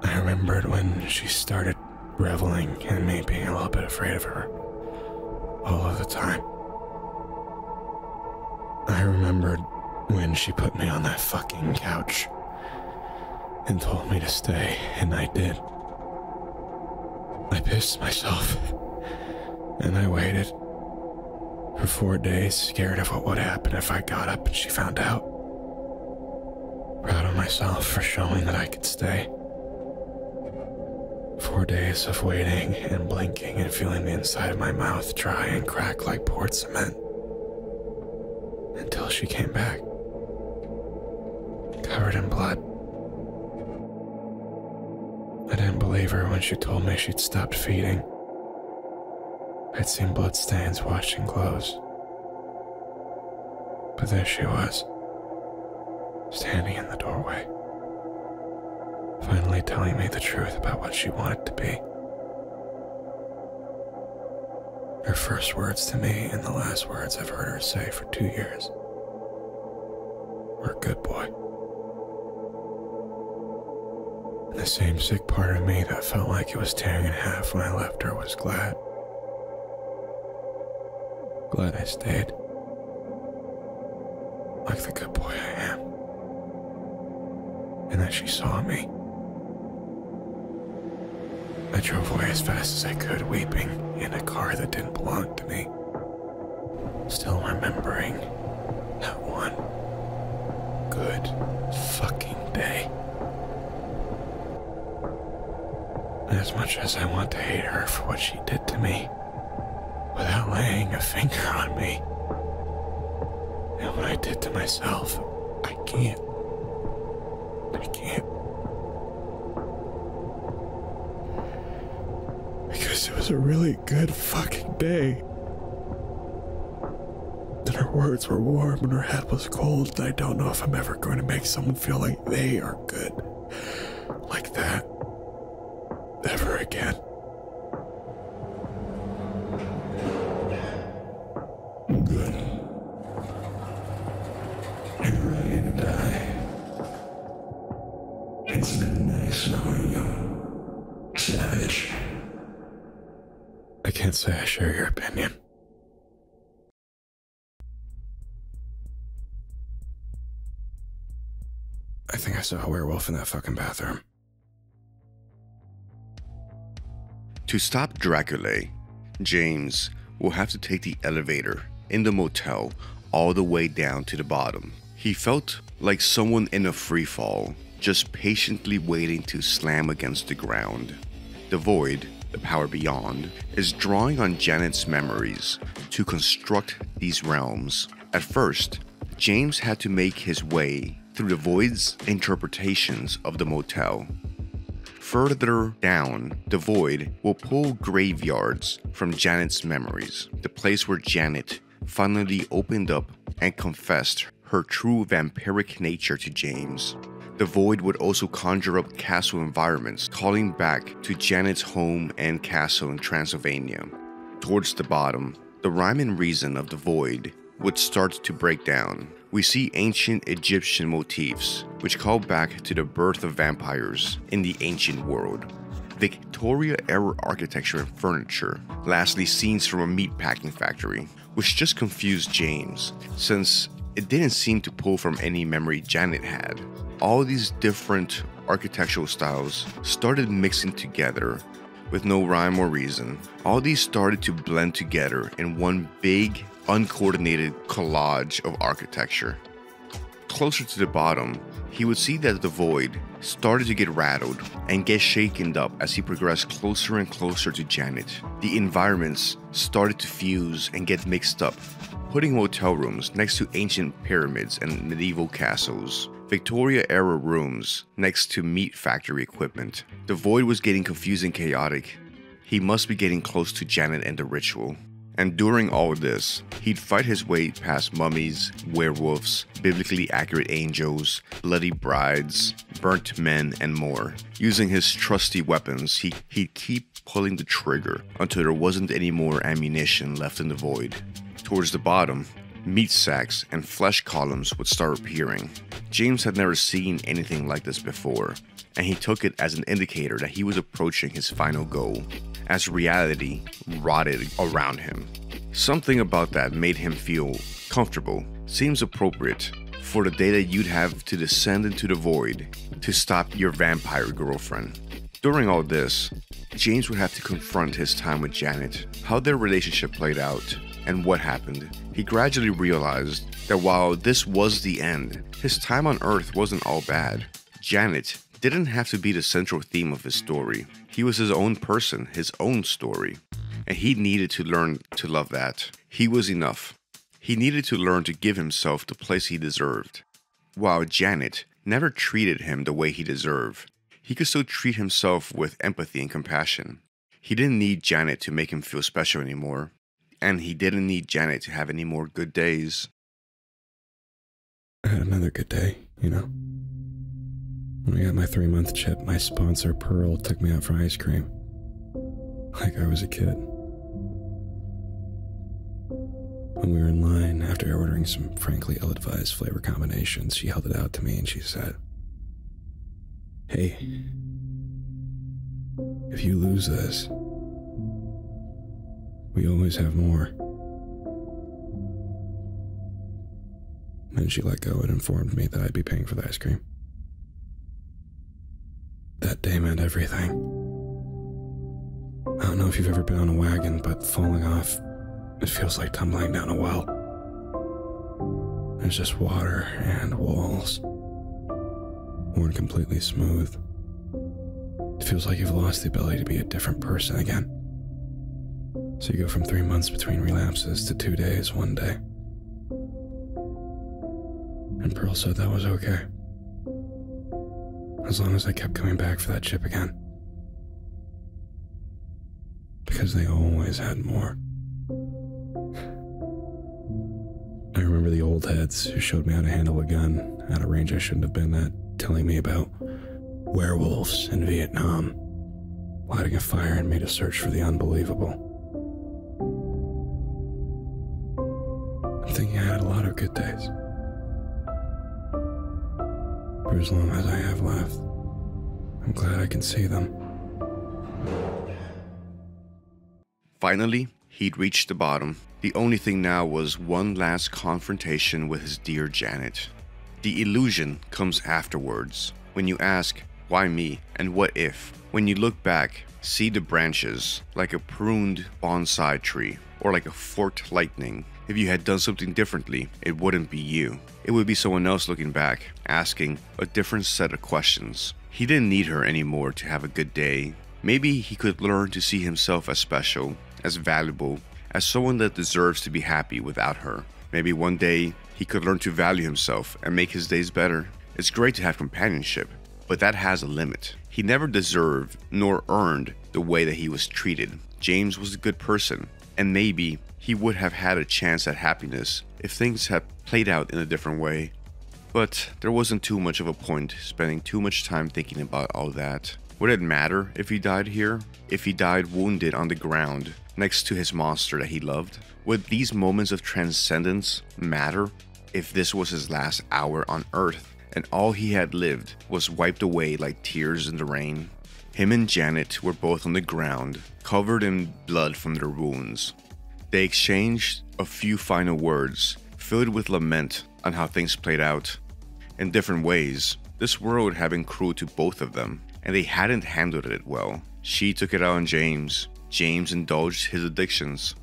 I remembered when she started reveling in me being a little bit afraid of her all of the time. I remembered when she put me on that fucking couch and told me to stay, and I did. I pissed myself, and I waited for 4 days, scared of what would happen if I got up and she found out. Proud of myself for showing that I could stay. 4 days of waiting and blinking and feeling the inside of my mouth dry and crack like poured cement. Until she came back, covered in blood. I didn't believe her when she told me she'd stopped feeding. I'd seen bloodstains washing clothes. But there she was, standing in the doorway, finally telling me the truth about what she wanted to be. Her first words to me and the last words I've heard her say for 2 years were, good boy. And the same sick part of me that felt like it was tearing in half when I left her was glad. Glad I stayed. Like the good boy I am. And that she saw me. I drove away as fast as I could, weeping in a car that didn't belong to me. Still remembering that one good fucking day. And as much as I want to hate her for what she did to me, without laying a finger on me, and what I did to myself, I can't. Because it was a really good fucking day. And her words were warm and her head was cold, and I don't know if I'm ever going to make someone feel like they are good like that ever again. Good. You're ready to die. It's been nice knowing you, Savage. I can't say I share your opinion. I think I saw a werewolf in that fucking bathroom. To stop Dracula, James will have to take the elevator in the motel all the way down to the bottom. He felt like someone in a free fall, just patiently waiting to slam against the ground. The void, the power beyond, is drawing on Janet's memories to construct these realms. At first, James had to make his way through the void's interpretations of the motel. Further down, the void will pull graveyards from Janet's memories, the place where Janet finally opened up and confessed her true vampiric nature to James. The void would also conjure up castle environments, calling back to Janet's home and castle in Transylvania. Towards the bottom, the rhyme and reason of the void would start to break down. We see ancient Egyptian motifs, which call back to the birth of vampires in the ancient world. Victoria-era architecture and furniture. Lastly, scenes from a meatpacking factory, which just confused James, since it didn't seem to pull from any memory Janet had. All these different architectural styles started mixing together with no rhyme or reason. All these started to blend together in one big, uncoordinated collage of architecture. Closer to the bottom, he would see that the void started to get rattled and get shaken up as he progressed closer and closer to Janet. The environments started to fuse and get mixed up, putting hotel rooms next to ancient pyramids and medieval castles, Victoria-era rooms next to meat factory equipment. The void was getting confused and chaotic. He must be getting close to Janet and the ritual. And during all this, he'd fight his way past mummies, werewolves, biblically accurate angels, bloody brides, burnt men, and more. Using his trusty weapons, he'd keep pulling the trigger until there wasn't any more ammunition left in the void. Towards the bottom, meat sacks and flesh columns would start appearing. James had never seen anything like this before, and he took it as an indicator that he was approaching his final goal, as reality rotted around him. Something about that made him feel comfortable. Seems appropriate for the day that you'd have to descend into the void to stop your vampire girlfriend. During all this, James would have to confront his time with Janet, how their relationship played out, and what happened. He gradually realized that while this was the end, his time on Earth wasn't all bad. Janet didn't have to be the central theme of his story. He was his own person, his own story. And he needed to learn to love that. He was enough. He needed to learn to give himself the place he deserved. While Janet never treated him the way he deserved, he could still treat himself with empathy and compassion. He didn't need Janet to make him feel special anymore. And he didn't need Janet to have any more good days. I had another good day, you know? When I got my 3-month chip, my sponsor, Pearl, took me out for ice cream. Like I was a kid. When we were in line, after ordering some frankly ill-advised flavor combinations, she held it out to me and she said, "Hey, if you lose this, we always have more." Then she let go and informed me that I'd be paying for the ice cream. That day meant everything. I don't know if you've ever been on a wagon, but falling off, it feels like tumbling down a well. There's just water and walls, worn completely smooth. It feels like you've lost the ability to be a different person again. So you go from 3 months between relapses to 2 days one day. And Pearl said that was okay. As long as I kept coming back for that chip again. Because they always had more. I remember the old heads who showed me how to handle a gun at a range I shouldn't have been at, telling me about werewolves in Vietnam, lighting a fire in me to search for the unbelievable. I'm thinking I had a lot of good days. For as long as I have left, I'm glad I can see them. Finally, he'd reached the bottom. The only thing now was one last confrontation with his dear Janet. The illusion comes afterwards, when you ask, why me, and what if? When you look back, see the branches, like a pruned bonsai tree. or like a forked lightning. If you had done something differently, it wouldn't be you. It would be someone else looking back, asking a different set of questions. He didn't need her anymore to have a good day. Maybe he could learn to see himself as special, as valuable, as someone that deserves to be happy without her. Maybe one day he could learn to value himself and make his days better. It's great to have companionship, but that has a limit. He never deserved nor earned the way that he was treated. James was a good person, and maybe he would have had a chance at happiness if things had played out in a different way. But there wasn't too much of a point spending too much time thinking about all that. Would it matter if he died here? If he died wounded on the ground next to his monster that he loved? Would these moments of transcendence matter if this was his last hour on Earth and all he had lived was wiped away like tears in the rain? Him and Janet were both on the ground, covered in blood from their wounds. They exchanged a few final words, filled with lament on how things played out. In different ways, this world had been cruel to both of them, and they hadn't handled it well. She took it out on James. James indulged his addictions.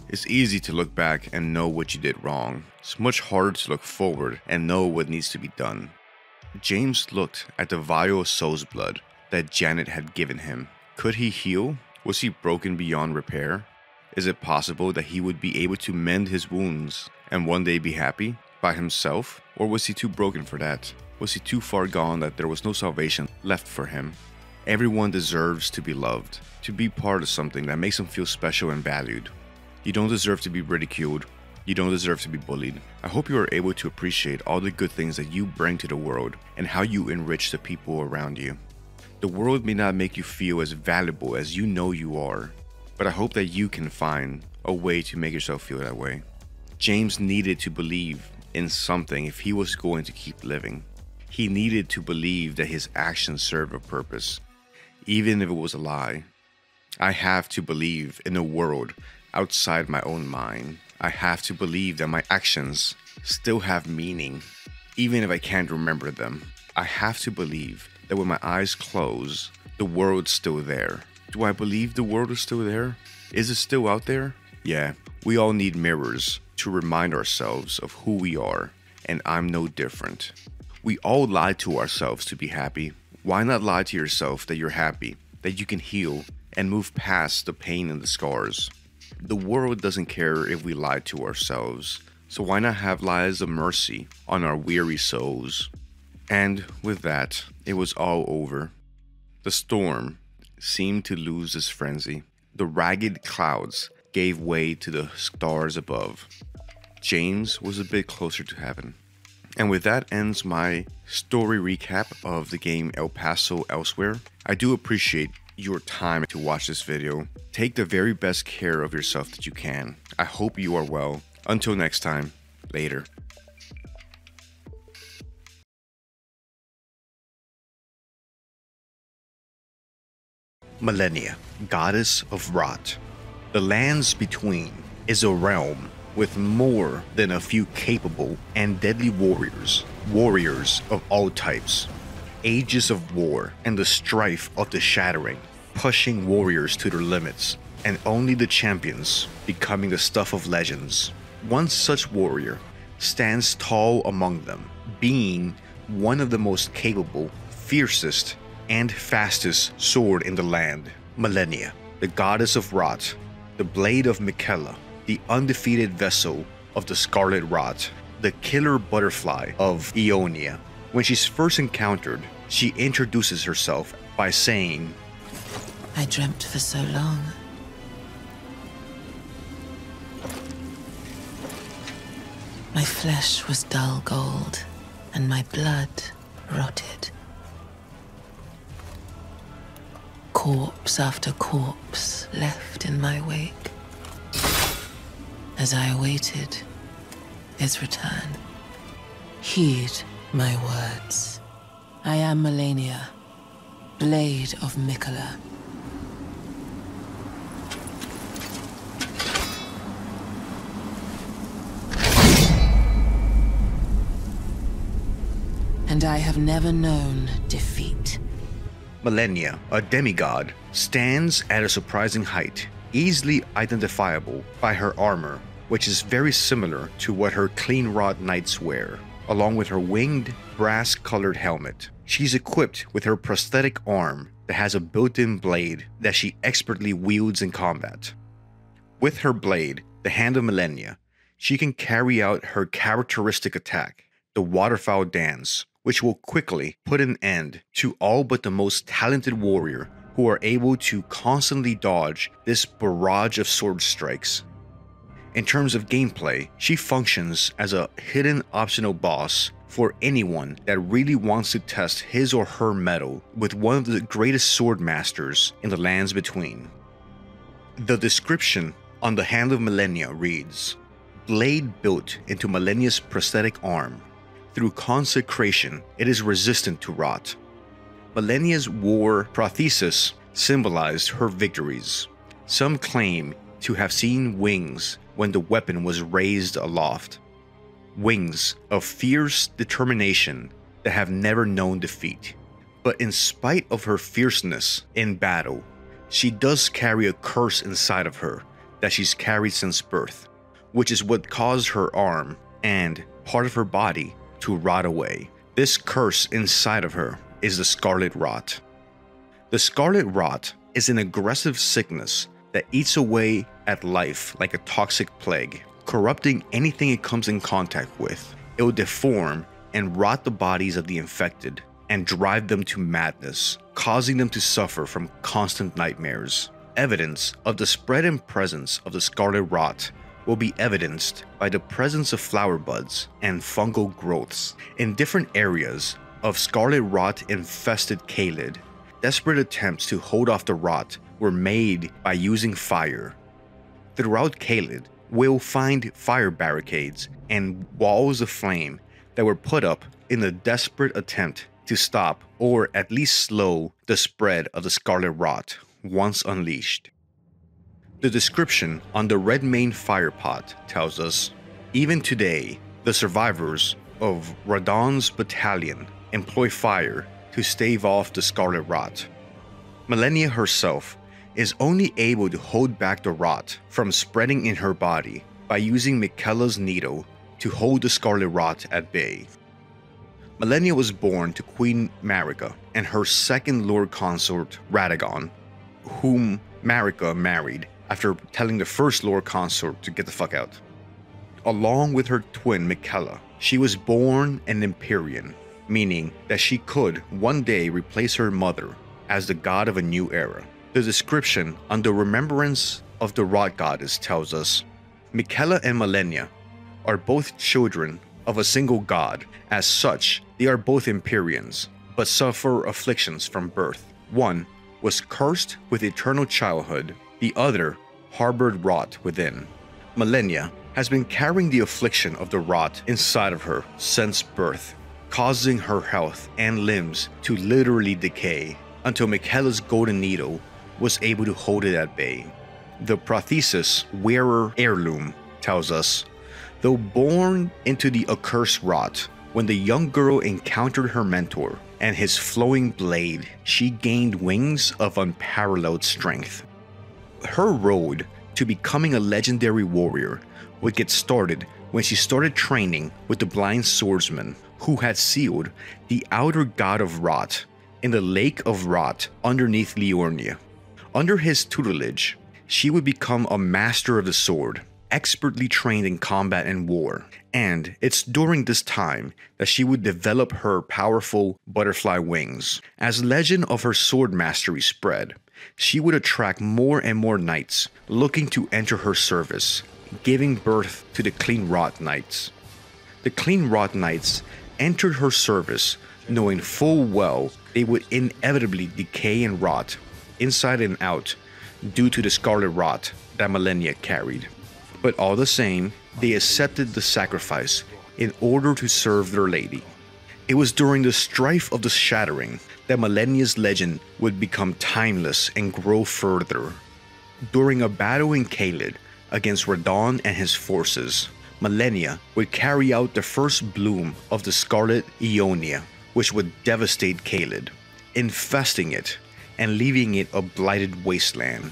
It's easy to look back and know what you did wrong. It's much harder to look forward and know what needs to be done. James looked at the vial of soul's blood that Janet had given him. Could he heal? Was he broken beyond repair? Is it possible that he would be able to mend his wounds and one day be happy by himself? Or was he too broken for that? Was he too far gone that there was no salvation left for him? Everyone deserves to be loved, to be part of something that makes them feel special and valued. You don't deserve to be ridiculed. You don't deserve to be bullied. I hope you are able to appreciate all the good things that you bring to the world and how you enrich the people around you. The world may not make you feel as valuable as you know you are, but I hope that you can find a way to make yourself feel that way. James needed to believe in something if he was going to keep living. He needed to believe that his actions served a purpose, even if it was a lie. I have to believe in a world outside my own mind. I have to believe that my actions still have meaning, even if I can't remember them. I have to believe that when my eyes close, the world's still there. Do I believe the world is still there? Is it still out there? Yeah, we all need mirrors to remind ourselves of who we are, and I'm no different. We all lie to ourselves to be happy. Why not lie to yourself that you're happy, that you can heal, and move past the pain and the scars? The world doesn't care if we lie to ourselves, so why not have lies of mercy on our weary souls? And with that, it was all over. The storm seemed to lose its frenzy. The ragged clouds gave way to the stars above. James was a bit closer to heaven. And with that ends my story recap of the game El Paso Elsewhere. I do appreciate your time to watch this video. Take the very best care of yourself that you can. I hope you are well. Until next time, later. Malenia, goddess of rot. The lands between is a realm with more than a few capable and deadly warriors. Warriors of all types. Ages of war and the strife of the shattering, pushing warriors to their limits, and only the champions becoming the stuff of legends. One such warrior stands tall among them, being one of the most capable, fiercest, and fastest sword in the land. Malenia, the goddess of rot, the blade of Miquella, the undefeated vessel of the Scarlet Rot, the killer butterfly of Ionia. When she's first encountered, she introduces herself by saying, I dreamt for so long. My flesh was dull gold, and my blood rotted. Corpse after corpse left in my wake, as I awaited his return. Heed my words. I am Malenia, Blade of Miquella. And I have never known defeat. Malenia, a demigod, stands at a surprising height. easily identifiable by her armor, which is very similar to what her Clean Rot Knights wear, along with her winged, brass-colored helmet. She's equipped with her prosthetic arm that has a built-in blade that she expertly wields in combat. With her blade, the Hand of Malenia, she can carry out her characteristic attack, the Waterfowl Dance, which will quickly put an end to all but the most talented warrior who are able to constantly dodge this barrage of sword strikes. In terms of gameplay, she functions as a hidden optional boss for anyone that really wants to test his or her mettle with one of the greatest sword masters in the lands between. The description on the Hand of Malenia reads, "Blade built into Malenia's prosthetic arm. Through consecration, it is resistant to rot." Malenia's war prothesis symbolized her victories. Some claim to have seen wings when the weapon was raised aloft. Wings of fierce determination that have never known defeat. But in spite of her fierceness in battle, she does carry a curse inside of her that she's carried since birth, which is what caused her arm and part of her body to rot away. This curse inside of her is the Scarlet Rot. The Scarlet Rot is an aggressive sickness that eats away at life like a toxic plague, corrupting anything it comes in contact with. It will deform and rot the bodies of the infected and drive them to madness, causing them to suffer from constant nightmares. Evidence of the spread and presence of the Scarlet Rot will be evidenced by the presence of flower buds and fungal growths in different areas of Scarlet Rot infested Caelid. Desperate attempts to hold off the rot were made by using fire. Throughout Caelid, we'll find fire barricades and walls of flame that were put up in a desperate attempt to stop or at least slow the spread of the Scarlet Rot once unleashed. The description on the red main fire pot tells us, even today, the survivors of Radon's battalion employ fire to stave off the Scarlet Rot. Malenia herself is only able to hold back the rot from spreading in her body by using Miquella's needle to hold the Scarlet Rot at bay. Malenia was born to Queen Marika and her second Lord Consort Radagon, whom Marika married after telling the first Lord Consort to get the fuck out. Along with her twin Miquella, she was born an Empyrean, meaning that she could one day replace her mother as the god of a new era. The description on the Remembrance of the Rot Goddess tells us, Miquella and Malenia are both children of a single god. As such, they are both Empyreans, but suffer afflictions from birth. One was cursed with eternal childhood, the other harbored rot within. Malenia has been carrying the affliction of the rot inside of her since birth, causing her health and limbs to literally decay until Miquella's golden needle was able to hold it at bay. The prothesis wearer heirloom tells us, though born into the accursed rot, when the young girl encountered her mentor and his flowing blade, she gained wings of unparalleled strength. Her road to becoming a legendary warrior would get started when she started training with the blind swordsman who had sealed the outer god of rot in the lake of rot underneath Liurnia. Under his tutelage, she would become a master of the sword, expertly trained in combat and war, and it's during this time that she would develop her powerful butterfly wings. As legend of her sword mastery spread, she would attract more and more knights looking to enter her service, giving birth to the Clean Rot Knights. The Clean Rot Knights entered her service knowing full well they would inevitably decay and rot, inside and out, due to the Scarlet Rot that Malenia carried. But all the same, they accepted the sacrifice in order to serve their lady. It was during the strife of the Shattering that Malenia's legend would become timeless and grow further. During a battle in Caelid against Radon and his forces, Malenia would carry out the first bloom of the Scarlet Ionia, which would devastate Caelid, infesting it and leaving it a blighted wasteland.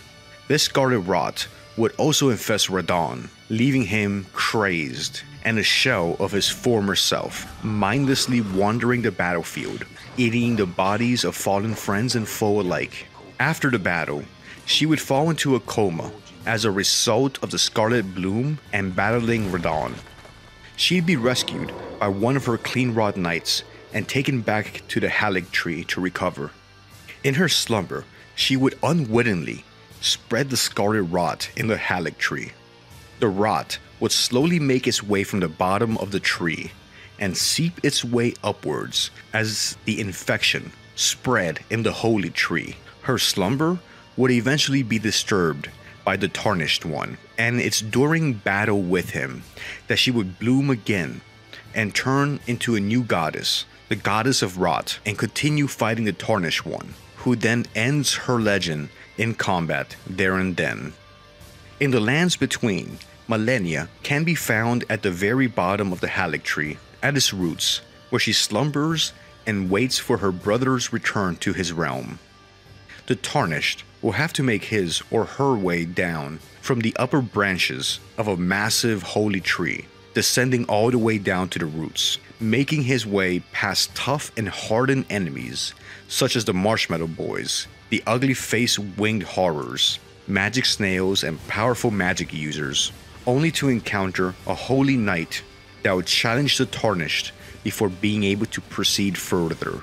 This scarlet rot would also infest Radon, leaving him crazed and a shell of his former self, mindlessly wandering the battlefield, eating the bodies of fallen friends and foe alike. After the battle, she would fall into a coma as a result of the Scarlet Bloom and battling Radon. She'd be rescued by one of her Clean Rot Knights and taken back to the Halic Tree to recover. In her slumber, she would unwittingly spread the Scarlet Rot in the Halic Tree. The rot would slowly make its way from the bottom of the tree and seep its way upwards as the infection spread in the Holy Tree. Her slumber would eventually be disturbed by the Tarnished One, and it's during battle with him that she would bloom again and turn into a new goddess, the Goddess of Rot, and continue fighting the Tarnished One, who then ends her legend in combat there and then. In the lands between, Malenia can be found at the very bottom of the Halic Tree, at its roots, where she slumbers and waits for her brother's return to his realm. The Tarnished will have to make his or her way down from the upper branches of a massive holy tree, descending all the way down to the roots, making his way past tough and hardened enemies such as the Marshmallow Boys, the ugly-faced winged horrors, magic snails, and powerful magic users, only to encounter a holy knight that would challenge the Tarnished before being able to proceed further.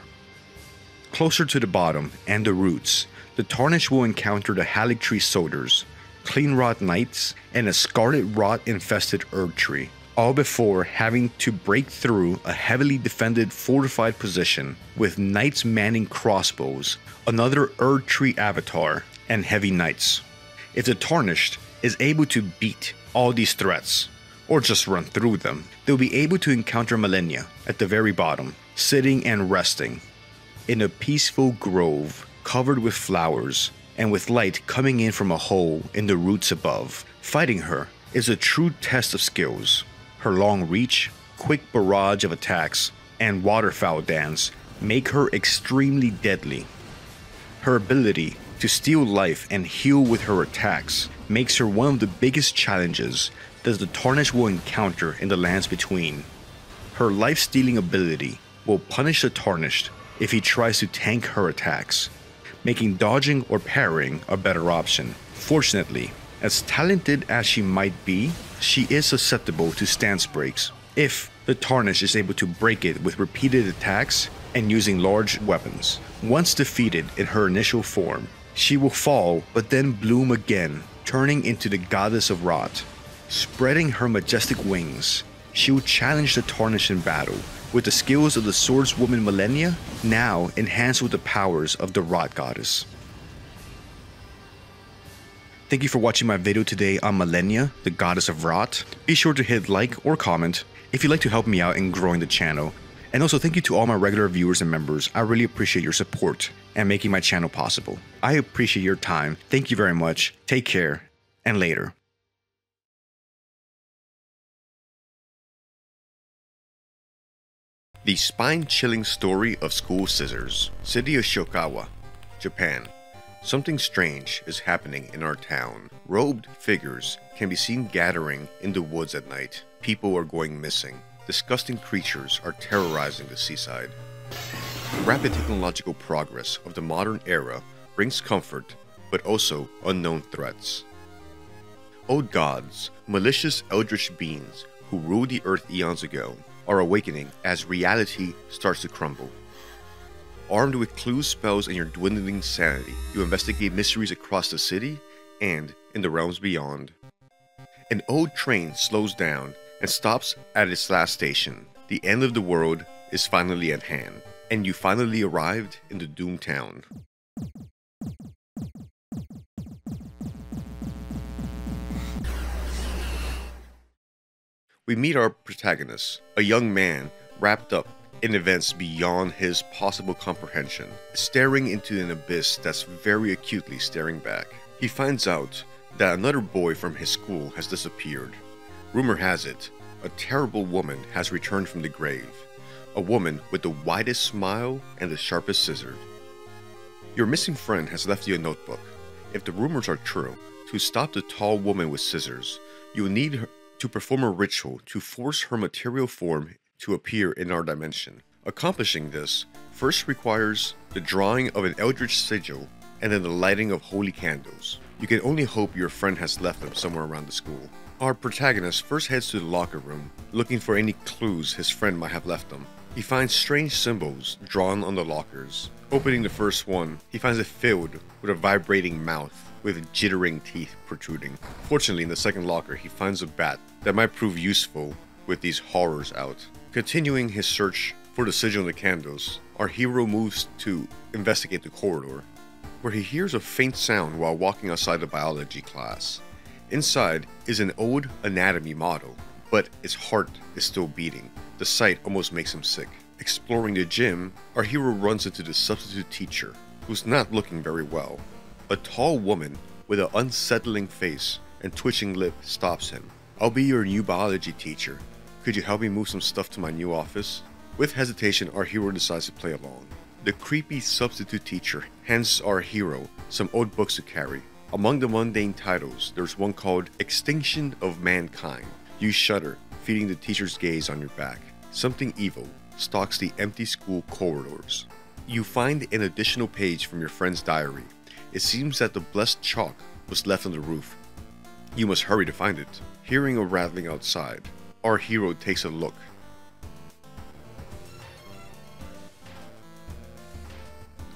Closer to the bottom and the roots, the Tarnished will encounter the Halic Tree Soldiers, Clean Rot Knights, and a Scarlet Rot-infested Erd Tree, all before having to break through a heavily defended fortified position with Knights manning crossbows, another Erd Tree avatar, and heavy knights. If the Tarnished is able to beat all these threats, or just run through them, they'll be able to encounter Malenia at the very bottom, sitting and resting in a peaceful grove covered with flowers and with light coming in from a hole in the roots above. Fighting her is a true test of skills. Her long reach, quick barrage of attacks, and waterfowl dance make her extremely deadly. Her ability to steal life and heal with her attacks makes her one of the biggest challenges that the Tarnished will encounter in the lands between. Her life-stealing ability will punish the Tarnished if he tries to tank her attacks, making dodging or parrying a better option. Fortunately, as talented as she might be, she is susceptible to stance breaks if the Tarnished is able to break it with repeated attacks and using large weapons. Once defeated in her initial form, she will fall but then bloom again, turning into the Goddess of Rot. Spreading her majestic wings, she will challenge the Tarnished in battle with the skills of the swordswoman Malenia, now enhanced with the powers of the Rot Goddess. Thank you for watching my video today on Malenia, the Goddess of Rot. Be sure to hit like or comment if you'd like to help me out in growing the channel. And also thank you to all my regular viewers and members. I really appreciate your support and making my channel possible. I appreciate your time. Thank you very much. Take care, and later. The spine-chilling story of school scissors. City of Shokawa, Japan. Something strange is happening in our town. Robed figures can be seen gathering in the woods at night. People are going missing. Disgusting creatures are terrorizing the seaside. The rapid technological progress of the modern era brings comfort, but also unknown threats. Old gods, malicious eldritch beings who ruled the earth eons ago, are awakening as reality starts to crumble. Armed with clues, spells, and your dwindling sanity, you investigate mysteries across the city and in the realms beyond. An old train slows down and stops at its last station. The end of the world is finally at hand, and you finally arrived in the doomed town. We meet our protagonist, a young man wrapped up in events beyond his possible comprehension, staring into an abyss that's very acutely staring back. He finds out that another boy from his school has disappeared. Rumor has it, a terrible woman has returned from the grave, a woman with the widest smile and the sharpest scissors. Your missing friend has left you a notebook. If the rumors are true, to stop the tall woman with scissors, you will need her to perform a ritual to force her material form to appear in our dimension. Accomplishing this first requires the drawing of an eldritch sigil and then the lighting of holy candles. You can only hope your friend has left them somewhere around the school. Our protagonist first heads to the locker room, looking for any clues his friend might have left them. He finds strange symbols drawn on the lockers. Opening the first one, he finds it filled with a vibrating mouth with jittering teeth protruding. Fortunately, in the second locker, he finds a bat that might prove useful with these horrors out. Continuing his search for the sigil and the candles, our hero moves to investigate the corridor, where he hears a faint sound while walking outside the biology class. Inside is an old anatomy model, but its heart is still beating. The sight almost makes him sick. Exploring the gym, our hero runs into the substitute teacher, who's not looking very well. A tall woman with an unsettling face and twitching lip stops him. "I'll be your new biology teacher. Could you help me move some stuff to my new office?" With hesitation, our hero decides to play along. The creepy substitute teacher hands our hero some old books to carry. Among the mundane titles, there's one called Extinction of Mankind. You shudder, feeling the teacher's gaze on your back. Something evil stalks the empty school corridors. You find an additional page from your friend's diary. It seems that the blessed chalk was left on the roof. You must hurry to find it. Hearing a rattling outside, our hero takes a look.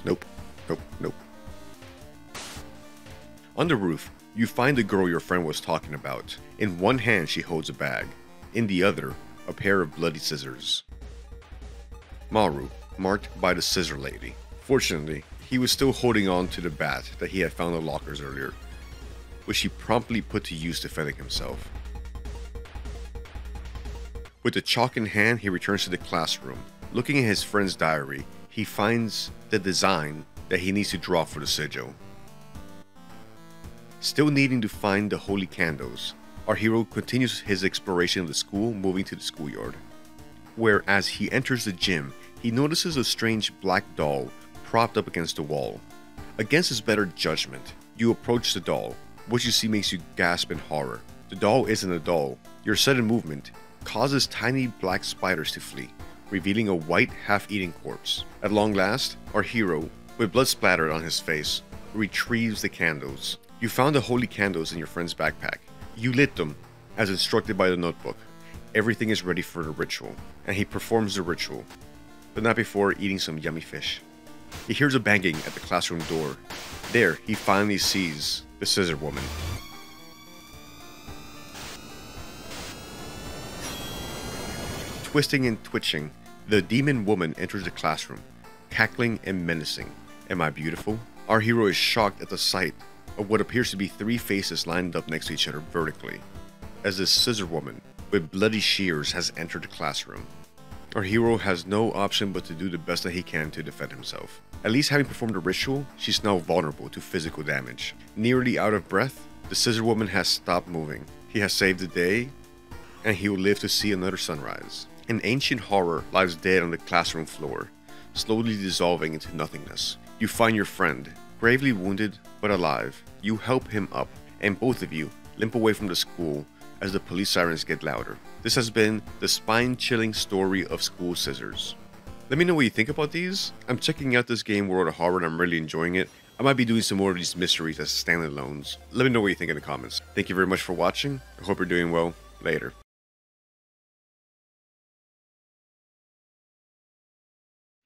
Nope. On the roof, you find the girl your friend was talking about. In one hand, she holds a bag. In the other, a pair of bloody scissors. Maru, marked by the scissor lady. Fortunately, he was still holding on to the bat that he had found in the lockers earlier, which he promptly put to use defending himself. With the chalk in hand, he returns to the classroom. Looking at his friend's diary, he finds the design that he needs to draw for the sigil. Still needing to find the holy candles, our hero continues his exploration of the school, moving to the schoolyard, where as he enters the gym, he notices a strange black doll propped up against the wall. Against his better judgment, you approach the doll, which you see makes you gasp in horror. The doll isn't a doll. Your sudden movement causes tiny black spiders to flee, revealing a white, half-eaten corpse. At long last, our hero, with blood splattered on his face, retrieves the candles. You found the holy candles in your friend's backpack. You lit them, as instructed by the notebook. Everything is ready for the ritual, and he performs the ritual, but not before eating some yummy fish. He hears a banging at the classroom door. There, he finally sees the scissor woman. Twisting and twitching, the demon woman enters the classroom, cackling and menacing. Am I beautiful? Our hero is shocked at the sight of what appears to be three faces lined up next to each other vertically, as this scissor woman with bloody shears has entered the classroom. Our hero has no option but to do the best that he can to defend himself. At least having performed the ritual, she's now vulnerable to physical damage. Nearly out of breath, the scissor woman has stopped moving. He has saved the day, and he will live to see another sunrise. An ancient horror lies dead on the classroom floor, slowly dissolving into nothingness. You find your friend, gravely wounded but alive. You help him up, and both of you limp away from the school as the police sirens get louder. This has been the spine-chilling story of School Scissors. Let me know what you think about these. I'm checking out this game World of Horror and I'm really enjoying it. I might be doing some more of these mysteries as standalones. Let me know what you think in the comments. Thank you very much for watching. I hope you're doing well. Later.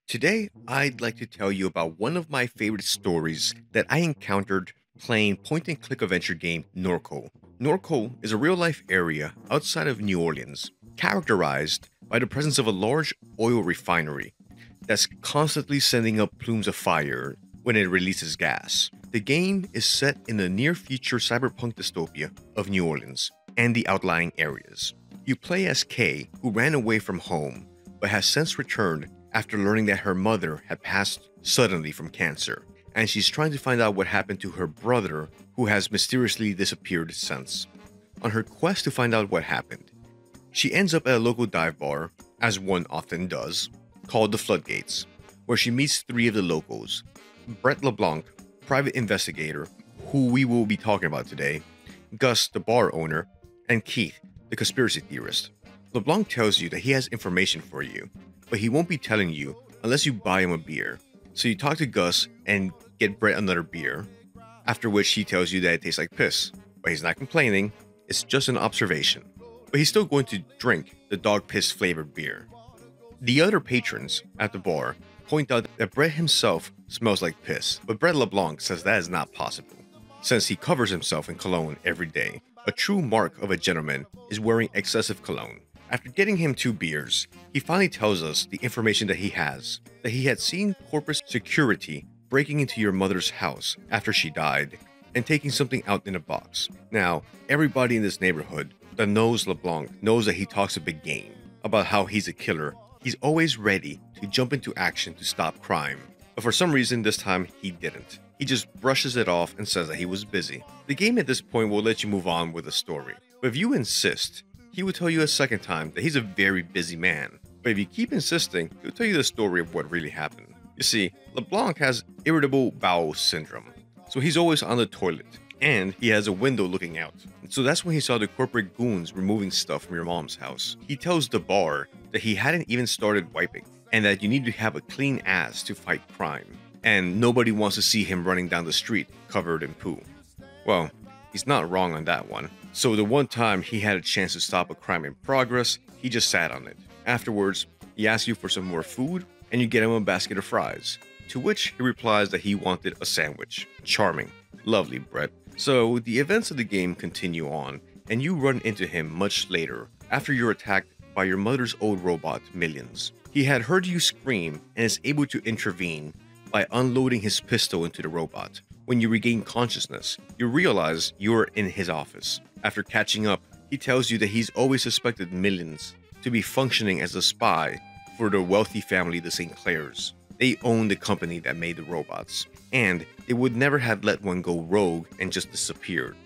Today, I'd like to tell you about one of my favorite stories that I encountered playing point-and-click adventure game Norco. Norco is a real-life area outside of New Orleans, characterized by the presence of a large oil refinery that's constantly sending up plumes of fire when it releases gas. The game is set in the near-future cyberpunk dystopia of New Orleans and the outlying areas. You play as Kay, who ran away from home, but has since returned after learning that her mother had passed suddenly from cancer, and she's trying to find out what happened to her brother, who has mysteriously disappeared since. On her quest to find out what happened, she ends up at a local dive bar, as one often does, called the Floodgates, where she meets three of the locals: Brett LeBlanc, private investigator, who we will be talking about today, Gus, the bar owner, and Keith, the conspiracy theorist. LeBlanc tells you that he has information for you, but he won't be telling you unless you buy him a beer. So you talk to Gus and get Brett another beer, after which he tells you that it tastes like piss. But he's not complaining, it's just an observation. But he's still going to drink the dog piss flavored beer. The other patrons at the bar point out that Brett himself smells like piss, but Brett LeBlanc says that is not possible, since he covers himself in cologne every day. A true mark of a gentleman is wearing excessive cologne. After getting him 2 beers, he finally tells us the information that he has, that he had seen corporate security breaking into your mother's house after she died and taking something out in a box. Now, everybody in this neighborhood that knows LeBlanc knows that he talks a big game about how he's a killer. He's always ready to jump into action to stop crime. But for some reason this time he didn't. He just brushes it off and says that he was busy. The game at this point will let you move on with the story. But if you insist, he will tell you a second time that he's a very busy man. But if you keep insisting, he'll tell you the story of what really happened. You see, LeBlanc has irritable bowel syndrome, so he's always on the toilet, and he has a window looking out. So that's when he saw the corporate goons removing stuff from your mom's house. He tells the bar that he hadn't even started wiping, and that you need to have a clean ass to fight crime, and nobody wants to see him running down the street covered in poo. Well, he's not wrong on that one. So the one time he had a chance to stop a crime in progress, he just sat on it. Afterwards, he asks you for some more food, and you get him a basket of fries, to which he replies that he wanted a sandwich. Charming. Lovely, Brett. So the events of the game continue on, and you run into him much later, after you're attacked by your mother's old robot, Millions. He had heard you scream and is able to intervene by unloading his pistol into the robot. When you regain consciousness, you realize you're in his office. After catching up, he tells you that he's always suspected Millions to be functioning as a spy for the wealthy family, the St. Clairs. They own the company that made the robots, and they would never have let one go rogue and just disappeared.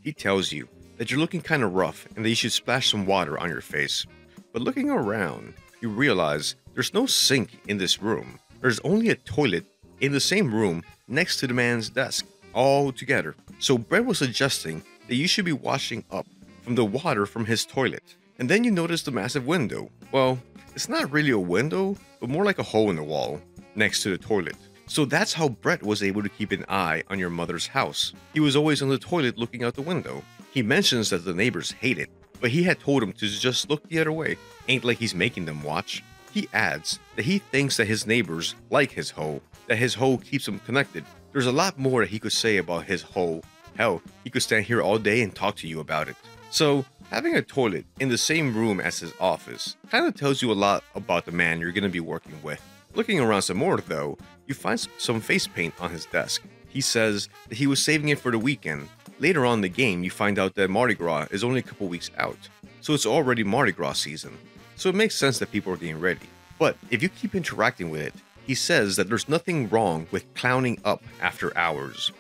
He tells you that you're looking kind of rough and that you should splash some water on your face. But looking around, you realize there's no sink in this room. There's only a toilet in the same room next to the man's desk, all together. So Brett was suggesting that you should be washing up from the water from his toilet. And then you notice the massive window. Well, it's not really a window, but more like a hole in the wall next to the toilet. So that's how Brett was able to keep an eye on your mother's house. He was always on the toilet looking out the window. He mentions that the neighbors hate it, but he had told him to just look the other way. Ain't like he's making them watch. He adds that he thinks that his neighbors like his hoe, that his hoe keeps them connected. There's a lot more that he could say about his hoe. Hell, he could stand here all day and talk to you about it. So, having a toilet in the same room as his office kind of tells you a lot about the man you're going to be working with. Looking around some more though, you find some face paint on his desk. He says that he was saving it for the weekend. Later on in the game, you find out that Mardi Gras is only a couple weeks out, so it's already Mardi Gras season. So it makes sense that people are getting ready. But if you keep interacting with it, he says that there's nothing wrong with clowning up after hours.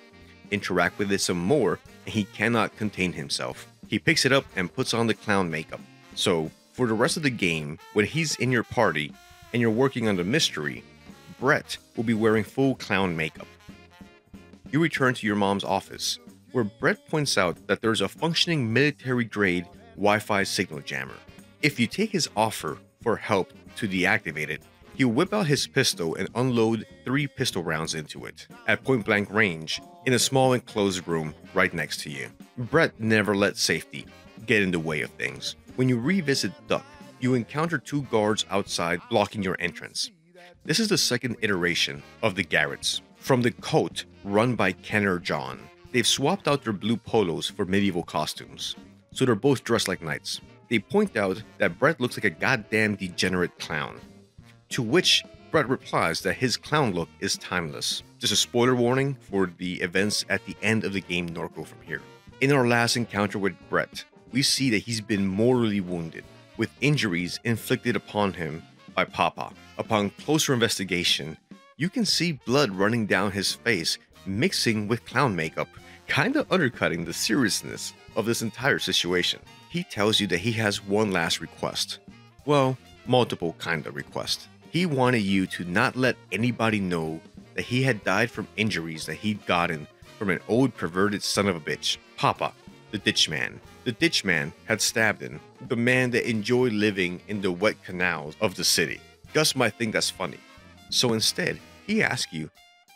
Interact with it some more, and he cannot contain himself. He picks it up and puts on the clown makeup. So, for the rest of the game, when he's in your party and you're working on the mystery, Brett will be wearing full clown makeup. You return to your mom's office, where Brett points out that there's a functioning military-grade Wi-Fi signal jammer. If you take his offer for help to deactivate it, he'll whip out his pistol and unload 3 pistol rounds into it, at point-blank range, in a small enclosed room right next to you. Brett never let safety get in the way of things. When you revisit Duck, you encounter 2 guards outside blocking your entrance. This is the second iteration of the Garretts, from the cult run by Kenner John. They've swapped out their blue polos for medieval costumes, so they're both dressed like knights. They point out that Brett looks like a goddamn degenerate clown, to which Brett replies that his clown look is timeless. Just a spoiler warning for the events at the end of the game Norco from here. In our last encounter with Brett, we see that he's been mortally wounded, with injuries inflicted upon him by Papa. Upon closer investigation, you can see blood running down his face mixing with clown makeup, kinda undercutting the seriousness of this entire situation. He tells you that he has one last request. Well, multiple kinda request. He wanted you to not let anybody know that he had died from injuries that he'd gotten from an old perverted son of a bitch, Papa, the ditch man. The ditch man had stabbed him, the man that enjoyed living in the wet canals of the city. Gus might think that's funny. So instead, he asks you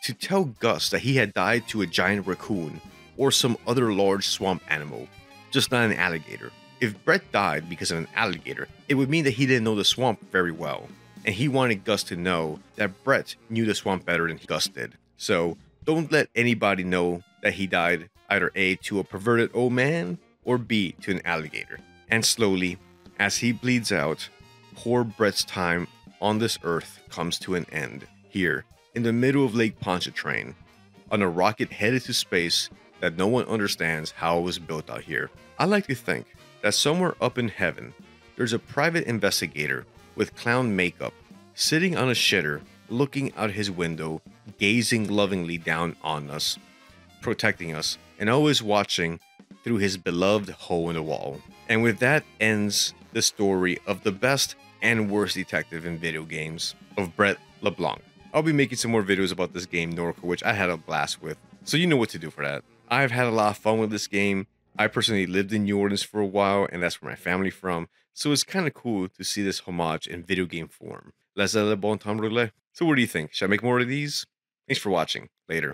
to tell Gus that he had died to a giant raccoon or some other large swamp animal, just not an alligator. If Brett died because of an alligator, it would mean that he didn't know the swamp very well, and he wanted Gus to know that Brett knew the swamp better than Gus did. So don't let anybody know that he died either A, to a perverted old man, or B, to an alligator. And slowly, as he bleeds out, poor Brett's time on this earth comes to an end, here, in the middle of Lake Pontchartrain, on a rocket headed to space that no one understands how it was built out here. I like to think that somewhere up in heaven, there's a private investigator with clown makeup, sitting on a shitter, looking out his window, gazing lovingly down on us, protecting us, and always watching through his beloved hole in the wall. And with that ends the story of the best and worst detective in video games, of Brett LeBlanc. I'll be making some more videos about this game, Norco, which I had a blast with, so you know what to do for that. I've had a lot of fun with this game. I personally lived in New Orleans for a while, and that's where my family's from, so it's kind of cool to see this homage in video game form. Let's le bon temps roulé. So what do you think? Should I make more of these? Thanks for watching. Later.